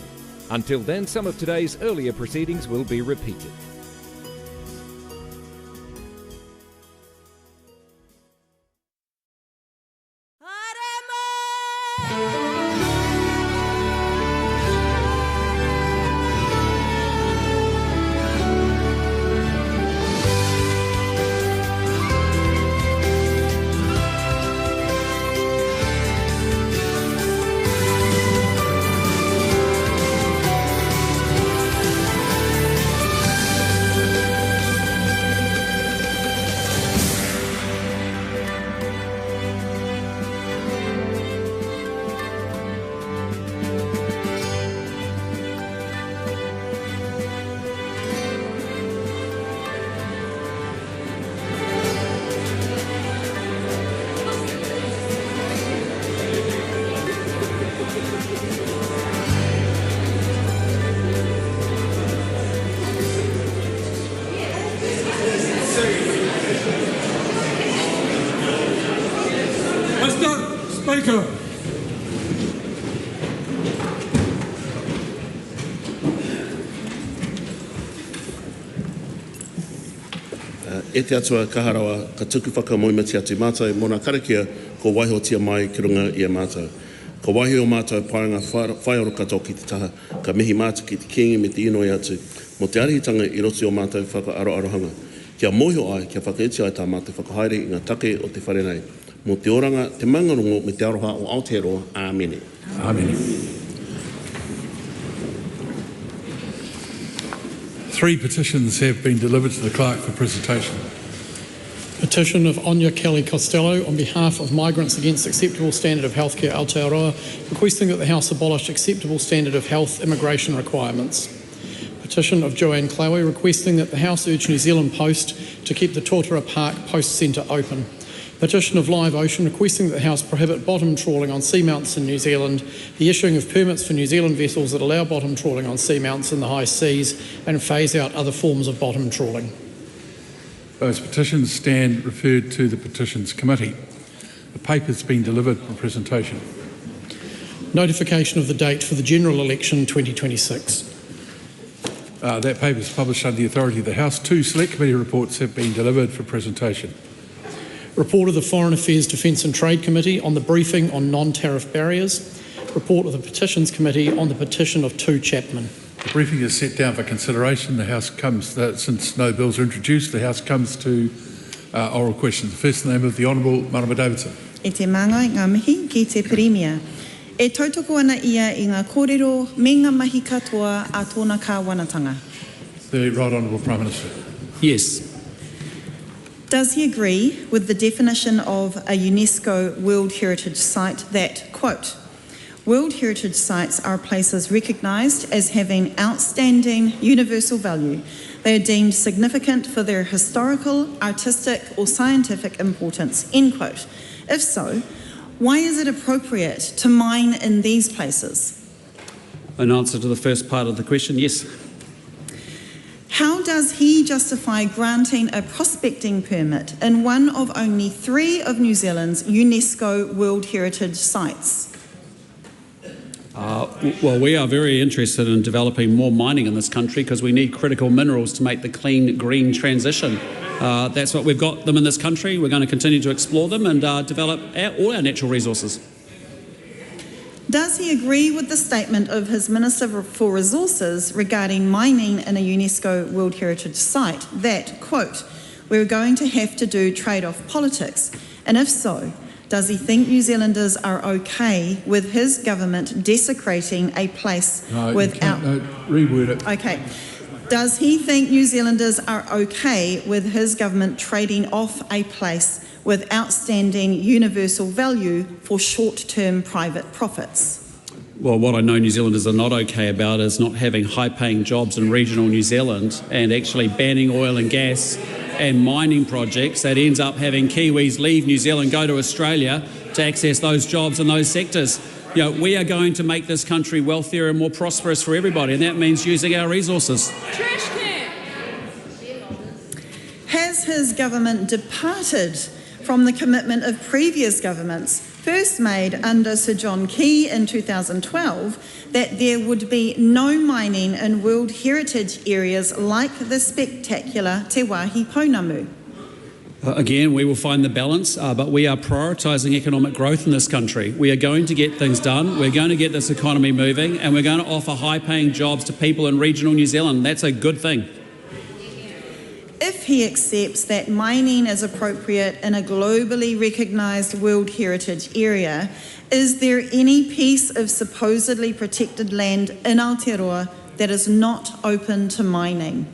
Until then, some of today's earlier proceedings will be repeated. Speaker. E te atua kaharawa, ka tuku whakamoimiti atu mātou, mōna karakia, ko waihotia mai ki runga i a mātou. Ka waihi o mātou paanga whaioro katoa ki te taha, ka mihi mātou ki te kiengi me te inoi atu, mo te arihitanga i roti o mātou whakaaroarohanga. Kia mōhio ai, kia whakaiti ai tā mātou whakahaere i ngā take o te wharenei. Mo te oranga, te mangarongo me te aroha o Aotearoa. Āmene. Amen. 3 petitions have been delivered to the clerk for presentation. Petition of Anya Kelly Costello on behalf of Migrants Against Acceptable Standard of Healthcare Aotearoa, requesting that the House abolish acceptable standard of health immigration requirements. Petition of Joanne Chloe requesting that the House urge New Zealand Post to keep the Totara Park Post Centre open. Petition of Live Ocean requesting that the House prohibit bottom trawling on seamounts in New Zealand, the issuing of permits for New Zealand vessels that allow bottom trawling on seamounts in the high seas, and phase out other forms of bottom trawling. Those petitions stand referred to the Petitions Committee. The paper's been delivered for presentation. Notification of the date for the general election 2026. That paper is published under the authority of the House. 2 Select Committee reports have been delivered for presentation. Report of the Foreign Affairs, Defence and Trade Committee on the briefing on non-tariff barriers. Report of the Petitions Committee on the petition of 2 Chapman. The briefing is set down for consideration. The House comes, since no bills are introduced, the House comes to oral questions. First, in the name of the Honourable Marama Davidson. E te manga ngā mihi ki te Premier. E tautoko ana ia I ngā kōrero me ngā mahi katoa a tōna kāwanatanga. The Right Honourable Prime Minister. Yes. Does he agree with the definition of a UNESCO World Heritage Site that, quote, World Heritage Sites are places recognised as having outstanding universal value. They are deemed significant for their historical, artistic or scientific importance, end quote. If so, why is it appropriate to mine in these places? In answer to the first part of the question, yes. How does he justify granting a prospecting permit in one of only 3 of New Zealand's UNESCO World Heritage Sites? Well, we are very interested in developing more mining in this country because we need critical minerals to make the clean, green transition. That's what we've got them in this country. We're going to continue to explore them and develop all our natural resources. Does he agree with the statement of his Minister for Resources regarding mining in a UNESCO World Heritage Site that, quote, we're going to have to do trade-off politics? And if so, does he think New Zealanders are okay with his government desecrating a place without... No, reword it. Okay. Does he think New Zealanders are okay with his government trading off a place with outstanding universal value for short-term private profits? Well, what I know New Zealanders are not okay about is not having high-paying jobs in regional New Zealand and actually banning oil and gas and mining projects that ends up having Kiwis leave New Zealand, go to Australia to access those jobs in those sectors. You know, we are going to make this country wealthier and more prosperous for everybody, and that means using our resources. Has his government departed from the commitment of previous governments, first made under Sir John Key in 2012, that there would be no mining in World Heritage areas like the spectacular Te Wāhi Pounamu? Again, we will find the balance, but we are prioritising economic growth in this country. We are going to get things done, we're going to get this economy moving, and we're going to offer high-paying jobs to people in regional New Zealand. That's a good thing. If he accepts that mining is appropriate in a globally recognised World Heritage area, is there any piece of supposedly protected land in Aotearoa that is not open to mining?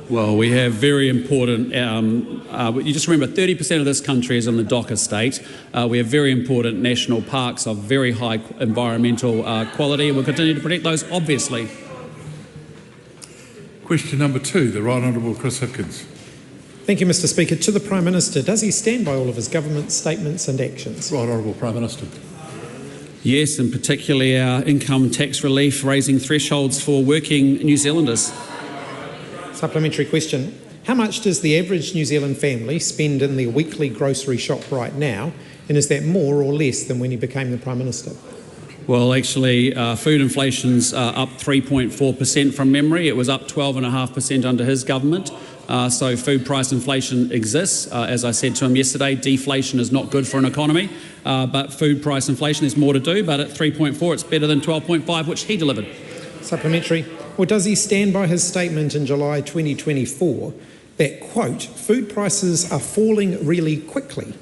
Well, we have very important, you just remember 30% of this country is in the DOC estate. We have very important national parks of very high environmental quality, and we'll continue to protect those, obviously. Question number 2, the Right Honourable Chris Hipkins. Thank you, Mr Speaker. To the Prime Minister, does he stand by all of his government statements and actions? Right Honourable Prime Minister. Yes, and particularly our income tax relief, raising thresholds for working New Zealanders. Supplementary question. How much does the average New Zealand family spend in their weekly grocery shop right now, and is that more or less than when he became the Prime Minister? Well, actually, food inflation's up 3.4% from memory. It was up 12.5% under his government. So food price inflation exists. As I said to him yesterday, deflation is not good for an economy, but food price inflation, there's more to do, but at 3.4 it's better than 12.5, which he delivered. Supplementary. Or does he stand by his statement in July 2024 that, quote, food prices are falling really quickly,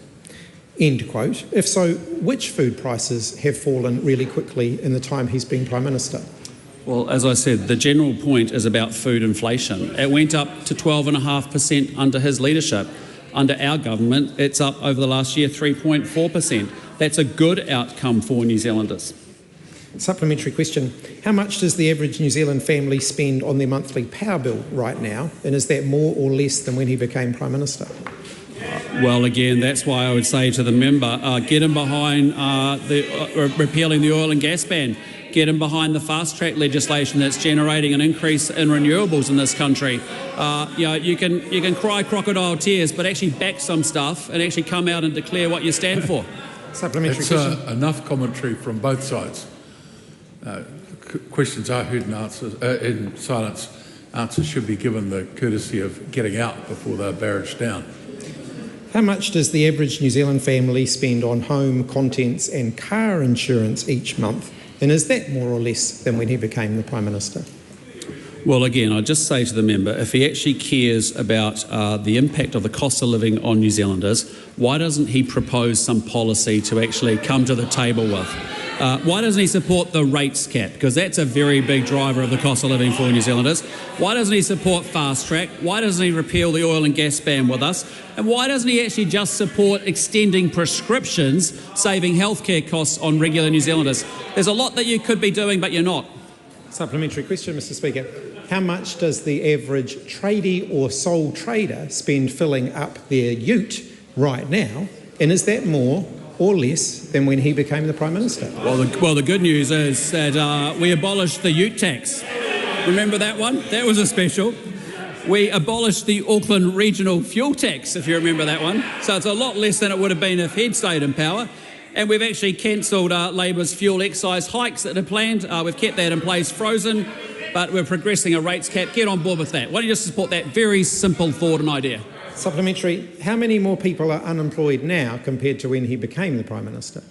end quote? If so, which food prices have fallen really quickly in the time he's been Prime Minister? Well, as I said, the general point is about food inflation. It went up to 12.5% under his leadership. Under our government, it's up over the last year 3.4%. That's a good outcome for New Zealanders. Supplementary question. How much does the average New Zealand family spend on their monthly power bill right now? And is that more or less than when he became Prime Minister? Well, again, that's why I would say to the member, get him behind repealing the oil and gas ban. Get him behind the fast-track legislation that's generating an increase in renewables in this country. You can cry crocodile tears, but actually back some stuff and actually come out and declare what you stand for. Supplementary question. Enough commentary from both sides. Questions are heard in silence. Answers should be given the courtesy of getting out before they're barraged down. How much does the average New Zealand family spend on home, contents and car insurance each month? And is that more or less than when he became the Prime Minister? Well, again, I'd just say to the member, if he actually cares about the impact of the cost of living on New Zealanders, why doesn't he propose some policy to actually come to the table with? Why doesn't he support the rates cap? Because that's a very big driver of the cost of living for New Zealanders. Why doesn't he support fast track? Why doesn't he repeal the oil and gas ban with us? And why doesn't he actually just support extending prescriptions, saving healthcare costs on regular New Zealanders? There's a lot that you could be doing, but you're not. Supplementary question, Mr. Speaker. How much does the average tradie or sole trader spend filling up their ute right now? And is that more or less than when he became the Prime Minister? Well, the good news is that we abolished the ute tax. Remember that one? That was a special. We abolished the Auckland regional fuel tax, if you remember that one. So it's a lot less than it would have been if he'd stayed in power. And we've actually cancelled Labour's fuel excise hikes that are planned. We've kept that in place frozen, but we're progressing a rates cap. Get on board with that. Why don't you just support that very simple thought and idea? Supplementary. How many more people are unemployed now compared to when he became the Prime Minister?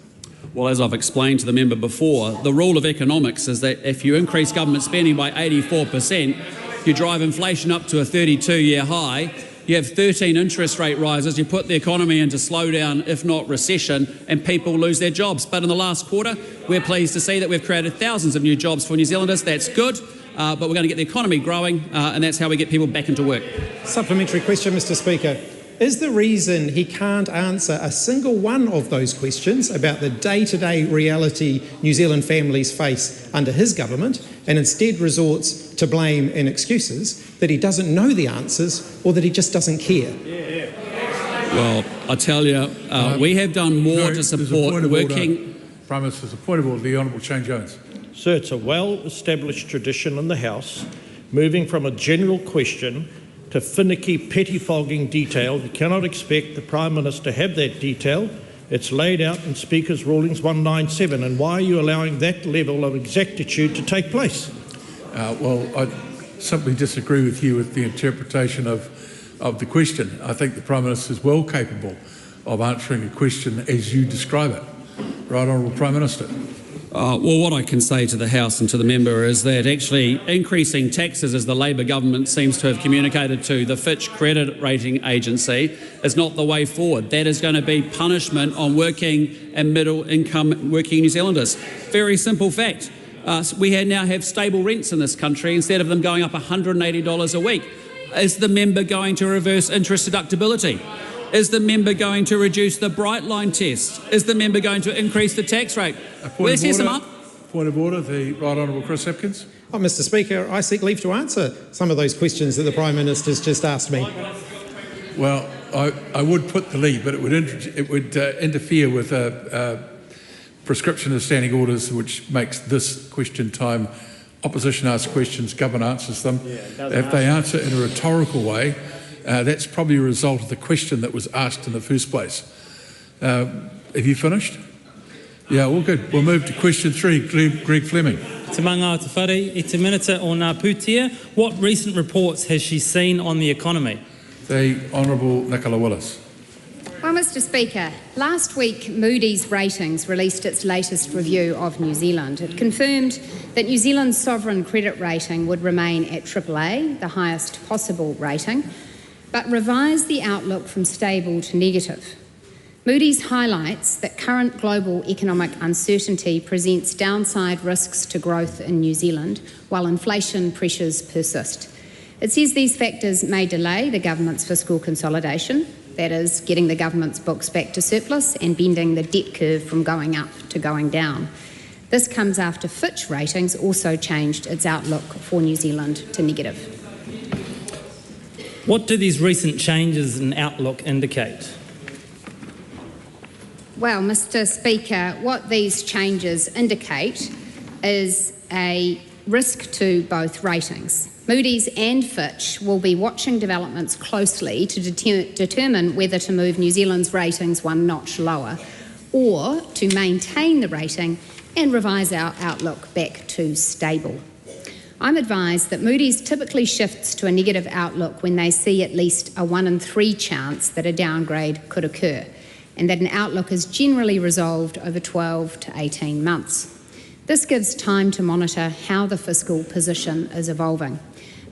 Well, as I've explained to the member before, the rule of economics is that if you increase government spending by 84%, you drive inflation up to a 32-year high, you have 13 interest rate rises, you put the economy into slowdown, if not recession, and people lose their jobs. But in the last quarter, we're pleased to see that we've created thousands of new jobs for New Zealanders. That's good, but we're going to get the economy growing, and that's how we get people back into work. Supplementary question, Mr. Speaker. Is the reason he can't answer a single one of those questions about the day-to-day reality New Zealand families face under his government and instead resorts to blame and excuses that he doesn't know the answers or that he just doesn't care? Well, I tell you, we have done more to support working... Prime Minister, there's a point of order. The Honourable Shane Jones. Sir, it's a well-established tradition in the House, moving from a general question to finicky, pettifogging detail. You cannot expect the Prime Minister to have that detail. It's laid out in Speaker's Rulings 197. And why are you allowing that level of exactitude to take place? Well, I simply disagree with you with the interpretation of the question. I think the Prime Minister is well capable of answering a question as you describe it. Right, Honourable Prime Minister. Well, what I can say to the House and to the member is that actually increasing taxes, as the Labor government seems to have communicated to the Fitch credit rating agency, is not the way forward. That is going to be punishment on working and middle income working New Zealanders. Very simple fact. We now have stable rents in this country instead of them going up $180 a week. Is the member going to reverse interest deductibility? Is the member going to reduce the Bright Line test? Is the member going to increase the tax rate? Where's his up? Point of order, the Right Honourable Chris Hipkins. Oh, Mr. Speaker, I seek leave to answer some of those questions that the Prime Minister's just asked me. Well, I would put the leave, but it would interfere with a prescription of standing orders, which makes this question time. Opposition asks questions, government answers them. If they answer in a rhetorical way, that's probably a result of the question that was asked in the first place. Have you finished? Yeah, all good. We'll move to question 3, Greg Fleming. Te manga o te whare, I te minita o ngā pūtea. What recent reports has she seen on the economy? The Honourable Nicola Willis. Well, Mr Speaker, last week Moody's Ratings released its latest review of New Zealand. It confirmed that New Zealand's sovereign credit rating would remain at AAA, the highest possible rating, but revised the outlook from stable to negative. Moody's highlights that current global economic uncertainty presents downside risks to growth in New Zealand, while inflation pressures persist. It says these factors may delay the government's fiscal consolidation, that is, getting the government's books back to surplus and bending the debt curve from going up to going down. This comes after Fitch Ratings also changed its outlook for New Zealand to negative. What do these recent changes in outlook indicate? Well, Mr Speaker, what these changes indicate is a risk to both ratings. Moody's and Fitch will be watching developments closely to determine whether to move New Zealand's ratings one notch lower or to maintain the rating and revise our outlook back to stable. I'm advised that Moody's typically shifts to a negative outlook when they see at least a 1 in 3 chance that a downgrade could occur, and that an outlook is generally resolved over 12 to 18 months. This gives time to monitor how the fiscal position is evolving.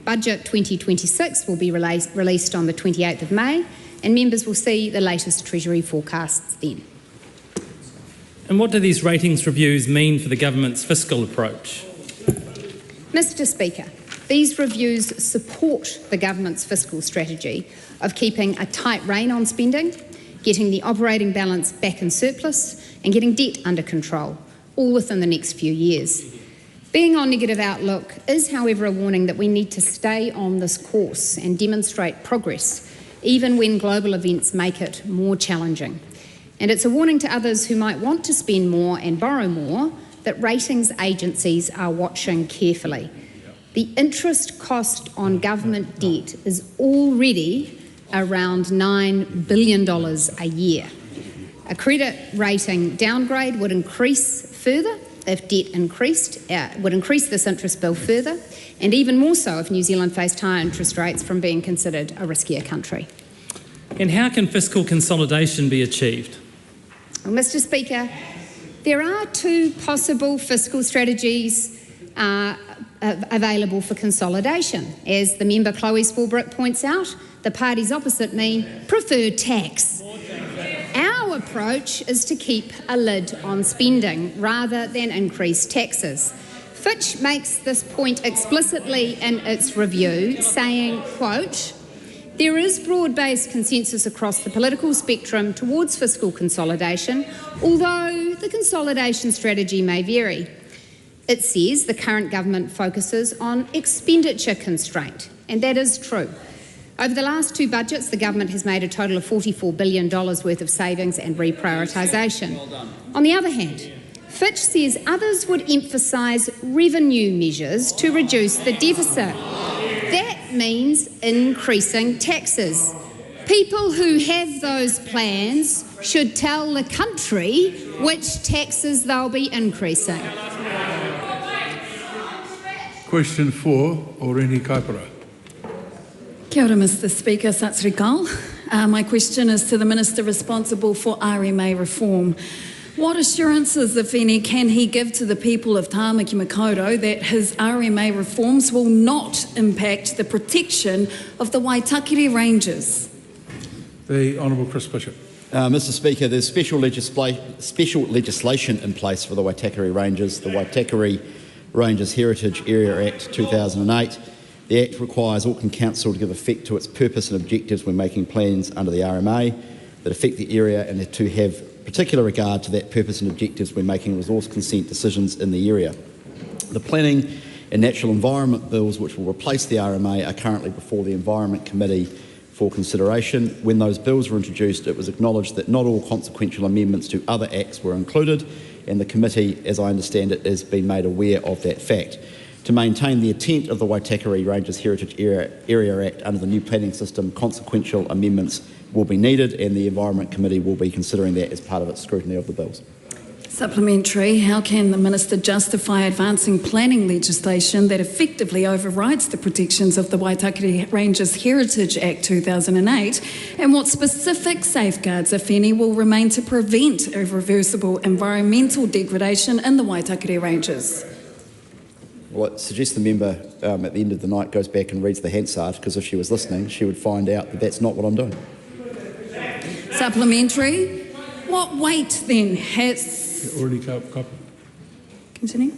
Budget 2026 will be released on the 28th of May, and members will see the latest Treasury forecasts then. And what do these ratings reviews mean for the government's fiscal approach? Mr Speaker, these reviews support the government's fiscal strategy of keeping a tight rein on spending, getting the operating balance back in surplus and getting debt under control, all within the next few years. Being on negative outlook is, however, a warning that we need to stay on this course and demonstrate progress, even when global events make it more challenging. And it's a warning to others who might want to spend more and borrow more that ratings agencies are watching carefully. The interest cost on government debt is already around $9 billion a year. A credit rating downgrade would increase further if debt increased, would increase this interest bill further, and even more so if New Zealand faced higher interest rates from being considered a riskier country. And how can fiscal consolidation be achieved? Well, Mr Speaker, there are 2 possible fiscal strategies available for consolidation. As the member Chloe Spalbrick points out, the parties opposite me prefer tax. Our approach is to keep a lid on spending rather than increase taxes. Fitch makes this point explicitly in its review, saying, quote, "There is broad-based consensus across the political spectrum towards fiscal consolidation, although the consolidation strategy may vary." It says the current government focuses on expenditure constraint, and that is true. Over the last 2 budgets, the government has made a total of $44 billion worth of savings and reprioritisation. On the other hand, Fitch says others would emphasise revenue measures to reduce the deficit. That means increasing taxes. People who have those plans should tell the country which taxes they'll be increasing. Question 4, Oreni Kaipara. Kia ora, Mr Speaker, Sat Sri Akal. My question is to the Minister responsible for RMA reform. What assurances, if any, can he give to the people of Tāmaki Makaurau that his RMA reforms will not impact the protection of the Waitakere Ranges? The Honourable Chris Bishop. Mr Speaker, there's special legislation in place for the Waitakere Ranges, the Waitakere Ranges Heritage Area Act 2008. The Act requires Auckland Council to give effect to its purpose and objectives when making plans under the RMA that affect the area and to have particular regard to that purpose and objectives when making resource consent decisions in the area. The Planning and Natural Environment Bills, which will replace the RMA, are currently before the Environment Committee for consideration. When those bills were introduced, it was acknowledged that not all consequential amendments to other acts were included, and the committee, as I understand it, has been made aware of that fact. To maintain the intent of the Waitakere Ranges Heritage Area Act under the new planning system, consequential amendments will be needed, and the Environment Committee will be considering that as part of its scrutiny of the bills. Supplementary. How can the Minister justify advancing planning legislation that effectively overrides the protections of the Waitakere Ranges Heritage Act 2008? And what specific safeguards, if any, will remain to prevent irreversible environmental degradation in the Waitakere Ranges? Well, I suggest the member at the end of the night goes back and reads the Hansard, because if she was listening, she would find out that that's not what I'm doing. Supplementary. What weight then has... Continue.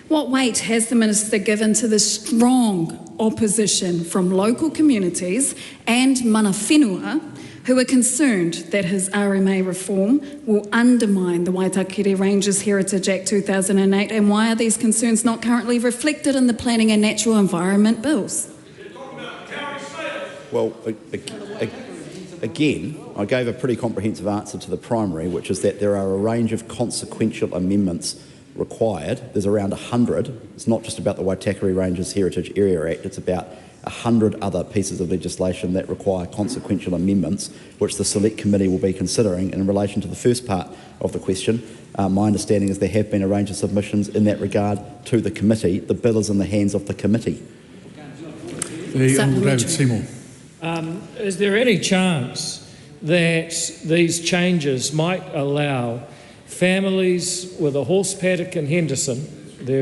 What weight has the Minister given to the strong opposition from local communities and mana whenua who are concerned that his RMA reform will undermine the Waitakere Ranges Heritage Act 2008, and why are these concerns not currently reflected in the Planning and Natural Environment bills? Well, again, I gave a pretty comprehensive answer to the primary, which is that there are a range of consequential amendments required. There's around 100. It's not just about the Waitakere Ranges Heritage Area Act, it's about 100 other pieces of legislation that require consequential amendments, which the Select Committee will be considering. And in relation to the first part of the question, my understanding is there have been a range of submissions in that regard to the committee. The bill is in the hands of the committee. The Honourable David Seymour. Is there any chance that these changes might allow families with a horse paddock in Henderson,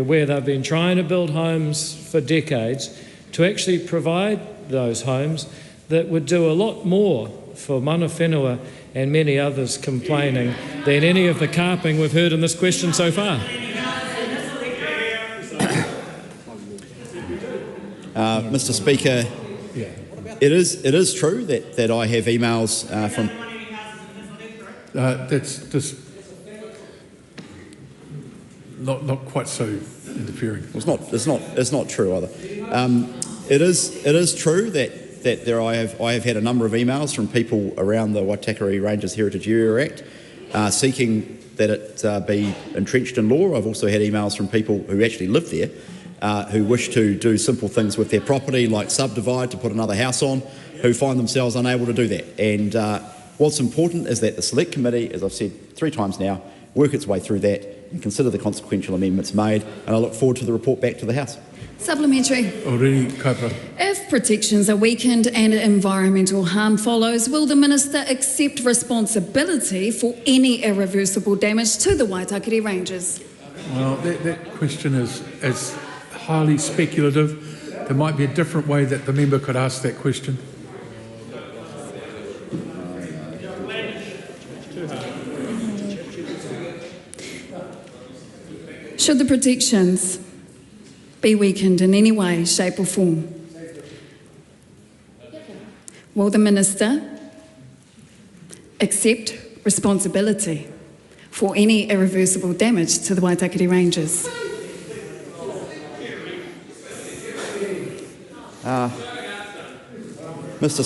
where they've been trying to build homes for decades, to actually provide those homes that would do a lot more for mana whenua and many others complaining than any of the carping we've heard in this question so far? Mr. Speaker, it is true that I have emails from... That's just not quite so interfering. It's not true either. It is true that I have had a number of emails from people around the Waitakere Ranges Heritage Area Act seeking that it be entrenched in law. I've also had emails from people who actually live there who wish to do simple things with their property, like subdivide to put another house on, who find themselves unable to do that. And what's important is that the Select Committee, as I've said 3 times now, work its way through that and consider the consequential amendments made, and I look forward to the report back to the House. Supplementary. If protections are weakened and environmental harm follows, will the Minister accept responsibility for any irreversible damage to the Waitakere Ranges? Well, that question is highly speculative. There might be a different way that the member could ask that question. Should the protections be weakened in any way, shape or form, will the Minister accept responsibility for any irreversible damage to the Waitakere Ranges? Mr.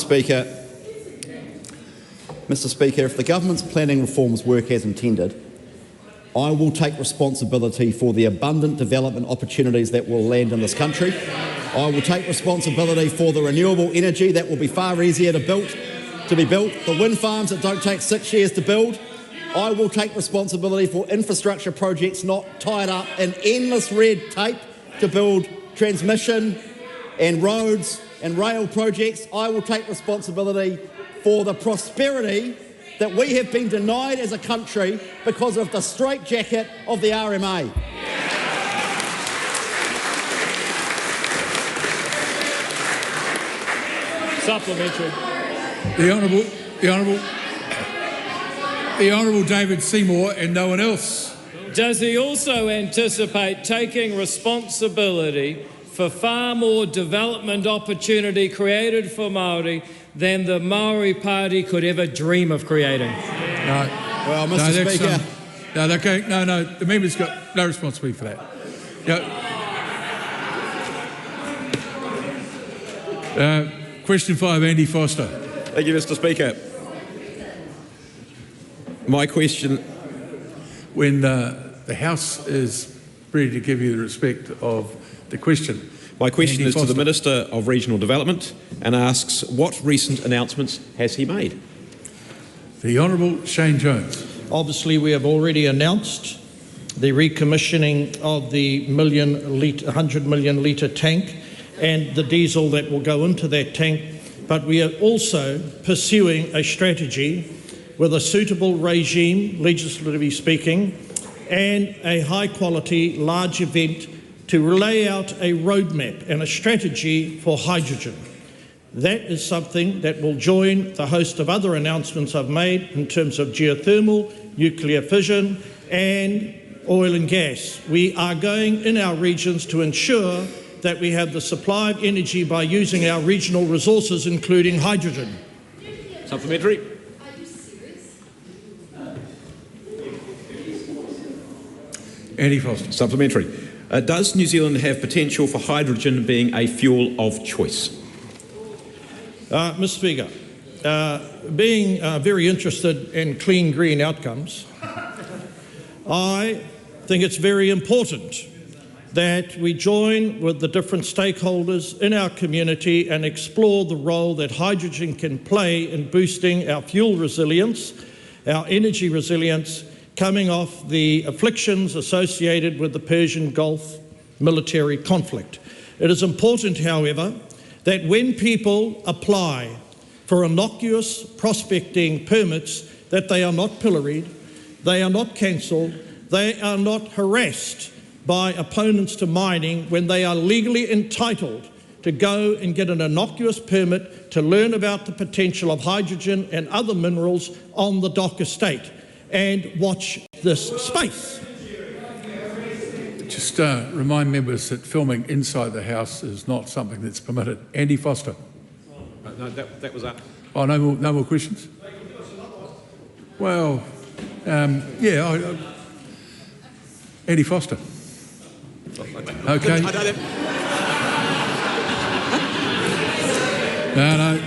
Speaker, if the government's planning reforms work as intended, I will take responsibility for the abundant development opportunities that will land in this country. I will take responsibility for the renewable energy that will be far easier to be built, the wind farms that don't take 6 years to build. I will take responsibility for infrastructure projects not tied up in endless red tape to build transmission and roads and rail projects. I will take responsibility for the prosperity that we have been denied as a country because of the straitjacket of the RMA. Supplementary. The Honourable David Seymour and no one else. Does he also anticipate taking responsibility for far more development opportunity created for Māori than the Maori Party could ever dream of creating? No. Well, Mr. Speaker. No, the member's got no responsibility for that. Question 5, Andy Foster. Thank you, Mr. Speaker. My question... When the House is ready to give you the respect of the question. My question Andy is to the Minister of Regional Development and asks, what recent announcements has he made? The Honourable Shane Jones. Obviously, we have already announced the recommissioning of the 100 million litre tank and the diesel that will go into that tank, but we are also pursuing a strategy with a suitable regime, legislatively speaking, and a high-quality, large event to lay out a roadmap and a strategy for hydrogen. That is something that will join the host of other announcements I've made in terms of geothermal, nuclear fission and oil and gas. We are going in our regions to ensure that we have the supply of energy by using our regional resources, including hydrogen. Supplementary. Andy Foster. Supplementary. Does New Zealand have potential for hydrogen being a fuel of choice? Mr. Speaker, being very interested in clean green outcomes, I think it's very important that we join with the different stakeholders in our community and explore the role that hydrogen can play in boosting our fuel resilience, our energy resilience, coming off the afflictions associated with the Persian Gulf military conflict. It is important, however, that when people apply for innocuous prospecting permits, that they are not pilloried, they are not cancelled, they are not harassed by opponents to mining when they are legally entitled to go and get an innocuous permit to learn about the potential of hydrogen and other minerals on the Dock estate. And watch this space. Just remind members that filming inside the House is not something that's permitted. Andy Foster. No, that was up. Oh, no more questions? Well, Andy Foster. Okay. No.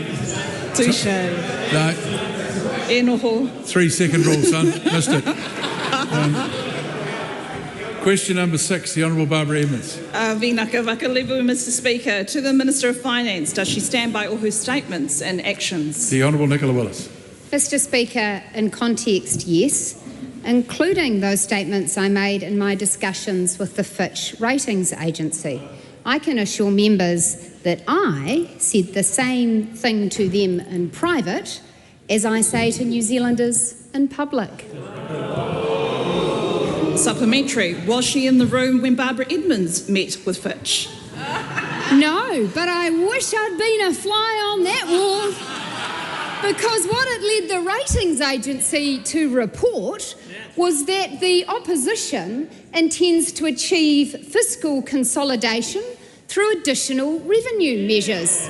Touche. No. Enoho. 3-second rule, son. Missed it. Question number 6, the Honourable Barbara Edmonds. Vinaka Vakalevu, Mr. Speaker. To the Minister of Finance, does she stand by all her statements and actions? The Honourable Nicola Willis. Mr. Speaker, in context, yes, including those statements I made in my discussions with the Fitch Ratings Agency. I can assure members that I said the same thing to them in private as I say to New Zealanders in public. Supplementary. Was she in the room when Barbara Edmonds met with Fitch? No, but I wish I'd been a fly on that wall, because what it led the ratings agency to report was that the opposition intends to achieve fiscal consolidation through additional revenue measures.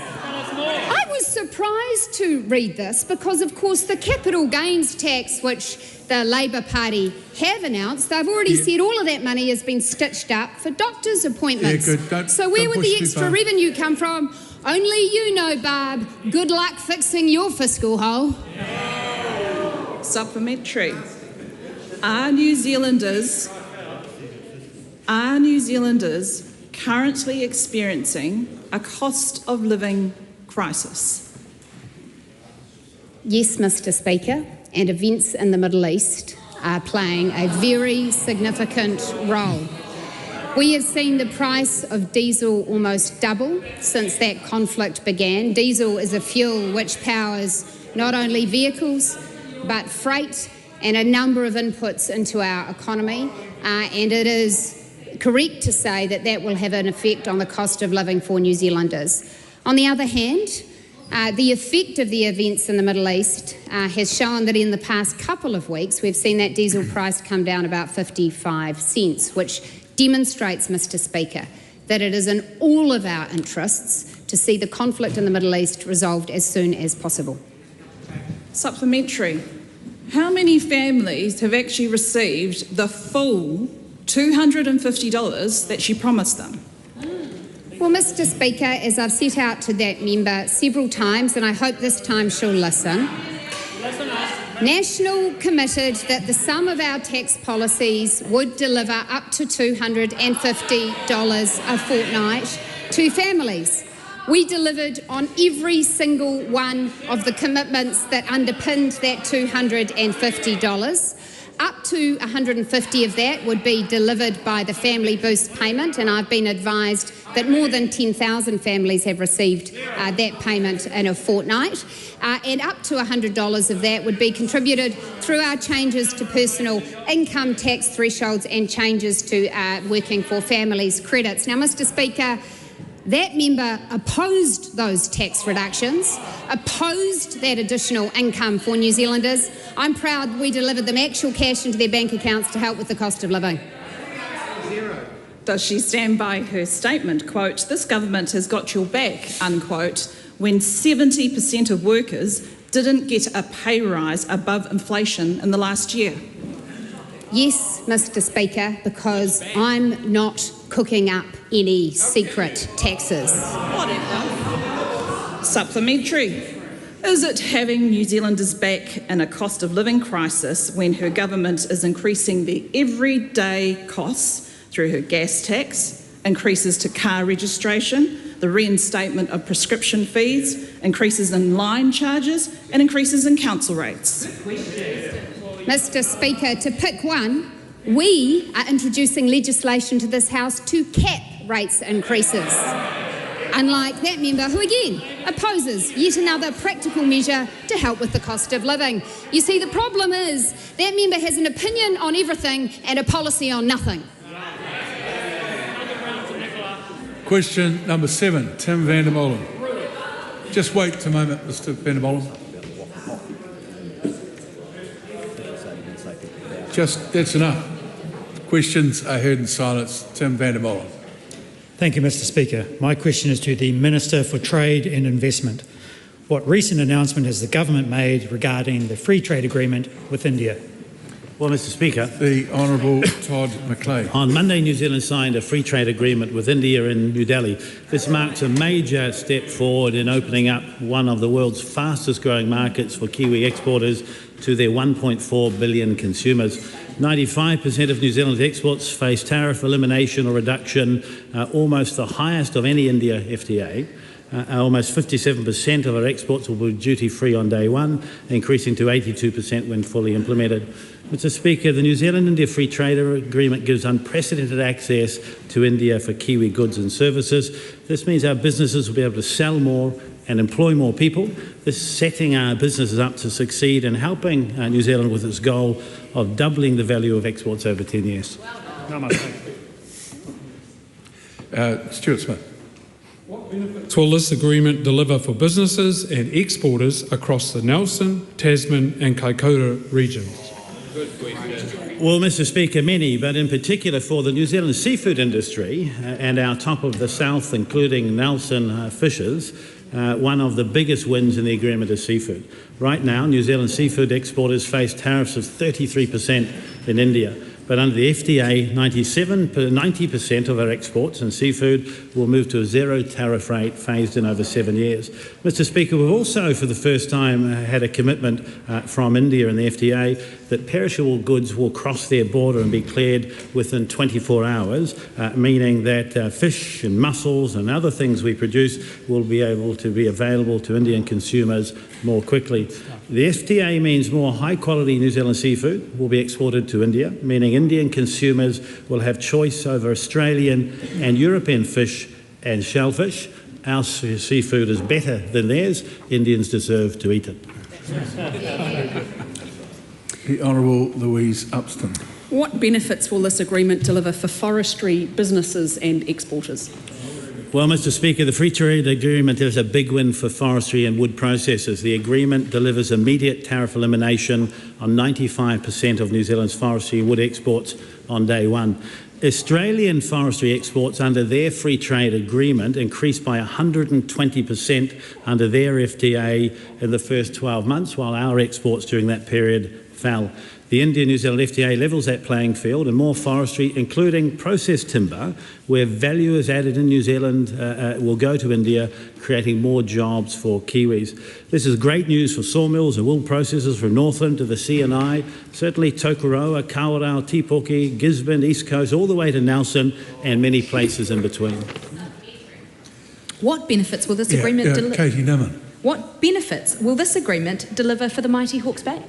I was surprised to read this because, of course, the capital gains tax, which the Labor Party have announced, they've already said all of that money has been stitched up for doctors' appointments. So where would the extra revenue come from? Only you know, Barb. Good luck fixing your fiscal hole. Supplementary. Are New Zealanders currently experiencing a cost of living crisis? Yes, Mr. Speaker, and events in the Middle East are playing a very significant role. We have seen the price of diesel almost double since that conflict began. Diesel is a fuel which powers not only vehicles but freight and a number of inputs into our economy, and it is correct to say that that will have an effect on the cost of living for New Zealanders. On the other hand, the effect of the events in the Middle East has shown that in the past couple of weeks we've seen that diesel price come down about 55 cents, which demonstrates, Mr. Speaker, that it is in all of our interests to see the conflict in the Middle East resolved as soon as possible. Supplementary. How many families have actually received the full $250 that she promised them? Well, Mr. Speaker, as I've set out to that member several times, and I hope this time she'll listen, National committed that the sum of our tax policies would deliver up to $250 a fortnight to families. We delivered on every single one of the commitments that underpinned that $250. Up to 150 of that would be delivered by the Family Boost payment, and I've been advised that more than 10,000 families have received that payment in a fortnight. And up to $100 of that would be contributed through our changes to personal income tax thresholds and changes to working for families credits. Now, Mr. Speaker, that member opposed those tax reductions, opposed that additional income for New Zealanders. I'm proud we delivered them actual cash into their bank accounts to help with the cost of living. Does she stand by her statement, quote, "This government has got your back," unquote, when 70% of workers didn't get a pay rise above inflation in the last year? Yes, Mr. Speaker, because I'm not cooking up any secret taxes. Whatever. Supplementary. Is it having New Zealanders back in a cost of living crisis when her government is increasing the everyday costs through her gas tax, increases to car registration, the reinstatement of prescription fees, increases in line charges and increases in council rates? Mr. Speaker, to pick one, we are introducing legislation to this House to cap rates increases. Unlike that member who, again, opposes yet another practical measure to help with the cost of living. You see, the problem is that member has an opinion on everything and a policy on nothing. Question number 7, Tim van der Molen. Just wait a moment, Mr. van der Molen. That's enough. Questions are heard in silence. Tim van der Molen. Thank you, Mr. Speaker. My question is to the Minister for Trade and Investment. What recent announcement has the government made regarding the free trade agreement with India? Well, Mr. Speaker, the Honourable Todd McLean. On Monday, New Zealand signed a free trade agreement with India in New Delhi. This marks a major step forward in opening up one of the world's fastest growing markets for Kiwi exporters to their 1.4 billion consumers. 95% of New Zealand's exports face tariff elimination or reduction, almost the highest of any India FTA. Almost 57% of our exports will be duty-free on day one, increasing to 82% when fully implemented. Mr. Speaker, the New Zealand-India Free Trade Agreement gives unprecedented access to India for Kiwi goods and services. This means our businesses will be able to sell more and employ more people. This is setting our businesses up to succeed and helping New Zealand with its goal of doubling the value of exports over 10 years. Stuart Smith. What benefits will this agreement deliver for businesses and exporters across the Nelson, Tasman and Kaikoura regions? Well, Mr. Speaker, many, but in particular for the New Zealand seafood industry and our top of the south, including Nelson fishers, one of the biggest wins in the agreement is seafood. Right now, New Zealand seafood exporters face tariffs of 33% in India. But under the FTA, 90% of our exports in seafood will move to a zero tariff rate phased in over 7 years. Mr. Speaker, we've also for the first time had a commitment from India in the FTA that perishable goods will cross their border and be cleared within 24 hours, meaning that fish and mussels and other things we produce will be able to be available to Indian consumers more quickly. The FTA means more high-quality New Zealand seafood will be exported to India, meaning Indian consumers will have choice over Australian and European fish and shellfish. Our seafood is better than theirs. Indians deserve to eat it. The Honourable Louise Upston. What benefits will this agreement deliver for forestry businesses and exporters? Well, Mr. Speaker, the Free Trade Agreement is a big win for forestry and wood processors. The agreement delivers immediate tariff elimination on 95% of New Zealand's forestry and wood exports on day one. Australian forestry exports under their Free Trade Agreement increased by 120% under their FTA in the first 12 months, while our exports during that period fell. The India-New Zealand FTA levels that playing field, and more forestry, including processed timber, where value is added in New Zealand, will go to India, creating more jobs for Kiwis. This is great news for sawmills and wool processors from Northland to the CNI, certainly Tokoroa, Kawerau, Tipoki, Gisborne, East Coast, all the way to Nelson and many places in between. What benefits will this agreement deliver? Katie Newman. What benefits will this agreement deliver for the mighty Hawke's Bay?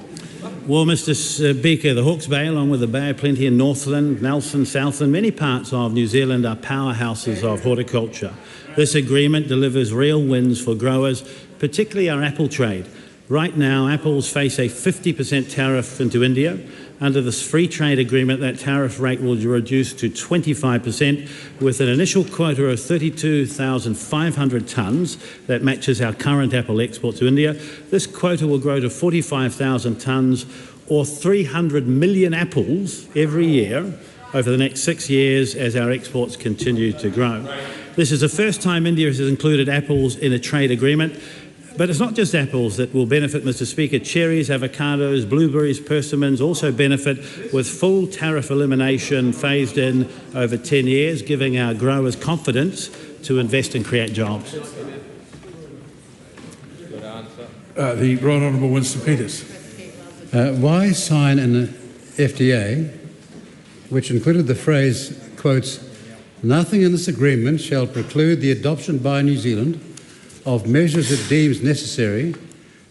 Well, Mr Speaker, the Hawke's Bay, along with the Bay of Plenty in Northland, Nelson, Southland, many parts of New Zealand are powerhouses of horticulture. This agreement delivers real wins for growers, particularly our apple trade. Right now, apples face a 50% tariff into India. Under this free trade agreement, that tariff rate will be reduced to 25%, with an initial quota of 32,500 tonnes that matches our current apple export to India. This quota will grow to 45,000 tonnes, or 300 million apples every year over the next 6 years as our exports continue to grow. This is the first time India has included apples in a trade agreement. But it's not just apples that will benefit, Mr Speaker. Cherries, avocados, blueberries, persimmons also benefit, with full tariff elimination phased in over 10 years, giving our growers confidence to invest and create jobs. The Right Honourable Winston Peters. Why sign an FTA which included the phrase, quotes, "Nothing in this agreement shall preclude the adoption by New Zealand of measures it deems necessary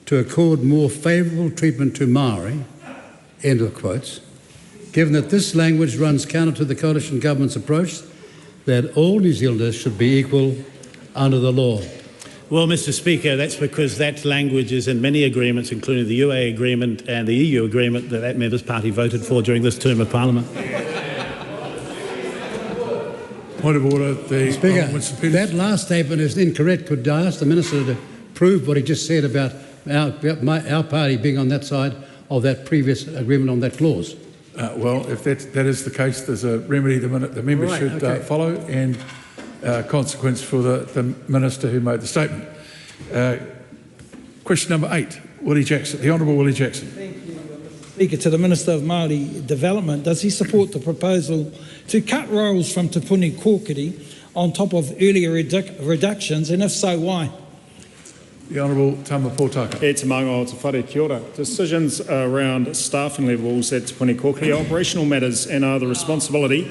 to accord more favourable treatment to Maori," end of quotes, given that this language runs counter to the coalition government's approach that all New Zealanders should be equal under the law? Well, Mr Speaker, that's because that language is in many agreements, including the UA agreement and the EU agreement that Member's Party voted for during this term of Parliament. Point of order, the Speaker, that last statement is incorrect. Could I ask the Minister to prove what he just said about our party being on that side of that previous agreement on that clause? Well, if that is the case, there's a remedy the member should follow, and consequence for the Minister who made the statement. Question number 8, Willie Jackson. The Honourable Willie Jackson. Speaker, to the Minister of Māori Development, does he support the proposal to cut rolls from Te Puni Kōkiri on top of earlier reductions, and if so, why? The Honourable Tama Pōtaka. E te maunga o te whare, kia ora. Decisions around staffing levels at Te Puni Kōkiri are operational matters and are the responsibility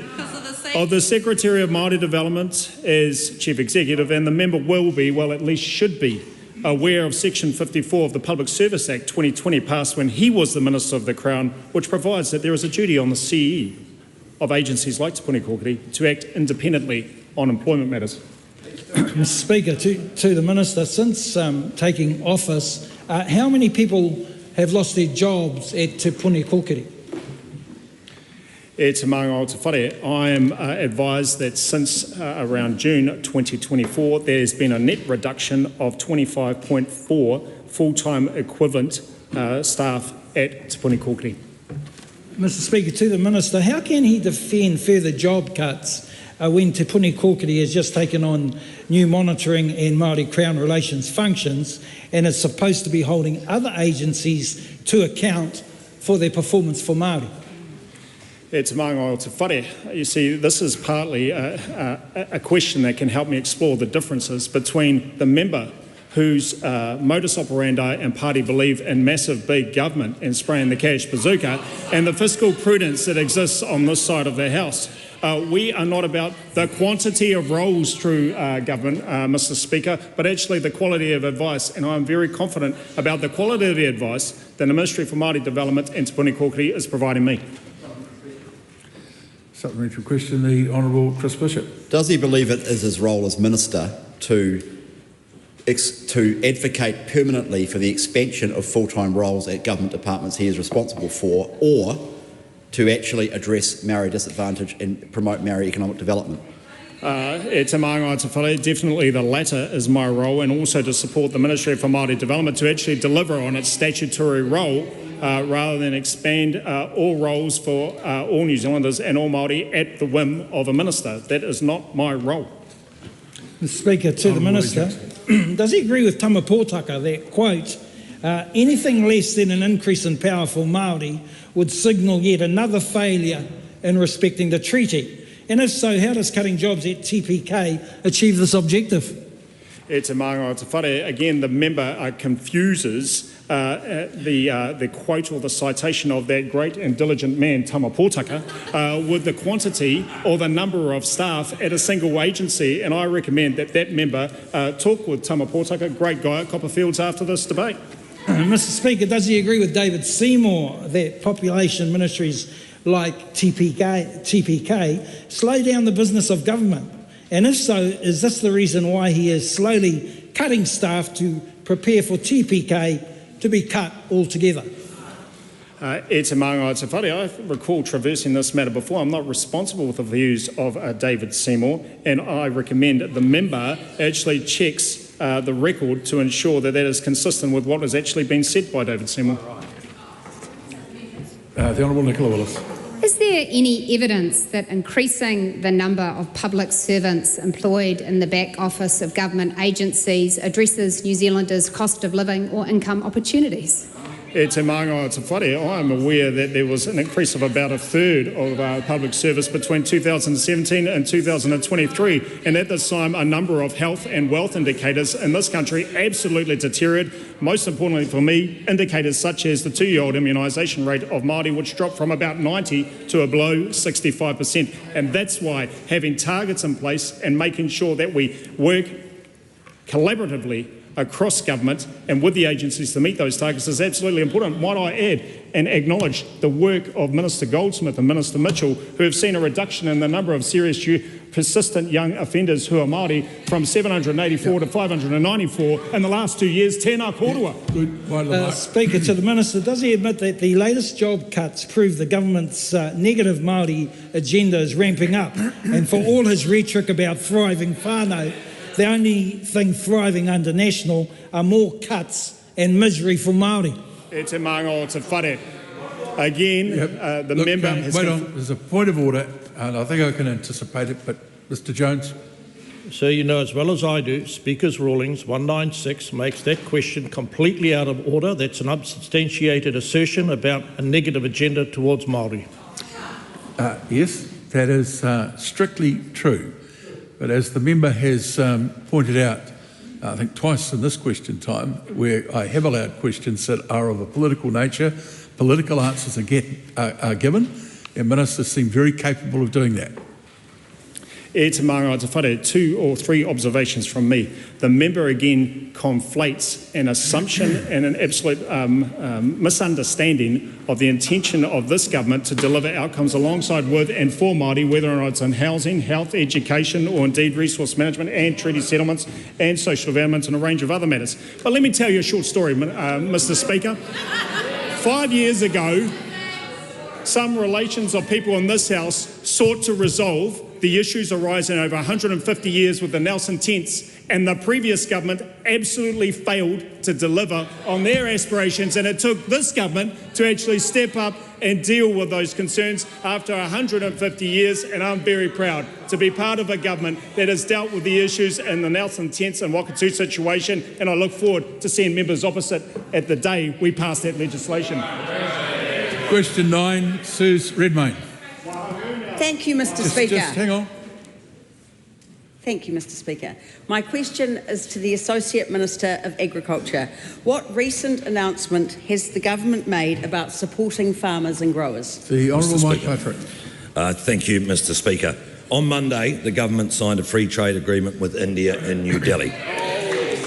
of the Secretary of Māori Development as Chief Executive, and the member will be, well, at least should be, aware of Section 54 of the Public Service Act 2020 passed when he was the Minister of the Crown, which provides that there is a duty on the CE of agencies like Te Puni Kōkiri to act independently on employment matters. Mr Speaker, to the Minister, since taking office, how many people have lost their jobs at Te Puni Kōkiri? E te maunga o te whare, I am advised that since around June 2024, there's been a net reduction of 25.4 full-time equivalent staff at Te Puni Kōkiri. Mr Speaker, to the Minister, how can he defend further job cuts when Te Puni Kōkiri has just taken on new monitoring and Māori Crown relations functions and is supposed to be holding other agencies to account for their performance for Māori? E te maunga o te whare. You see, this is partly a question that can help me explore the differences between the member whose modus operandi and party believe in massive big government and spraying the cash bazooka, and the fiscal prudence that exists on this side of the House. We are not about the quantity of roles through government, Mr Speaker, but actually the quality of advice, and I'm very confident about the quality of the advice that the Ministry for Māori Development and Te Puni Kōkiri is providing me. Supplementary question, the Honourable Chris Bishop. Does he believe it is his role as Minister to advocate permanently for the expansion of full-time roles at government departments he is responsible for, or to actually address Maori disadvantage and promote Maori economic development? E te maunga o te whare, definitely the latter is my role, and also to support the Ministry for Māori Development to actually deliver on its statutory role rather than expand all roles for all New Zealanders and all Māori at the whim of a minister. That is not my role. Mr Speaker, to the Minister, does he agree with Tama Pōtaka that, quote, anything less than an increase in power for Māori would signal yet another failure in respecting the treaty? And if so, how does cutting jobs at TPK achieve this objective? E te maunga o te whare, again, the member confuses the quote or the citation of that great and diligent man, Tama Pōtaka, with the quantity or the number of staff at a single agency. And I recommend that member talk with Tama Pōtaka, great guy at Copperfields, after this debate. Mr. Speaker, does he agree with David Seymour that population ministries like TPK slow down the business of government? And if so, is this the reason why he is slowly cutting staff to prepare for TPK to be cut altogether? I recall traversing this matter before. I'm not responsible for the views of David Seymour, and I recommend the member actually checks the record to ensure that that is consistent with what has actually been said by David Seymour. The Honourable Nicola Willis. Is there any evidence that increasing the number of public servants employed in the back office of government agencies addresses New Zealanders' cost of living or income opportunities? I am aware that there was an increase of about a third of public service between 2017 and 2023, and at this time a number of health and wealth indicators in this country absolutely deteriorated. Most importantly for me, indicators such as the 2-year-old immunisation rate of Māori, which dropped from about 90 to a below 65%, and that's why having targets in place and making sure that we work collaboratively across government and with the agencies to meet those targets is absolutely important. Might I add and acknowledge the work of Minister Goldsmith and Minister Mitchell, who have seen a reduction in the number of serious persistent young offenders who are Māori from 784 to 594 in the last 2 years. Tēnā kōrua. Speaker, to the Minister, does he admit that the latest job cuts prove the government's negative Māori agenda is ramping up? And for all his rhetoric about thriving whānau, the only thing thriving under National are more cuts and misery for Māori. Again, the member has... Wait on, there's a point of order, and I think I can anticipate it, but Mr Jones. So you know as well as I do, Speaker's Rulings 196 makes that question completely out of order. That's an unsubstantiated assertion about a negative agenda towards Māori. Yes, that is strictly true. But as the member has pointed out, I think twice in this question time, where I have allowed questions that are of a political nature, political answers are given, and ministers seem very capable of doing that. Two or three observations from me. The member again conflates an assumption and an absolute misunderstanding of the intention of this government to deliver outcomes alongside with and for Māori, whether or not it's in housing, health, education, or indeed resource management and treaty settlements and social development and a range of other matters. But let me tell you a short story, Mr Speaker. 5 years ago, some relations of people in this House sought to resolve the issues arising over 150 years with the Nelson tents, and the previous government absolutely failed to deliver on their aspirations, and it took this government to actually step up and deal with those concerns after 150 years, and I'm very proud to be part of a government that has dealt with the issues in the Nelson tents and Wakatu situation, and I look forward to seeing members opposite at the day we pass that legislation. Question 9, Suze Redmayne. Thank you, Mr Speaker. Just hang on. Thank you, Mr Speaker. My question is to the Associate Minister of Agriculture. What recent announcement has the government made about supporting farmers and growers? The Honourable Mike Patrick. Thank you, Mr Speaker. On Monday, the government signed a free trade agreement with India in New Delhi.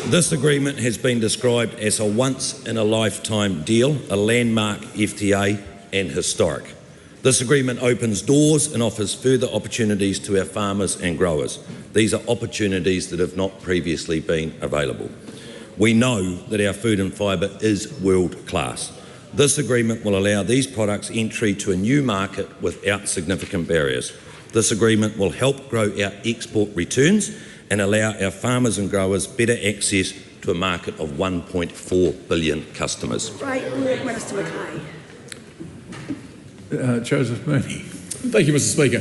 This agreement has been described as a once-in-a-lifetime deal, a landmark FTA and historic. This agreement opens doors and offers further opportunities to our farmers and growers. These are opportunities that have not previously been available. We know that our food and fibre is world class. This agreement will allow these products entry to a new market without significant barriers. This agreement will help grow our export returns and allow our farmers and growers better access to a market of 1.4 billion customers. Right, Minister Mackay. Joseph Mooney. Thank you, Mr Speaker.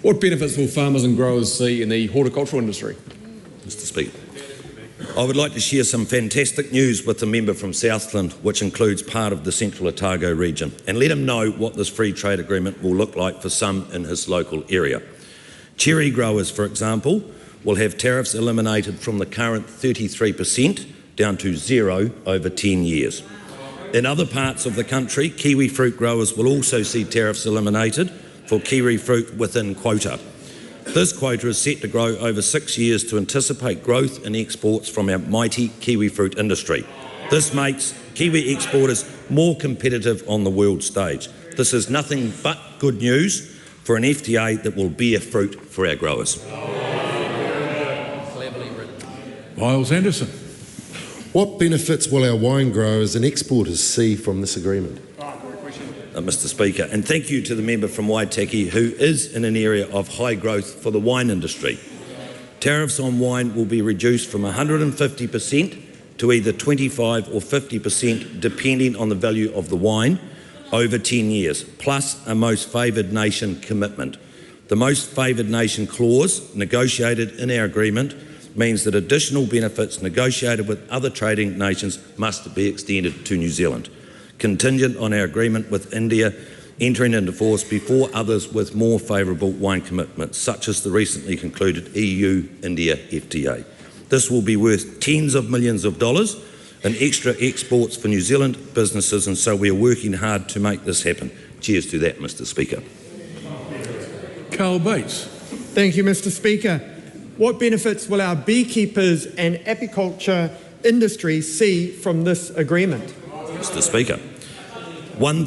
What benefits will farmers and growers see in the horticultural industry? Mr Speaker, I would like to share some fantastic news with the member from Southland, which includes part of the Central Otago region, and let him know what this free trade agreement will look like for some in his local area. Cherry growers, for example, will have tariffs eliminated from the current 33% down to 0 over 10 years. In other parts of the country, kiwi fruit growers will also see tariffs eliminated for kiwi fruit within quota. This quota is set to grow over 6 years to anticipate growth in exports from our mighty kiwi fruit industry. This makes Kiwi exporters more competitive on the world stage. This is nothing but good news for an FTA that will bear fruit for our growers. Miles Anderson. What benefits will our wine growers and exporters see from this agreement? Mr. Speaker, and thank you to the member from Waitaki who is in an area of high growth for the wine industry. Tariffs on wine will be reduced from 150% to either 25 or 50% depending on the value of the wine over 10 years, plus a most favoured nation commitment. The most favoured nation clause negotiated in our agreement means that additional benefits negotiated with other trading nations must be extended to New Zealand, contingent on our agreement with India entering into force before others with more favourable wine commitments, such as the recently concluded EU-India FTA. This will be worth tens of millions of dollars in extra exports for New Zealand businesses, and so we are working hard to make this happen. Cheers to that, Mr. Speaker. Carl Bates. Thank you, Mr. Speaker. What benefits will our beekeepers and apiculture industry see from this agreement? Mr. Speaker, one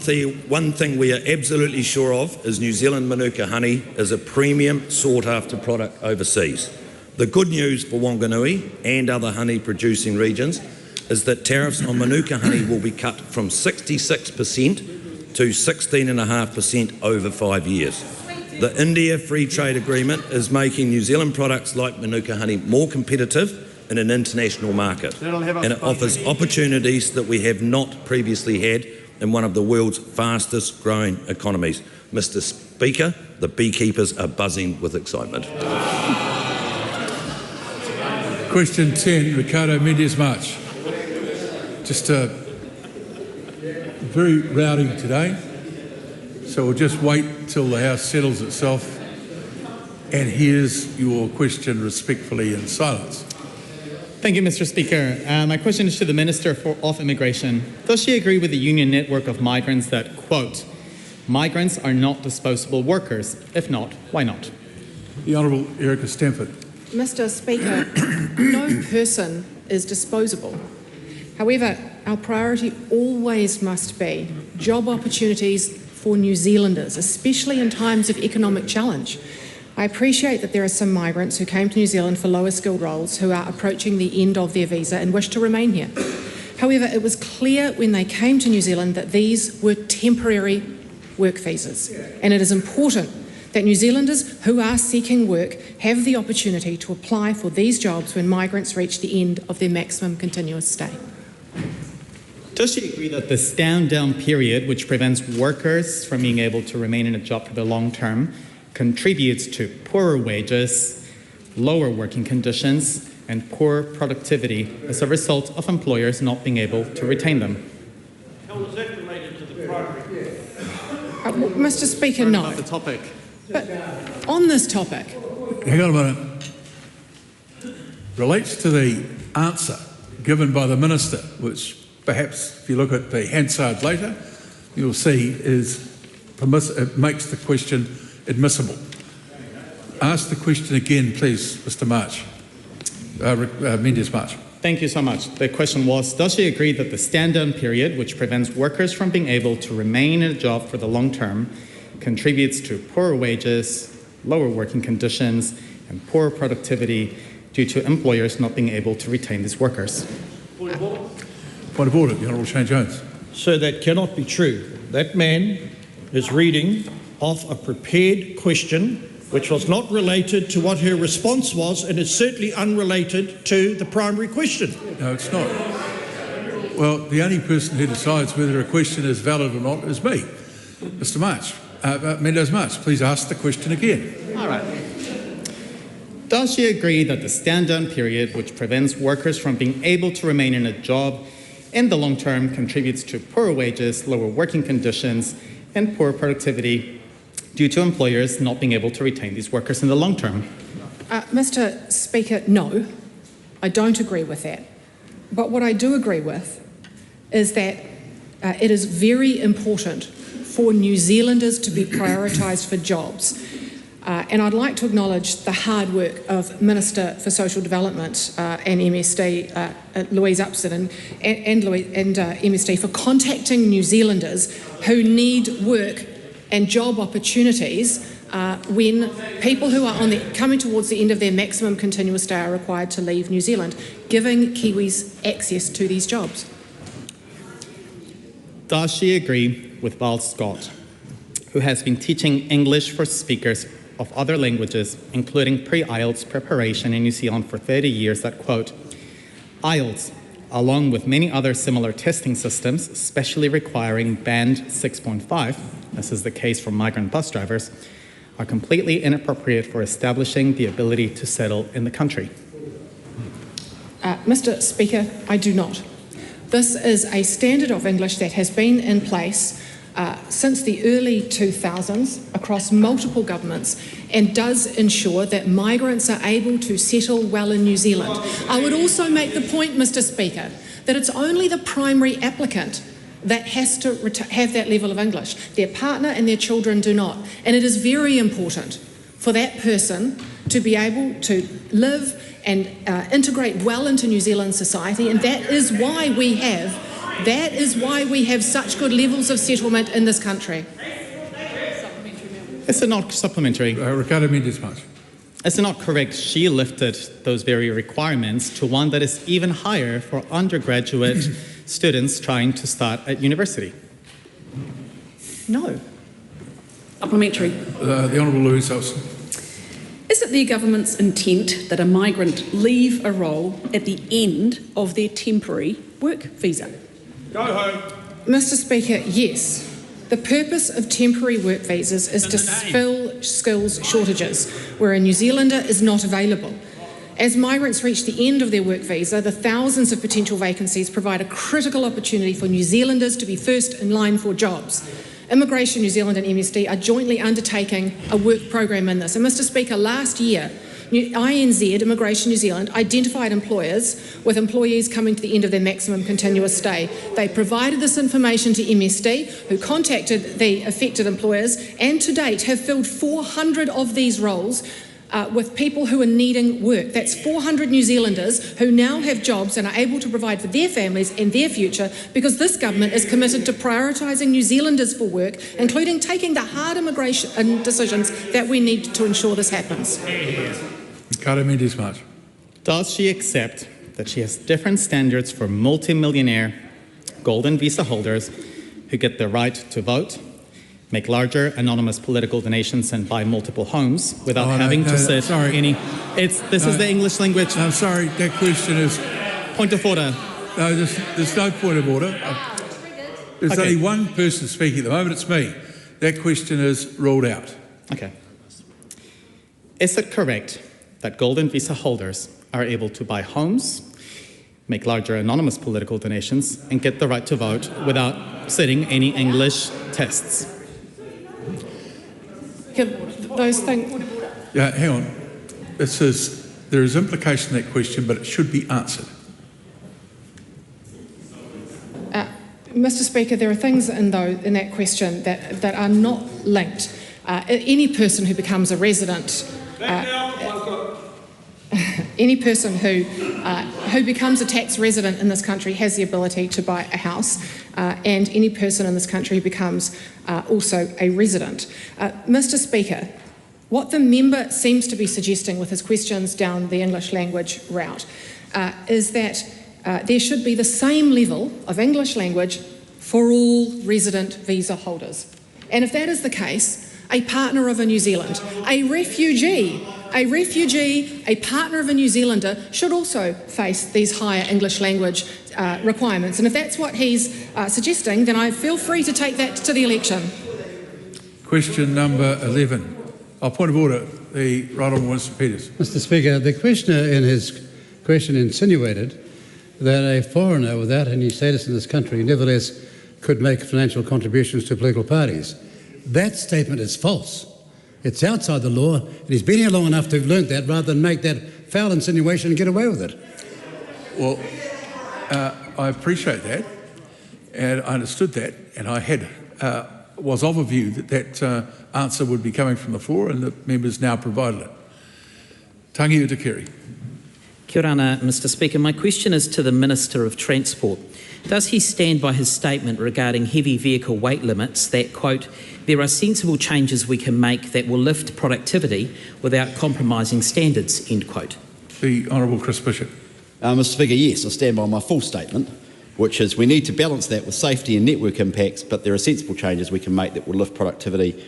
thing we are absolutely sure of is New Zealand Manuka honey is a premium sought-after product overseas. The good news for Wanganui and other honey-producing regions is that tariffs on Manuka honey will be cut from 66% to 16.5% over 5 years. The India Free Trade Agreement is making New Zealand products like Manuka honey more competitive in an international market, and it offers opportunities that we have not previously had in one of the world's fastest growing economies. Mr. Speaker, the beekeepers are buzzing with excitement. Question 10, Ricardo Mendes March. Just very rowdy today, so we'll just wait till the House settles itself and hears your question respectfully in silence. Thank you, Mr. Speaker. My question is to the Minister of Immigration. Does she agree with the union network of migrants that, quote, migrants are not disposable workers? If not, why not? The Honourable Erica Stamford. Mr. Speaker, no person is disposable. However, our priority always must be job opportunities for New Zealanders, especially in times of economic challenge. I appreciate that there are some migrants who came to New Zealand for lower skilled roles who are approaching the end of their visa and wish to remain here. However, it was clear when they came to New Zealand that these were temporary work visas, and it is important that New Zealanders who are seeking work have the opportunity to apply for these jobs when migrants reach the end of their maximum continuous stay. Does she agree that the stand-down period, which prevents workers from being able to remain in a job for the long term, contributes to poorer wages, lower working conditions, and poor productivity as a result of employers not being able to retain them? How is that related to the primary? Mr. Speaker, no. The topic. But on this topic... Hang on a minute. Relates to the answer given by the Minister, which perhaps if you look at the Hansard later, you'll see it makes the question admissible. Ask the question again, please, Mr. March. Mendes March. Thank you so much. The question was, does she agree that the stand-down period, which prevents workers from being able to remain in a job for the long term, contributes to poorer wages, lower working conditions, and poor productivity due to employers not being able to retain these workers? Point of order. Point of order, the Honourable Shane Jones. So that cannot be true. That man is reading off a prepared question which was not related to what her response was, and is certainly unrelated to the primary question. No, it's not. Well, the only person who decides whether a question is valid or not is me. Mr. March, Mendes March, please ask the question again. All right. Does she agree that the stand-down period, which prevents workers from being able to remain in a job in the long term, contributes to poorer wages, lower working conditions, and poor productivity due to employers not being able to retain these workers in the long term? Mr. Speaker, no, I don't agree with that. But what I do agree with is that it is very important for New Zealanders to be prioritised for jobs. And I'd like to acknowledge the hard work of Minister for Social Development and MSD, Louise Upson, and MSD for contacting New Zealanders who need work and job opportunities when people who are coming towards the end of their maximum continuous stay are required to leave New Zealand, giving Kiwis access to these jobs. Does she agree with Val Scott, who has been teaching English for speakers of other languages, including pre-IELTS preparation in New Zealand for 30 years, that, quote, IELTS, along with many other similar testing systems, especially requiring band 6.5, this is the case for migrant bus drivers, are completely inappropriate for establishing the ability to settle in the country? Mr. Speaker, I do not. This is a standard of English that has been in place since the early 2000s across multiple governments and does ensure that migrants are able to settle well in New Zealand. I would also make the point, Mr. Speaker, that it's only the primary applicant that has to have that level of English. Their partner and their children do not. And it is very important for that person to be able to live and integrate well into New Zealand society, and that is why we have such good levels of settlement in this country. Is it not supplementary? Ricardo Mendes-March. Is it not correct she lifted those very requirements to one that is even higher for undergraduate students trying to start at university? No. Supplementary. The Honourable Louise Olsen. Is it the government's intent that a migrant leave a role at the end of their temporary work visa? Go home. Mr. Speaker, yes. The purpose of temporary work visas is to fill skills shortages where a New Zealander is not available. As migrants reach the end of their work visa, the thousands of potential vacancies provide a critical opportunity for New Zealanders to be first in line for jobs. Immigration New Zealand and MSD are jointly undertaking a work program in this. And Mr. Speaker, last year, INZ, Immigration New Zealand, identified employers with employees coming to the end of their maximum continuous stay. They provided this information to MSD, who contacted the affected employers, and to date have filled 400 of these roles with people who are needing work. That's 400 New Zealanders who now have jobs and are able to provide for their families and their future, because this government is committed to prioritising New Zealanders for work, including taking the hard immigration decisions that we need to ensure this happens. Ricardo Mendes-March. Does she accept that she has different standards for multi-millionaire golden visa holders who get the right to vote, make larger anonymous political donations and buy multiple homes without having to sit any... This is the English language. I'm sorry, that question is... Point of order. No, there's no point of order. There's only one person speaking at the moment, it's me. That question is ruled out. Okay. Is it correct that golden visa holders are able to buy homes, make larger anonymous political donations, and get the right to vote without sitting any English tests? Those things... Yeah, hang on. There is implication in that question, but it should be answered. Mr. Speaker, there are things in that question that are not linked. Any person who becomes a resident... any person who becomes a tax resident in this country has the ability to buy a house, and any person in this country who becomes also a resident. Mr. Speaker, what the member seems to be suggesting with his questions down the English language route is that there should be the same level of English language for all resident visa holders. And if that is the case, a partner of a New Zealand, a refugee, a partner of a New Zealander should also face these higher English language requirements. And if that's what he's suggesting, then I feel free to take that to the election. Question number 11. Point of order, the Right Honourable Winston Peters. Mr. Speaker, the questioner in his question insinuated that a foreigner without any status in this country nevertheless could make financial contributions to political parties. That statement is false. It's outside the law, and he's been here long enough to have learnt that rather than make that foul insinuation and get away with it. Well, I appreciate that, and I understood that, and I had was of a view that answer would be coming from the floor, and the members now provided it. Tangi Utakiri. Kia ora, Mr Speaker. My question is to the Minister of Transport. Does he stand by his statement regarding heavy vehicle weight limits that, quote, there are sensible changes we can make that will lift productivity without compromising standards, end quote? The Honourable Chris Bishop. Mr Speaker, yes, I stand by my full statement, which is we need to balance that with safety and network impacts, but there are sensible changes we can make that will lift productivity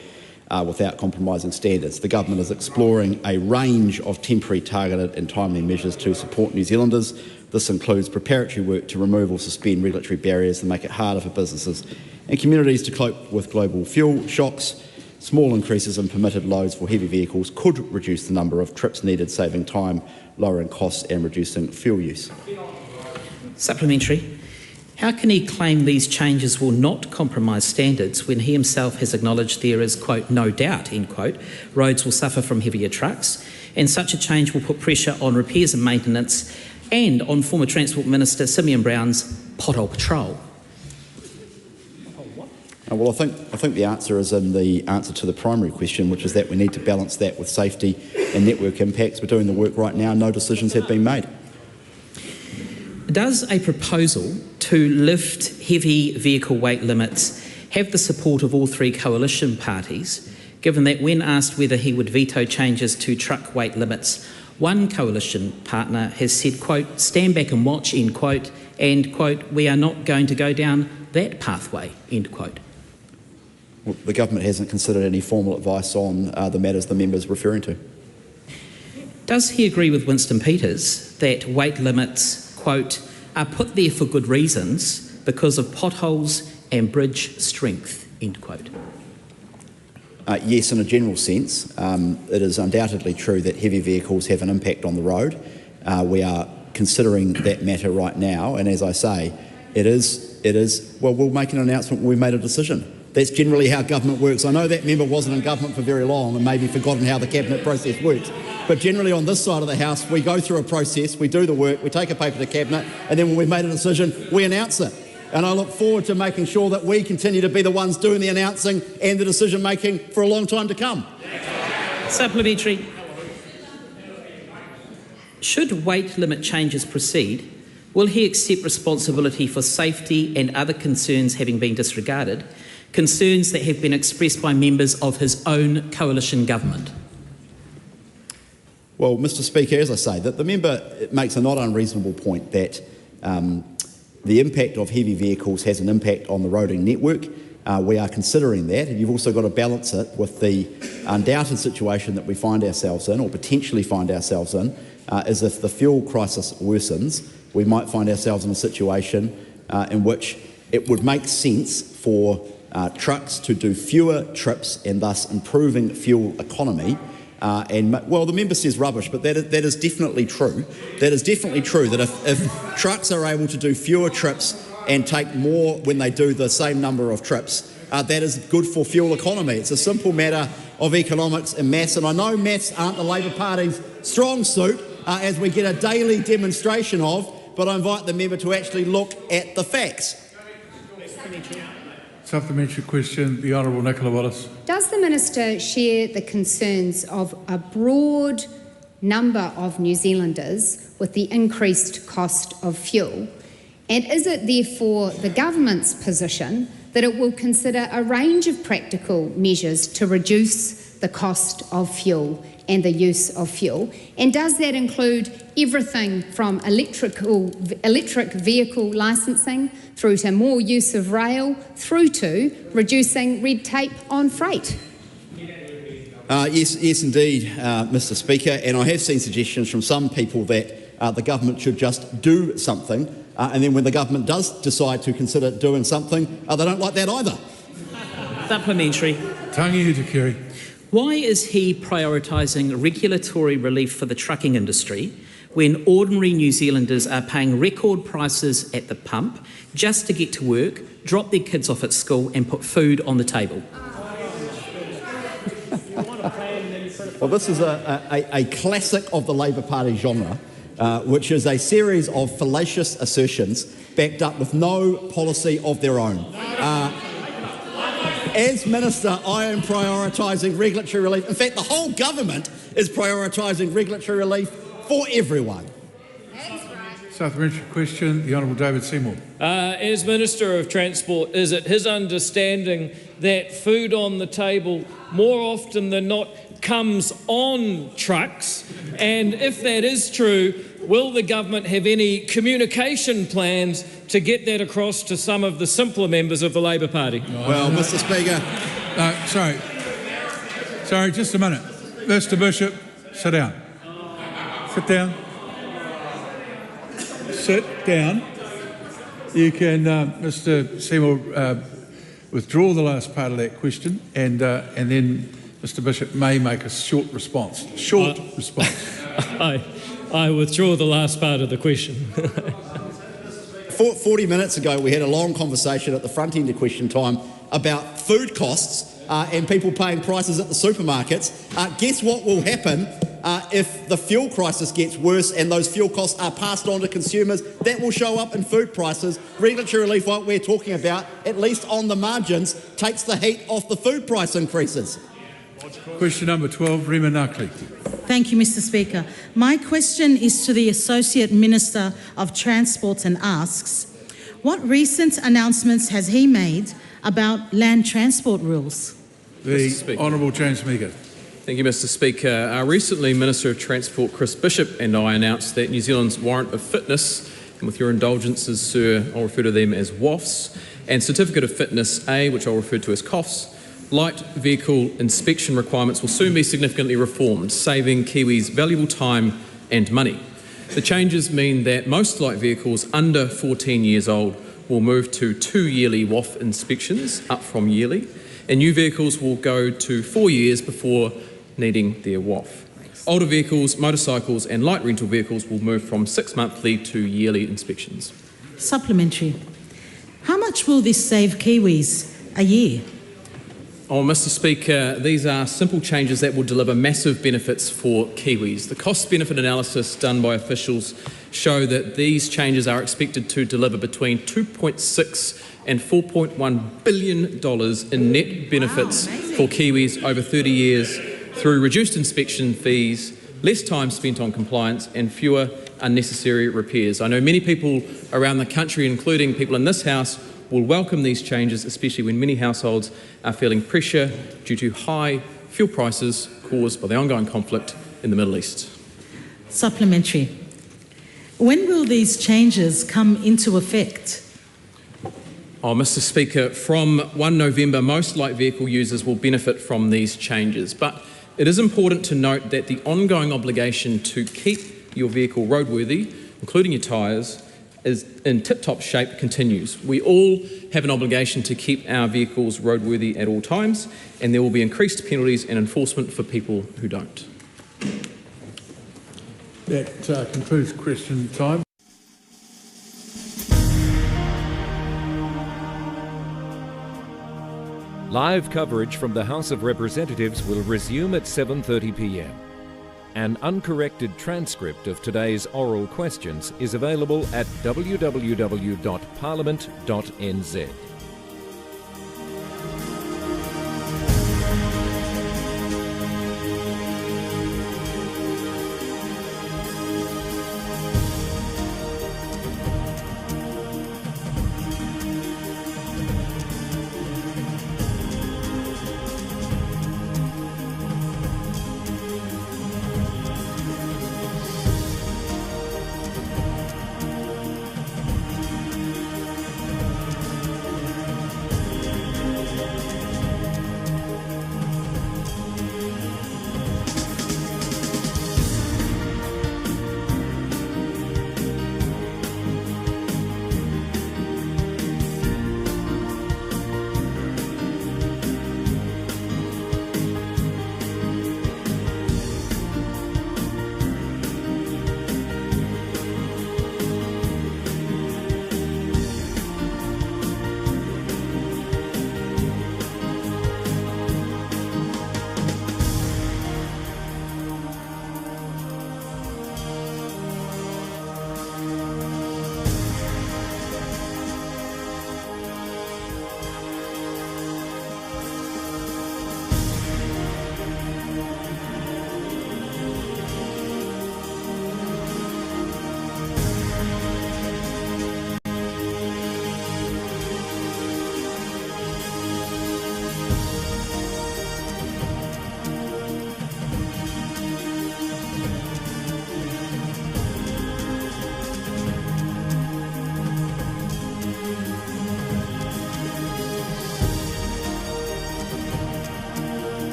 without compromising standards. The government is exploring a range of temporary, targeted and timely measures to support New Zealanders. This includes preparatory work to remove or suspend regulatory barriers and make it harder for businesses and communities to cope with global fuel shocks. Small increases in permitted loads for heavy vehicles could reduce the number of trips needed, saving time, lowering costs and reducing fuel use. Supplementary. How can he claim these changes will not compromise standards when he himself has acknowledged there is, quote, no doubt, end quote, roads will suffer from heavier trucks, and such a change will put pressure on repairs and maintenance and on former Transport Minister Simeon Brown's pothole patrol? Well, I think the answer is in the answer to the primary question, which is that we need to balance that with safety and network impacts. We're doing the work right now. No decisions have been made. Does a proposal to lift heavy vehicle weight limits have the support of all three coalition parties, given that when asked whether he would veto changes to truck weight limits, one coalition partner has said, quote, stand back and watch, end quote, and, quote, we are not going to go down that pathway, end quote? Well, the government hasn't considered any formal advice on the matters the member is referring to. Does he agree with Winston Peters that weight limits, quote, are put there for good reasons because of potholes and bridge strength, end quote? Yes, in a general sense. It is undoubtedly true that heavy vehicles have an impact on the road. We are considering that matter right now, and as I say, it is, well, we'll make an announcement when we've made a decision. That's generally how government works. I know that member wasn't in government for very long and maybe forgotten how the cabinet process works. But generally on this side of the House, we go through a process, we do the work, we take a paper to Cabinet, and then when we've made a decision, we announce it. And I look forward to making sure that we continue to be the ones doing the announcing and the decision-making for a long time to come. Supplementary. Should weight limit changes proceed, will he accept responsibility for safety and other concerns having been disregarded, concerns that have been expressed by members of his own coalition government? Well, Mr Speaker, as I say, that the member makes a not unreasonable point that the impact of heavy vehicles has an impact on the roading network. We are considering that, and you've also got to balance it with the undoubted situation that we find ourselves in, or potentially find ourselves in, is if the fuel crisis worsens, we might find ourselves in a situation in which it would make sense for trucks to do fewer trips and thus improving fuel economy. Well, the member says rubbish, but that is definitely true. That is definitely true, that if trucks are able to do fewer trips and take more when they do the same number of trips, that is good for fuel economy. It's a simple matter of economics and maths, and I know maths aren't the Labor Party's strong suit, as we get a daily demonstration of, but I invite the member to actually look at the facts. Supplementary question, the Honourable Nicola Wallace. Does the Minister share the concerns of a broad number of New Zealanders with the increased cost of fuel? And is it therefore the government's position that it will consider a range of practical measures to reduce the cost of fuel and the use of fuel? And does that include everything from electric vehicle licensing through to more use of rail, through to reducing red tape on freight? Yes, indeed, Mr Speaker, and I have seen suggestions from some people that the government should just do something, and then when the government does decide to consider doing something, they don't like that either. Supplementary. Tangi Utakiri. Why is he prioritising regulatory relief for the trucking industry when ordinary New Zealanders are paying record prices at the pump just to get to work, drop their kids off at school and put food on the table? Well, this is a classic of the Labor Party genre, which is a series of fallacious assertions backed up with no policy of their own. As Minister, I am prioritising regulatory relief. In fact, the whole government is prioritising regulatory relief for everyone. Supplementary question, the Honourable David Seymour. As Minister of Transport, is it his understanding that food on the table more often than not comes on trucks? And if that is true, will the government have any communication plans to get that across to some of the simpler members of the Labor Party? Well, Mr. Speaker. Sorry, just a minute. Mr. Bishop, sit down. Sit down. Sit down. You can, Mr. Seymour, withdraw the last part of that question, and then Mr. Bishop may make a short response. I withdraw the last part of the question. 40 minutes ago, we had a long conversation at the front end of question time about food costs and people paying prices at the supermarkets. Guess what will happen if the fuel crisis gets worse and those fuel costs are passed on to consumers? That will show up in food prices. Regulatory relief, what we're talking about, at least on the margins, takes the heat off the food price increases. Question number 12, Rima Nuckley. Thank you, Mr. Speaker. My question is to the Associate Minister of Transport and asks, what recent announcements has he made about land transport rules? The Honourable James Meager. Thank you, Mr. Speaker. Recently, Minister of Transport Chris Bishop and I announced that New Zealand's warrant of fitness, and with your indulgences, sir, I'll refer to them as WAFs, and certificate of fitness A, which I'll refer to as COFs, light vehicle inspection requirements will soon be significantly reformed, saving Kiwis valuable time and money. The changes mean that most light vehicles under 14 years old will move to 2 yearly WAF inspections, up from yearly, and new vehicles will go to 4 years before needing their WAF. Older vehicles, motorcycles and light rental vehicles will move from 6 monthly to yearly inspections. Supplementary. How much will this save Kiwis a year? Oh, Mr. Speaker, these are simple changes that will deliver massive benefits for Kiwis. The cost-benefit analysis done by officials show that these changes are expected to deliver between $2.6 and $4.1 billion in net benefits for Kiwis over 30 years through reduced inspection fees, less time spent on compliance and fewer unnecessary repairs. I know many people around the country, including people in this House, will welcome these changes, especially when many households are feeling pressure due to high fuel prices caused by the ongoing conflict in the Middle East. Supplementary. When will these changes come into effect? Oh, Mr. Speaker, from 1 November, most light vehicle users will benefit from these changes, but it is important to note that the ongoing obligation to keep your vehicle roadworthy, including your tyres, is in tip-top shape continues. We all have an obligation to keep our vehicles roadworthy at all times, and there will be increased penalties and enforcement for people who don't. That concludes question time. Live coverage from the House of Representatives will resume at 7:30 p.m. An uncorrected transcript of today's oral questions is available at www.parliament.nz.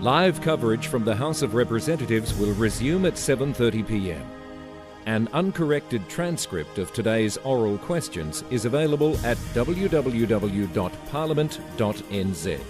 Live coverage from the House of Representatives will resume at 7:30 p.m. An uncorrected transcript of today's oral questions is available at www.parliament.nz.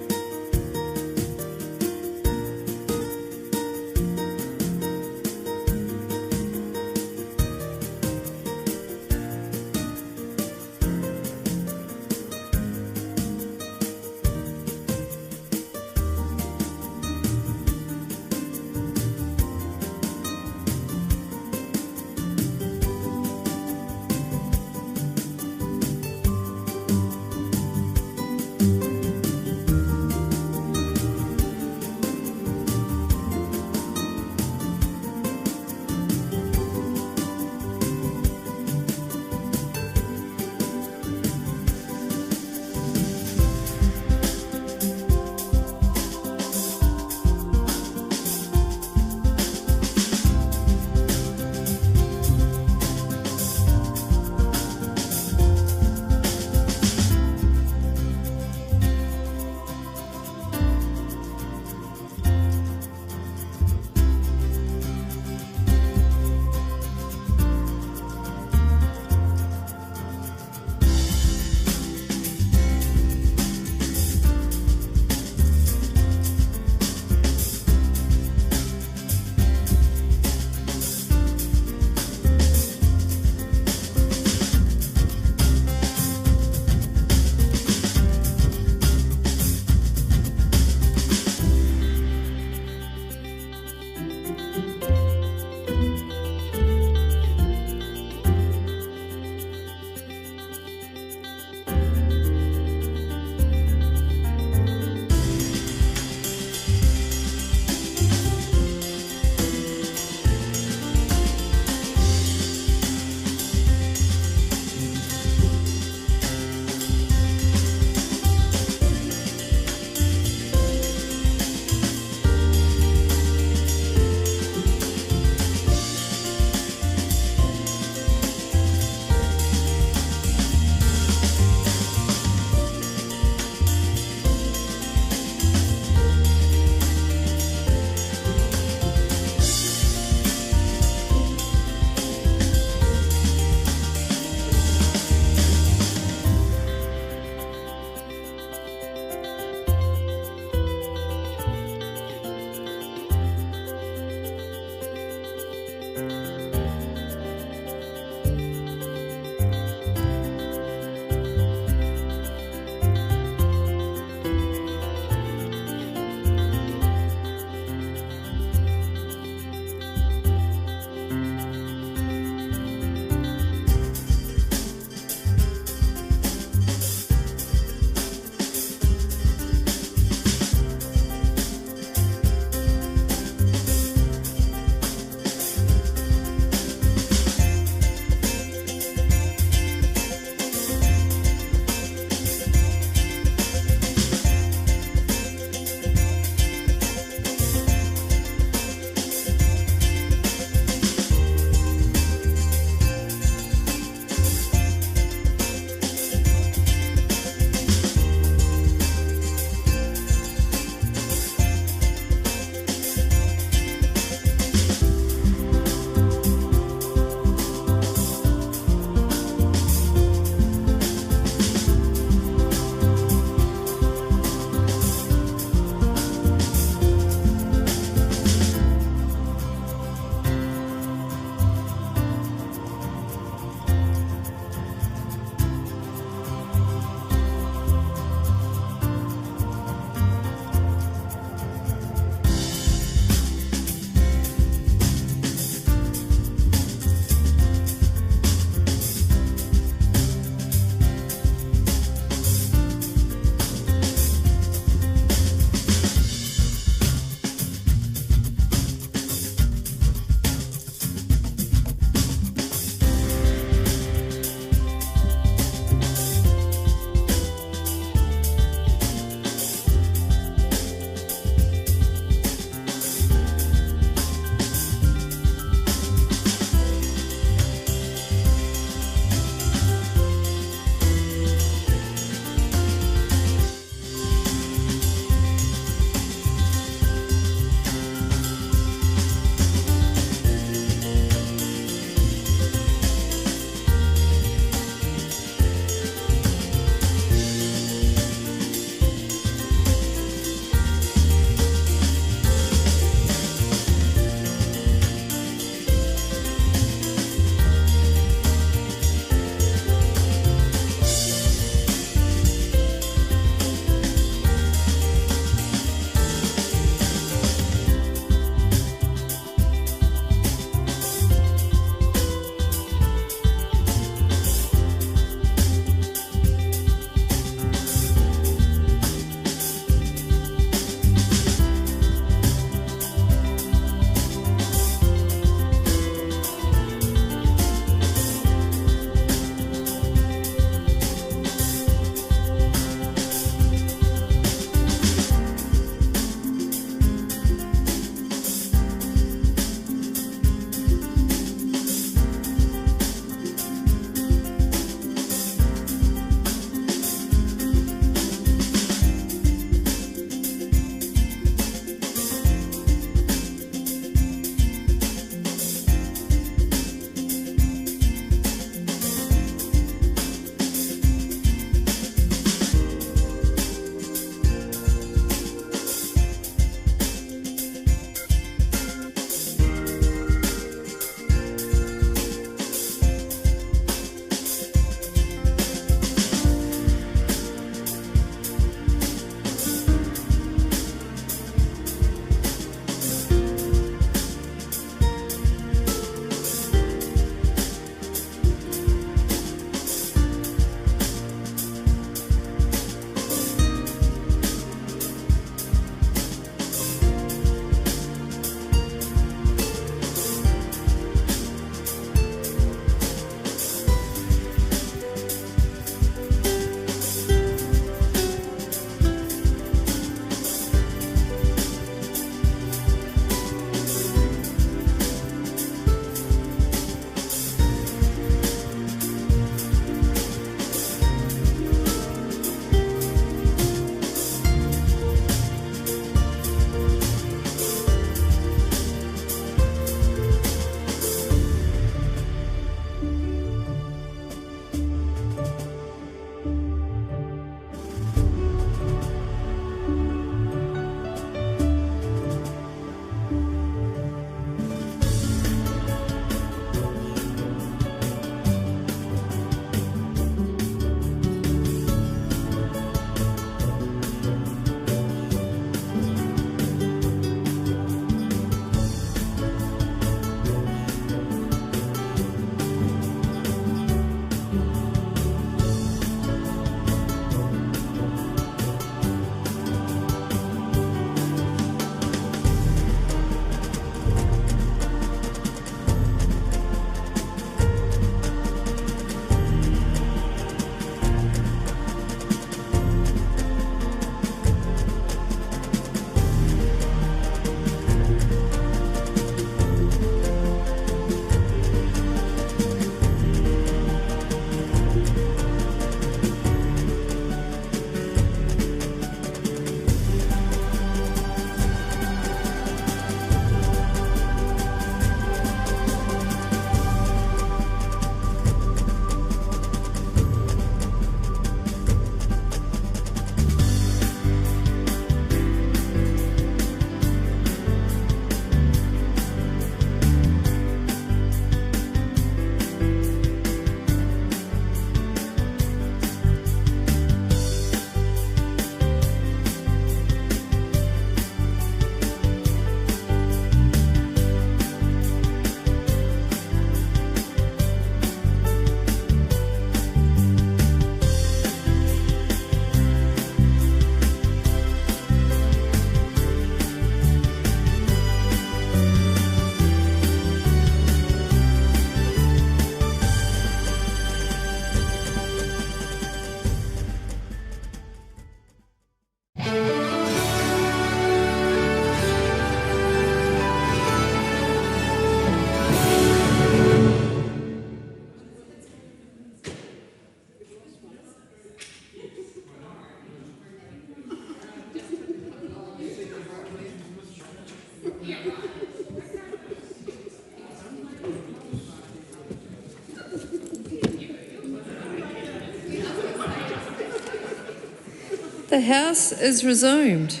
The House is resumed.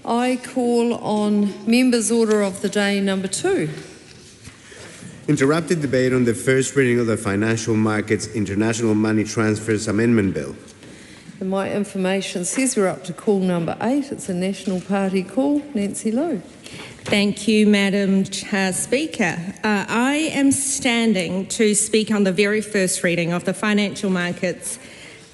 I call on Members' Order of the Day number 2. Interrupted debate on the first reading of the Financial Markets International Money Transfers Amendment Bill. And my information says we're up to call number 8. It's a National Party call. Nancy Lowe. Thank you, Madam Speaker. I am standing to speak on the very first reading of the Financial Markets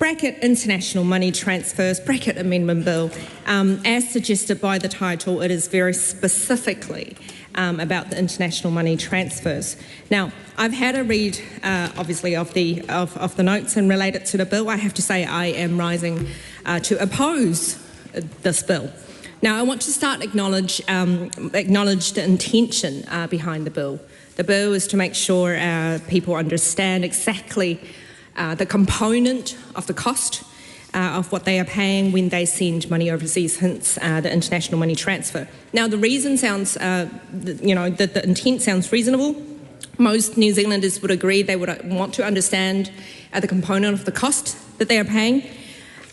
International Money Transfers Amendment Bill. As suggested by the title, it is very specifically about the international money transfers. Now, I've had a read, obviously, of the notes and related to the bill. I have to say I am rising to oppose this bill. Now, I want to start acknowledge the intention behind the bill. The bill is to make sure people understand exactly the component of the cost of what they are paying when they send money overseas, hence the international money transfer. Now, the reason sounds, the intent sounds reasonable. Most New Zealanders would agree they would want to understand the component of the cost that they are paying,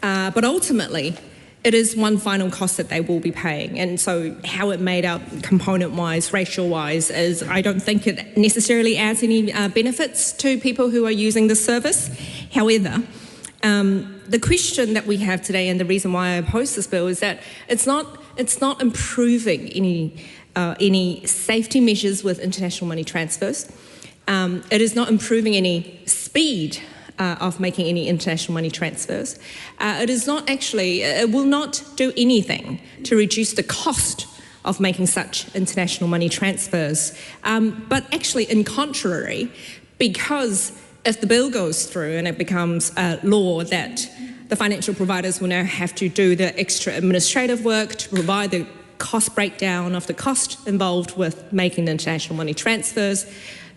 but ultimately, it is one final cost that they will be paying. And so how it made out component-wise, ratio-wise, is I don't think it necessarily adds any benefits to people who are using the service. However, the question that we have today and the reason why I oppose this bill is that it's not improving any safety measures with international money transfers. It is not improving any speed of making any international money transfers. It will not do anything to reduce the cost of making such international money transfers. But actually, in contrary, because if the bill goes through and it becomes law that the financial providers will now have to do the extra administrative work to provide the cost breakdown of the cost involved with making the international money transfers,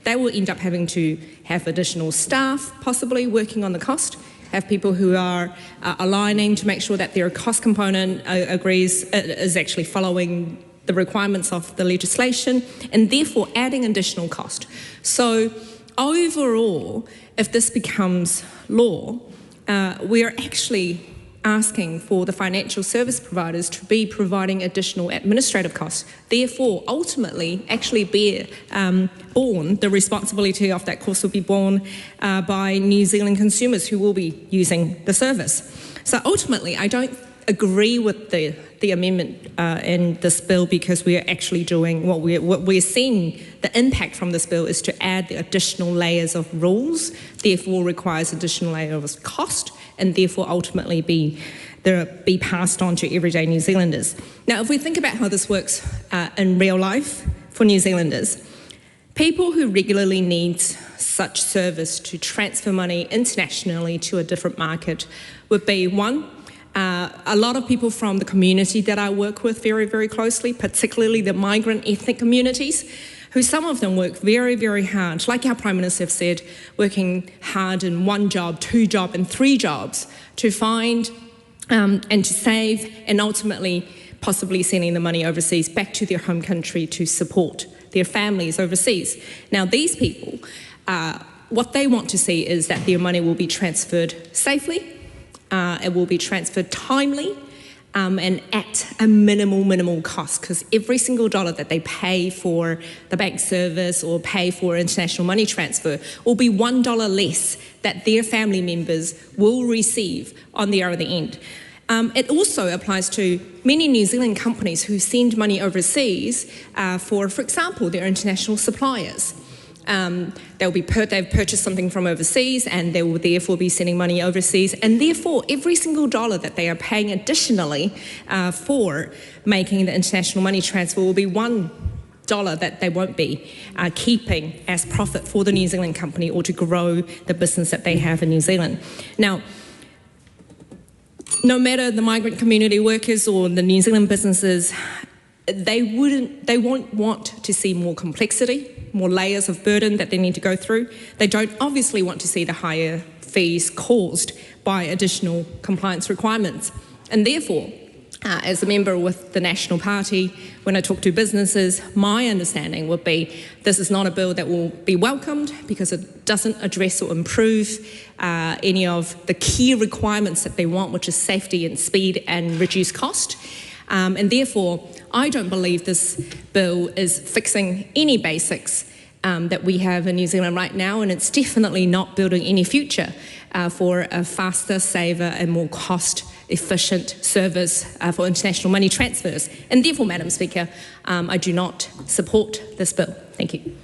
they will end up having to have additional staff possibly working on the cost, have people who are aligning to make sure that their cost component is actually following the requirements of the legislation, and therefore adding additional cost. So overall, if this becomes law, we are actually asking for the financial service providers to be providing additional administrative costs, therefore ultimately actually the responsibility of that cost will be borne by New Zealand consumers who will be using the service. So ultimately I don't agree with the amendment in this bill, because we are actually doing what we're seeing. The impact from this bill is to add the additional layers of rules, therefore requires additional layers of cost, and therefore ultimately be passed on to everyday New Zealanders. Now, if we think about how this works in real life for New Zealanders, people who regularly need such service to transfer money internationally to a different market would be one, a lot of people from the community that I work with very, very closely, particularly the migrant ethnic communities, who some of them work very, very hard, like our Prime Minister said, working hard in 1 job, 2 jobs and 3 jobs to find and to save, and ultimately possibly sending the money overseas back to their home country to support their families overseas. Now, these people, what they want to see is that their money will be transferred safely, it will be transferred timely, and at a minimal cost, because every single dollar that they pay for the bank service or pay for international money transfer will be $1 less that their family members will receive on the other end. It also applies to many New Zealand companies who send money overseas for example, their international suppliers. They've purchased something from overseas and they will therefore be sending money overseas, and therefore every single dollar that they are paying additionally for making the international money transfer will be $1 that they won't be keeping as profit for the New Zealand company or to grow the business that they have in New Zealand. Now, no matter the migrant community workers or the New Zealand businesses, they won't want to see more complexity, more layers of burden that they need to go through. They don't obviously want to see the higher fees caused by additional compliance requirements. And therefore, As a member with the National Party, when I talk to businesses, my understanding would be this is not a bill that will be welcomed because it doesn't address or improve any of the key requirements that they want, which is safety and speed and reduced cost. And therefore, I don't believe this bill is fixing any basics that we have in New Zealand right now, and it's definitely not building any future for a faster, safer and more cost-efficient service for international money transfers. And therefore, Madam Speaker, I do not support this bill. Thank you.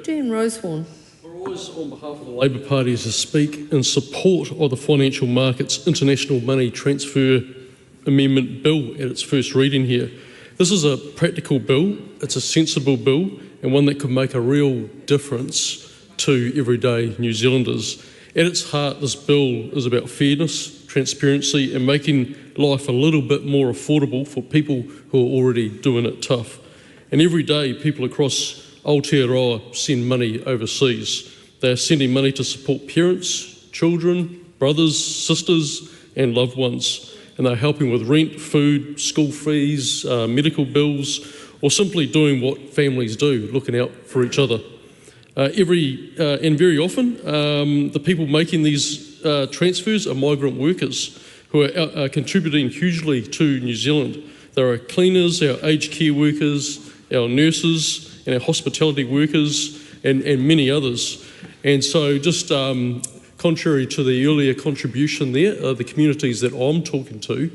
Dan Rosehorn. I rise on behalf of the Labour Party to speak in support of the Financial Markets International Money Transfer Amendment Bill at its first reading here. This is a practical bill, it's a sensible bill, and one that could make a real difference to everyday New Zealanders. At its heart, this bill is about fairness, transparency, and making life a little bit more affordable for people who are already doing it tough. And every day, people across Aotearoa send money overseas. They're sending money to support parents, children, brothers, sisters, and loved ones. And they're helping with rent, food, school fees, medical bills, or simply doing what families do, looking out for each other. And very often, the people making these transfers are migrant workers who are contributing hugely to New Zealand. There are cleaners, our aged care workers, our nurses, and our hospitality workers, and many others. And so just contrary to the earlier contribution there, the communities that I'm talking to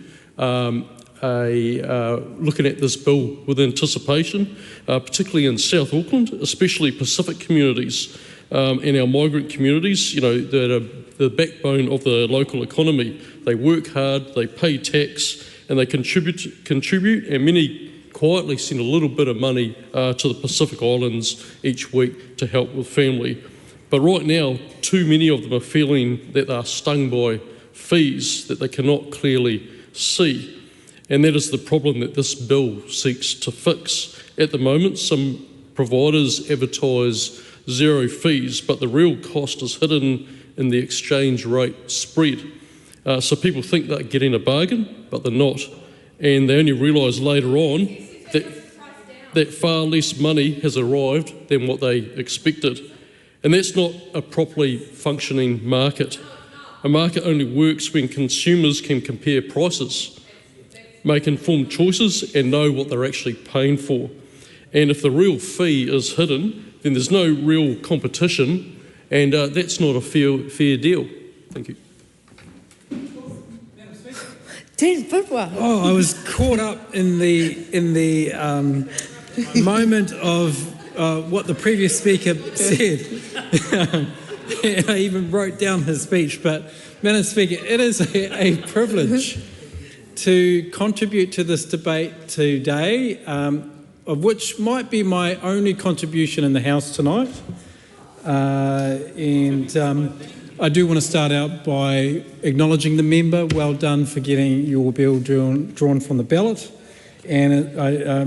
looking at this bill with anticipation, particularly in South Auckland, especially Pacific communities and our migrant communities, you know, that are the backbone of the local economy. They work hard, they pay tax, and they contribute, and many quietly send a little bit of money to the Pacific Islands each week to help with family. But right now, too many of them are feeling that they're stung by fees that they cannot clearly see. And that is the problem that this bill seeks to fix. At the moment, some providers advertise zero fees, but the real cost is hidden in the exchange rate spread. So people think they're getting a bargain, but they're not. And they only realise later on that far less money has arrived than what they expected. And that's not a properly functioning market. A market only works when consumers can compare prices, make informed choices and know what they're actually paying for. And if the real fee is hidden, then there's no real competition, and that's not a fair deal. Thank you. Dan Bidwell. Oh, I was caught up in the moment of what the previous speaker said. I even wrote down his speech, but Madam Speaker, it is a privilege to contribute to this debate today, of which might be my only contribution in the House tonight. I do want to start out by acknowledging the member. Well done for getting your bill drawn from the ballot. And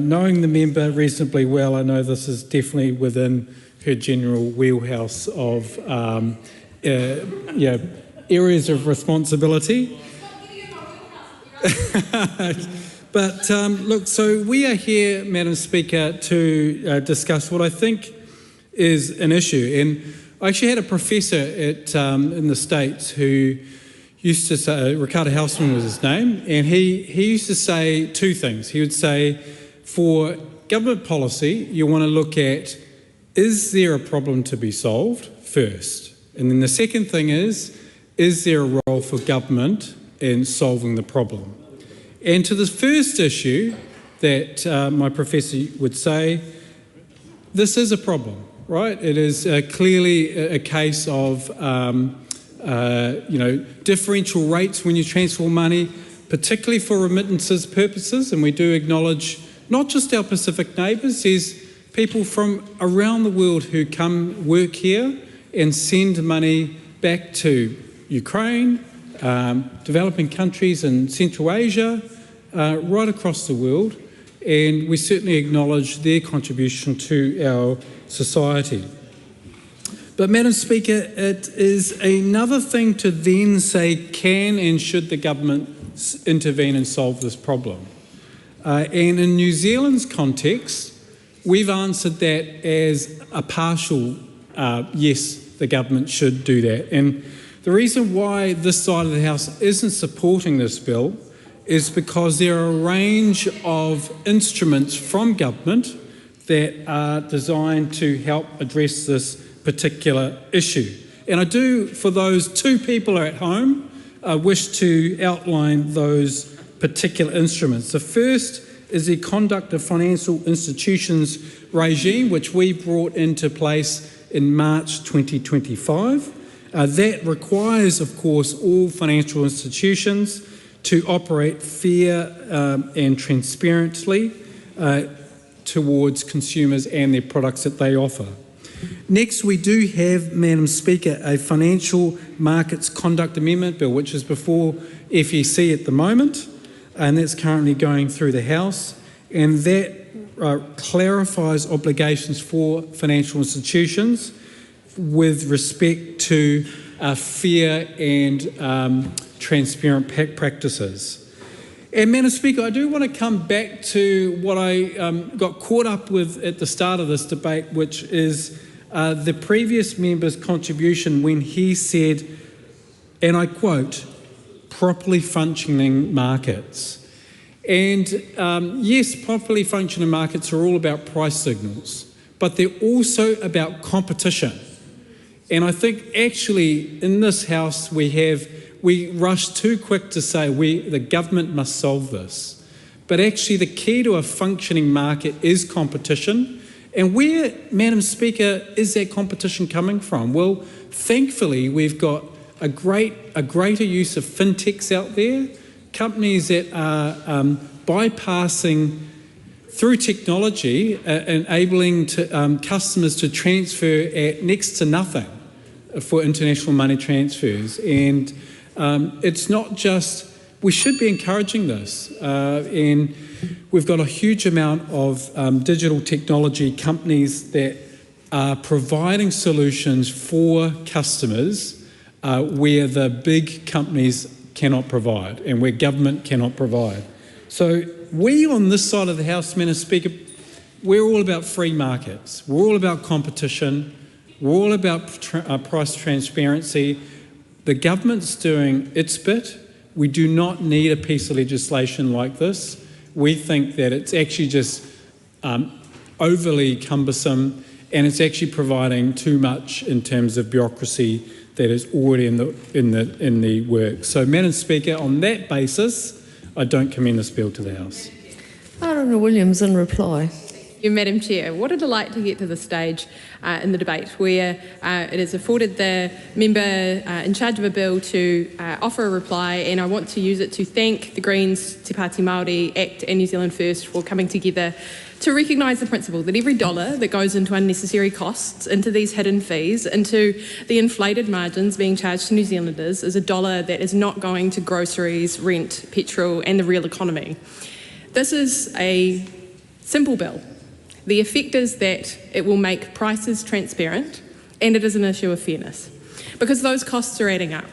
knowing the member reasonably well, I know this is definitely within her general wheelhouse of areas of responsibility. But look, so we are here, Madam Speaker, to discuss what I think is an issue. And I actually had a professor in the States who used to say, Ricardo Hausman was his name, and he used to say two things. He would say, for government policy, you want to look at, is there a problem to be solved first? And then the second thing is there a role for government in solving the problem? And to the first issue that my professor would say, this is a problem, right? It is clearly a case of differential rates when you transfer money, particularly for remittances purposes, and we do acknowledge not just our Pacific neighbours, there's people from around the world who come work here and send money back to Ukraine, developing countries in Central Asia, right across the world, and we certainly acknowledge their contribution to our society. But Madam Speaker, it is another thing to then say, can and should the government intervene and solve this problem. And in New Zealand's context, we've answered that as a partial yes, the government should do that. And the reason why this side of the House isn't supporting this bill is because there are a range of instruments from government that are designed to help address this particular issue. And I do, for those 2 people at home, wish to outline those particular instruments. The first is the Conduct of Financial Institutions regime, which we brought into place in March 2025. That requires, of course, all financial institutions to operate fair and transparently towards consumers and their products that they offer. Next, we do have, Madam Speaker, a Financial Markets Conduct Amendment Bill, which is before FEC at the moment, and that's currently going through the House, and that clarifies obligations for financial institutions with respect to fair and transparent practices. And Madam Speaker, I do want to come back to what I got caught up with at the start of this debate, which is the previous member's contribution when he said, and I quote, properly functioning markets. And yes, properly functioning markets are all about price signals, but they're also about competition. And I think actually in this House we rush too quick to say the government must solve this. But actually the key to a functioning market is competition. And where, Madam Speaker, is that competition coming from? Well, thankfully we've got a greater use of fintechs out there, companies that are bypassing through technology, enabling customers to transfer at next to nothing for international money transfers. And it's not just, we should be encouraging this. And we've got a huge amount of digital technology companies that are providing solutions for customers where the big companies cannot provide and where government cannot provide. So we on this side of the House, Madam Speaker, we're all about free markets. We're all about competition. We're all about price transparency. The government's doing its bit. We do not need a piece of legislation like this. We think that it's actually just overly cumbersome, and it's actually providing too much in terms of bureaucracy that is already in the works. So, Madam Speaker, on that basis, I don't commend this bill to the House. Aotearoa Williams in reply. Thank you, Madam Chair. What a delight to get to the stage in the debate where it has afforded the member in charge of a bill to offer a reply, and I want to use it to thank the Greens, Te Pāti Māori, ACT and New Zealand First for coming together to recognise the principle that every dollar that goes into unnecessary costs, into these hidden fees, into the inflated margins being charged to New Zealanders is a dollar that is not going to groceries, rent, petrol and the real economy. This is a simple bill. The effect is that it will make prices transparent, and it is an issue of fairness, because those costs are adding up.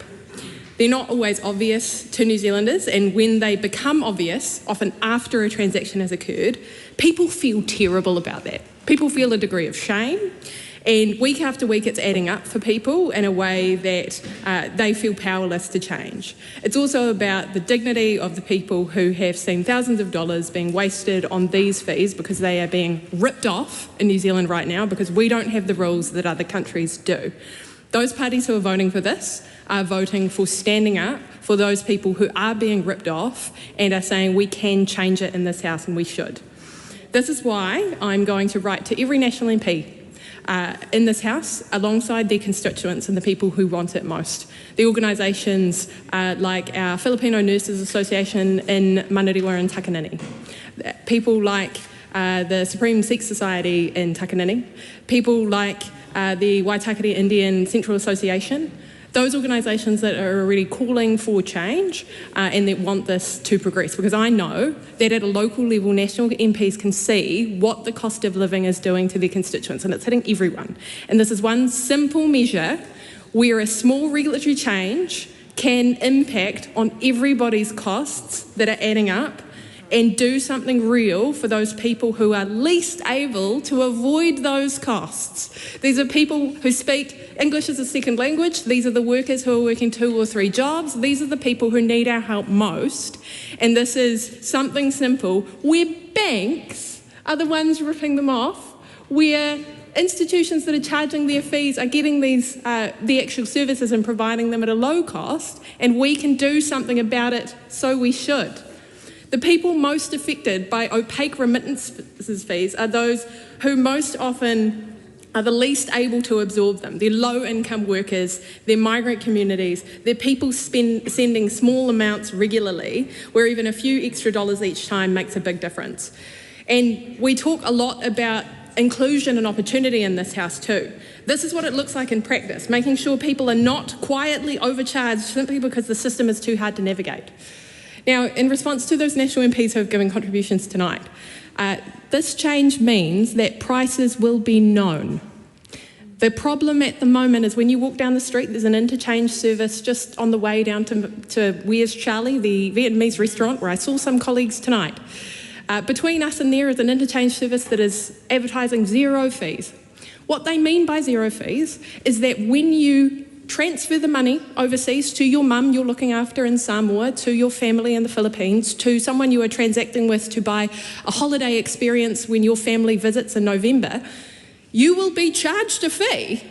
They're not always obvious to New Zealanders, and when they become obvious, often after a transaction has occurred, people feel terrible about that. People feel a degree of shame, and week after week it's adding up for people in a way that they feel powerless to change. It's also about the dignity of the people who have seen thousands of dollars being wasted on these fees because they are being ripped off in New Zealand right now because we don't have the rules that other countries do. Those parties who are voting for this are voting for standing up for those people who are being ripped off and are saying we can change it in this House and we should. This is why I'm going to write to every national MP in this House, alongside their constituents and the people who want it most. The organisations like our Filipino Nurses Association in Manuriwa and Takanini, people like the Supreme Sikh Society in Takanini, people like the Waitakere Indian Central Association, those organisations that are already calling for change and that want this to progress, because I know that at a local level, national MPs can see what the cost of living is doing to their constituents, and it's hitting everyone. And this is one simple measure where a small regulatory change can impact on everybody's costs that are adding up and do something real for those people who are least able to avoid those costs. These are people who speak English as a second language. These are the workers who are working 2 or 3 jobs. These are the people who need our help most. And this is something simple where banks are the ones ripping them off, where institutions that are charging their fees are getting these the actual services and providing them at a low cost, and we can do something about it, so we should. The people most affected by opaque remittances fees are those who most often are the least able to absorb them. They're low-income workers, they're migrant communities, they're people sending small amounts regularly, where even a few extra dollars each time makes a big difference. And we talk a lot about inclusion and opportunity in this house too. This is what it looks like in practice, making sure people are not quietly overcharged simply because the system is too hard to navigate. Now, in response to those national MPs who have given contributions tonight, this change means that prices will be known. The problem at the moment is when you walk down the street, there's an interchange service just on the way down to Where's Charlie, the Vietnamese restaurant where I saw some colleagues tonight. Between us and there is an interchange service that is advertising 0 fees. What they mean by 0 fees is that when you transfer the money overseas to your mum you're looking after in Samoa, to your family in the Philippines, to someone you are transacting with to buy a holiday experience when your family visits in November, you will be charged a fee,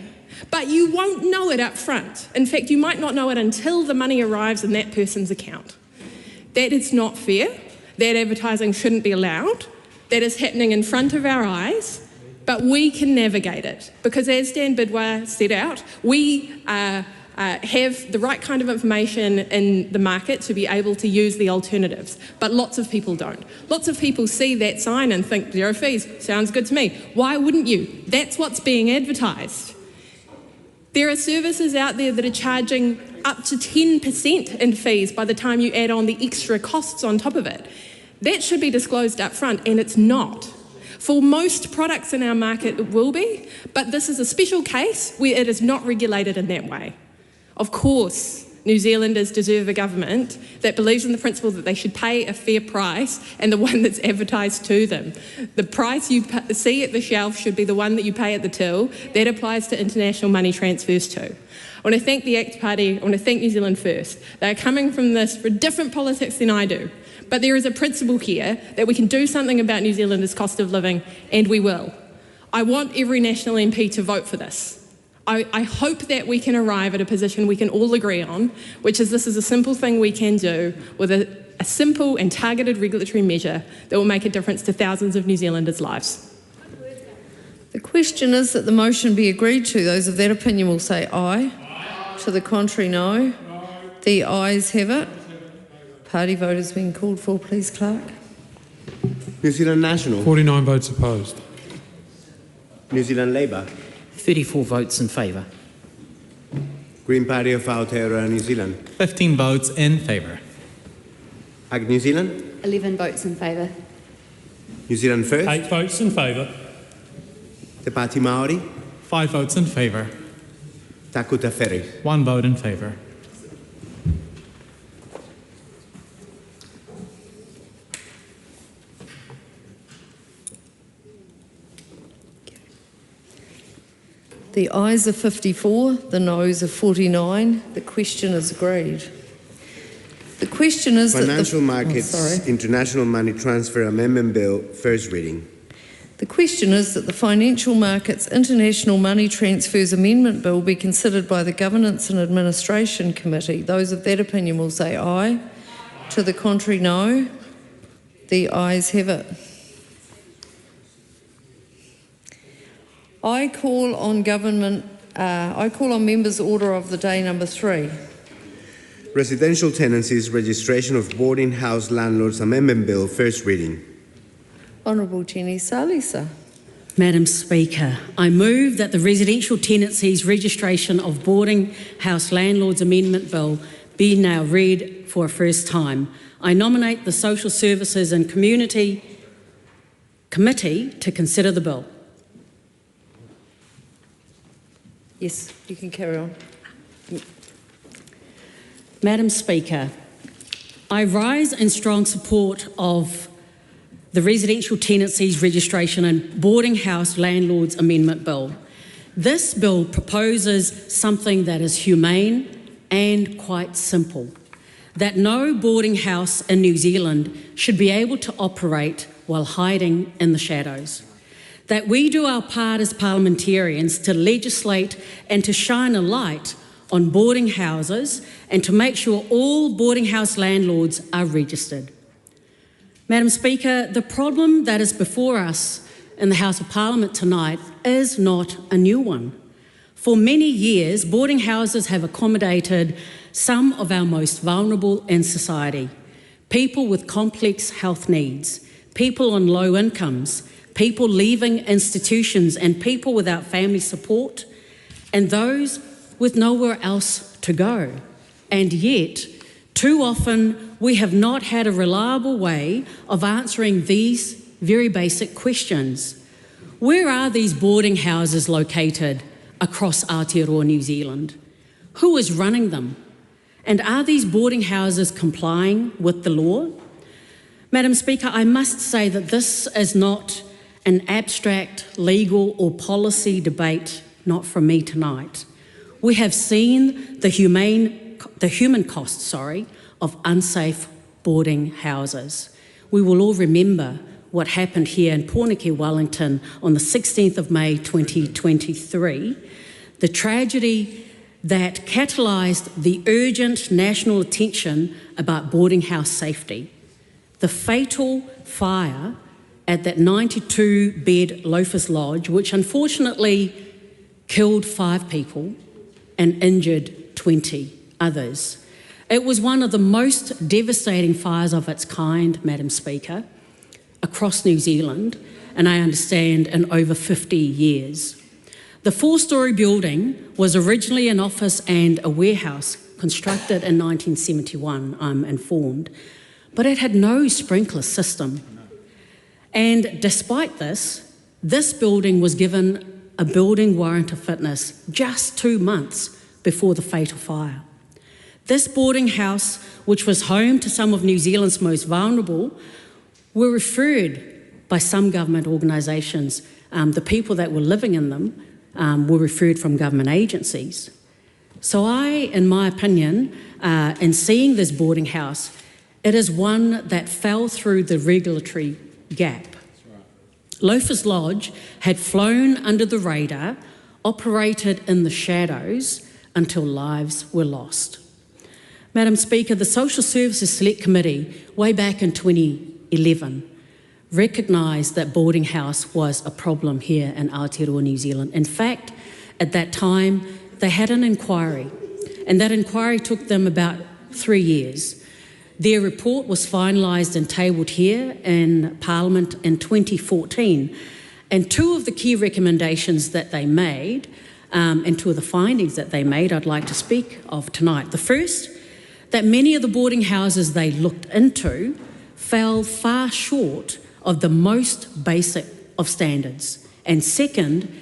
but you won't know it up front. In fact, you might not know it until the money arrives in that person's account. That is not fair. That advertising shouldn't be allowed. That is happening in front of our eyes. But we can navigate it because, as Dan Bidwell set out, we have the right kind of information in the market to be able to use the alternatives. But lots of people don't. Lots of people see that sign and think 0 fees, sounds good to me. Why wouldn't you? That's what's being advertised. There are services out there that are charging up to 10% in fees by the time you add on the extra costs on top of it. That should be disclosed up front, and it's not. For most products in our market, it will be, but this is a special case where it is not regulated in that way. Of course, New Zealanders deserve a government that believes in the principle that they should pay a fair price and the one that's advertised to them. The price you see at the shelf should be the one that you pay at the till. That applies to international money transfers too. I want to thank the ACT Party. I want to thank New Zealand First. They're coming from this for different politics than I do. But there is a principle here that we can do something about New Zealanders' cost of living, and we will. I want every national MP to vote for this. I hope that we can arrive at a position we can all agree on, which is this is a simple thing we can do with a simple and targeted regulatory measure that will make a difference to thousands of New Zealanders' lives. The question is that the motion be agreed to. Those of that opinion will say aye. To the contrary, no. The ayes have it. Party vote has been called for, please, Clerk. New Zealand National. 49 votes opposed. New Zealand Labour. 34 votes in favour. Green Party of Aotearoa, New Zealand. 15 votes in favour. ACT New Zealand. 11 votes in favour. New Zealand First. 8 votes in favour. Te Pāti Māori. 5 votes in favour. Takuta Ferry. 1 vote in favour. The ayes are 54, the noes are 49. The question is agreed. The question is Financial Markets International Money Transfer Amendment Bill, first reading. The question is that the Financial Markets International Money Transfers Amendment Bill be considered by the Governance and Administration Committee. Those of that opinion will say aye. To the contrary, no. The ayes have it. I call on members' order of the day number 3. Residential Tenancies Registration of Boarding House Landlords Amendment Bill, first reading. Honourable Jenny Salisa. Madam Speaker, I move that the Residential Tenancies Registration of Boarding House Landlords Amendment Bill be now read for a first time. I nominate the Social Services and Community Committee to consider the bill. Yes, you can carry on. Madam Speaker, I rise in strong support of the Residential Tenancies Registration and Boarding House Landlords Amendment Bill. This bill proposes something that is humane and quite simple, that no boarding house in New Zealand should be able to operate while hiding in the shadows, that we do our part as parliamentarians to legislate and to shine a light on boarding houses and to make sure all boarding house landlords are registered. Madam Speaker, the problem that is before us in the House of Parliament tonight is not a new one. For many years, boarding houses have accommodated some of our most vulnerable in society, people with complex health needs, people on low incomes, people leaving institutions and people without family support, and those with nowhere else to go. And yet, too often, we have not had a reliable way of answering these very basic questions. Where are these boarding houses located across Aotearoa, New Zealand? Who is running them? And are these boarding houses complying with the law? Madam Speaker, I must say that this is not an abstract legal or policy debate, not from me tonight. We have seen the human cost, of unsafe boarding houses. We will all remember what happened here in Pōneke, Wellington on the 16th of May 2023, the tragedy that catalysed the urgent national attention about boarding house safety, the fatal fire at that 92-bed Loafers Lodge, which unfortunately killed 5 people and injured 20 others. It was one of the most devastating fires of its kind, Madam Speaker, across New Zealand, and I understand in over 50 years. The 4-storey building was originally an office and a warehouse constructed in 1971, I'm informed, but it had no sprinkler system. And despite this, this building was given a building warrant of fitness just 2 months before the fatal fire. This boarding house, which was home to some of New Zealand's most vulnerable, were referred by some government organisations, the people that were living in them were referred from government agencies. So I, in my opinion, in seeing this boarding house, it is one that fell through the regulatory gap. Loafers Lodge had flown under the radar, operated in the shadows until lives were lost. Madam Speaker, the Social Services Select Committee, way back in 2011, recognised that boarding house was a problem here in Aotearoa, New Zealand. In fact, at that time, they had an inquiry, and that inquiry took them about 3 years. Their report was finalised and tabled here in Parliament in 2014, and 2 of the key recommendations that they made, and 2 of the findings that they made, I'd like to speak of tonight. The first, that many of the boarding houses they looked into fell far short of the most basic of standards. And second,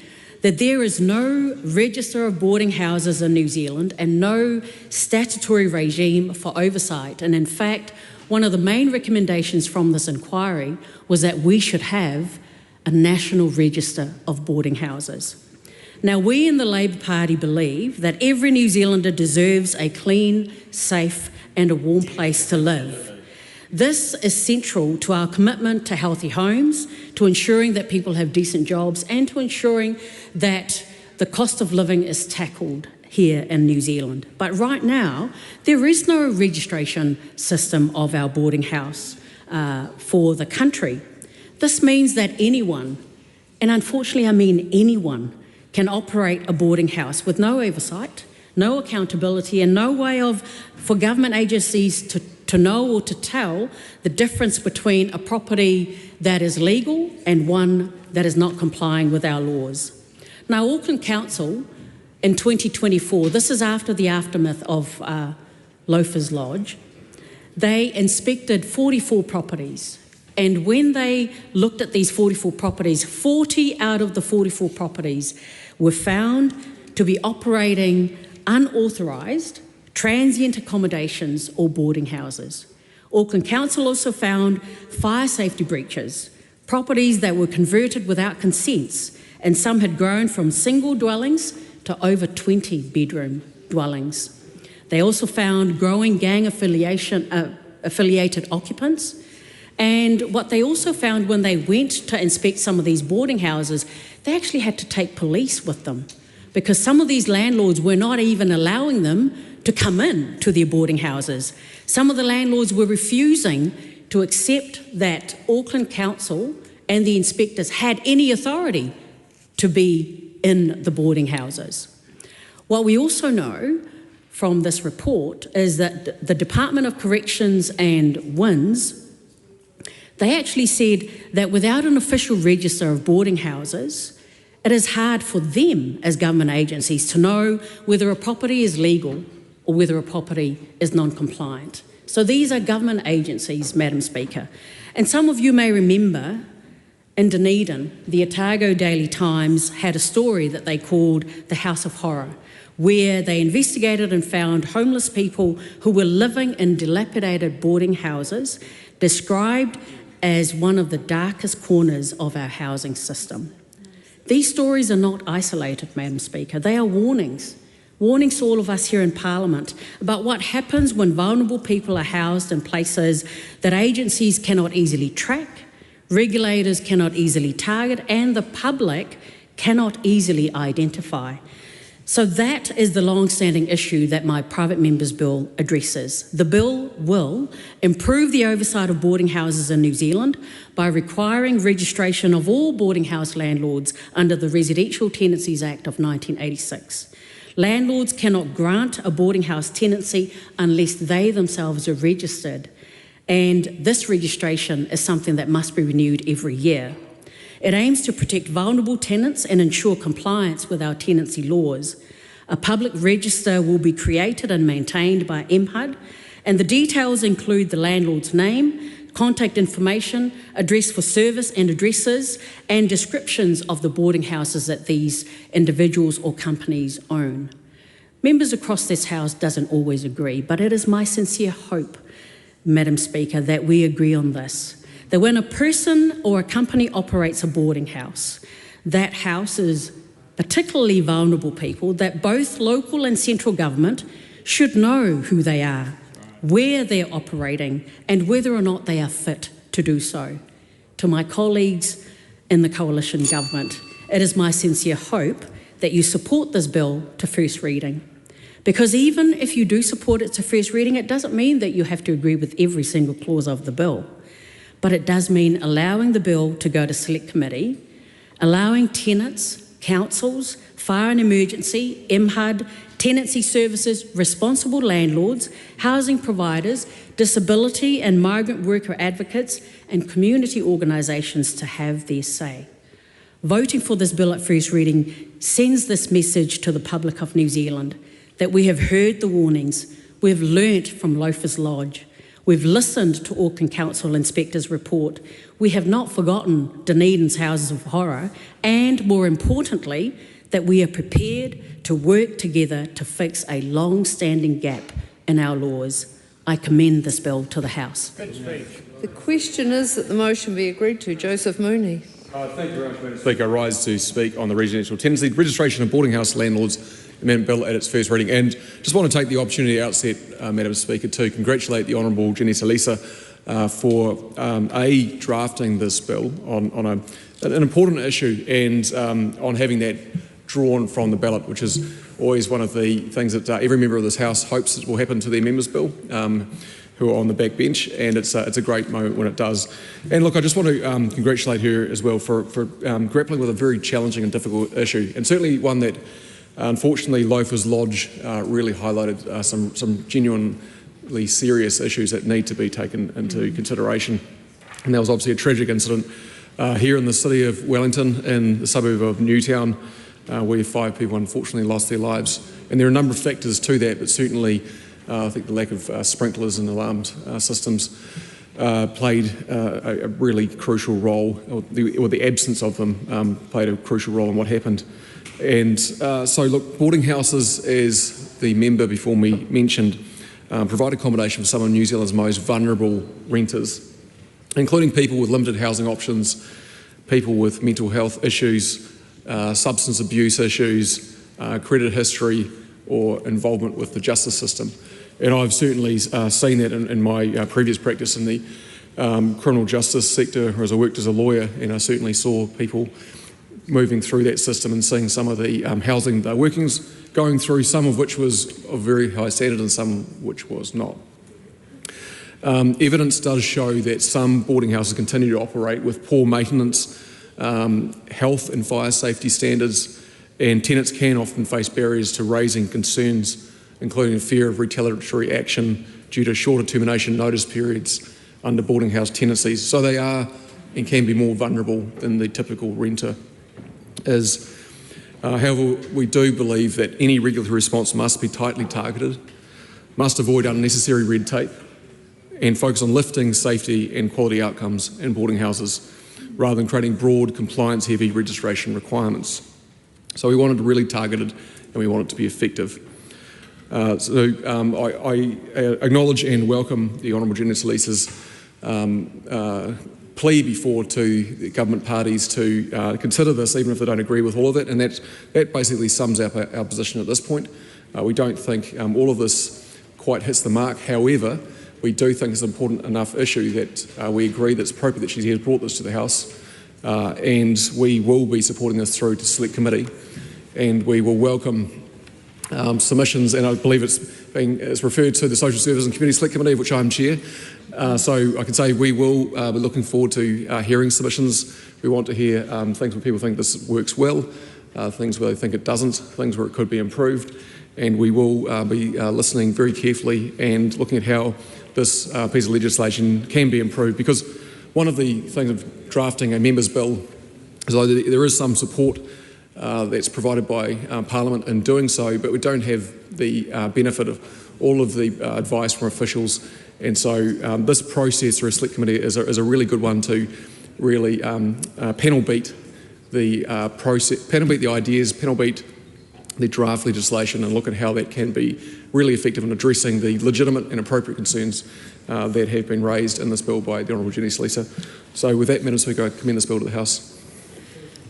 that there is no register of boarding houses in New Zealand and no statutory regime for oversight. And in fact, one of the main recommendations from this inquiry was that we should have a national register of boarding houses. Now, we in the Labour Party believe that every New Zealander deserves a clean, safe and a warm place to live. This is central to our commitment to healthy homes, to ensuring that people have decent jobs and to ensuring that the cost of living is tackled here in New Zealand. But right now, there is no registration system of our boarding house for the country. This means that anyone, and unfortunately I mean anyone, can operate a boarding house with no oversight, no accountability and no way for government agencies to know or to tell the difference between a property that is legal and one that is not complying with our laws. Now, Auckland Council in 2024, this is after the aftermath of Loafers Lodge, they inspected 44 properties. And when they looked at these 44 properties, 40 out of the 44 properties were found to be operating unauthorised transient accommodations or boarding houses. Auckland Council also found fire safety breaches, properties that were converted without consents, and some had grown from single dwellings to over 20 bedroom dwellings. They also found growing gang affiliated occupants. And what they also found when they went to inspect some of these boarding houses, they actually had to take police with them because some of these landlords were not even allowing them to come in to their boarding houses. Some of the landlords were refusing to accept that Auckland Council and the inspectors had any authority to be in the boarding houses. What we also know from this report is that the Department of Corrections and WINS, they actually said that without an official register of boarding houses, it is hard for them as government agencies to know whether a property is legal or whether a property is non-compliant. So these are government agencies, Madam Speaker. And some of you may remember in Dunedin, the Otago Daily Times had a story that they called The House of Horror, where they investigated and found homeless people who were living in dilapidated boarding houses, described as one of the darkest corners of our housing system. These stories are not isolated, Madam Speaker. They are warnings to all of us here in Parliament about what happens when vulnerable people are housed in places that agencies cannot easily track, regulators cannot easily target, and the public cannot easily identify. So that is the long-standing issue that my private member's bill addresses. The bill will improve the oversight of boarding houses in New Zealand by requiring registration of all boarding house landlords under the Residential Tenancies Act of 1986. Landlords cannot grant a boarding house tenancy unless they themselves are registered, and this registration is something that must be renewed every year. It aims to protect vulnerable tenants and ensure compliance with our tenancy laws. A public register will be created and maintained by MHUD, and the details include the landlord's name, contact information, address for service and addresses, and descriptions of the boarding houses that these individuals or companies own. Members across this House doesn't always agree, but it is my sincere hope, Madam Speaker, that we agree on this. That when a person or a company operates a boarding house, that houses particularly vulnerable people, that both local and central government should know who they are, where they're operating, and whether or not they are fit to do so. To my colleagues in the coalition government, it is my sincere hope that you support this bill to first reading. Because even if you do support it to first reading, it doesn't mean that you have to agree with every single clause of the bill. But it does mean allowing the bill to go to select committee, allowing tenants, councils, fire and emergency, MHUD, tenancy services, responsible landlords, housing providers, disability and migrant worker advocates, and community organisations to have their say. Voting for this bill at first reading sends this message to the public of New Zealand that we have heard the warnings, we've learnt from Loafers Lodge, we've listened to Auckland Council Inspector's report. We have not forgotten Dunedin's Houses of Horror, and more importantly, that we are prepared to work together to fix a long-standing gap in our laws. I commend this bill to the House. The question is that the motion be agreed to. Joseph Mooney. Thank you very much, Madam Speaker. I rise to speak on the residential tenancy registration of boarding house landlords amendment bill at its first reading, and just want to take the opportunity at the outset, Madam Speaker, to congratulate the Honourable Jenny Salisa for drafting this bill on an important issue, and on having that drawn from the ballot, which is always one of the things that every member of this House hopes will happen to their members' bill, who are on the back bench, and it's a great moment when it does. And look, I just want to congratulate her as well for grappling with a very challenging and difficult issue, and certainly one that unfortunately Loafers Lodge really highlighted some genuinely serious issues that need to be taken into consideration. And there was obviously a tragic incident here in the city of Wellington, in the suburb of Newtown, where 5 people unfortunately lost their lives. And there are a number of factors to that, but certainly I think the lack of sprinklers and alarmed systems played a really crucial role, or the absence of them played a crucial role in what happened. And so look, boarding houses, as the member before me mentioned, provide accommodation for some of New Zealand's most vulnerable renters, including people with limited housing options, people with mental health issues, substance abuse issues, credit history, or involvement with the justice system. And I've certainly seen that in my previous practice in the criminal justice sector, as I worked as a lawyer, and I certainly saw people moving through that system and seeing some of the housing they're going through, some of which was of very high standard and some which was not. Evidence does show that some boarding houses continue to operate with poor maintenance, health and fire safety standards, and tenants can often face barriers to raising concerns, including fear of retaliatory action due to shorter termination notice periods under boarding house tenancies. So they are and can be more vulnerable than the typical renter is. However, we do believe that any regulatory response must be tightly targeted, must avoid unnecessary red tape, and focus on lifting safety and quality outcomes in boarding houses, rather than creating broad, compliance-heavy registration requirements. So we want it really targeted and we want it to be effective. I acknowledge and welcome the Honourable Jenny Salisa's plea before to the government parties to consider this, even if they don't agree with all of it, and that basically sums up our position at this point. We don't think all of this quite hits the mark. However, we do think it's an important enough issue that we agree that it's appropriate that she has brought this to the House, and we will be supporting this through to Select Committee, and we will welcome submissions, and I believe it's referred to the Social Services and Community Select Committee, of which I'm chair. So I can say we will be looking forward to hearing submissions. We want to hear things where people think this works well, things where they think it doesn't, things where it could be improved, and we will be listening very carefully and looking at how this piece of legislation can be improved, because one of the things of drafting a members' bill is that there is some support that's provided by Parliament in doing so, but we don't have the benefit of all of the advice from officials, and so this process through a Select Committee is a really good one to really panel beat the process, panel beat the ideas, panel beat the draft legislation, and look at how that can be really effective in addressing the legitimate and appropriate concerns that have been raised in this bill by the Honourable Jenny Salisa. So with that, Madam Speaker, I commend this bill to the House.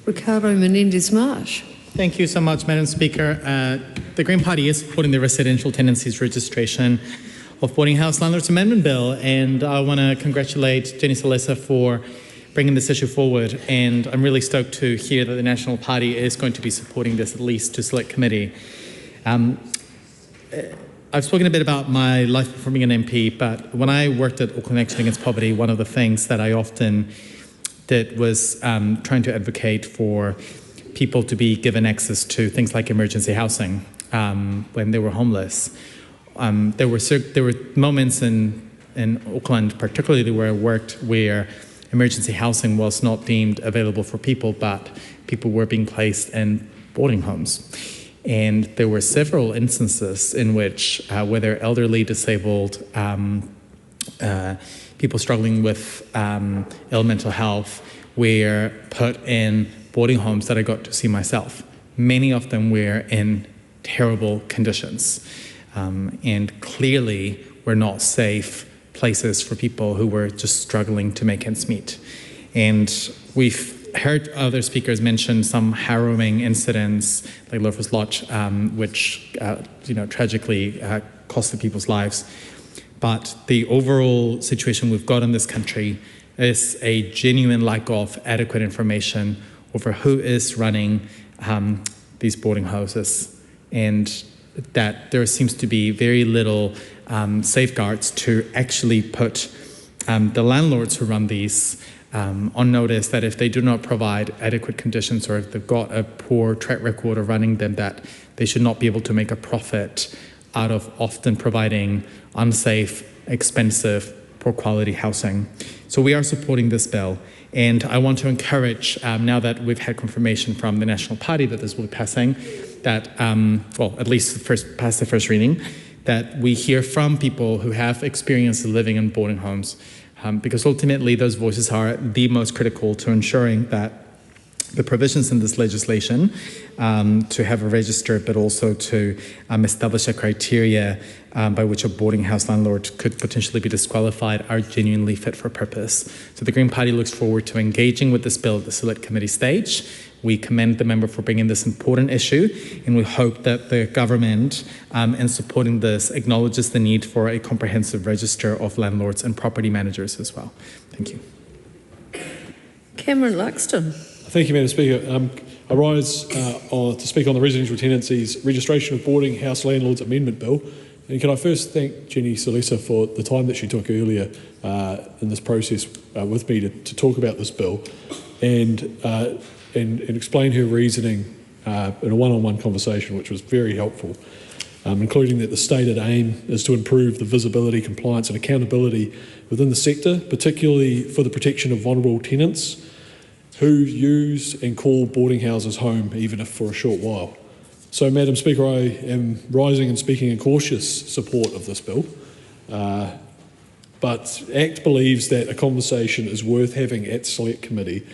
Ricardo Menendez-Marsh. Thank you so much, Madam Speaker. The Green Party is supporting the Residential Tenancies Registration of Boarding House Landlords Amendment Bill, and I want to congratulate Jenny Salisa for bringing this issue forward, and I'm really stoked to hear that the National Party is going to be supporting this, at least to Select Committee. I've spoken a bit about my life before being an MP, but when I worked at Auckland Action Against Poverty, one of the things that I often did was trying to advocate for people to be given access to things like emergency housing when they were homeless. There were moments in Auckland, particularly where I worked, where emergency housing was not deemed available for people, but people were being placed in boarding homes. And there were several instances in which, whether elderly, disabled, people struggling with ill mental health, were put in boarding homes that I got to see myself. Many of them were in terrible conditions, and clearly were not safe places for people who were just struggling to make ends meet. And we've heard other speakers mention some harrowing incidents like Loafers Lodge, which tragically costed people's lives. But the overall situation we've got in this country is a genuine lack of adequate information over who is running these boarding houses, and that there seems to be very little safeguards to actually put the landlords who run these on notice that if they do not provide adequate conditions, or if they've got a poor track record of running them, that they should not be able to make a profit out of often providing unsafe, expensive, poor quality housing. So we are supporting this bill, and I want to encourage, now that we've had confirmation from the National Party that this will be passing, that, at least past the first reading, that we hear from people who have experience living in boarding homes, because ultimately those voices are the most critical to ensuring that the provisions in this legislation to have a register, but also to establish a criteria by which a boarding house landlord could potentially be disqualified are genuinely fit for purpose. So the Green Party looks forward to engaging with this bill at the Select Committee stage. We commend the member for bringing this important issue, and we hope that the government, in supporting this, acknowledges the need for a comprehensive register of landlords and property managers as well. Thank you. Cameron Luxon. Thank you, Madam Speaker. I rise to speak on the Residential Tenancies Registration of Boarding House Landlords Amendment Bill. And can I first thank Jenny Salesa for the time that she took earlier in this process with me to talk about this bill and explain her reasoning in a one-on-one conversation, which was very helpful, including that the stated aim is to improve the visibility, compliance and accountability within the sector, particularly for the protection of vulnerable tenants who use and call boarding houses home, even if for a short while. So, Madam Speaker, I am rising and speaking in cautious support of this bill, but ACT believes that a conversation is worth having at Select Committee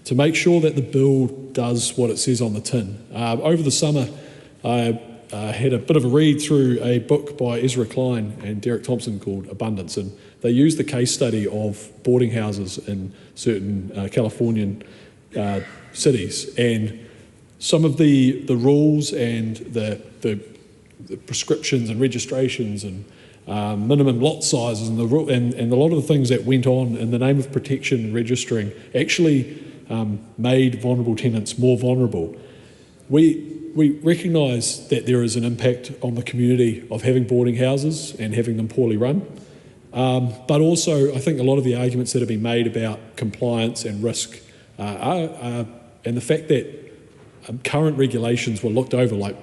to make sure that the bill does what it says on the tin. Over the summer, I had a bit of a read through a book by Ezra Klein and Derek Thompson called Abundance, and they used the case study of boarding houses in certain Californian cities, and some of the rules and the prescriptions and registrations and minimum lot sizes and a lot of the things that went on in the name of protection and registering actually made vulnerable tenants more vulnerable. We recognise that there is an impact on the community of having boarding houses and having them poorly run, but also I think a lot of the arguments that have been made about compliance and risk and the fact that current regulations were looked over, like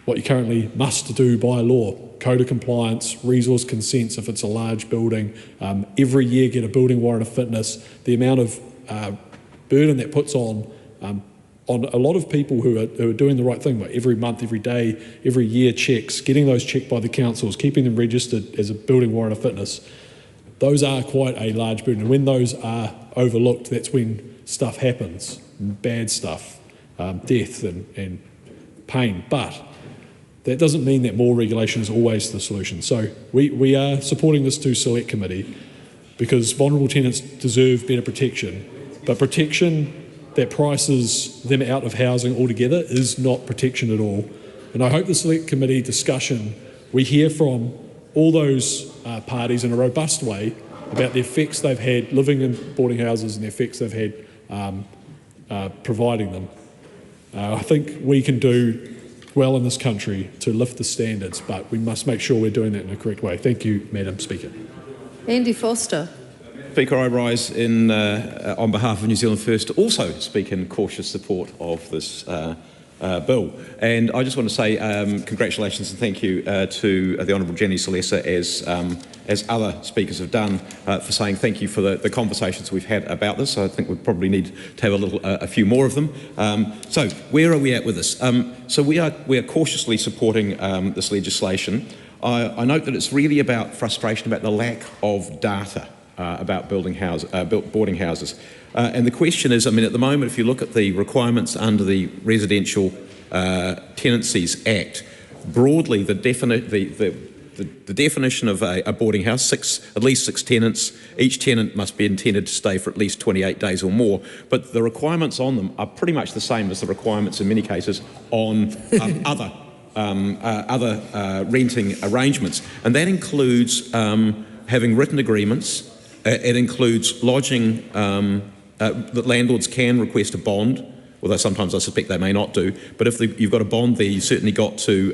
what you currently must do by law, code of compliance, resource consents if it's a large building, every year get a building warrant of fitness, the amount of burden that puts on a lot of people who are doing the right thing, like every month, every day, every year checks, getting those checked by the councils, keeping them registered as a building warrant of fitness. Those are quite a large burden, and when those are overlooked, that's when stuff happens, bad stuff, death and pain. But that doesn't mean that more regulation is always the solution. So we are supporting this to Select Committee because vulnerable tenants deserve better protection, but protection that prices them out of housing altogether is not protection at all. And I hope the Select Committee discussion, we hear from all those parties in a robust way about the effects they've had living in boarding houses and the effects they've had providing them. I think we can do well in this country to lift the standards, but we must make sure we're doing that in a correct way. Thank you, Madam Speaker. Andy Foster. Speaker, I rise on behalf of New Zealand First to also speak in cautious support of this bill. And I just want to say congratulations and thank you to the Honourable Jenny Salesa, as other speakers have done, for saying thank you for the conversations we've had about this. I think we probably need to have a few more of them. So where are we at with this? So we are cautiously supporting this legislation. I note that it's really about frustration about the lack of data about boarding houses. And the question is, I mean, at the moment, if you look at the requirements under the Residential Tenancies Act, broadly the definition of a boarding house, at least six tenants, each tenant must be intended to stay for at least 28 days or more, but the requirements on them are pretty much the same as the requirements in many cases on other renting arrangements. And that includes having written agreements. It includes lodging, that landlords can request a bond, although sometimes I suspect they may not do. But if you've got a bond there, you've certainly got to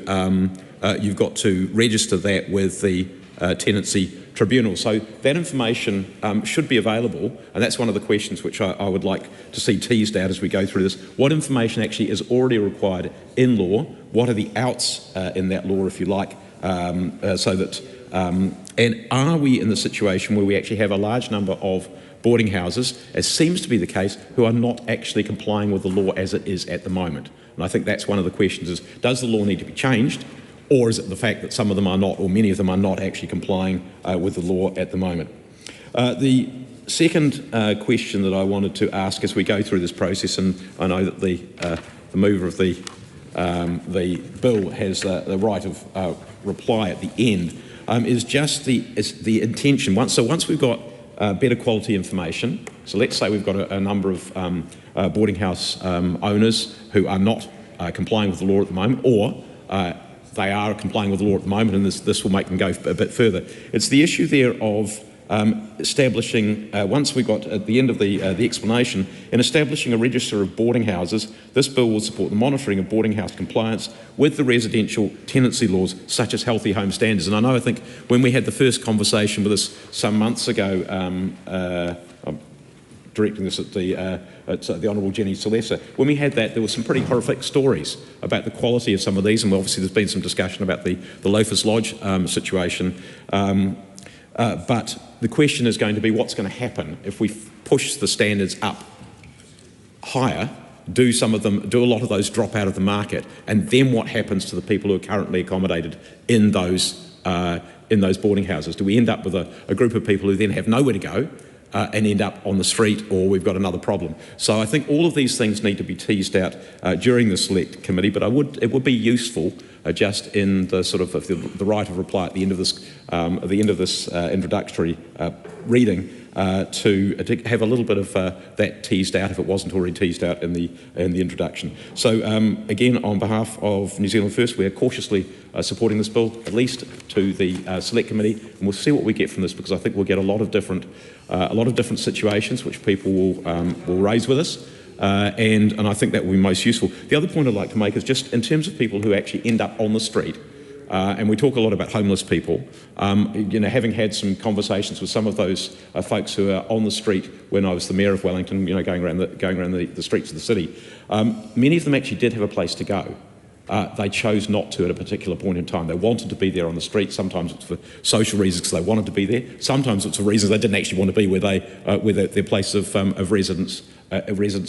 register that with the tenancy tribunal. So that information should be available, and that's one of the questions which I would like to see teased out as we go through this. What information actually is already required in law? What are the outs in that law, if you like, so that... and are we in the situation where we actually have a large number of boarding houses, as seems to be the case, who are not actually complying with the law as it is at the moment? And I think that's one of the questions is, does the law need to be changed, or is it the fact that some of them are not, or many of them are not actually complying with the law at the moment? The second question that I wanted to ask as we go through this process, and I know that the mover of the bill has the right of reply at the end, is just the intention. Once we've got better quality information, so let's say we've got a number of boarding house owners who are not complying with the law at the moment, or they are complying with the law at the moment, and this will make them go a bit further. It's the issue there of establishing, once we got at the end of the explanation, in establishing a register of boarding houses, this bill will support the monitoring of boarding house compliance with the residential tenancy laws, such as healthy home standards. And I think when we had the first conversation with us some months ago, I'm directing this at the Honourable Jenny Salesa, when we had that, there were some pretty horrific stories about the quality of some of these, and obviously there's been some discussion about the Loafers Lodge situation. But the question is going to be what's going to happen if we push the standards up higher, do a lot of those drop out of the market, and then what happens to the people who are currently accommodated in those boarding houses? Do we end up with a group of people who then have nowhere to go and end up on the street, or we've got another problem? So I think all of these things need to be teased out during the select committee, but it would be useful just in the sort of the right of reply at the end of this introductory reading to have a little bit of that teased out if it wasn't already teased out in the introduction. So again, on behalf of New Zealand First, we are cautiously supporting this bill, at least to the select committee, and we'll see what we get from this, because I think we'll get a lot of different situations which people will raise with us. And I think that will be most useful. The other point I'd like to make is just in terms of people who actually end up on the street, and we talk a lot about homeless people, having had some conversations with some of those folks who are on the street when I was the Mayor of Wellington, going around the streets of the city, many of them actually did have a place to go. They chose not to at a particular point in time. They wanted to be there on the street. Sometimes it's for social reasons because they wanted to be there. Sometimes it's for reasons they didn't actually want to be where their place of residence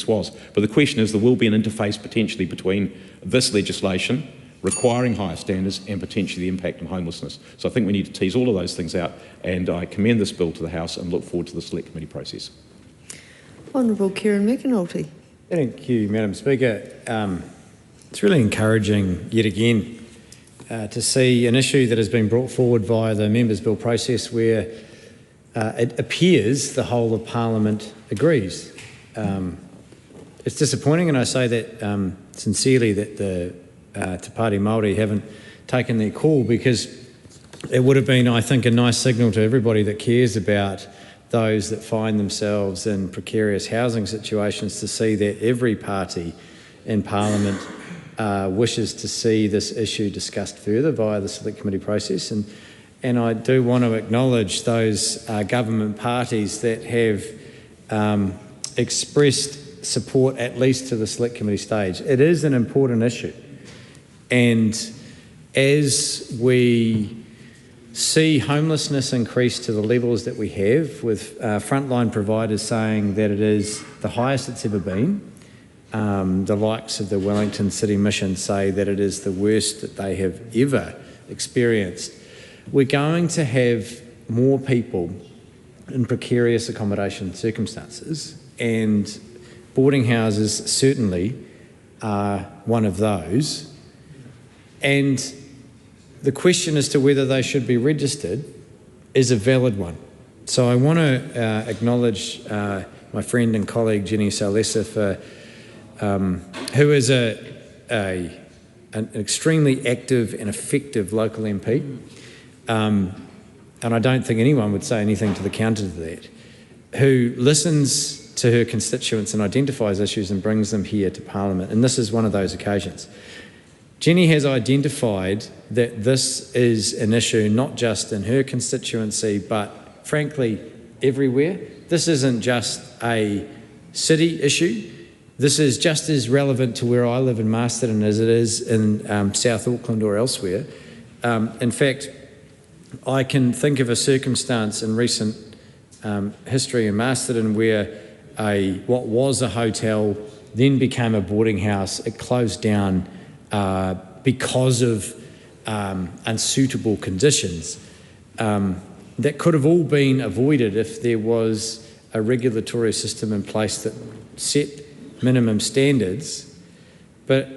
was. But the question is, there will be an interface potentially between this legislation requiring higher standards and potentially the impact on homelessness. So I think we need to tease all of those things out, and I commend this bill to the House and look forward to the select committee process. Honourable Kieran McAnulty. Thank you, Madam Speaker. It's really encouraging, yet again, to see an issue that has been brought forward via the Members' Bill process where it appears the whole of Parliament agrees. It's disappointing, and I say that sincerely, that the Te Pāti Māori haven't taken their call, because it would have been, I think, a nice signal to everybody that cares about those that find themselves in precarious housing situations to see that every party in Parliament wishes to see this issue discussed further via the Select Committee process. And I do want to acknowledge those government parties that have expressed support at least to the Select Committee stage. It is an important issue. And as we see homelessness increase to the levels that we have, with frontline providers saying that it is the highest it's ever been, the likes of the Wellington City Mission say that it is the worst that they have ever experienced, we're going to have more people in precarious accommodation circumstances, and boarding houses certainly are one of those. And the question as to whether they should be registered is a valid one. So I want to acknowledge my friend and colleague Jenny Salesa, who is an extremely active and effective local MP. And I don't think anyone would say anything to the counter to that, who listens to her constituents and identifies issues and brings them here to Parliament. And this is one of those occasions. Jenny has identified that this is an issue not just in her constituency, but frankly, everywhere. This isn't just a city issue. This is just as relevant to where I live in Masterton as it is in South Auckland or elsewhere. In fact, I can think of a circumstance in recent history in Masterton where what was a hotel then became a boarding house. It closed down because of unsuitable conditions. that could have all been avoided if there was a regulatory system in place that set minimum standards. But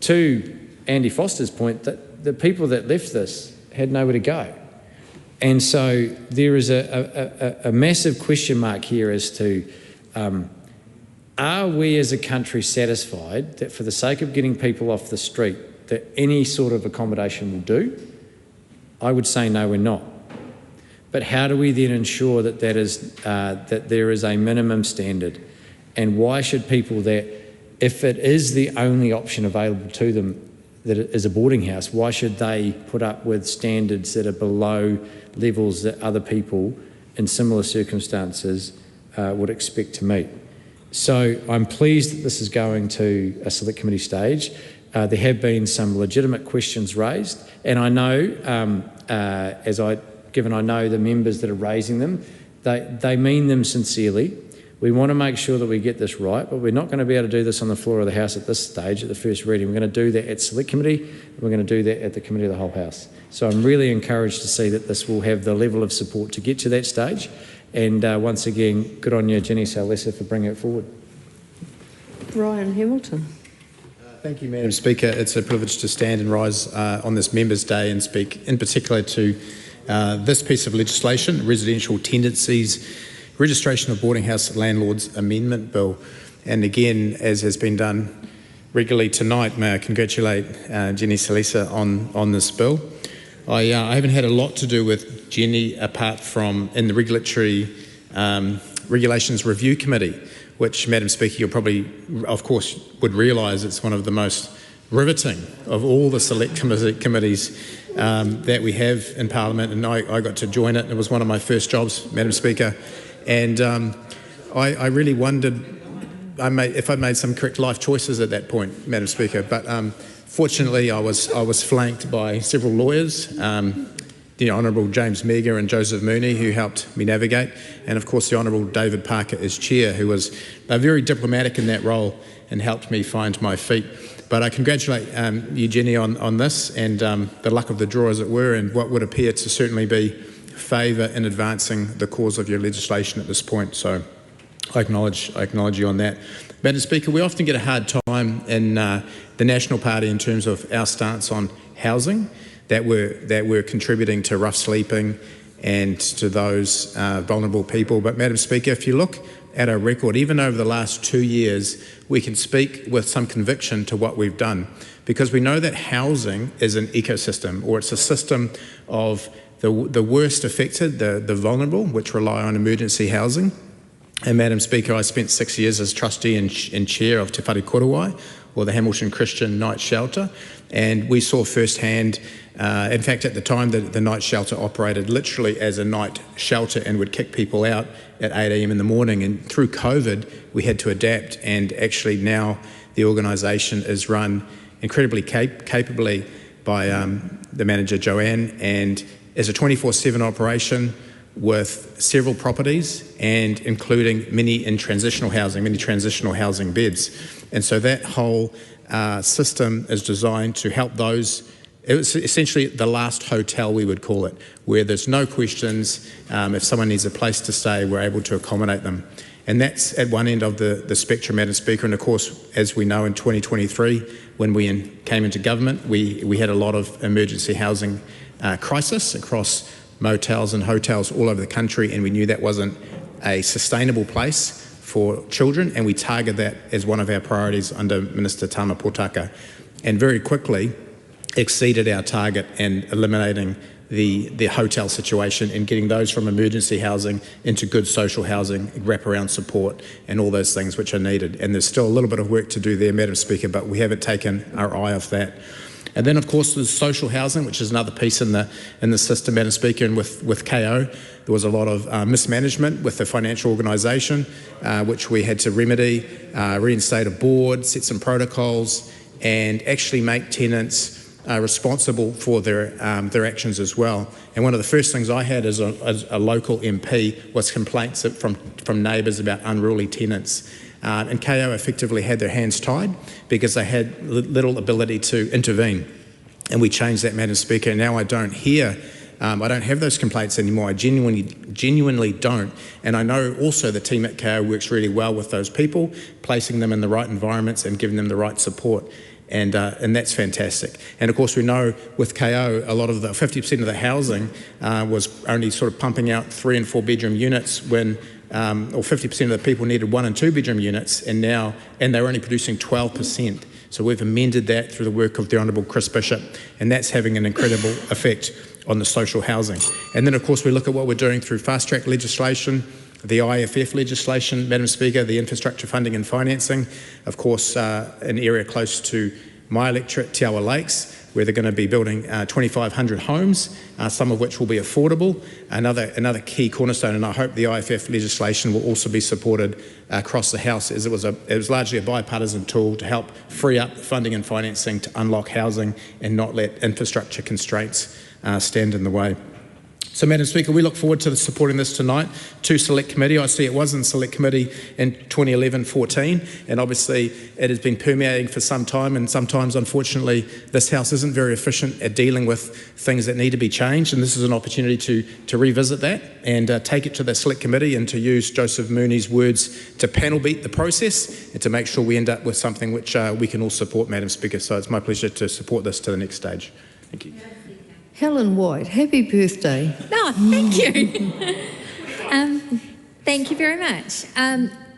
to Andy Foster's point, that the people that left this had nowhere to go. And so there is a massive question mark here as to are we as a country satisfied that for the sake of getting people off the street that any sort of accommodation will do? I would say no, we're not. But how do we then ensure that that there is a minimum standard? And why should people that, if it is the only option available to them that it is a boarding house, why should they put up with standards that are below levels that other people in similar circumstances would expect to meet? So I'm pleased that this is going to a select committee stage. There have been some legitimate questions raised, and I know, given I know the members that are raising them, they mean them sincerely. We want to make sure that we get this right, but we're not going to be able to do this on the floor of the House at this stage, at the first reading. We're going to do that at Select Committee, and we're going to do that at the Committee of the Whole House. So I'm really encouraged to see that this will have the level of support to get to that stage. And once again, good on you, Jenny Salesa, for bringing it forward. Ryan Hamilton. Thank you, Madam Speaker. It's a privilege to stand and rise on this Members' Day and speak in particular to this piece of legislation, Residential Tenancies, Registration of Boarding House Landlords Amendment Bill. And again, as has been done regularly tonight, may I congratulate Jenny Salesa on this bill. I haven't had a lot to do with Jenny apart from in the Regulations Review Committee, which, Madam Speaker, you'll probably, of course, would realise it's one of the most riveting of all the select committees that we have in Parliament, and I got to join it. It was one of my first jobs, Madam Speaker, and I really wondered if I'd made some correct life choices at that point, Madam Speaker, but fortunately I was flanked by several lawyers, the Honourable James Meagher and Joseph Mooney, who helped me navigate, and of course the Honourable David Parker as chair, who was very diplomatic in that role and helped me find my feet. But I congratulate you, Jenny, on this and the luck of the draw, as it were, and what would appear to certainly be favour in advancing the cause of your legislation at this point. So I acknowledge you on that. Madam Speaker, we often get a hard time in the National Party in terms of our stance on housing, that we're contributing to rough sleeping and to those vulnerable people. But Madam Speaker, if you look at our record, even over the last 2 years, we can speak with some conviction to what we've done, because we know that housing is an ecosystem, or it's a system of the worst affected, the vulnerable, which rely on emergency housing. And Madam Speaker, I spent 6 years as trustee and chair of Te Whare Korowai, or the Hamilton Christian Night Shelter, and we saw firsthand, in fact at the time the night shelter operated literally as a night shelter and would kick people out at 8 a.m. in the morning, and through COVID we had to adapt, and actually now the organisation is run incredibly capably by the manager Joanne, and is a 24/7 operation with several properties and including many transitional housing beds. And so that whole system is designed to help those. It was essentially the last hotel, we would call it, where there's no questions. If someone needs a place to stay, we're able to accommodate them. And that's at one end of the spectrum, Madam Speaker. And of course, as we know, in 2023, when we came into government, we had a lot of emergency housing crisis across motels and hotels all over the country, and we knew that wasn't a sustainable place for children, and we targeted that as one of our priorities under Minister Tama Potaka, and very quickly exceeded our target in eliminating the hotel situation and getting those from emergency housing into good social housing, wraparound support and all those things which are needed. And there's still a little bit of work to do there, Madam Speaker, but we haven't taken our eye off that. And then, of course, there's social housing, which is another piece in the system, Madam Speaker. And with KO, there was a lot of mismanagement with the financial organisation, which we had to remedy, reinstate a board, set some protocols, and actually make tenants responsible for their actions as well. And one of the first things I had as a local MP was complaints from neighbours about unruly tenants. And KO effectively had their hands tied because they had little ability to intervene. And we changed that, Madam Speaker. And now I don't hear I don't have those complaints anymore. I genuinely don't. And I know also the team at KO works really well with those people, placing them in the right environments and giving them the right support. And that's fantastic. And of course we know with KO, a lot of the 50% of the housing was only sort of pumping out 3 and 4 bedroom units when or 50% of the people needed 1 and 2 bedroom units, and they're only producing 12%. So we've amended that through the work of the Honourable Chris Bishop, and that's having an incredible effect on the social housing. And then of course we look at what we're doing through fast track legislation, the IFF legislation, Madam Speaker, the infrastructure funding and financing, of course an area close to my electorate, Te Awa Lakes, where they're going to be building 2,500 homes, some of which will be affordable. Another key cornerstone, and I hope the IFF legislation will also be supported across the House, as it was largely a bipartisan tool to help free up funding and financing to unlock housing and not let infrastructure constraints stand in the way. So, Madam Speaker, we look forward to supporting this tonight to Select Committee. I see it was in Select Committee in 2011-14, and obviously it has been permeating for some time, and sometimes, unfortunately, this House isn't very efficient at dealing with things that need to be changed, and this is an opportunity to revisit that and take it to the Select Committee and to use Joseph Mooney's words to panel beat the process and to make sure we end up with something which we can all support, Madam Speaker. So it's my pleasure to support this to the next stage. Thank you. Helen White, happy birthday. Oh, thank you. Thank you very much.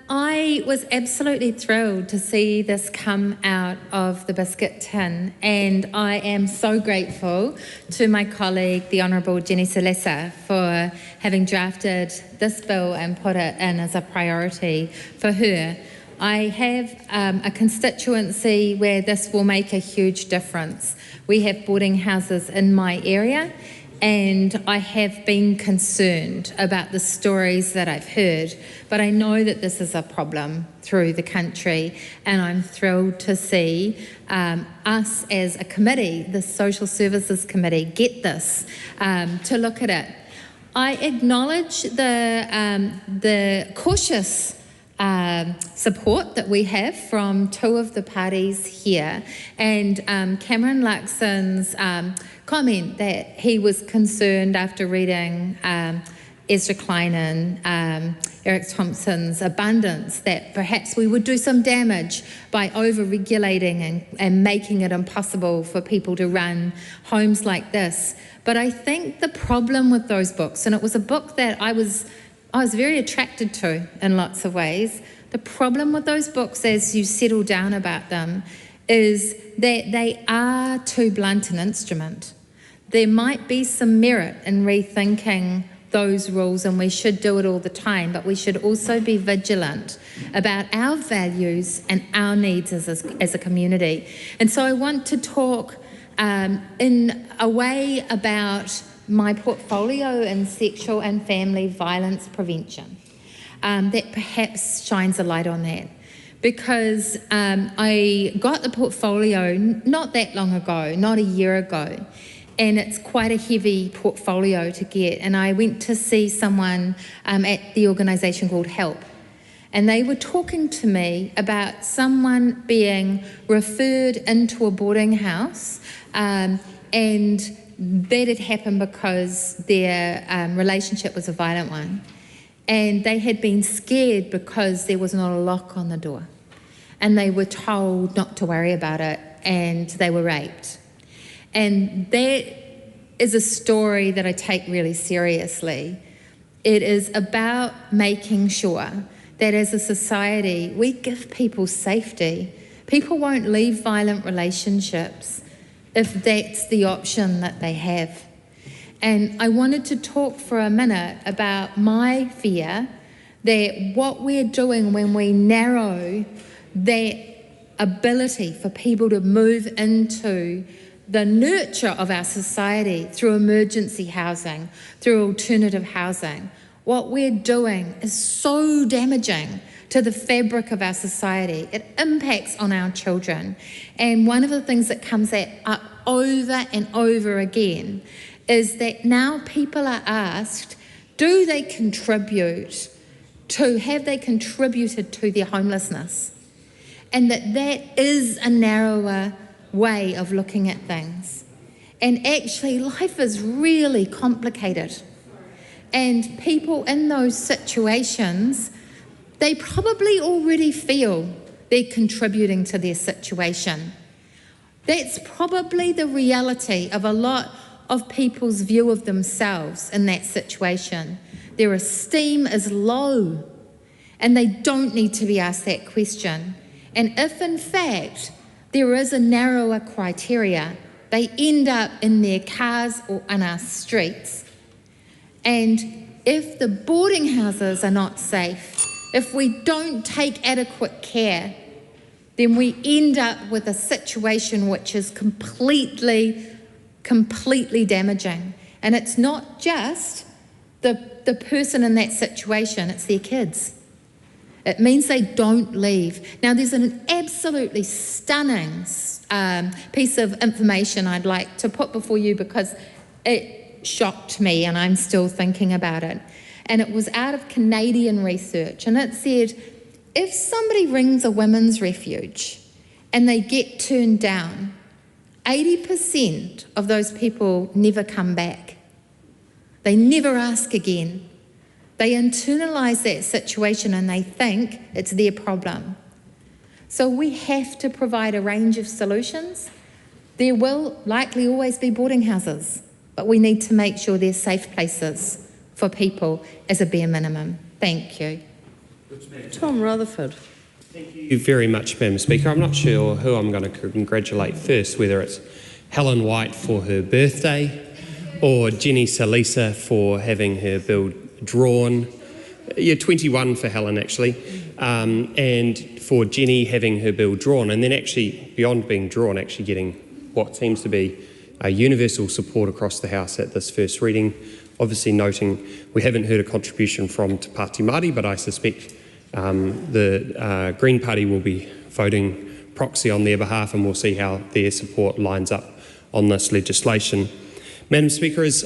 I was absolutely thrilled to see this come out of the biscuit tin, and I am so grateful to my colleague, the Honourable Jenny Salesa, for having drafted this bill and put it in as a priority for her. I have a constituency where this will make a huge difference. We have boarding houses in my area, and I have been concerned about the stories that I've heard, but I know that this is a problem through the country, and I'm thrilled to see us as a committee, the Social Services Committee, get this, to look at it. I acknowledge the cautious support that we have from 2 of the parties here, and Cameron Luxon's comment that he was concerned after reading Ezra Klein and Eric Thompson's abundance that perhaps we would do some damage by over-regulating and making it impossible for people to run homes like this. But I think the problem with those books, and it was a book that I was very attracted to in lots of ways. The problem with those books, as you settle down about them, is that they are too blunt an instrument. There might be some merit in rethinking those rules, and we should do it all the time, but we should also be vigilant about our values and our needs as a community. And so I want to talk in a way about my portfolio in sexual and family violence prevention that perhaps shines a light on that. Because I got the portfolio not that long ago, not a year ago, and it's quite a heavy portfolio to get. And I went to see someone at the organisation called Help, and they were talking to me about someone being referred into a boarding house, and that had happened because their relationship was a violent one. And they had been scared because there was not a lock on the door. And they were told not to worry about it, and they were raped. And that is a story that I take really seriously. It is about making sure that as a society, we give people safety. People won't leave violent relationships if that's the option that they have. And I wanted to talk for a minute about my fear that what we're doing when we narrow that ability for people to move into the nurture of our society through emergency housing, through alternative housing, what we're doing is so damaging to the fabric of our society. It impacts on our children. And one of the things that comes up over and over again is that now people are asked, do they contribute to, have they contributed to their homelessness? And that is a narrower way of looking at things. And actually, life is really complicated. And people in those situations, they probably already feel they're contributing to their situation. That's probably the reality of a lot of people's view of themselves in that situation. Their esteem is low, and they don't need to be asked that question. And if, in fact, there is a narrower criteria, they end up in their cars or on our streets. And if the boarding houses are not safe, if we don't take adequate care, then we end up with a situation which is completely damaging. And it's not just the person in that situation, it's their kids. It means they don't leave. Now, there's an absolutely stunning piece of information I'd like to put before you because it shocked me and I'm still thinking about it. And it was out of Canadian research, and it said, if somebody rings a women's refuge and they get turned down, 80% of those people never come back. They never ask again. They internalise that situation and they think it's their problem. So we have to provide a range of solutions. There will likely always be boarding houses, but we need to make sure they're safe places for people as a bare minimum. Thank you. Tom Rutherford. Thank you very much, Madam Speaker. I'm not sure who I'm going to congratulate first, whether it's Helen White for her birthday or Jenny Salisa for having her bill drawn. Yeah, 21 for Helen, actually, and for Jenny having her bill drawn, and then actually, beyond being drawn, actually getting what seems to be a universal support across the House at this first reading. Obviously noting we haven't heard a contribution from Te Pāti Māori, but I suspect the Green Party will be voting proxy on their behalf, and we'll see how their support lines up on this legislation. Madam Speaker, as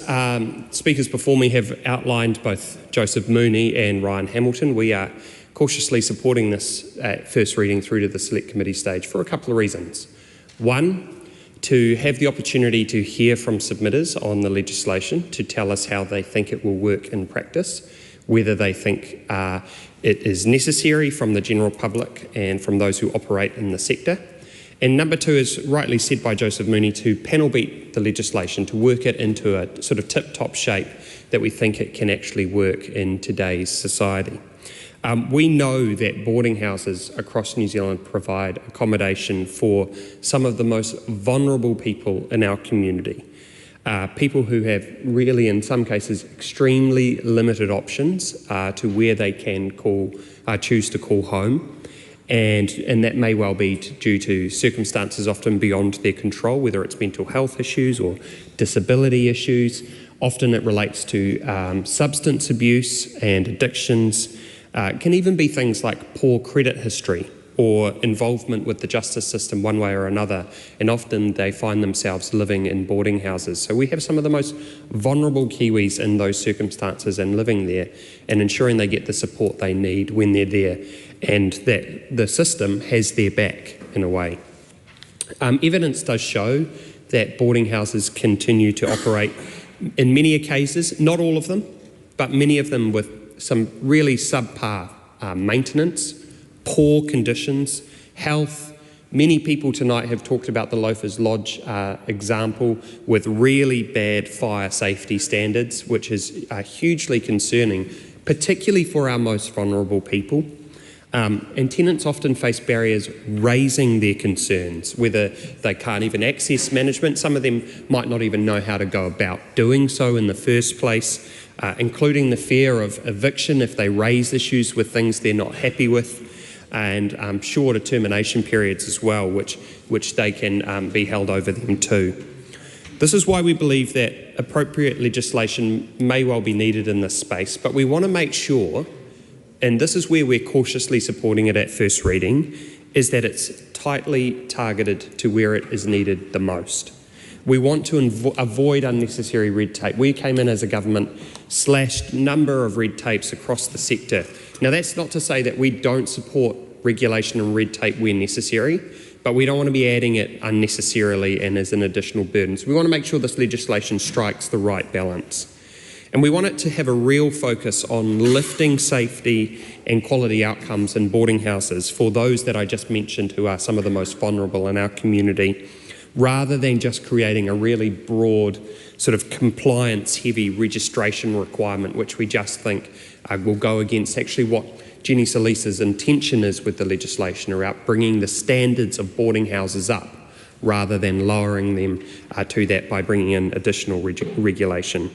speakers before me have outlined, both Joseph Mooney and Ryan Hamilton, we are cautiously supporting this at first reading through to the Select Committee stage for a couple of reasons. One, to have the opportunity to hear from submitters on the legislation to tell us how they think it will work in practice, whether they think it is necessary from the general public and from those who operate in the sector. And number two, as rightly said by Joseph Mooney, to panel beat the legislation, to work it into a sort of tip-top shape that we think it can actually work in today's society. We know that boarding houses across New Zealand provide accommodation for some of the most vulnerable people in our community. People who have really, in some cases, extremely limited options to where they can choose to call home. And that may well be due to circumstances often beyond their control, whether it's mental health issues or disability issues. Often it relates to substance abuse and addictions. Can even be things like poor credit history or involvement with the justice system one way or another, and often they find themselves living in boarding houses. So we have some of the most vulnerable Kiwis in those circumstances and living there, and ensuring they get the support they need when they're there, and that the system has their back in a way. Evidence does show that boarding houses continue to operate in many cases, not all of them, but many of them with some really subpar maintenance, poor conditions, health. Many people tonight have talked about the Loafers Lodge example with really bad fire safety standards, which is hugely concerning, particularly for our most vulnerable people. And tenants often face barriers raising their concerns, whether they can't even access management. Some of them might not even know how to go about doing so in the first place, including the fear of eviction if they raise issues with things they're not happy with, and shorter termination periods as well, which they can be held over them too. This is why we believe that appropriate legislation may well be needed in this space, but we want to make sure, and this is where we're cautiously supporting it at first reading, is that it's tightly targeted to where it is needed the most. We want to avoid unnecessary red tape. We came in as a government, slashed number of red tapes across the sector. Now, that's not to say that we don't support regulation and red tape where necessary, but we don't want to be adding it unnecessarily and as an additional burden. So we want to make sure this legislation strikes the right balance. And we want it to have a real focus on lifting safety and quality outcomes in boarding houses for those that I just mentioned who are some of the most vulnerable in our community, rather than just creating a really broad sort of compliance-heavy registration requirement, which we just think will go against actually what Jenny Salisa's intention is with the legislation around bringing the standards of boarding houses up rather than lowering them to that by bringing in additional regulation.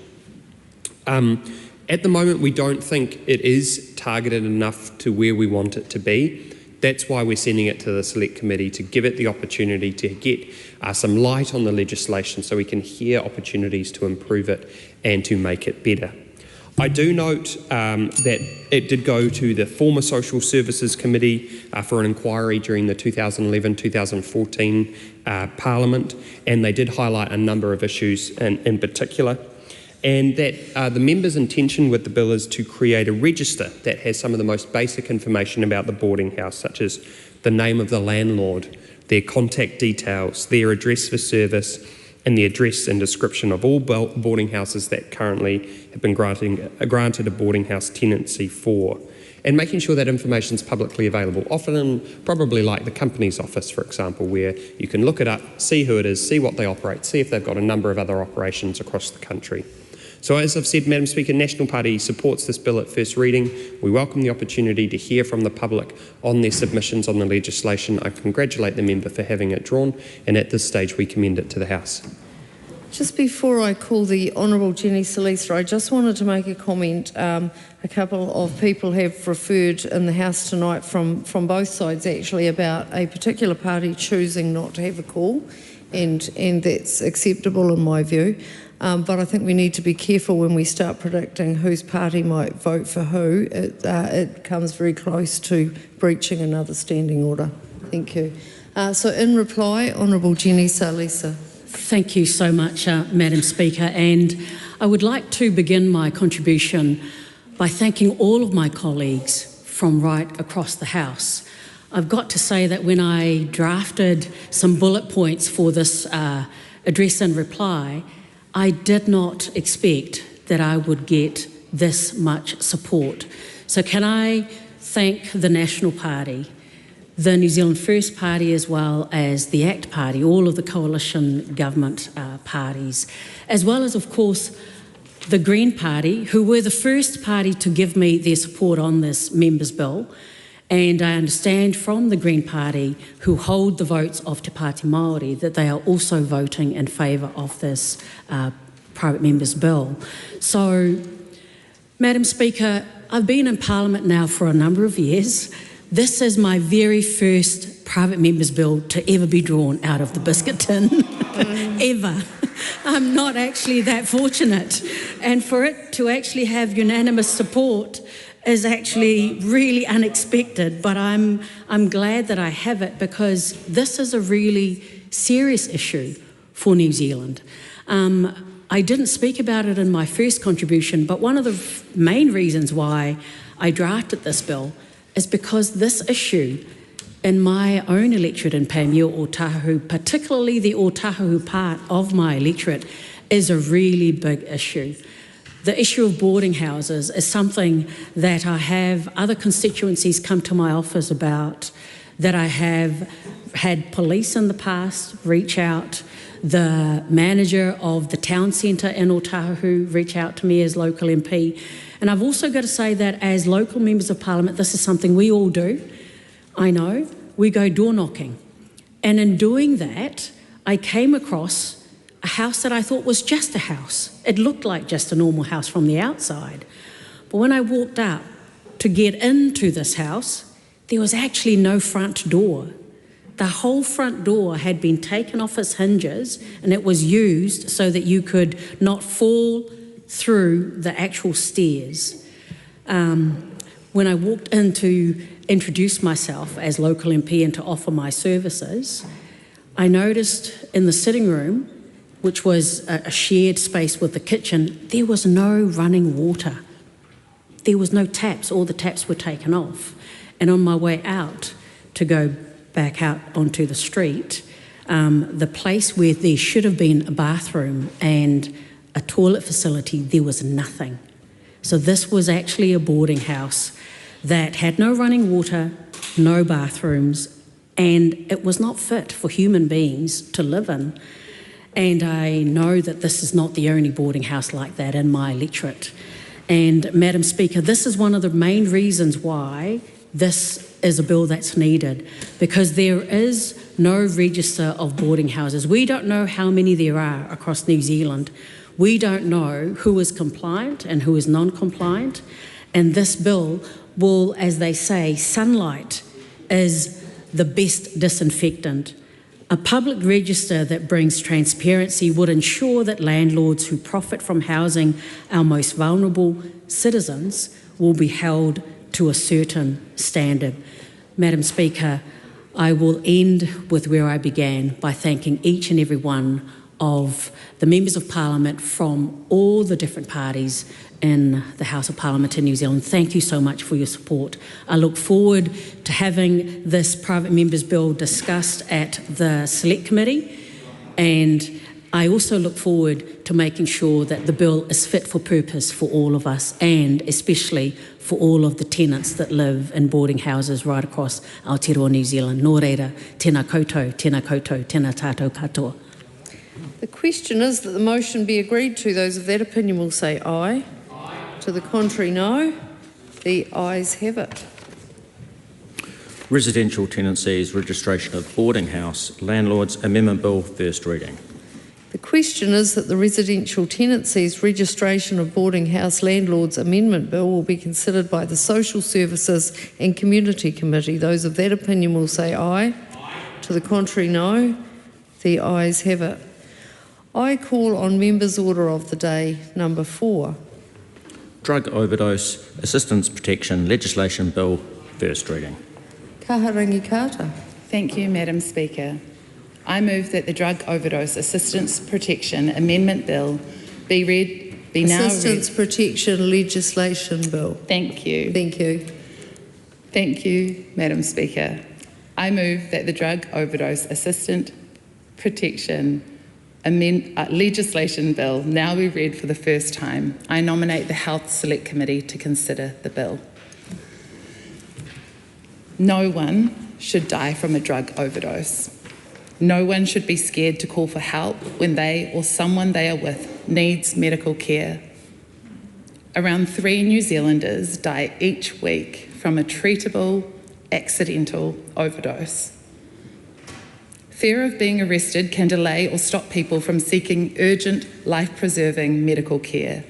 At the moment, we don't think it is targeted enough to where we want it to be. That's why we're sending it to the Select Committee to give it the opportunity to get some light on the legislation so we can hear opportunities to improve it and to make it better. I do note that it did go to the former Social Services Committee for an inquiry during the 2011-2014 Parliament, and they did highlight a number of issues in particular. And that the members' intention with the bill is to create a register that has some of the most basic information about the boarding house, such as the name of the landlord, their contact details, their address for service, and the address and description of all boarding houses that currently have been granted a boarding house tenancy for, and making sure that information is publicly available, often probably like the Companies Office, for example, where you can look it up, see who it is, see what they operate, see if they've got a number of other operations across the country. So as I've said, Madam Speaker, National Party supports this bill at first reading. We welcome the opportunity to hear from the public on their submissions on the legislation. I congratulate the member for having it drawn, and at this stage we commend it to the House. Just before I call the Honourable Jenny Salisa, I just wanted to make a comment. A couple of people have referred in the House tonight from both sides actually about a particular party choosing not to have a call, and that's acceptable in my view. But I think we need to be careful when we start predicting whose party might vote for who. It comes very close to breaching another standing order. Thank you. So in reply, Honourable Jenny Salisa. Thank you so much, Madam Speaker. And I would like to begin my contribution by thanking all of my colleagues from right across the House. I've got to say that when I drafted some bullet points for this address and reply, I did not expect that I would get this much support. So can I thank the National Party, the New Zealand First Party, as well as the ACT Party, all of the coalition government parties, as well as, of course, the Green Party, who were the first party to give me their support on this members' bill. And I understand from the Green Party, who hold the votes of Te Pāti Māori, that they are also voting in favour of this private members' bill. So, Madam Speaker, I've been in Parliament now for a number of years. This is my very first private members' bill to ever be drawn out of the biscuit tin, ever. I'm not actually that fortunate. And for it to actually have unanimous support is actually really unexpected, but I'm glad that I have it, because this is a really serious issue for New Zealand. I didn't speak about it in my first contribution, but one of the main reasons why I drafted this bill is because this issue in my own electorate in Panmure Otahu, particularly the Otahu part of my electorate, is a really big issue. The issue of boarding houses is something that I have other constituencies come to my office about, that I have had police in the past reach out, the manager of the town centre in Otahu reach out to me as local MP. And I've also got to say that as local members of Parliament, this is something we all do. I know, we go door knocking. And in doing that, I came across a house that I thought was just a house. It looked like just a normal house from the outside. But when I walked up to get into this house, there was actually no front door. The whole front door had been taken off its hinges, and it was used so that you could not fall through the actual stairs. When I walked in to introduce myself as local MP and to offer my services, I noticed in the sitting room, which was a shared space with the kitchen, there was no running water. There was no taps, all the taps were taken off. And on my way out to go back out onto the street, the place where there should have been a bathroom and a toilet facility, there was nothing. So this was actually a boarding house that had no running water, no bathrooms, and it was not fit for human beings to live in. And I know that this is not the only boarding house like that in my electorate. And Madam Speaker, this is one of the main reasons why this is a bill that's needed, because there is no register of boarding houses. We don't know how many there are across New Zealand. We don't know who is compliant and who is non-compliant. And this bill will, as they say, sunlight is the best disinfectant. A public register that brings transparency would ensure that landlords who profit from housing our most vulnerable citizens will be held to a certain standard. Madam Speaker, I will end with where I began by thanking each and every one of the members of Parliament from all the different parties in the House of Parliament in New Zealand. Thank you so much for your support. I look forward to having this private members bill discussed at the Select Committee, and I also look forward to making sure that the bill is fit for purpose for all of us, and especially for all of the tenants that live in boarding houses right across Aotearoa, New Zealand. Nō reira, tēnā koutou, tēnā koutou, tēnā tātou katoa. The question is that the motion be agreed to. Those of that opinion will say aye. To the contrary, no. The ayes have it. Residential Tenancies Registration of Boarding House Landlords Amendment Bill, first reading. The question is that the Residential Tenancies Registration of Boarding House Landlords Amendment Bill will be considered by the Social Services and Community Committee. Those of that opinion will say aye. To the contrary, no. The ayes have it. I call on Members' Order of the Day number 4. Drug Overdose Assistance Protection Legislation Bill, first reading. Kaharangi Carter. Thank you, Madam Speaker. I move that the Drug Overdose Assistance Protection Amendment Bill be now read. Assistance Protection Legislation Bill. Thank you. Thank you. Thank you, Madam Speaker. I move that the Drug Overdose Assistance Protection Legislation Bill now be read for the first time. I nominate the Health Select Committee to consider the bill. No one should die from a drug overdose. No one should be scared to call for help when they or someone they are with needs medical care. Around 3 New Zealanders die each week from a treatable, accidental overdose. Fear of being arrested can delay or stop people from seeking urgent, life-preserving medical care.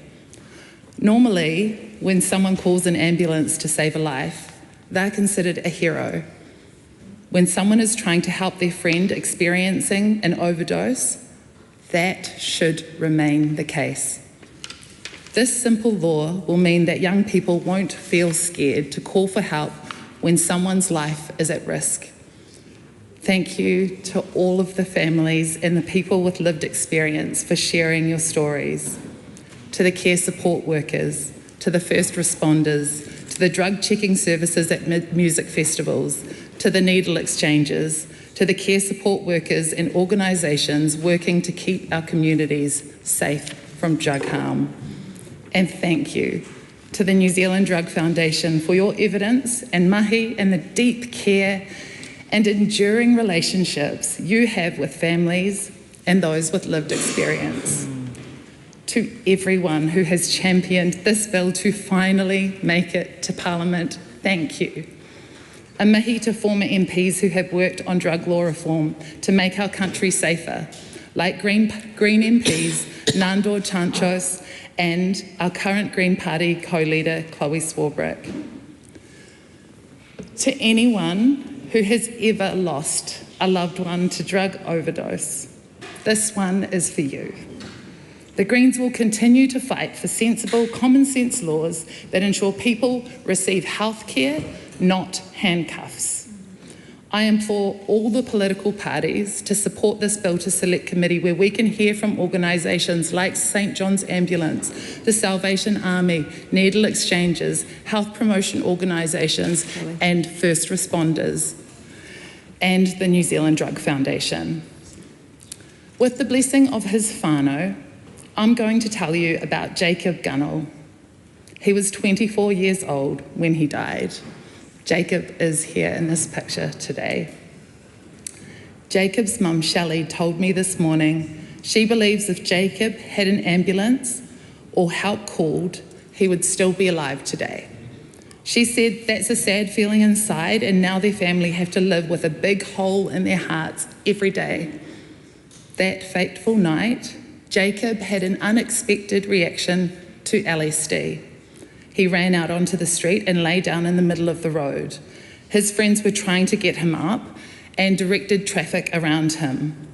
Normally, when someone calls an ambulance to save a life, they're considered a hero. When someone is trying to help their friend experiencing an overdose, that should remain the case. This simple law will mean that young people won't feel scared to call for help when someone's life is at risk. Thank you to all of the families and the people with lived experience for sharing your stories. To the care support workers, to the first responders, to the drug checking services at music festivals, to the needle exchanges, to the care support workers and organisations working to keep our communities safe from drug harm. And thank you to the New Zealand Drug Foundation for your evidence and mahi and the deep care and enduring relationships you have with families and those with lived experience. To everyone who has championed this bill to finally make it to Parliament, thank you. A mihi to former MPs who have worked on drug law reform to make our country safer, like Green MPs Nandor Chanchos and our current Green Party co-leader Chloe Swarbrick. To anyone who has ever lost a loved one to drug overdose, this one is for you. The Greens will continue to fight for sensible, common sense laws that ensure people receive health care, not handcuffs. I implore all the political parties to support this bill to Select Committee, where we can hear from organisations like St John's Ambulance, the Salvation Army, needle exchanges, health promotion organisations and first responders. and the New Zealand Drug Foundation. With the blessing of his whānau, I'm going to tell you about Jacob Gunnell. He was 24 years old when he died. Jacob is here in this picture today. Jacob's mum, Shelley, told me this morning she believes if Jacob had an ambulance or help called, he would still be alive today. She said that's a sad feeling inside, and now their family have to live with a big hole in their hearts every day. That fateful night, Jacob had an unexpected reaction to LSD. He ran out onto the street and lay down in the middle of the road. His friends were trying to get him up and directed traffic around him,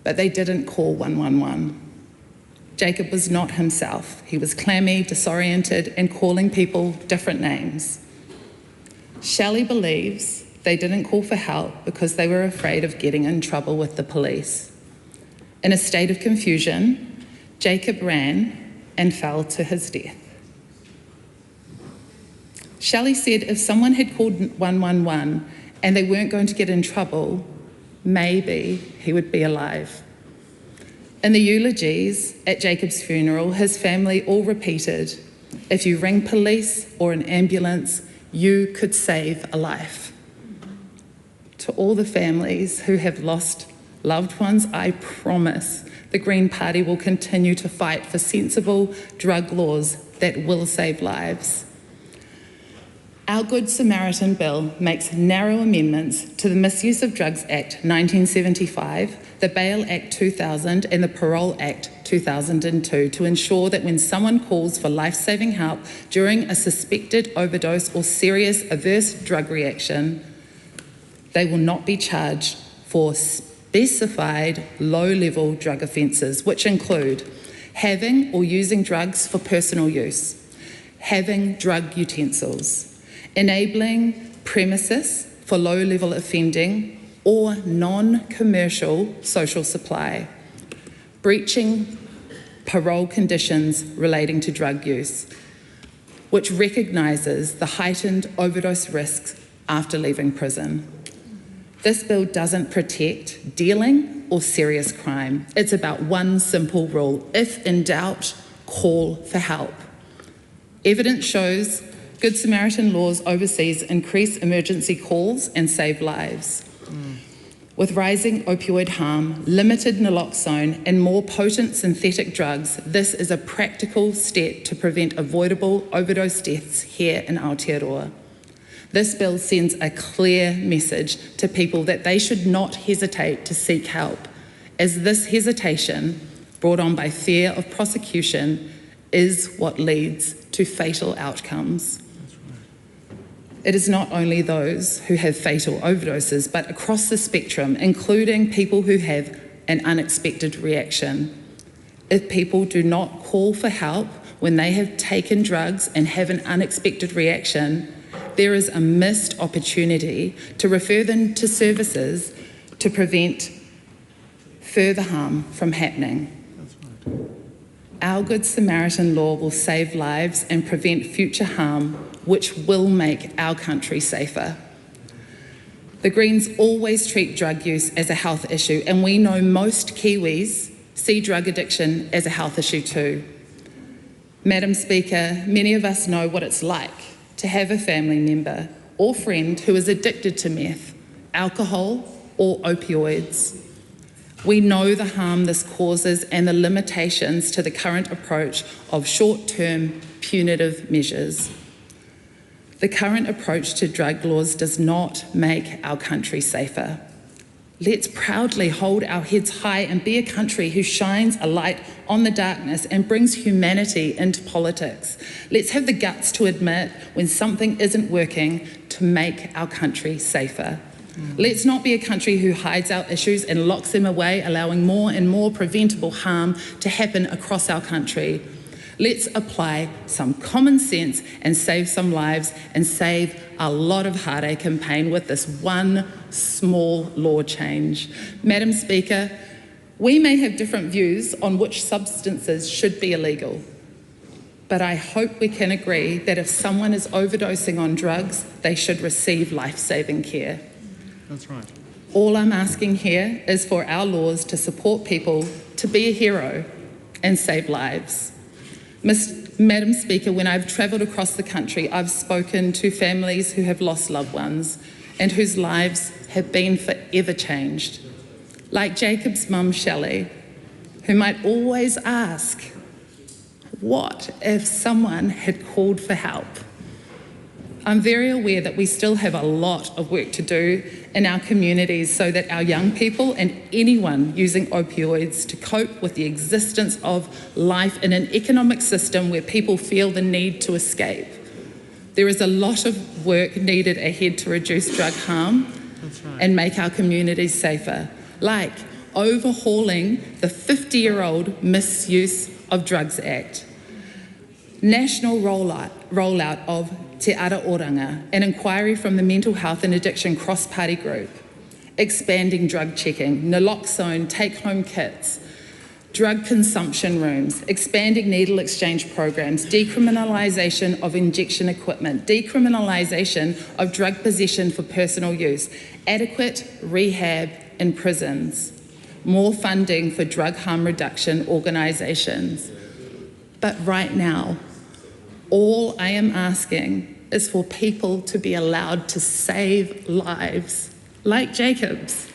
but they didn't call 111. Jacob was not himself. He was clammy, disoriented, and calling people different names. Shelley believes they didn't call for help because they were afraid of getting in trouble with the police. In a state of confusion, Jacob ran and fell to his death. Shelley said if someone had called 111 and they weren't going to get in trouble, maybe he would be alive. In the eulogies at Jacob's funeral, his family all repeated, if you ring police or an ambulance, you could save a life. To all the families who have lost loved ones, I promise the Green Party will continue to fight for sensible drug laws that will save lives. Our Good Samaritan Bill makes narrow amendments to the Misuse of Drugs Act 1975, the Bail Act 2000 and the Parole Act 2002 to ensure that when someone calls for life-saving help during a suspected overdose or serious adverse drug reaction, they will not be charged for specified low-level drug offences, which include having or using drugs for personal use, having drug utensils, enabling premises for low-level offending or non-commercial social supply, breaching parole conditions relating to drug use, which recognises the heightened overdose risks after leaving prison. This bill doesn't protect dealing or serious crime. It's about one simple rule: if in doubt, call for help. Evidence shows Good Samaritan laws overseas increase emergency calls and save lives. With rising opioid harm, limited naloxone and more potent synthetic drugs, this is a practical step to prevent avoidable overdose deaths here in Aotearoa. This bill sends a clear message to people that they should not hesitate to seek help, as this hesitation, brought on by fear of prosecution, is what leads to fatal outcomes. It is not only those who have fatal overdoses, but across the spectrum, including people who have an unexpected reaction. If people do not call for help when they have taken drugs and have an unexpected reaction, there is a missed opportunity to refer them to services to prevent further harm from happening. Our Good Samaritan law will save lives and prevent future harm, which will make our country safer. The Greens always treat drug use as a health issue, and we know most Kiwis see drug addiction as a health issue too. Madam Speaker, many of us know what it's like to have a family member or friend who is addicted to meth, alcohol, or opioids. We know the harm this causes and the limitations to the current approach of short-term punitive measures. The current approach to drug laws does not make our country safer. Let's proudly hold our heads high and be a country who shines a light on the darkness and brings humanity into politics. Let's have the guts to admit when something isn't working to make our country safer. Let's not be a country who hides our issues and locks them away, allowing more and more preventable harm to happen across our country. Let's apply some common sense and save some lives and save a lot of heartache and pain with this one small law change. Madam Speaker, we may have different views on which substances should be illegal, but I hope we can agree that if someone is overdosing on drugs, they should receive life-saving care. That's right. All I'm asking here is for our laws to support people to be a hero and save lives. Madam Speaker, when I've travelled across the country, I've spoken to families who have lost loved ones and whose lives have been forever changed. Like Jacob's mum, Shelley, who might always ask, what if someone had called for help? I'm very aware that we still have a lot of work to do in our communities so that our young people and anyone using opioids to cope with the existence of life in an economic system where people feel the need to escape. There is a lot of work needed ahead to reduce drug harm and make our communities safer, like overhauling the 50-year-old Misuse of Drugs Act, national rollout of Te Aotearoa, an inquiry from the Mental Health and Addiction Cross-Party Group, expanding drug checking, naloxone take-home kits, drug consumption rooms, expanding needle exchange programs, decriminalisation of injection equipment, decriminalisation of drug possession for personal use, adequate rehab in prisons, more funding for drug harm reduction organisations. But right now, all I am asking is for people to be allowed to save lives, like Jacob's,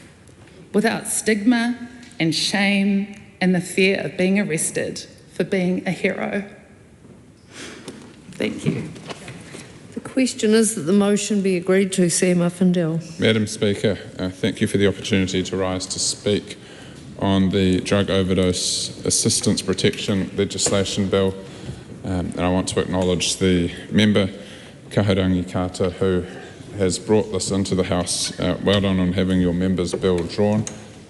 without stigma and shame and the fear of being arrested for being a hero. Thank you. The question is that the motion be agreed to. Sam Uffindell. Madam Speaker, thank you for the opportunity to rise to speak on the Drug Overdose Assistance Protection Legislation Bill. And I want to acknowledge the member, Kahurangi Carter, who has brought this into the House. Well done on having your member's bill drawn,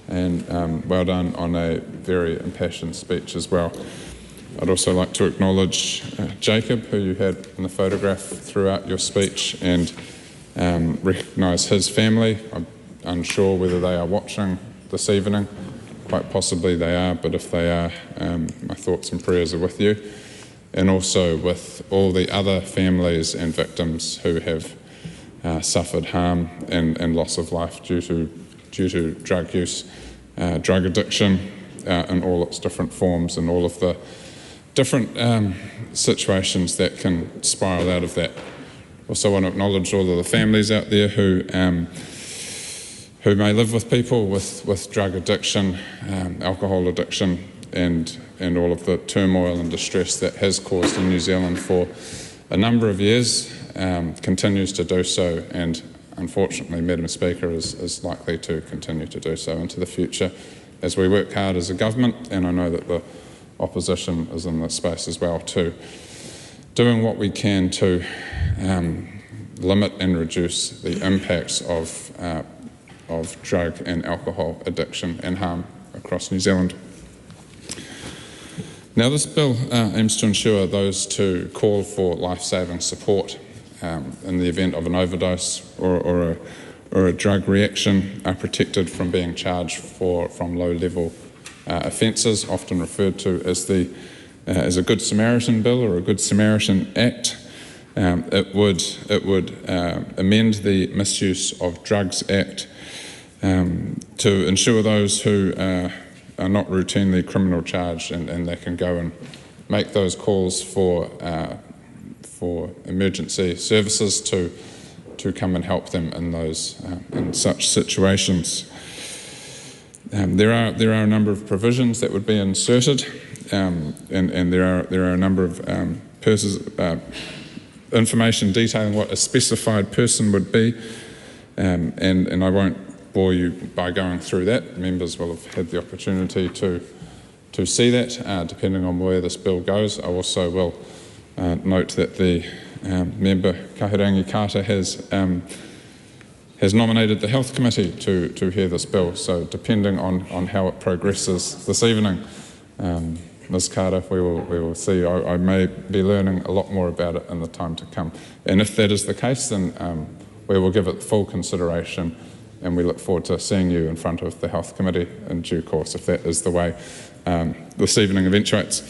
and well done on a very impassioned speech as well. I'd also like to acknowledge Jacob, who you had in the photograph throughout your speech, and recognise his family. I'm unsure whether they are watching this evening. Quite possibly they are, but if they are, my thoughts and prayers are with you. And also with all the other families and victims who have suffered harm and loss of life due to drug use, drug addiction in all its different forms, and all of the different situations that can spiral out of that. Also want to acknowledge all of the families out there who may live with people with drug addiction, alcohol addiction, and all of the turmoil and distress that has caused in New Zealand for a number of years, continues to do so, and unfortunately, Madam Speaker, is likely to continue to do so into the future as we work hard as a government, and I know that the opposition is in this space as well too, doing what we can to limit and reduce the impacts of drug and alcohol addiction and harm across New Zealand. Now, this bill aims to ensure those to call for life-saving support in the event of an overdose or a drug reaction are protected from being charged from low-level offences, often referred to as a Good Samaritan Bill or a Good Samaritan Act. It would amend the Misuse of Drugs Act to ensure those who are not routinely criminal charged and they can go and make those calls for emergency services to come and help them in those in such situations. There are a number of provisions that would be inserted, and there are a number of information detailing what a specified person would be, and I won't bore you by going through that. Members will have had the opportunity to see that, depending on where this bill goes. I also will note that the member, Kahurangi Carter, has nominated the Health Committee to hear this bill, so depending on how it progresses this evening, Ms Carter, we will see. I may be learning a lot more about it in the time to come. And if that is the case, then we will give it full consideration, and we look forward to seeing you in front of the Health Committee in due course, if that is the way this evening eventuates.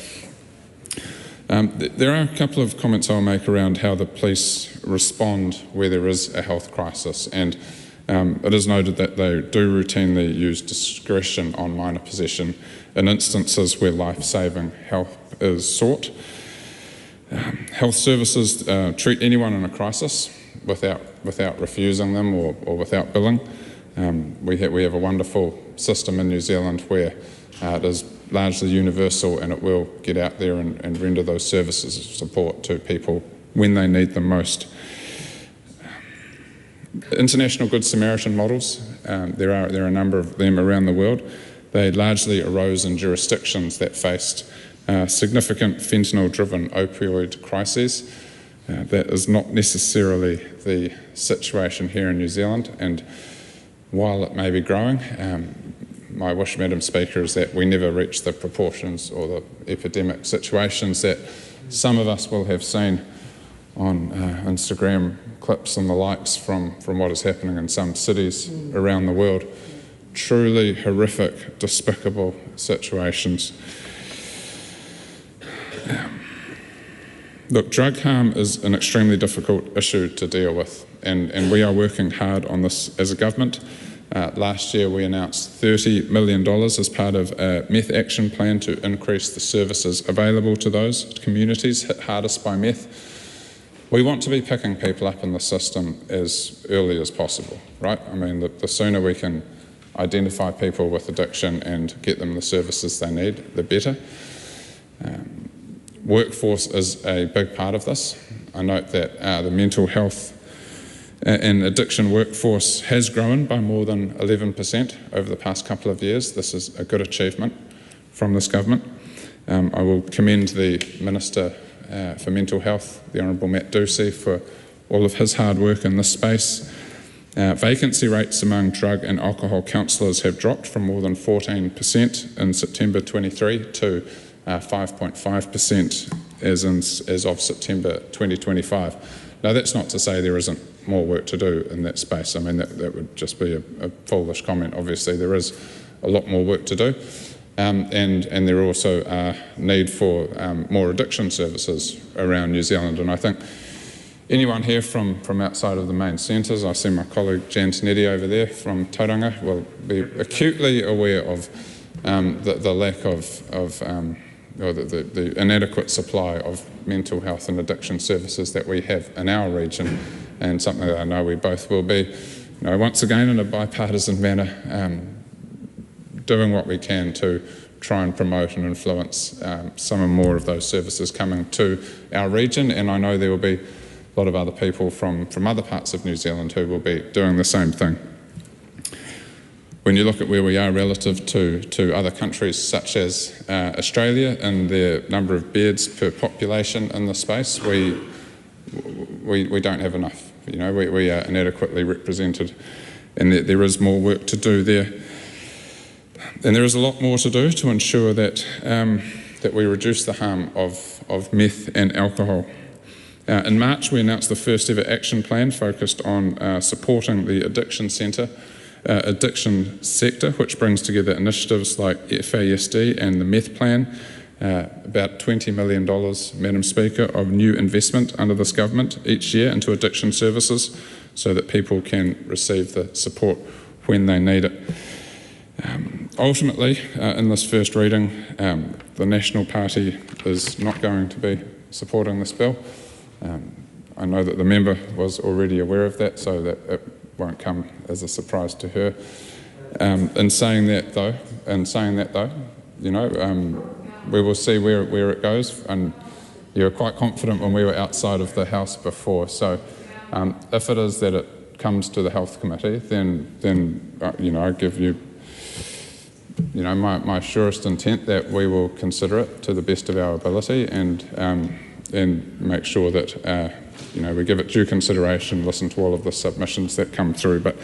There are a couple of comments I'll make around how the police respond where there is a health crisis, and It is noted that they do routinely use discretion on minor possession in instances where life-saving help is sought. Health services treat anyone in a crisis without refusing them or without billing. We have a wonderful system in New Zealand where it is largely universal, and it will get out there and render those services of support to people when they need them most. International Good Samaritan models, there are a number of them around the world. They largely arose in jurisdictions that faced significant fentanyl-driven opioid crises. That is not necessarily the situation here in New Zealand, and while it may be growing, my wish, Madam Speaker, is that we never reach the proportions or the epidemic situations that some of us will have seen on Instagram clips and the likes from what is happening in some cities around the world. Truly horrific, despicable situations. Look, drug harm is an extremely difficult issue to deal with, and we are working hard on this as a government. Last year we announced $30 million as part of a meth action plan to increase the services available to those communities hit hardest by meth. We want to be picking people up in the system as early as possible, right? I mean, the sooner we can identify people with addiction and get them the services they need, the better. Workforce is a big part of this. I note that the mental health and addiction workforce has grown by more than 11% over the past couple of years. This is a good achievement from this government. I will commend the Minister for Mental Health, the Honourable Matt Ducey, for all of his hard work in this space. Vacancy rates among drug and alcohol counsellors have dropped from more than 14% in September 23 to 5.5% as of September 2025. Now, that's not to say there isn't more work to do in that space. I mean, that would just be a foolish comment. Obviously, there is a lot more work to do. And there also are need for more addiction services around New Zealand. And I think anyone here from outside of the main centres, I see my colleague Jan Tinetti over there from Tauranga, will be acutely aware of the lack of or the inadequate supply of mental health and addiction services that we have in our region, and something that I know we both will be, once again in a bipartisan manner, doing what we can to try and promote and influence some or more of those services coming to our region. And I know there will be a lot of other people from other parts of New Zealand who will be doing the same thing. When you look at where we are relative to other countries such as Australia and their number of beds per population in the space, we don't have enough. We are inadequately represented, and there is more work to do there. And there is a lot more to do to ensure that that we reduce the harm of meth and alcohol. In March, we announced the first ever action plan focused on supporting the addiction sector, which brings together initiatives like FASD and the meth plan, about $20 million, Madam Speaker, of new investment under this government each year into addiction services so that people can receive the support when they need it. Ultimately, in this first reading, the National Party is not going to be supporting this bill. I know that the member was already aware of that, so that it won't come as a surprise to her. In saying that though, we will see where it goes, and you were quite confident when we were outside of the House before. So if it is that it comes to the Health Committee, then I give you my surest intent that we will consider it to the best of our ability and make sure that we give it due consideration, listen to all of the submissions that come through. But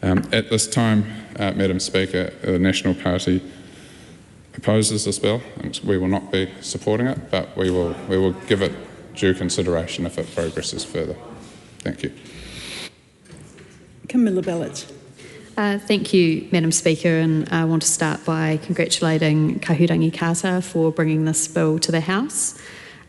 at this time, Madam Speaker, the National Party opposes this bill, and we will not be supporting it, but we will give it due consideration if it progresses further. Thank you. Camilla Ballard. Thank you, Madam Speaker, and I want to start by congratulating Kahurangi Carter for bringing this bill to the House.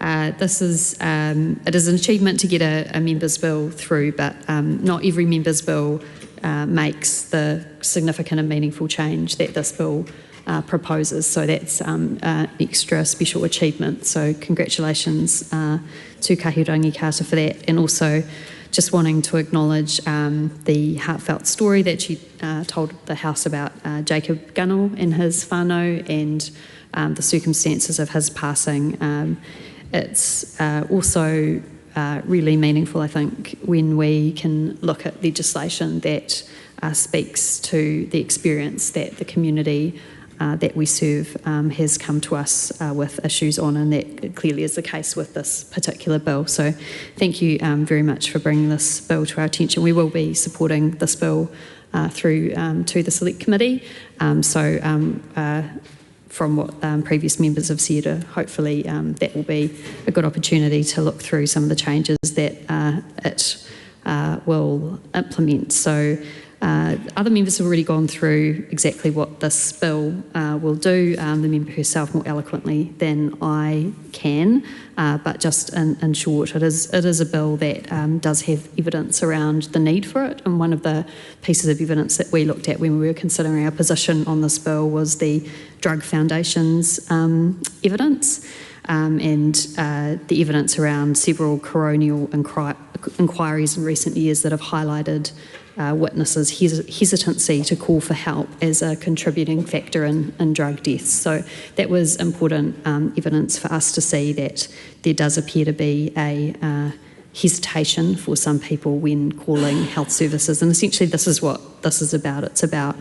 It is an achievement to get a member's bill through, but not every member's bill makes the significant and meaningful change that this bill proposes. So that's an extra special achievement. So congratulations to Kahurangi Carter for that, and also just wanting to acknowledge the heartfelt story that she told the House about Jacob Gunnell and his whānau, and the circumstances of his passing. It's also really meaningful, I think, when we can look at legislation that speaks to the experience that the community that we serve has come to us with issues on, and that clearly is the case with this particular bill. So thank you very much for bringing this bill to our attention. We will be supporting this bill through to the Select Committee. From what previous members have said, hopefully that will be a good opportunity to look through some of the changes that it will implement. So other members have already gone through exactly what this bill will do, the member herself more eloquently than I can, but just in short, it is a bill that does have evidence around the need for it, and one of the pieces of evidence that we looked at when we were considering our position on this bill was the Drug Foundation's evidence, and the evidence around several coronial inquiries in recent years that have highlighted witnesses' hesitancy to call for help as a contributing factor in drug deaths. So that was important evidence for us to see that there does appear to be a hesitation for some people when calling health services. And essentially this is what this is about. It's about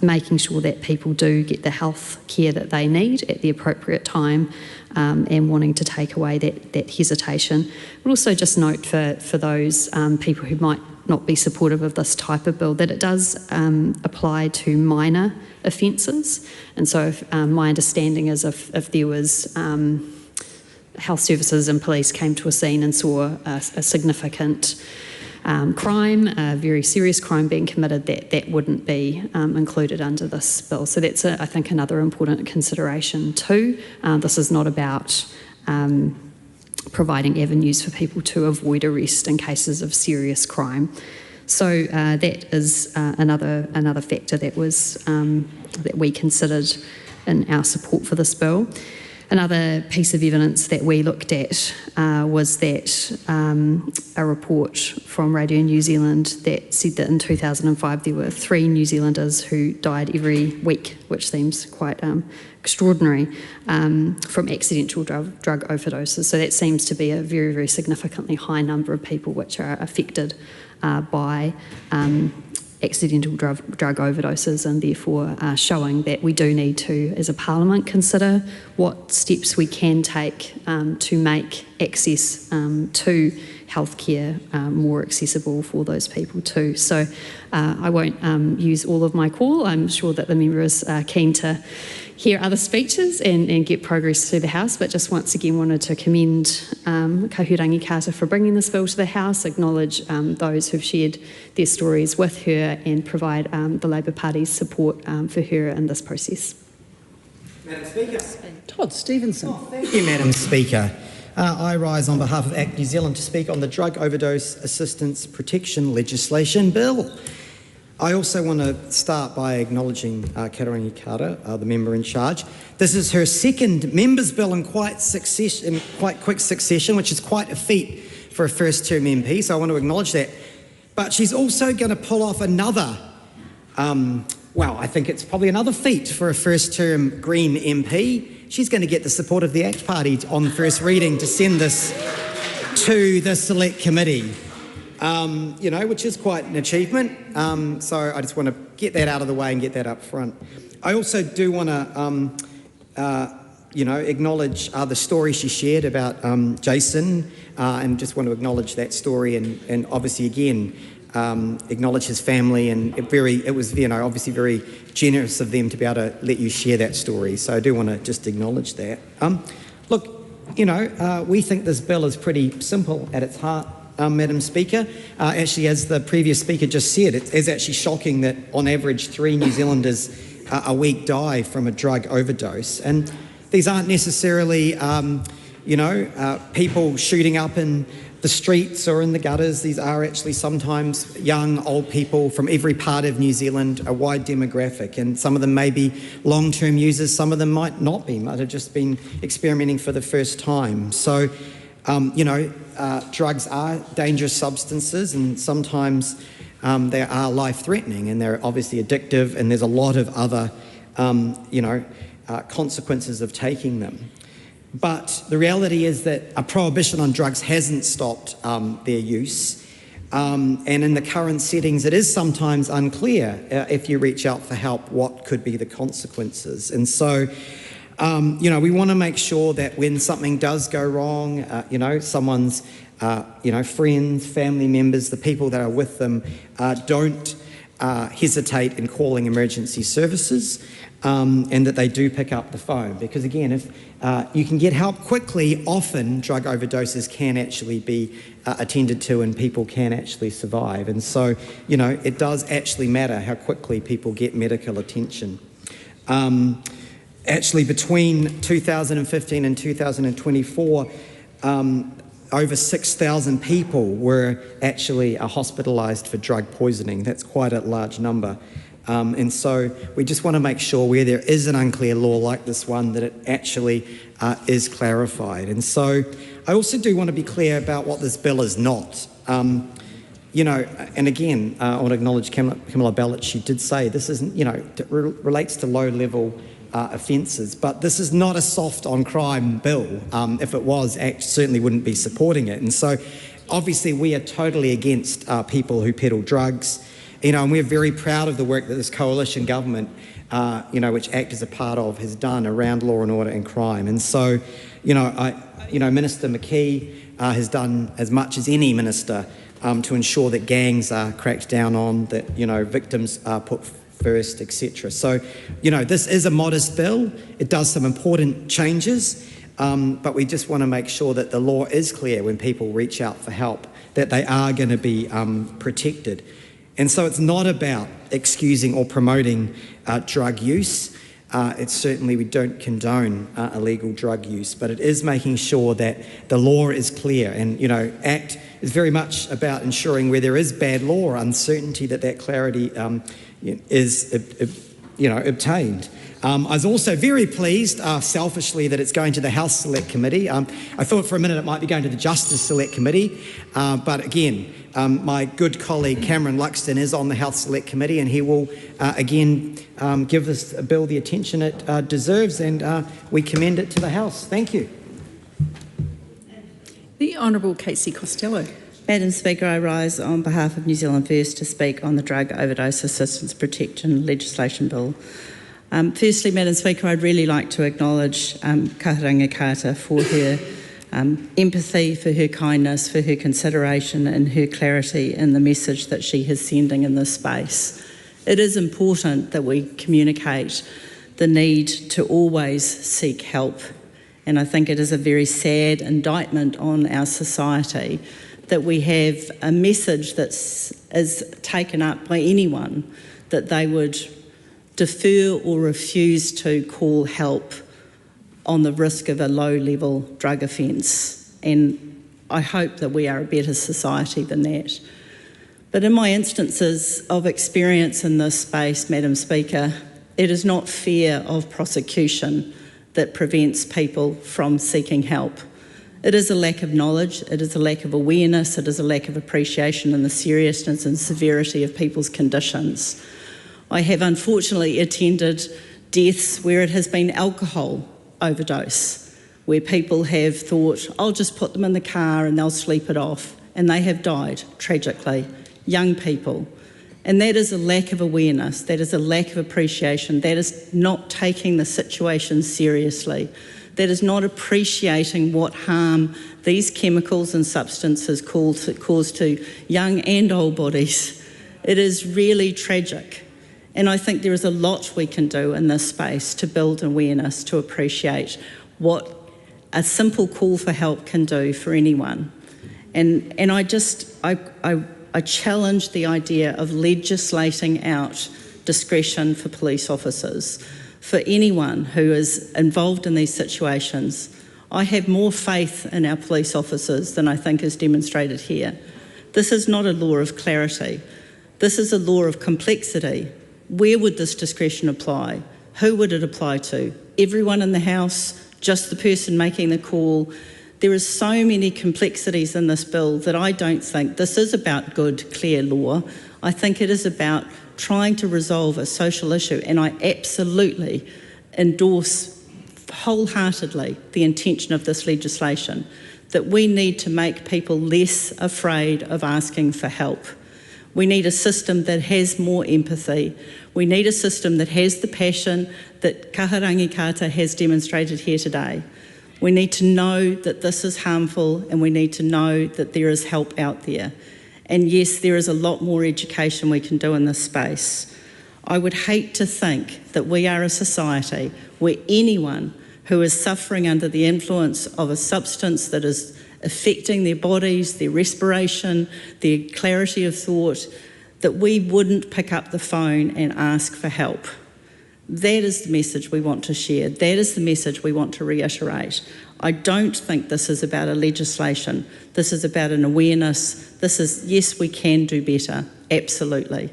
making sure that people do get the health care that they need at the appropriate time, and wanting to take away that hesitation. But also just note for those people who might not be supportive of this type of bill that it does apply to minor offences. And so my understanding is if there was health services and police came to a scene and saw a significant crime, a very serious crime being committed, that wouldn't be included under this bill. So that's, I think, another important consideration too. This is not about providing avenues for people to avoid arrest in cases of serious crime. So that is another factor that was that we considered in our support for this bill. Another piece of evidence that we looked at was that a report from Radio New Zealand that said that in 2005 there were 3 New Zealanders who died every week, which seems quite extraordinary, from accidental drug overdoses. So that seems to be a very, very significantly high number of people which are affected by accidental drug overdoses, and therefore showing that we do need to, as a parliament, consider what steps we can take to make access to healthcare more accessible for those people too. So I won't use all of my call. I'm sure that the member is keen to hear other speeches and get progress through the House, but just once again wanted to commend Kahurangi Carter for bringing this bill to the House, acknowledge those who've shared their stories with her, and provide the Labour Party's support for her in this process. Madam Speaker. Todd Stevenson. Thank you, Madam Speaker. I rise on behalf of ACT New Zealand to speak on the Drug Overdose Assistance Protection Legislation Bill. I also want to start by acknowledging Kahurangi Carter, the member in charge. This is her second members' bill in quite quick succession, which is quite a feat for a first-term MP, so I want to acknowledge that. But she's also going to pull off another, I think it's probably another feat for a first-term Green MP. She's going to get the support of the ACT Party on first reading to send this to the Select Committee. Which is quite an achievement. So I just want to get that out of the way and get that up front. I also do want to, acknowledge the story she shared about Jason, and just want to acknowledge that story and obviously again acknowledge his family, and it was obviously very generous of them to be able to let you share that story. So I do want to just acknowledge that. We think this bill is pretty simple at its heart. Madam Speaker. Actually, as the previous speaker just said, it is actually shocking that on average 3 New Zealanders a week die from a drug overdose. And these aren't necessarily People shooting up in the streets or in the gutters. These are actually sometimes young, old people from every part of New Zealand, a wide demographic, and some of them may be long-term users, some of them might not be, might have just been experimenting for the first time. So, drugs are dangerous substances, and sometimes they are life-threatening, and they're obviously addictive, and there's a lot of other, consequences of taking them. But the reality is that a prohibition on drugs hasn't stopped their use. And in the current settings, it is sometimes unclear if you reach out for help what could be the consequences. And so, we want to make sure that when something does go wrong, someone's, friends, family members, the people that are with them don't hesitate in calling emergency services. And that they do pick up the phone. Because again, if you can get help quickly, often drug overdoses can actually be attended to and people can actually survive. And so, it does actually matter how quickly people get medical attention. Actually, between 2015 and 2024, over 6,000 people were actually hospitalised for drug poisoning. That's quite a large number. And so we just want to make sure where there is an unclear law like this one that it actually is clarified. And so I also do want to be clear about what this bill is not. And again, I want to acknowledge Camilla Ballett. She did say this isn't, relates to low-level offences, but this is not a soft-on-crime bill. If it was, ACT certainly wouldn't be supporting it. And so obviously we are totally against people who peddle drugs. And we're very proud of the work that this coalition government, which ACT is a part of, has done around law and order and crime. And so, Minister McKee has done as much as any minister to ensure that gangs are cracked down on, that, victims are put first, etc. So, this is a modest bill. It does some important changes, but we just want to make sure that the law is clear when people reach out for help, that they are going to be protected. And so it's not about excusing or promoting drug use. It's certainly, we don't condone illegal drug use, but it is making sure that the law is clear. And, ACT is very much about ensuring where there is bad law or uncertainty that clarity is, obtained. I was also very pleased, selfishly, that it's going to the House Select Committee. I thought for a minute it might be going to the Justice Select Committee, but again, my good colleague Cameron Luxon is on the House Select Committee, and he will again give this bill the attention it deserves, and we commend it to the House. Thank you. The Honourable Casey Costello. Madam Speaker, I rise on behalf of New Zealand First to speak on the Drug Overdose Assistance Protection Legislation Bill. Firstly, Madam Speaker, I'd really like to acknowledge Kaharangi Carter for her empathy, for her kindness, for her consideration and her clarity in the message that she is sending in this space. It is important that we communicate the need to always seek help, and I think it is a very sad indictment on our society that we have a message that is taken up by anyone that they would defer or refuse to call help on the risk of a low-level drug offence. And I hope that we are a better society than that. But in my instances of experience in this space, Madam Speaker, it is not fear of prosecution that prevents people from seeking help. It is a lack of knowledge, it is a lack of awareness, it is a lack of appreciation in the seriousness and severity of people's conditions. I have unfortunately attended deaths where it has been alcohol overdose, where people have thought, I'll just put them in the car and they'll sleep it off, and they have died, tragically, young people. And that is a lack of awareness, that is a lack of appreciation, that is not taking the situation seriously, that is not appreciating what harm these chemicals and substances cause to young and old bodies. It is really tragic. And I think there is a lot we can do in this space to build awareness, to appreciate what a simple call for help can do for anyone. And I challenge the idea of legislating out discretion for police officers. For anyone who is involved in these situations, I have more faith in our police officers than I think is demonstrated here. This is not a law of clarity. This is a law of complexity. Where would this discretion apply? Who would it apply to? Everyone in the house? Just the person making the call? There are so many complexities in this bill that I don't think this is about good, clear law. I think it is about trying to resolve a social issue, and I absolutely endorse wholeheartedly the intention of this legislation, that we need to make people less afraid of asking for help. We need a system that has more empathy. We need a system that has the passion that Kaharangi Kata has demonstrated here today. We need to know that this is harmful, and we need to know that there is help out there. And yes, there is a lot more education we can do in this space. I would hate to think that we are a society where anyone who is suffering under the influence of a substance that is affecting their bodies, their respiration, their clarity of thought, that we wouldn't pick up the phone and ask for help. That is the message we want to share. That is the message we want to reiterate. I don't think this is about a legislation. This is about an awareness. This is, yes, we can do better, absolutely.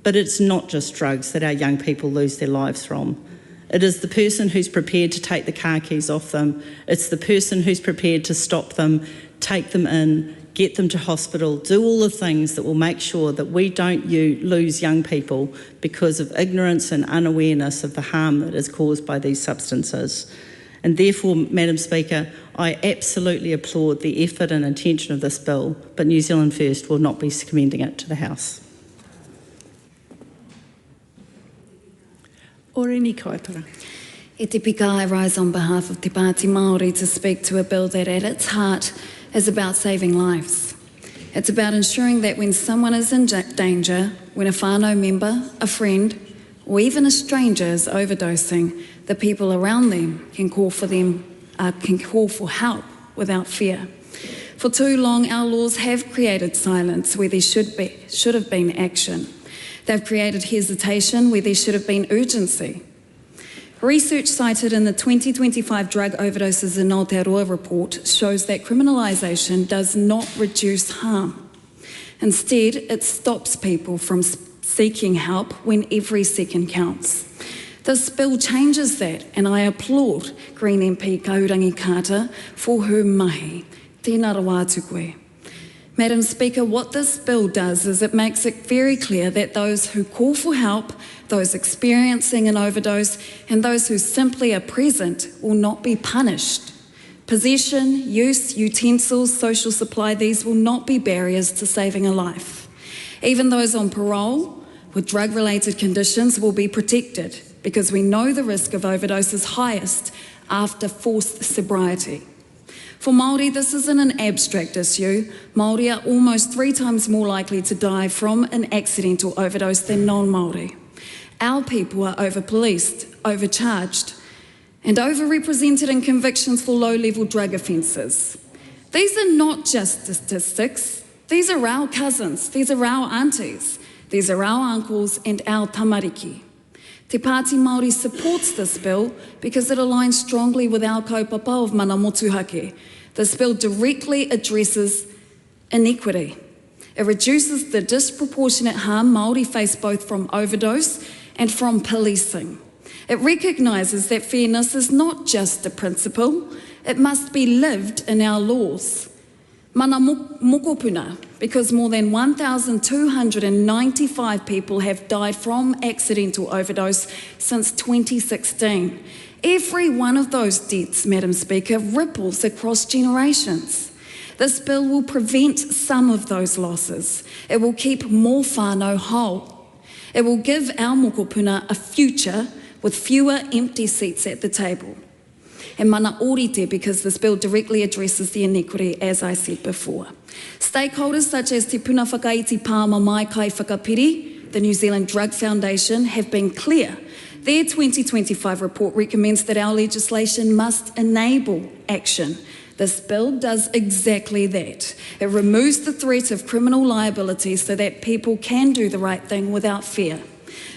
But it's not just drugs that our young people lose their lives from. It is the person who's prepared to take the car keys off them. It's the person who's prepared to stop them, take them in, get them to hospital, do all the things that will make sure that we don't lose young people because of ignorance and unawareness of the harm that is caused by these substances. And therefore, Madam Speaker, I absolutely applaud the effort and intention of this bill, but New Zealand First will not be commending it to the House. Oreni Kaipara. E te pika, I rise on behalf of Te Pāti Māori to speak to a bill that at its heart is about saving lives. It's about ensuring that when someone is in danger, when a whānau member, a friend, or even a stranger is overdosing, the people around them can call for help without fear. For too long, our laws have created silence where there should have been action. They've created hesitation where there should have been urgency. Research cited in the 2025 Drug Overdoses in Aotearoa report shows that criminalisation does not reduce harm. Instead, it stops people from seeking help when every second counts. This bill changes that, and I applaud Green MP Kahurangi Kata for her mahi. Tēnā rawa atu koe. Madam Speaker, what this bill does is it makes it very clear that those who call for help, those experiencing an overdose, and those who simply are present will not be punished. Possession, use, utensils, social supply, these will not be barriers to saving a life. Even those on parole with drug-related conditions will be protected because we know the risk of overdose is highest after forced sobriety. For Māori, this isn't an abstract issue. Māori are almost 3 times more likely to die from an accidental overdose than non-Māori. Our people are over-policed, overcharged, and overrepresented in convictions for low-level drug offences. These are not just statistics. These are our cousins, these are our aunties, these are our uncles and our tamariki. Te Pāti Māori supports this bill because it aligns strongly with our kaupapa of mana motuhake. This bill directly addresses inequity. It reduces the disproportionate harm Māori face both from overdose and from policing. It recognises that fairness is not just a principle, it must be lived in our laws. Mana mokopuna, because more than 1,295 people have died from accidental overdose since 2016. Every one of those deaths, Madam Speaker, ripples across generations. This bill will prevent some of those losses. It will keep more whānau whole. It will give our mokopuna a future with fewer empty seats at the table. And mana orite, because this bill directly addresses the inequity, as I said before. Stakeholders such as Te Puna Whakaiti Pāma Mai Kai Whakapiri, the New Zealand Drug Foundation, have been clear. Their 2025 report recommends that our legislation must enable action. This bill does exactly that. It removes the threat of criminal liability so that people can do the right thing without fear.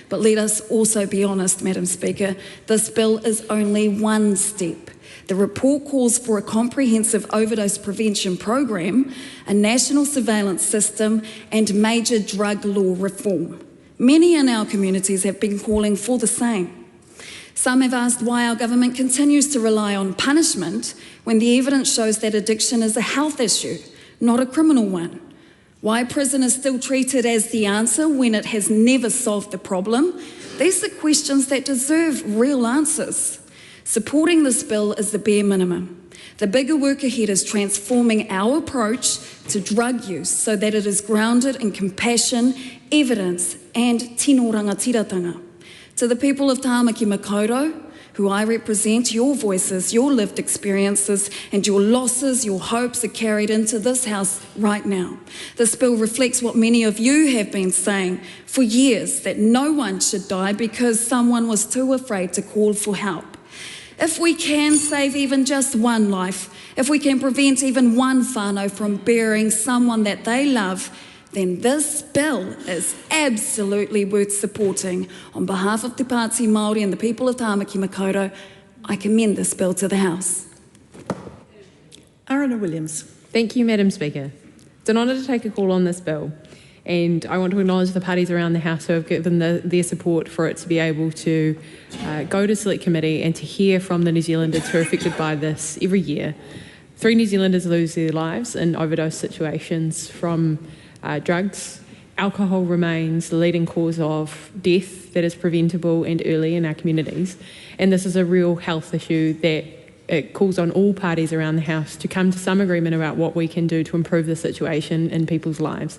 But let us also be honest, Madam Speaker, this bill is only one step. The report calls for a comprehensive overdose prevention program, a national surveillance system, and major drug law reform. Many in our communities have been calling for the same. Some have asked why our government continues to rely on punishment when the evidence shows that addiction is a health issue, not a criminal one. Why prison is still treated as the answer when it has never solved the problem. These are questions that deserve real answers. Supporting this bill is the bare minimum. The bigger work ahead is transforming our approach to drug use so that it is grounded in compassion, evidence, and tino rangatiratanga. To the people of Tāmaki Makaurau, who I represent, your voices, your lived experiences, and your losses, your hopes are carried into this House right now. This bill reflects what many of you have been saying for years, that no one should die because someone was too afraid to call for help. If we can save even just one life, if we can prevent even one whānau from burying someone that they love, then this bill is absolutely worth supporting. On behalf of Te Pāti Māori and the people of Tāmaki Makaurau, I commend this bill to the House. Arana Williams. Thank you, Madam Speaker. It's an honour to take a call on this bill, and I want to acknowledge the parties around the House who have given their support for it to be able to go to Select Committee and to hear from the New Zealanders who are affected by this every year. 3 New Zealanders lose their lives in overdose situations from drugs. Alcohol remains the leading cause of death that is preventable and early in our communities. And this is a real health issue that it calls on all parties around the House to come to some agreement about what we can do to improve the situation in people's lives.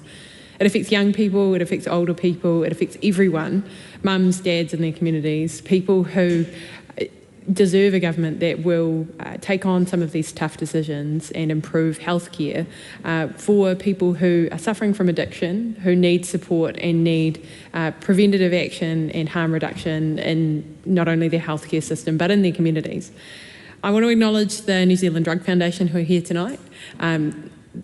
It affects young people, it affects older people, it affects everyone, mums, dads in their communities, people who deserve a government that will take on some of these tough decisions and improve healthcare for people who are suffering from addiction, who need support and need preventative action and harm reduction in not only their healthcare system but in their communities. I want to acknowledge the New Zealand Drug Foundation who are here tonight.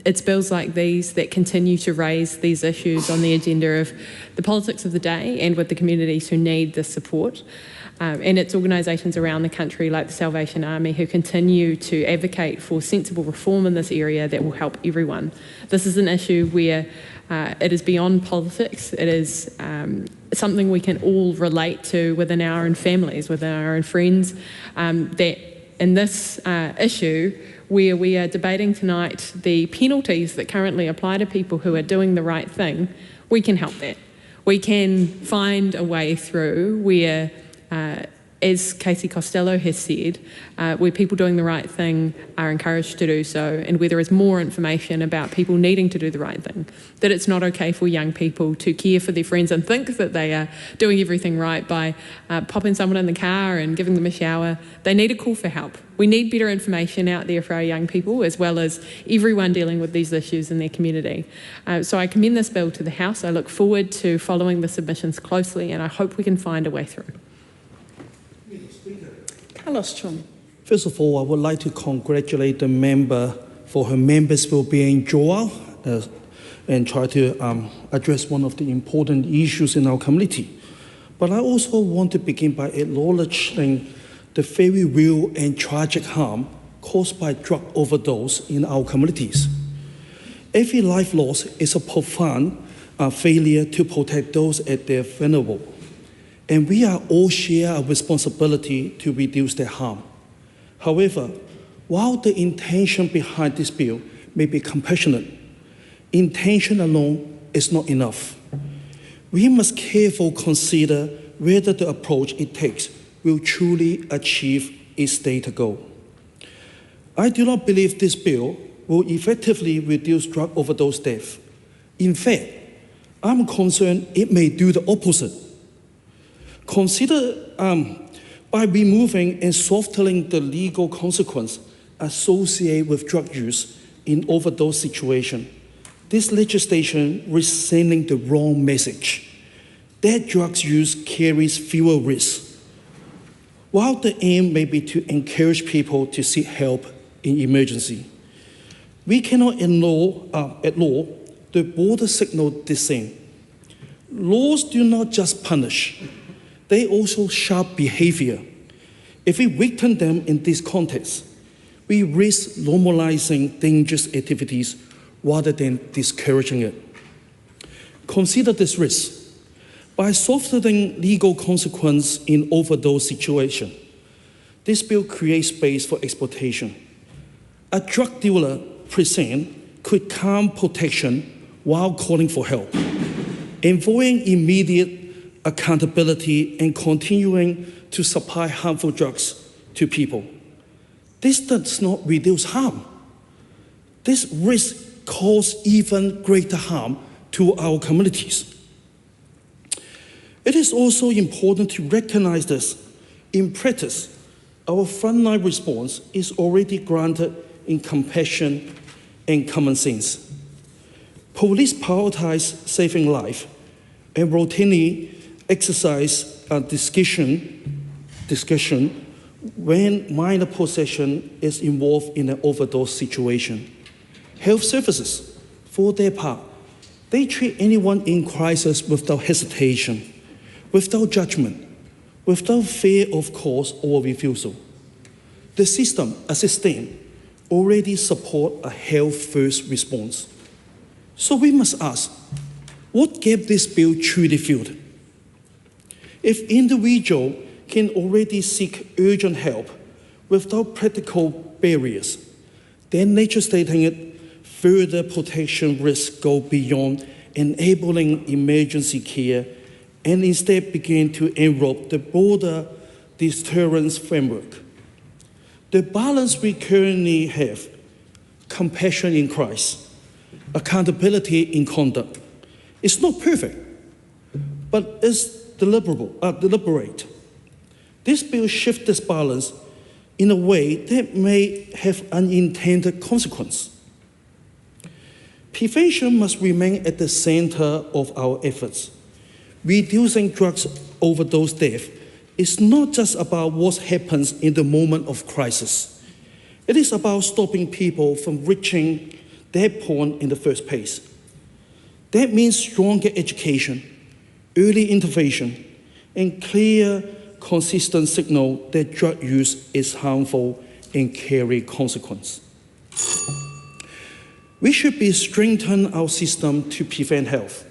It's bills like these that continue to raise these issues on the agenda of the politics of the day and with the communities who need this support. And it's organisations around the country like the Salvation Army who continue to advocate for sensible reform in this area that will help everyone. This is an issue where it is beyond politics. It is something we can all relate to within our own families, within our own friends. That in this issue, where we are debating tonight the penalties that currently apply to people who are doing the right thing, we can help that. We can find a way through where as Casey Costello has said, where people doing the right thing are encouraged to do so, and where there is more information about people needing to do the right thing, that it's not okay for young people to care for their friends and think that they are doing everything right by popping someone in the car and giving them a shower. They need a call for help. We need better information out there for our young people, as well as everyone dealing with these issues in their community. So I commend this bill to the House. I look forward to following the submissions closely, and I hope we can find a way through. Carlos Chung. First of all, I would like to congratulate the member for her members for being joyful and try to address one of the important issues in our community. But I also want to begin by acknowledging the very real and tragic harm caused by drug overdose in our communities. Every life loss is a profound failure to protect those at their vulnerable. And we are all share a responsibility to reduce their harm. However, while the intention behind this bill may be compassionate, intention alone is not enough. We must carefully consider whether the approach it takes will truly achieve its stated goal. I do not believe this bill will effectively reduce drug overdose death. In fact, I'm concerned it may do the opposite. Consider by removing and softening the legal consequence associated with drug use in overdose situation, this legislation risks sending the wrong message that drugs use carries fewer risks. While the aim may be to encourage people to seek help in emergency, we cannot ignore the broader signal dissent. Laws do not just punish, they also shape behavior. If we weaken them in this context, we risk normalizing dangerous activities rather than discouraging it. Consider this risk. By softening legal consequence in overdose situation, this bill creates space for exploitation. A drug dealer present could calm protection while calling for help, avoiding immediate accountability and continuing to supply harmful drugs to people. This does not reduce harm. This risk causes even greater harm to our communities. It is also important to recognize this. In practice, our frontline response is already grounded in compassion and common sense. Police prioritize saving life and routinely exercise discretion when minor possession is involved in an overdose situation. Health services, for their part, they treat anyone in crisis without hesitation, without judgment, without fear of cause or refusal. The system, as it stands, already support a health-first response. So we must ask, what gap this bill truly filled? If individuals can already seek urgent help without practical barriers, then legislating it further protection risks go beyond enabling emergency care and instead begin to enrope the broader deterrence framework. The balance we currently have, compassion in Christ, accountability in conduct, is not perfect, but is deliberate. This bill shifts this balance in a way that may have unintended consequence. Prevention must remain at the center of our efforts. Reducing drugs overdose death is not just about what happens in the moment of crisis. It is about stopping people from reaching that point in the first place. That means stronger education, early intervention, and clear, consistent signal that drug use is harmful and carry consequence. We should be strengthening our system to prevent health,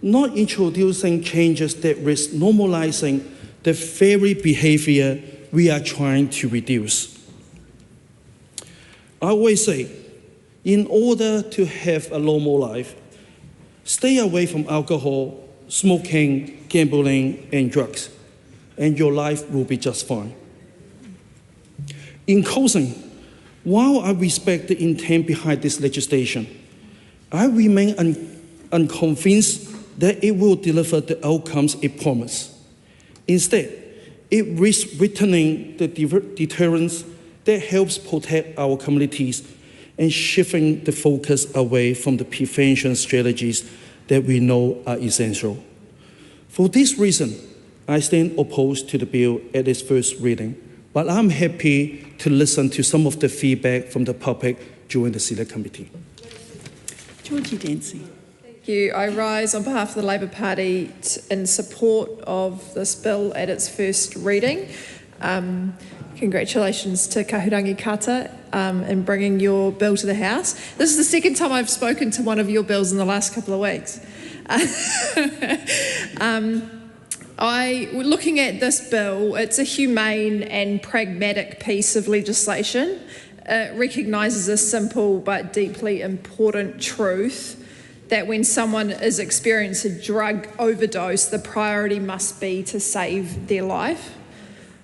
not introducing changes that risk normalizing the very behavior we are trying to reduce. I always say, in order to have a normal life, stay away from alcohol, smoking, gambling, and drugs, and your life will be just fine. In closing, while I respect the intent behind this legislation, I remain unconvinced that it will deliver the outcomes it promised. Instead, it risks weakening the deterrence that helps protect our communities and shifting the focus away from the prevention strategies that we know are essential. For this reason, I stand opposed to the bill at its first reading, but I'm happy to listen to some of the feedback from the public during the Select Committee. Georgie Dancy. Thank you. I rise on behalf of the Labour Party in support of this bill at its first reading. Congratulations to Kahurangi Kata in bringing your bill to the House. This is the second time I've spoken to one of your bills in the last couple of weeks. Looking at this bill, it's a humane and pragmatic piece of legislation. It recognises a simple but deeply important truth that when someone is experiencing a drug overdose, the priority must be to save their life.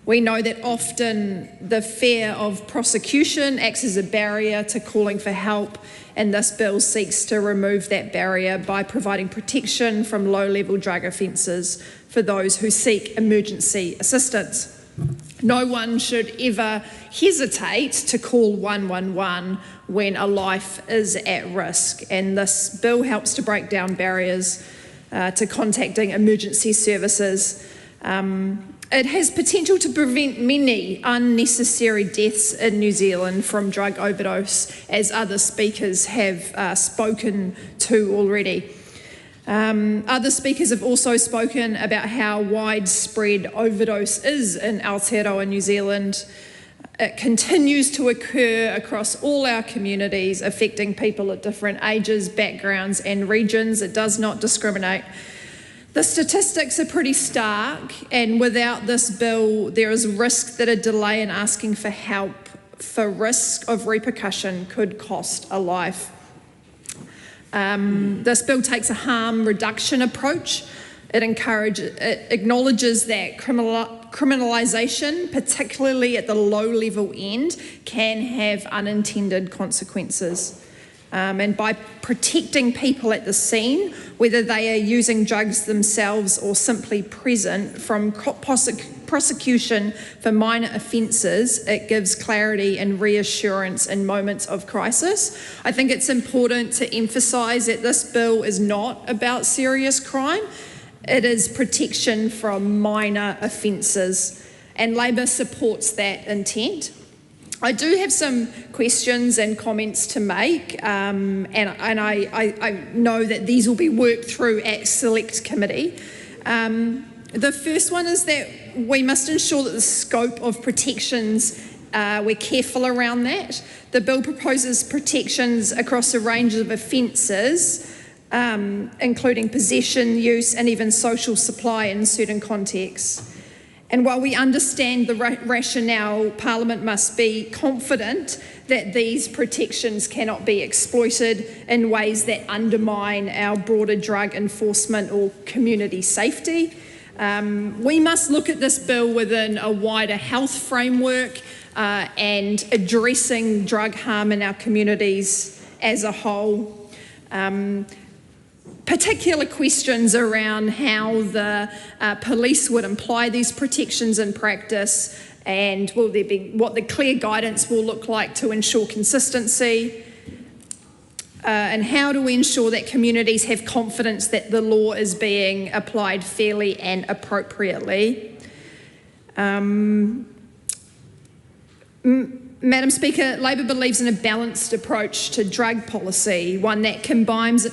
We know that often the fear of prosecution acts as a barrier to calling for help, and this bill seeks to remove that barrier by providing protection from low-level drug offences for those who seek emergency assistance. No one should ever hesitate to call 111 when a life is at risk, and this bill helps to break down barriers to contacting emergency services. It has potential to prevent many unnecessary deaths in New Zealand from drug overdose, as other speakers have spoken to already. Other speakers have also spoken about how widespread overdose is in Aotearoa, New Zealand. It continues to occur across all our communities, affecting people at different ages, backgrounds and regions. It does not discriminate. The statistics are pretty stark, and without this bill, there is risk that a delay in asking for help for risk of repercussion could cost a life. This bill takes a harm reduction approach. It acknowledges that criminalisation, particularly at the low-level end, can have unintended consequences. And by protecting people at the scene, whether they are using drugs themselves or simply present, from prosecution for minor offences, it gives clarity and reassurance in moments of crisis. I think it's important to emphasise that this bill is not about serious crime. It is protection from minor offences, and Labor supports that intent. I do have some questions and comments to make, and I know that these will be worked through at Select Committee. The first one is that we must ensure that the scope of protections, we're careful around that. The bill proposes protections across a range of offences, including possession, use, and even social supply in certain contexts. And while we understand the rationale, Parliament must be confident that these protections cannot be exploited in ways that undermine our broader drug enforcement or community safety. We must look at this bill within a wider health framework and addressing drug harm in our communities as a whole. Particular questions around how the police would apply these protections in practice, and will there be what the clear guidance will look like to ensure consistency, and how do we ensure that communities have confidence that the law is being applied fairly and appropriately. Madam Speaker, Labor believes in a balanced approach to drug policy, one that combines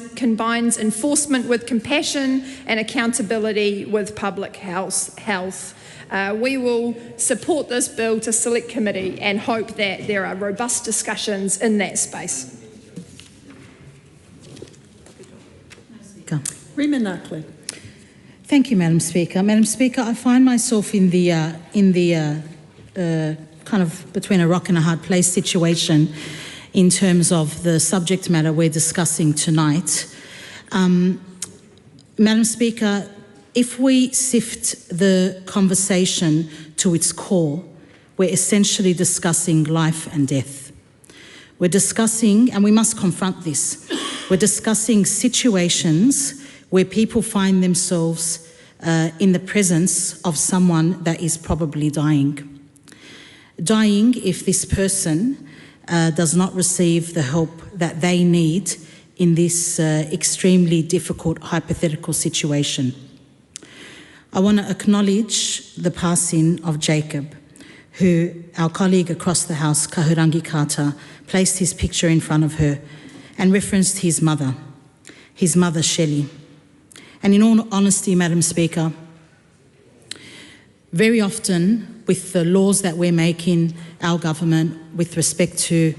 enforcement with compassion and accountability with public health. We will support this bill to Select Committee and hope that there are robust discussions in that space. Rima Nackley. Thank you, Madam Speaker. Madam Speaker, I find myself in the kind of between a rock and a hard place situation in terms of the subject matter we're discussing tonight. Madam Speaker, if we sift the conversation to its core, we're essentially discussing life and death. We're discussing, and we must confront this, we're discussing situations where people find themselves in the presence of someone that is probably dying. Dying if this person does not receive the help that they need in this extremely difficult hypothetical situation. I want to acknowledge the passing of Jacob, who our colleague across the House, Kahurangi Carter, placed his picture in front of her and referenced his mother Shelley. And in all honesty, Madam Speaker, very often with the laws that we're making, our government, with respect to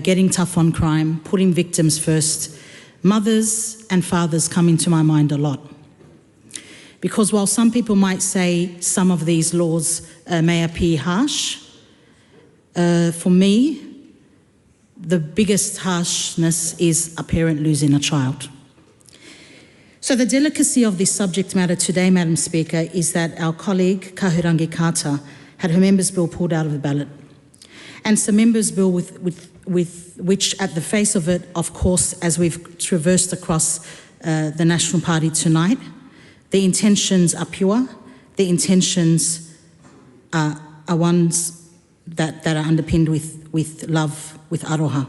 getting tough on crime, putting victims first, mothers and fathers come into my mind a lot. Because while some people might say some of these laws may appear harsh, for me, the biggest harshness is a parent losing a child. So the delicacy of this subject matter today, Madam Speaker, is that our colleague, Kahurangi Carter, had her members' bill pulled out of the ballot. And it's a members' bill with which, at the face of it, of course, as we've traversed across the National Party tonight, the intentions are pure, the intentions are ones that are underpinned with love, with aroha.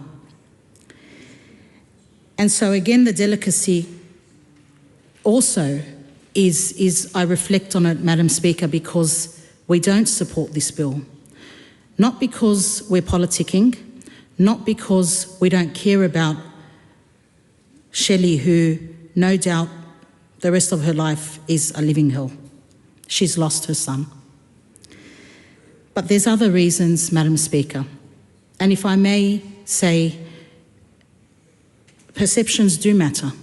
And so again, the delicacy also is I reflect on it, Madam Speaker, because we don't support this bill. Not because we're politicking, not because we don't care about Shelley, who no doubt the rest of her life is a living hell. She's lost her son. But there's other reasons, Madam Speaker. And if I may say, perceptions do matter.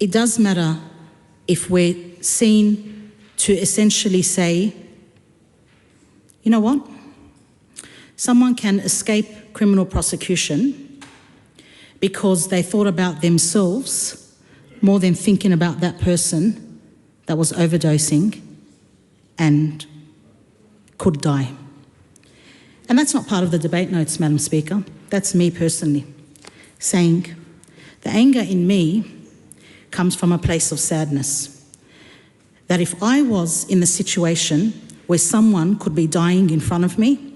It does matter if we're seen to essentially say, you know what? Someone can escape criminal prosecution because they thought about themselves more than thinking about that person that was overdosing and could die. And that's not part of the debate notes, Madam Speaker. That's me personally saying the anger in me comes from a place of sadness. That if I was in the situation where someone could be dying in front of me,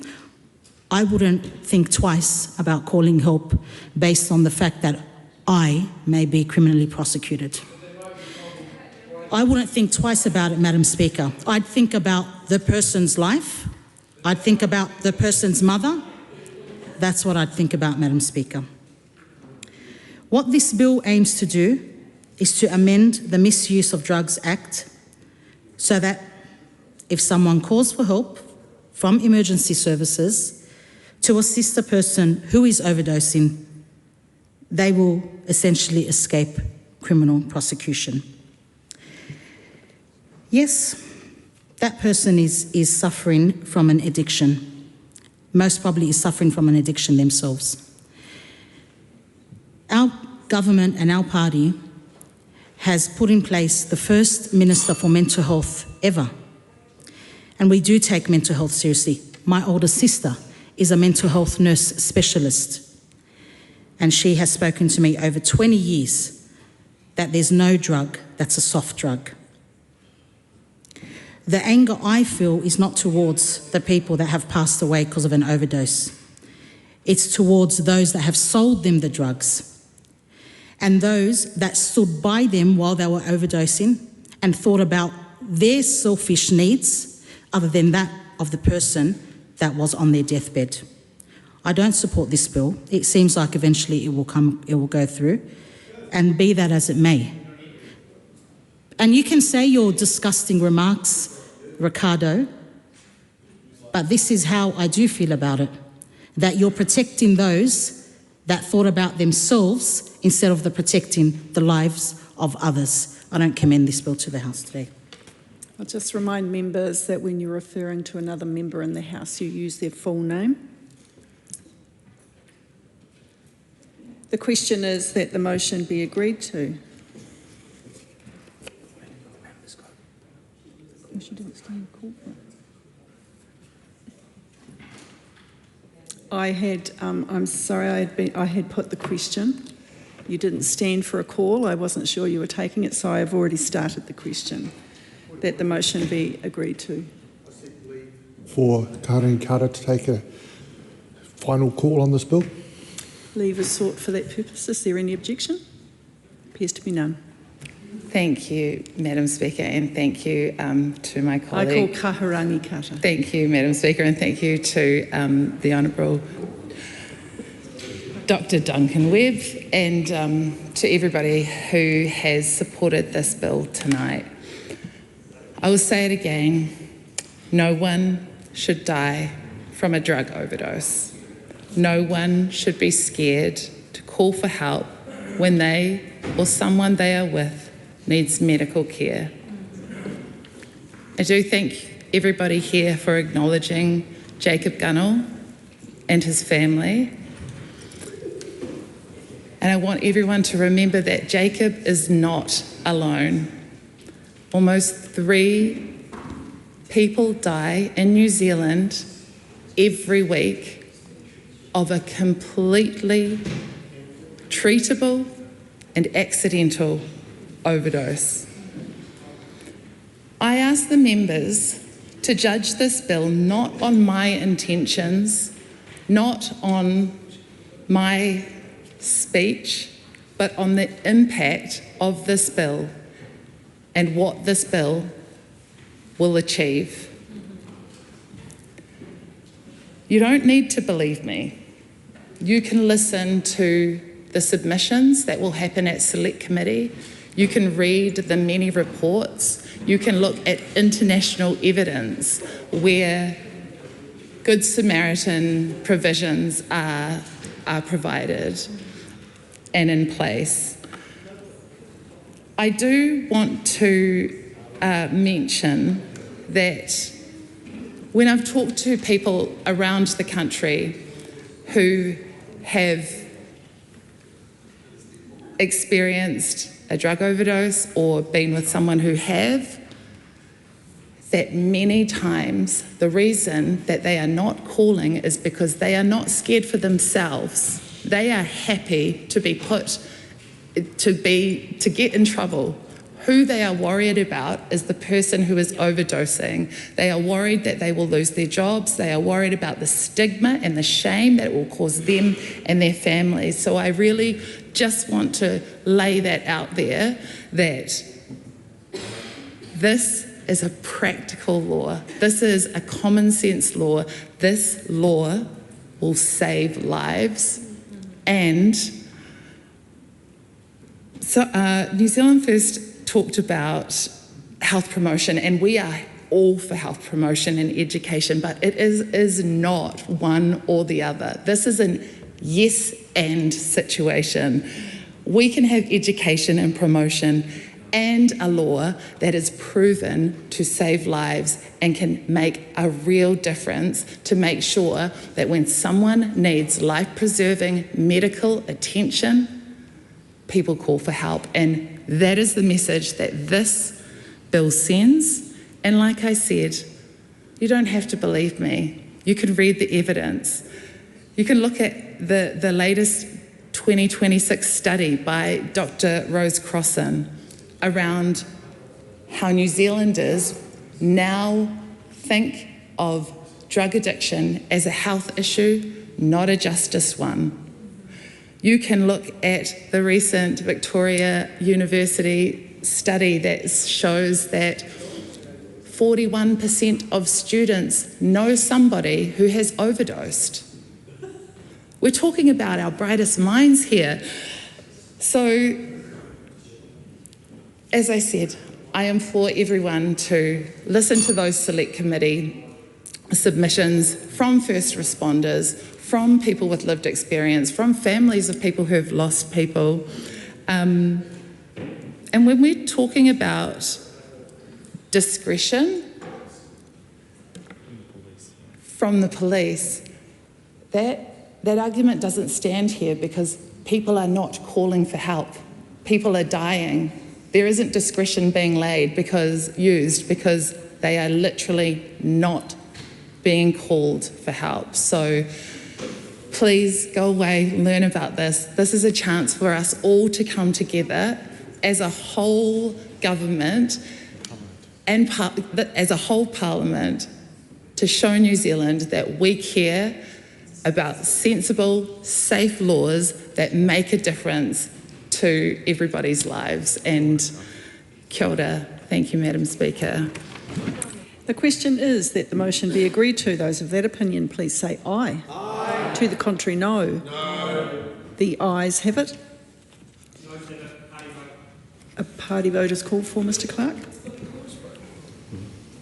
I wouldn't think twice about calling help based on the fact that I may be criminally prosecuted. I wouldn't think twice about it, Madam Speaker. I'd think about the person's life. I'd think about the person's mother. That's what I'd think about, Madam Speaker. What this bill aims to do is to amend the Misuse of Drugs Act so that if someone calls for help from emergency services to assist a person who is overdosing, they will essentially escape criminal prosecution. Yes, that person is suffering from an addiction. Most probably is suffering from an addiction themselves. Our government and our party has put in place the first Minister for Mental Health ever. And we do take mental health seriously. My older sister is a mental health nurse specialist. And she has spoken to me over 20 years that there's no drug that's a soft drug. The anger I feel is not towards the people that have passed away because of an overdose. It's towards those that have sold them the drugs and those that stood by them while they were overdosing and thought about their selfish needs other than that of the person that was on their deathbed. I don't support this bill. It seems like eventually it will go through, and be that as it may. And you can say your disgusting remarks, Ricardo, but this is how I do feel about it, that you're protecting those that thought about themselves instead of protecting the lives of others. I don't commend this bill to the House today. I'll just remind members that when you're referring to another member in the House, you use their full name. The question is that the motion be agreed to. She didn't stand court. I'm sorry, I had put the question. You didn't stand for a call. I wasn't sure you were taking it, so I've already started the question. That the motion be agreed to. For Karin Carter to take a final call on this bill. Leave is sought for that purpose. Is there any objection? Appears to be none. Thank you, Madam Speaker, and thank you to my colleague. I call Kaharangi Kata. Thank you, Madam Speaker, and thank you to the Honourable Dr. Duncan Webb and to everybody who has supported this bill tonight. I will say it again, no one should die from a drug overdose. No one should be scared to call for help when they or someone they are with needs medical care. I do thank everybody here for acknowledging Jacob Gunnell and his family. And I want everyone to remember that Jacob is not alone. Almost 3 people die in New Zealand every week of a completely treatable and accidental overdose. I ask the members to judge this bill not on my intentions, not on my speech, but on the impact of this bill and what this bill will achieve. You don't need to believe me. You can listen to the submissions that will happen at Select Committee. You can read the many reports. You can look at international evidence where Good Samaritan provisions are provided and in place. I do want to mention that when I've talked to people around the country who have experienced a drug overdose or been with someone who have, that many times the reason that they are not calling is because they are not scared for themselves. They are happy to be to get in trouble. Who they are worried about is the person who is overdosing. They are worried that they will lose their jobs. They are worried about the stigma and the shame that it will cause them and their families. So I really just want to lay that out there, that this is a practical law. This is a common sense law. This law will save lives. And so New Zealand First talked about health promotion, and we are all for health promotion and education, but it is not one or the other. This is an yes and situation. We can have education and promotion and a law that is proven to save lives and can make a real difference to make sure that when someone needs life-preserving medical attention, people call for help. And that is the message that this bill sends. And like I said, you don't have to believe me. You can read the evidence. You can look at the latest 2026 study by Dr. Rose Crossan around how New Zealanders now think of drug addiction as a health issue, not a justice one. You can look at the recent Victoria University study that shows that 41% of students know somebody who has overdosed. We're talking about our brightest minds here. So, as I said, I implore everyone to listen to those select committee submissions from first responders, from people with lived experience, from families of people who have lost people. And when we're talking about discretion from the police, that argument doesn't stand here because people are not calling for help. People are dying. There isn't discretion being used because they are literally not being called for help. So please go away, learn about this. This is a chance for us all to come together as a whole government and as a whole parliament to show New Zealand that we care about sensible, safe laws that make a difference to everybody's lives. And kia ora. Thank you, Madam Speaker. The question is that the motion be agreed to. Those of that opinion, please say aye. Aye. To the contrary, no. No. The ayes have it. No, a party vote is called for, Mr. Clark.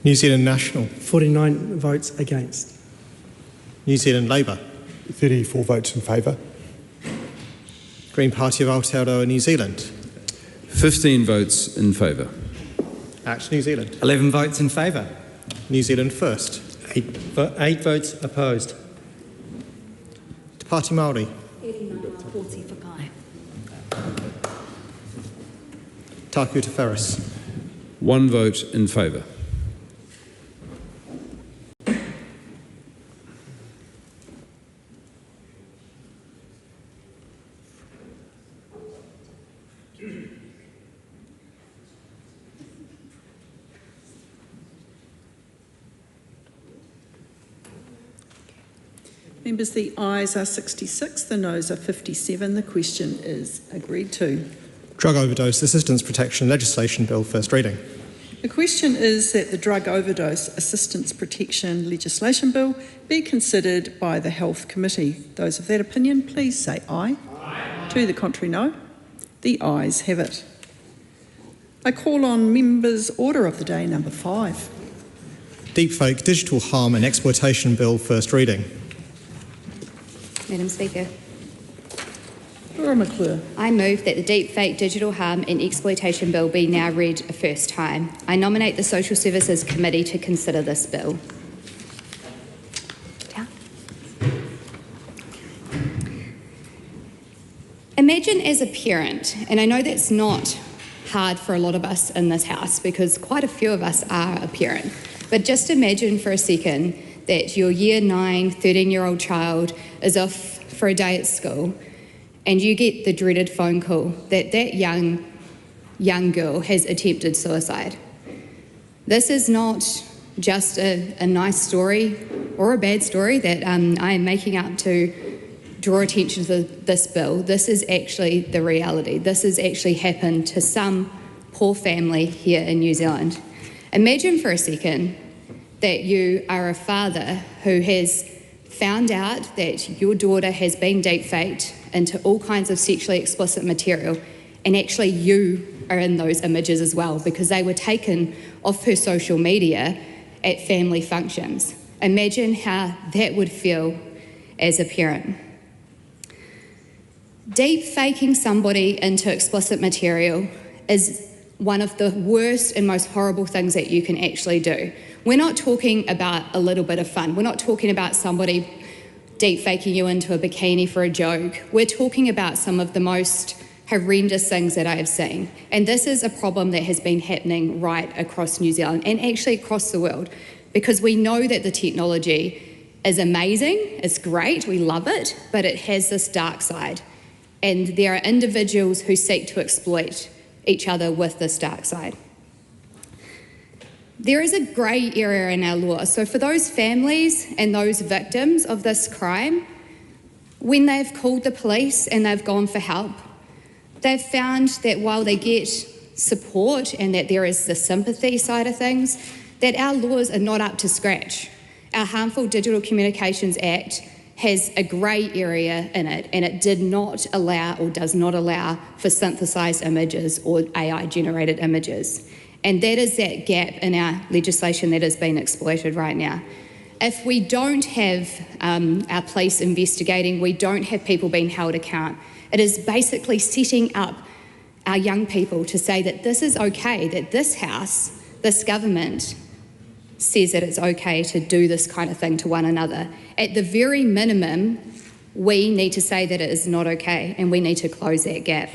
New Zealand National. 49 votes against. New Zealand Labour. 34 votes in favour. Green Party of Aotearoa, New Zealand. 15 votes in favour. Act New Zealand. 11 votes in favour. New Zealand First. 8 votes opposed. Te Pāti Māori. 40 for Kai. Taku Te Wharis. 1 vote in favour. Members, the ayes are 66, the noes are 57. The question is agreed to. Drug Overdose Assistance Protection Legislation Bill, first reading. The question is that the Drug Overdose Assistance Protection Legislation Bill be considered by the Health Committee. Those of that opinion, please say aye. Aye. To the contrary, no. The ayes have it. I call on members' order of the day number 5. Deepfake Digital Harm and Exploitation Bill, first reading. Madam Speaker, Laura McClure. I move that the Deepfake Digital Harm and Exploitation Bill be now read a first time. I nominate the Social Services Committee to consider this bill. Imagine as a parent, and I know that's not hard for a lot of us in this house because quite a few of us are a parent, but just imagine for a second that your year 9, 13-year-old child is off for a day at school and you get the dreaded phone call that that young girl has attempted suicide. This is not just a nice story or a bad story that I am making up to draw attention to this bill. This is actually the reality. This has actually happened to some poor family here in New Zealand. Imagine for a second that you are a father who has found out that your daughter has been deepfaked into all kinds of sexually explicit material, and actually you are in those images as well because they were taken off her social media at family functions. Imagine how that would feel as a parent. Deep faking somebody into explicit material is one of the worst and most horrible things that you can actually do. We're not talking about a little bit of fun. We're not talking about somebody deep faking you into a bikini for a joke. We're talking about some of the most horrendous things that I have seen. And this is a problem that has been happening right across New Zealand and actually across the world because we know that the technology is amazing, it's great, we love it, but it has this dark side. And there are individuals who seek to exploit each other with this dark side. There is a grey area in our law. So for those families and those victims of this crime, when they've called the police and they've gone for help, they've found that while they get support and that there is the sympathy side of things, that our laws are not up to scratch. Our Harmful Digital Communications Act has a grey area in it, and it did not allow or does not allow for synthesised images or AI-generated images. And that is that gap in our legislation that is being exploited right now. If we don't have our police investigating, we don't have people being held account, it is basically setting up our young people to say that this is okay, that this house, this government, says that it's okay to do this kind of thing to one another. At the very minimum, we need to say that it is not okay and we need to close that gap.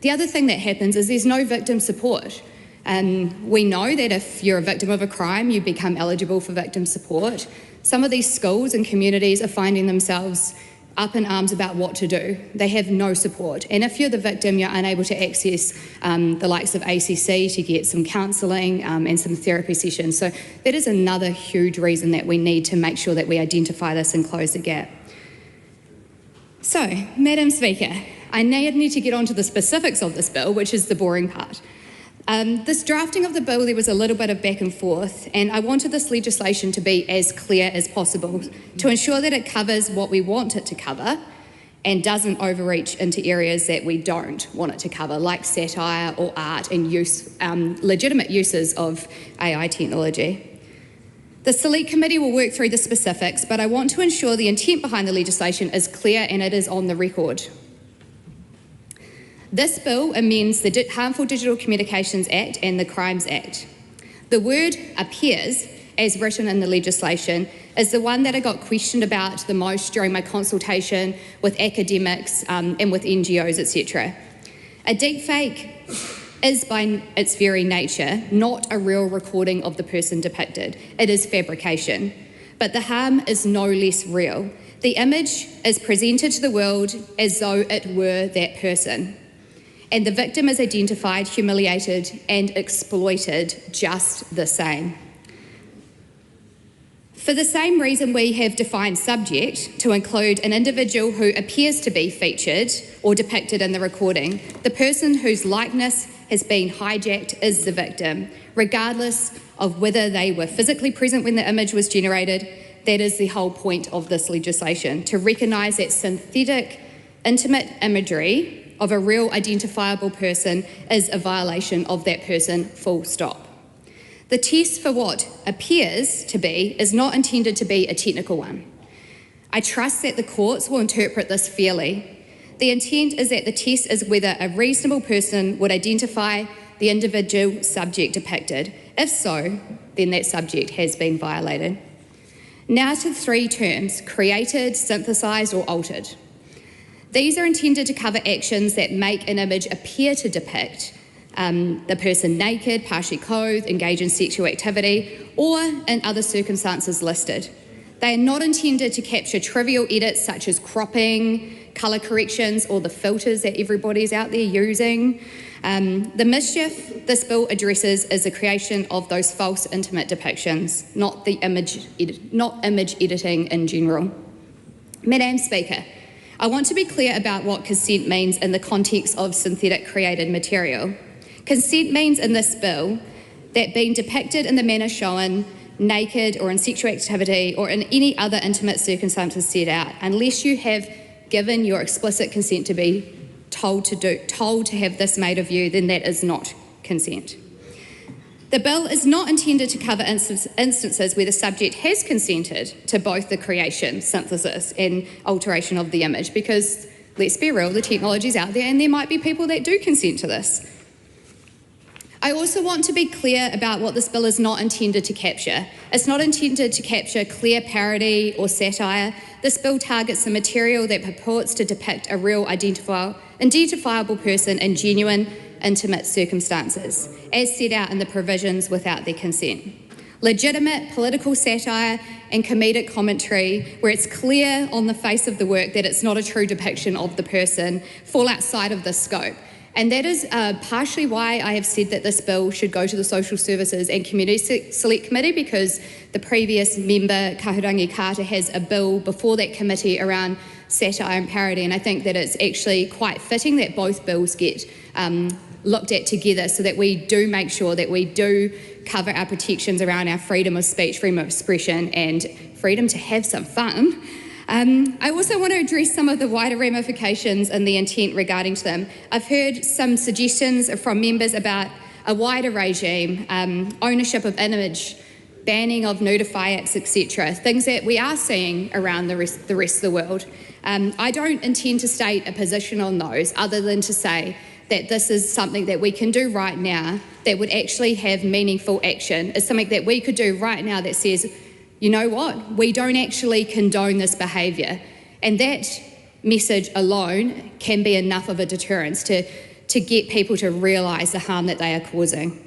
The other thing that happens is there's no victim support. We know that if you're a victim of a crime, you become eligible for victim support. Some of these schools and communities are finding themselves up in arms about what to do. They have no support. And if you're the victim, you're unable to access the likes of ACC to get some counselling and some therapy sessions. So that is another huge reason that we need to make sure that we identify this and close the gap. So, Madam Speaker, I now need to get on to the specifics of this bill, which is the boring part. This drafting of the bill, there was a little bit of back and forth, and I wanted this legislation to be as clear as possible to ensure that it covers what we want it to cover and doesn't overreach into areas that we don't want it to cover, like satire or art and legitimate uses of AI technology. The Select Committee will work through the specifics, but I want to ensure the intent behind the legislation is clear and it is on the record. This bill amends the Harmful Digital Communications Act and the Crimes Act. The word appears, as written in the legislation, is the one that I got questioned about the most during my consultation with academics and with NGOs, etc. A deepfake is by its very nature not a real recording of the person depicted. It is fabrication. But the harm is no less real. The image is presented to the world as though it were that person. And the victim is identified, humiliated, and exploited just the same. For the same reason we have defined subject to include an individual who appears to be featured or depicted in the recording, the person whose likeness has been hijacked is the victim, regardless of whether they were physically present when the image was generated. That is the whole point of this legislation, to recognise that synthetic, intimate imagery of a real identifiable person is a violation of that person, full stop. The test for what appears to be is not intended to be a technical one. I trust that the courts will interpret this fairly. The intent is that the test is whether a reasonable person would identify the individual subject depicted. If so, then that subject has been violated. Now to the three terms: created, synthesised or altered. These are intended to cover actions that make an image appear to depict the person naked, partially clothed, engage in sexual activity, or in other circumstances listed. They are not intended to capture trivial edits such as cropping, colour corrections, or the filters that everybody's out there using. The mischief this bill addresses is the creation of those false intimate depictions, not image editing in general. Madam Speaker, I want to be clear about what consent means in the context of synthetic created material. Consent means in this bill that being depicted in the manner shown, naked or in sexual activity or in any other intimate circumstances set out, unless you have given your explicit consent to be told to have this made of you, then that is not consent. The bill is not intended to cover instances where the subject has consented to both the creation, synthesis and alteration of the image, because let's be real, the technology is out there and there might be people that do consent to this. I also want to be clear about what this bill is not intended to capture. It's not intended to capture clear parody or satire. This bill targets the material that purports to depict a real identifiable person in genuine, intimate circumstances, as set out in the provisions without their consent. Legitimate political satire and comedic commentary, where it's clear on the face of the work that it's not a true depiction of the person, fall outside of this scope. And that is partially why I have said that this bill should go to the Social Services and Community Select Committee, because the previous member, Kahurangi Carter, has a bill before that committee around satire and parody, and I think that it's actually quite fitting that both bills get looked at together so that we do make sure that we do cover our protections around our freedom of speech, freedom of expression and freedom to have some fun. I also want to address some of the wider ramifications and the intent regarding to them. I've heard some suggestions from members about a wider regime, ownership of image, banning of nudify acts, etc., things that we are seeing around the rest of the world. I don't intend to state a position on those other than to say that this is something that we can do right now that would actually have meaningful action. It's something that we could do right now that says, you know what, we don't actually condone this behaviour. And that message alone can be enough of a deterrence to get people to realise the harm that they are causing.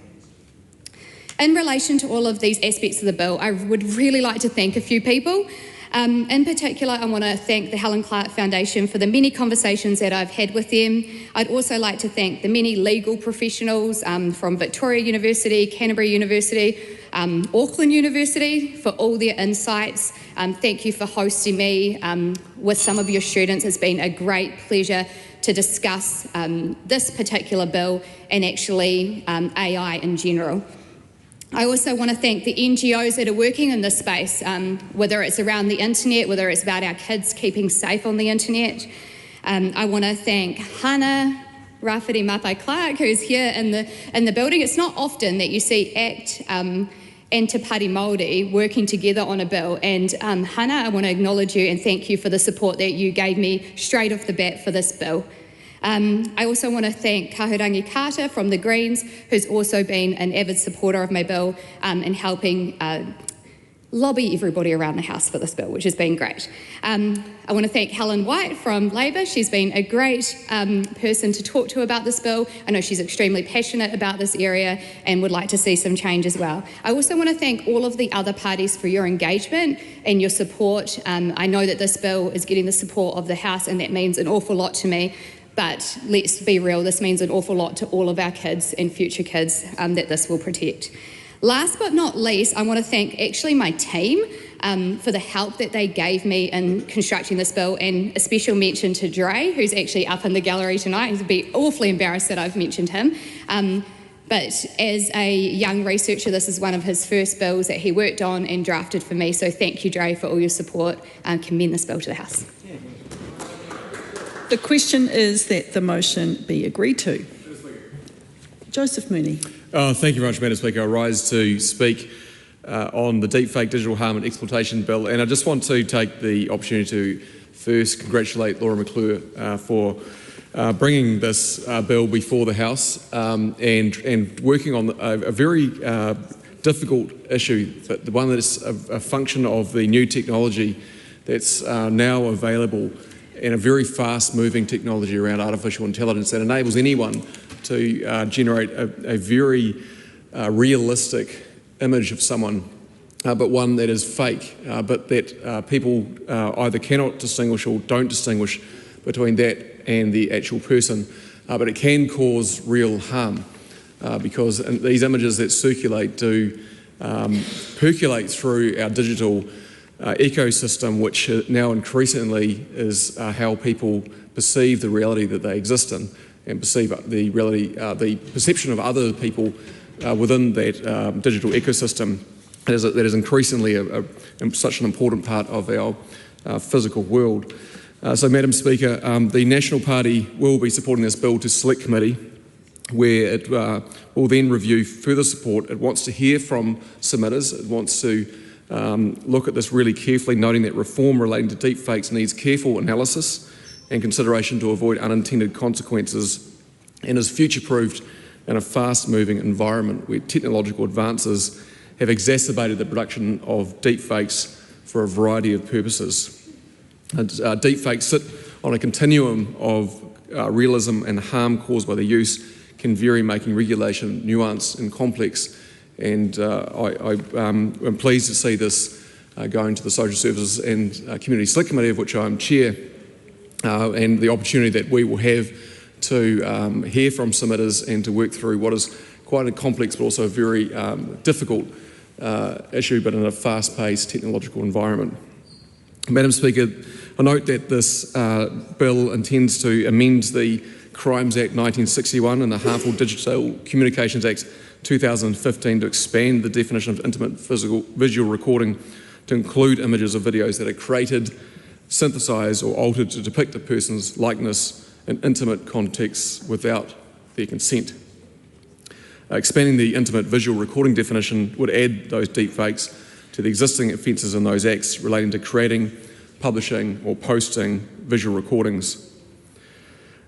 In relation to all of these aspects of the bill, I would really like to thank a few people. In particular, I want to thank the Helen Clark Foundation for the many conversations that I've had with them. I'd also like to thank the many legal professionals from Victoria University, Canterbury University, Auckland University for all their insights. Thank you for hosting me with some of your students. It's been a great pleasure to discuss this particular bill and actually AI in general. I also want to thank the NGOs that are working in this space, whether it's around the internet, whether it's about our kids keeping safe on the internet. I want to thank Hana Rafiri Mapai Clark, who's here in the building. It's not often that you see ACT and Te Pari Māori working together on a bill. And Hana, I want to acknowledge you and thank you for the support that you gave me straight off the bat for this bill. I also want to thank Kahurangi Carter from the Greens, who's also been an avid supporter of my bill and helping lobby everybody around the House for this bill, which has been great. I want to thank Helen White from Labor. She's been a great person to talk to about this bill. I know she's extremely passionate about this area and would like to see some change as well. I also want to thank all of the other parties for your engagement and your support. I know that this bill is getting the support of the House and that means an awful lot to me. But let's be real, this means an awful lot to all of our kids and future kids that this will protect. Last but not least, I want to thank actually my team for the help that they gave me in constructing this bill, and a special mention to Dre, who's actually up in the gallery tonight. He'll be awfully embarrassed that I've mentioned him. But as a young researcher, this is one of his first bills that he worked on and drafted for me. So thank you, Dre, for all your support. Commend this bill to the House. The question is that the motion be agreed to. Joseph Mooney. Thank you very much, Madam Speaker. I rise to speak on the Deepfake Digital Harm and Exploitation Bill, and I just want to take the opportunity to first congratulate Laura McClure for bringing this bill before the House and working on a very difficult issue, but the one that is a function of the new technology that's now available, and a very fast-moving technology around artificial intelligence that enables anyone to generate a very realistic image of someone, but one that is fake, but that people either cannot distinguish or don't distinguish between that and the actual person, but it can cause real harm because these images that circulate do percolate through our digital ecosystem, which now increasingly is how people perceive the reality that they exist in, and perceive the reality, the perception of other people within that digital ecosystem that is increasingly such an important part of our physical world. So, Madam Speaker, the National Party will be supporting this bill to Select Committee, where it will then review further support. It wants to hear from submitters. It wants to look at this really carefully, noting that reform relating to deepfakes needs careful analysis and consideration to avoid unintended consequences, and is future-proofed in a fast-moving environment where technological advances have exacerbated the production of deepfakes for a variety of purposes. Deepfakes sit on a continuum of realism and harm caused by their use, can vary, making regulation nuanced and complex. And I'm pleased to see this going to the Social Services and Community Select Committee, of which I'm chair, and the opportunity that we will have to hear from submitters and to work through what is quite a complex but also a very difficult issue, but in a fast-paced technological environment. Madam Speaker, I note that this bill intends to amend the Crimes Act 1961 and the Harmful Digital Communications Act 2015 to expand the definition of intimate visual recording to include images or videos that are created, synthesised or altered to depict a person's likeness in intimate contexts without their consent. Expanding the intimate visual recording definition would add those deepfakes to the existing offences in those acts relating to creating, publishing or posting visual recordings.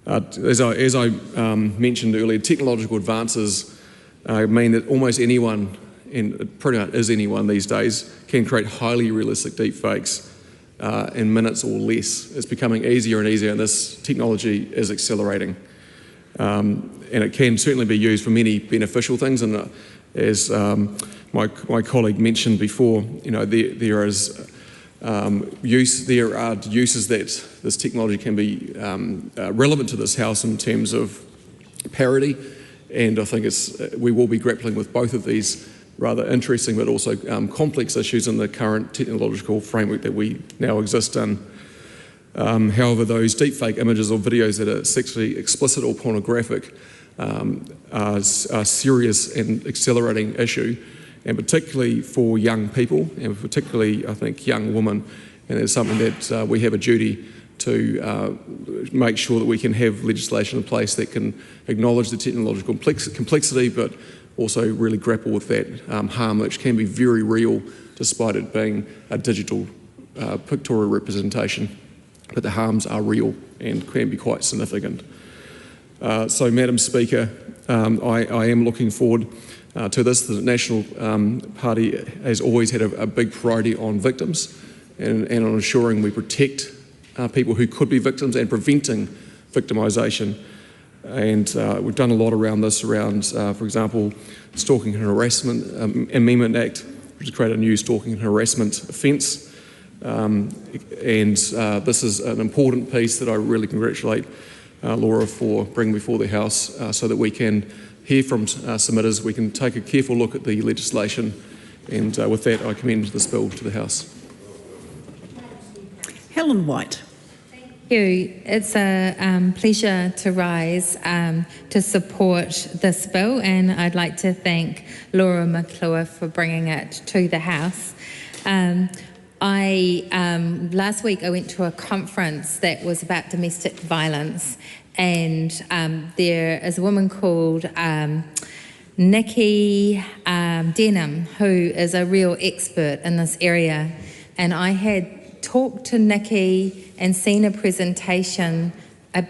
As I mentioned earlier, technological advances mean that almost anyone, and pretty much is anyone these days, can create highly realistic deepfakes in minutes or less. It's becoming easier and easier, and this technology is accelerating. And it can certainly be used for many beneficial things, and as my colleague mentioned before, you know, there are uses that this technology can be relevant to this House in terms of parody, and I think we will be grappling with both of these rather interesting but also complex issues in the current technological framework that we now exist in. However, those deepfake images or videos that are sexually explicit or pornographic are a serious and accelerating issue, and particularly for young people, and particularly, I think, young women. And it's something that we have a duty to make sure that we can have legislation in place that can acknowledge the technological complexity, but also really grapple with that harm, which can be very real despite it being a digital pictorial representation. But the harms are real and can be quite significant. So, Madam Speaker, I am looking forward to this. The National Party has always had a big priority on victims and on ensuring we protect people who could be victims and preventing victimisation. And we've done a lot around this, for example, Stalking and Harassment Amendment Act, which has created a new stalking and harassment offence. And this is an important piece that I really congratulate Laura for bringing before the House so that we can hear from submitters, we can take a careful look at the legislation, and with that I commend this bill to the House. Helen White. Thank you. It's a pleasure to rise to support this bill, and I'd like to thank Laura McClure for bringing it to the House. Last week I went to a conference that was about domestic violence, and there is a woman called Nikki Denham, who is a real expert in this area. And I had talked to Nikki and seen a presentation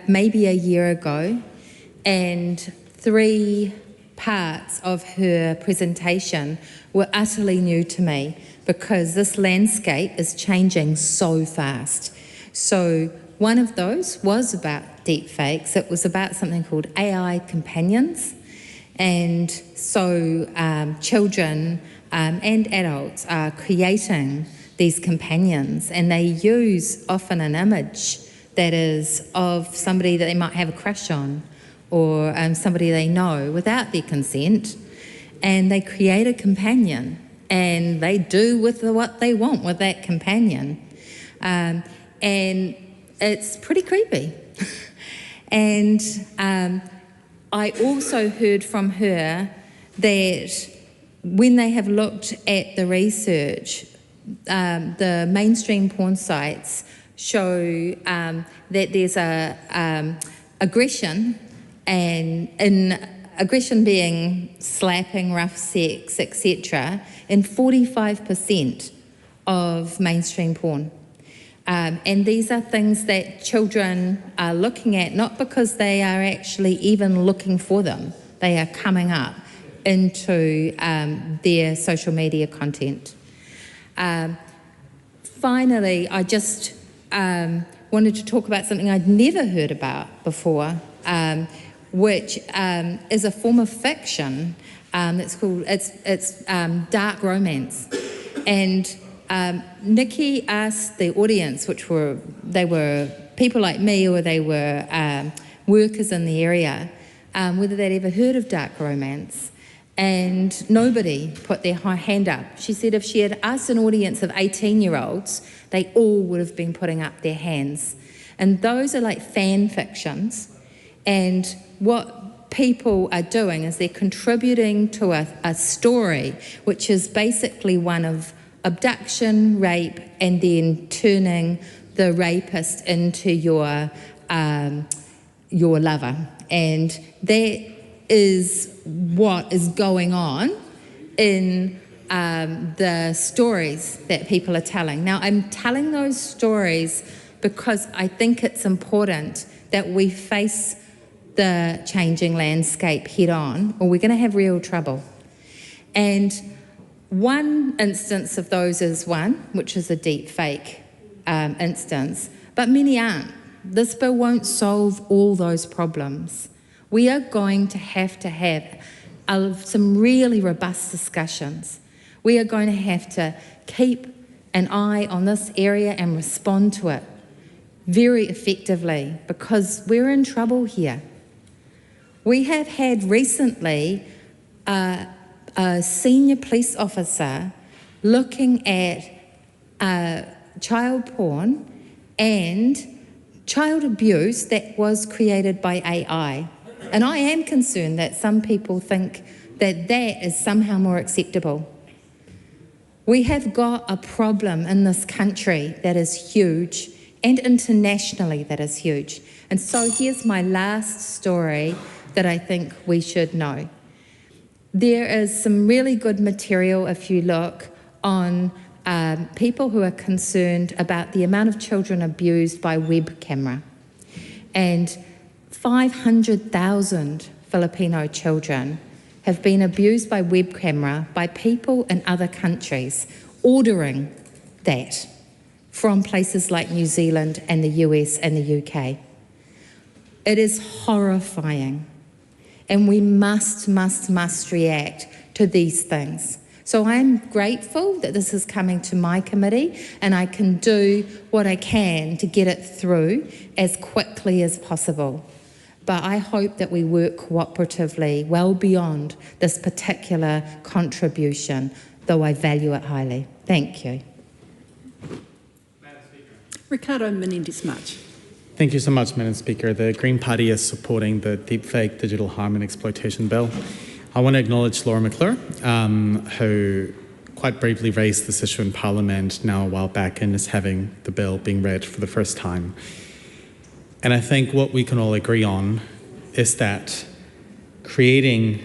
maybe a year ago, and 3 parts of her presentation were utterly new to me, because this landscape is changing so fast. So one of those was about deepfakes. It was about something called AI companions. And so children and adults are creating these companions, and they use often an image that is of somebody that they might have a crush on, or somebody they know without their consent, and they create a companion, and they do with what they want with that companion. And it's pretty creepy. And I also heard from her that when they have looked at the research, the mainstream porn sites show that there's aggression, and in aggression being slapping, rough sex, etc., in 45% of mainstream porn. And these are things that children are looking at, not because they are actually even looking for them. They are coming up into their social media content. Finally, I just wanted to talk about something I'd never heard about before, which is a form of fiction that's called, it's dark romance. And Nikki asked the audience, they were people like me, or they were workers in the area, whether they'd ever heard of dark romance. And nobody put their hand up. She said if she had asked an audience of 18-year-olds, they all would have been putting up their hands. And those are like fan fictions. And what people are doing is they're contributing to a story which is basically one of abduction, rape, and then turning the rapist into your lover. And that is what is going on in the stories that people are telling. Now, I'm telling those stories because I think it's important that we face the changing landscape head on, or we're going to have real trouble. And one instance of those is one, which is a deep fake instance, but many aren't. This bill won't solve all those problems. We are going to have some really robust discussions. We are going to have to keep an eye on this area and respond to it very effectively, because we're in trouble here. We have had recently a senior police officer looking at child porn and child abuse that was created by AI. And I am concerned that some people think that that is somehow more acceptable. We have got a problem in this country that is huge, and internationally that is huge. And so here's my last story that I think we should know. There is some really good material if you look on people who are concerned about the amount of children abused by web camera. And 500,000 Filipino children have been abused by web camera by people in other countries, ordering that from places like New Zealand and the US and the UK. It is horrifying, and we must react to these things. So I'm grateful that this is coming to my committee, and I can do what I can to get it through as quickly as possible. But I hope that we work cooperatively well beyond this particular contribution, though I value it highly. Thank you. Ricardo Menendez-March. Thank you so much, Madam Speaker. The Green Party is supporting the Deepfake Digital Harm and Exploitation Bill. I want to acknowledge Laura McClure, who quite bravely raised this issue in Parliament now a while back and is having the bill being read for the first time. And I think what we can all agree on is that creating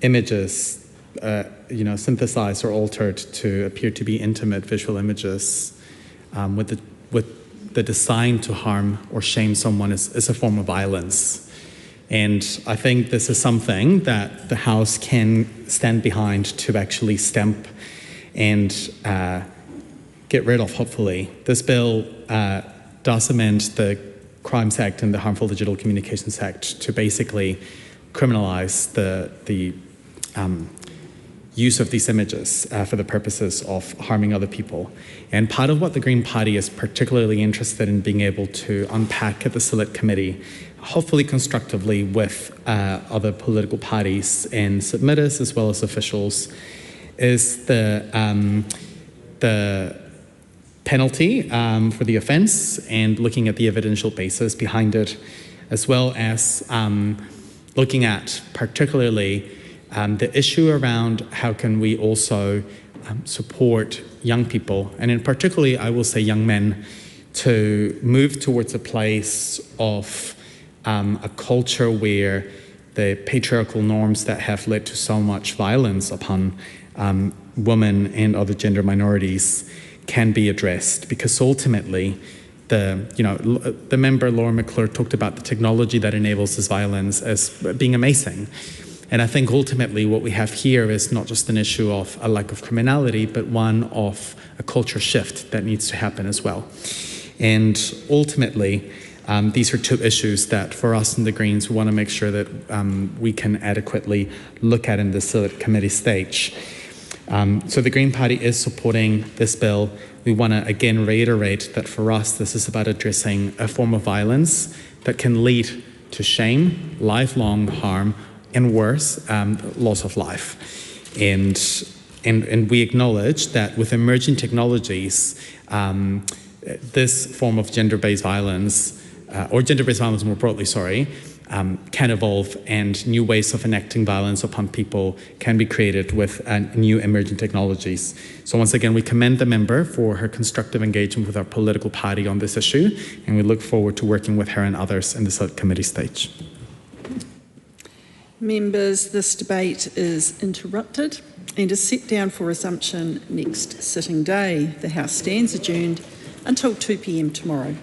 images, synthesized or altered to appear to be intimate visual images with the design to harm or shame someone is a form of violence. And I think this is something that the House can stand behind to actually stamp and get rid of, hopefully. This bill does amend the Crimes Act and the Harmful Digital Communications Act to basically criminalize the use of these images for the purposes of harming other people. And part of what the Green Party is particularly interested in being able to unpack at the Select Committee, hopefully constructively with other political parties and submitters as well as officials, is the penalty for the offence and looking at the evidential basis behind it, as well as looking at particularly the issue around how can we also support young people, and in particularly I will say young men, to move towards a place of a culture where the patriarchal norms that have led to so much violence upon women and other gender minorities can be addressed. Because ultimately, the member Laura McClure talked about the technology that enables this violence as being amazing. And I think ultimately what we have here is not just an issue of a lack of criminality, but one of a culture shift that needs to happen as well. And ultimately, these are two issues that for us in the Greens, we want to make sure that we can adequately look at in the Select Committee stage. So the Green Party is supporting this bill. We want to again reiterate that for us, this is about addressing a form of violence that can lead to shame, lifelong harm, and worse, loss of life. And we acknowledge that with emerging technologies, this form of gender-based violence, or gender-based violence more broadly, can evolve, and new ways of enacting violence upon people can be created with new emerging technologies. So once again, we commend the member for her constructive engagement with our political party on this issue, and we look forward to working with her and others in the subcommittee stage. Members, this debate is interrupted and is set down for resumption next sitting day. The House stands adjourned until 2 p.m. tomorrow.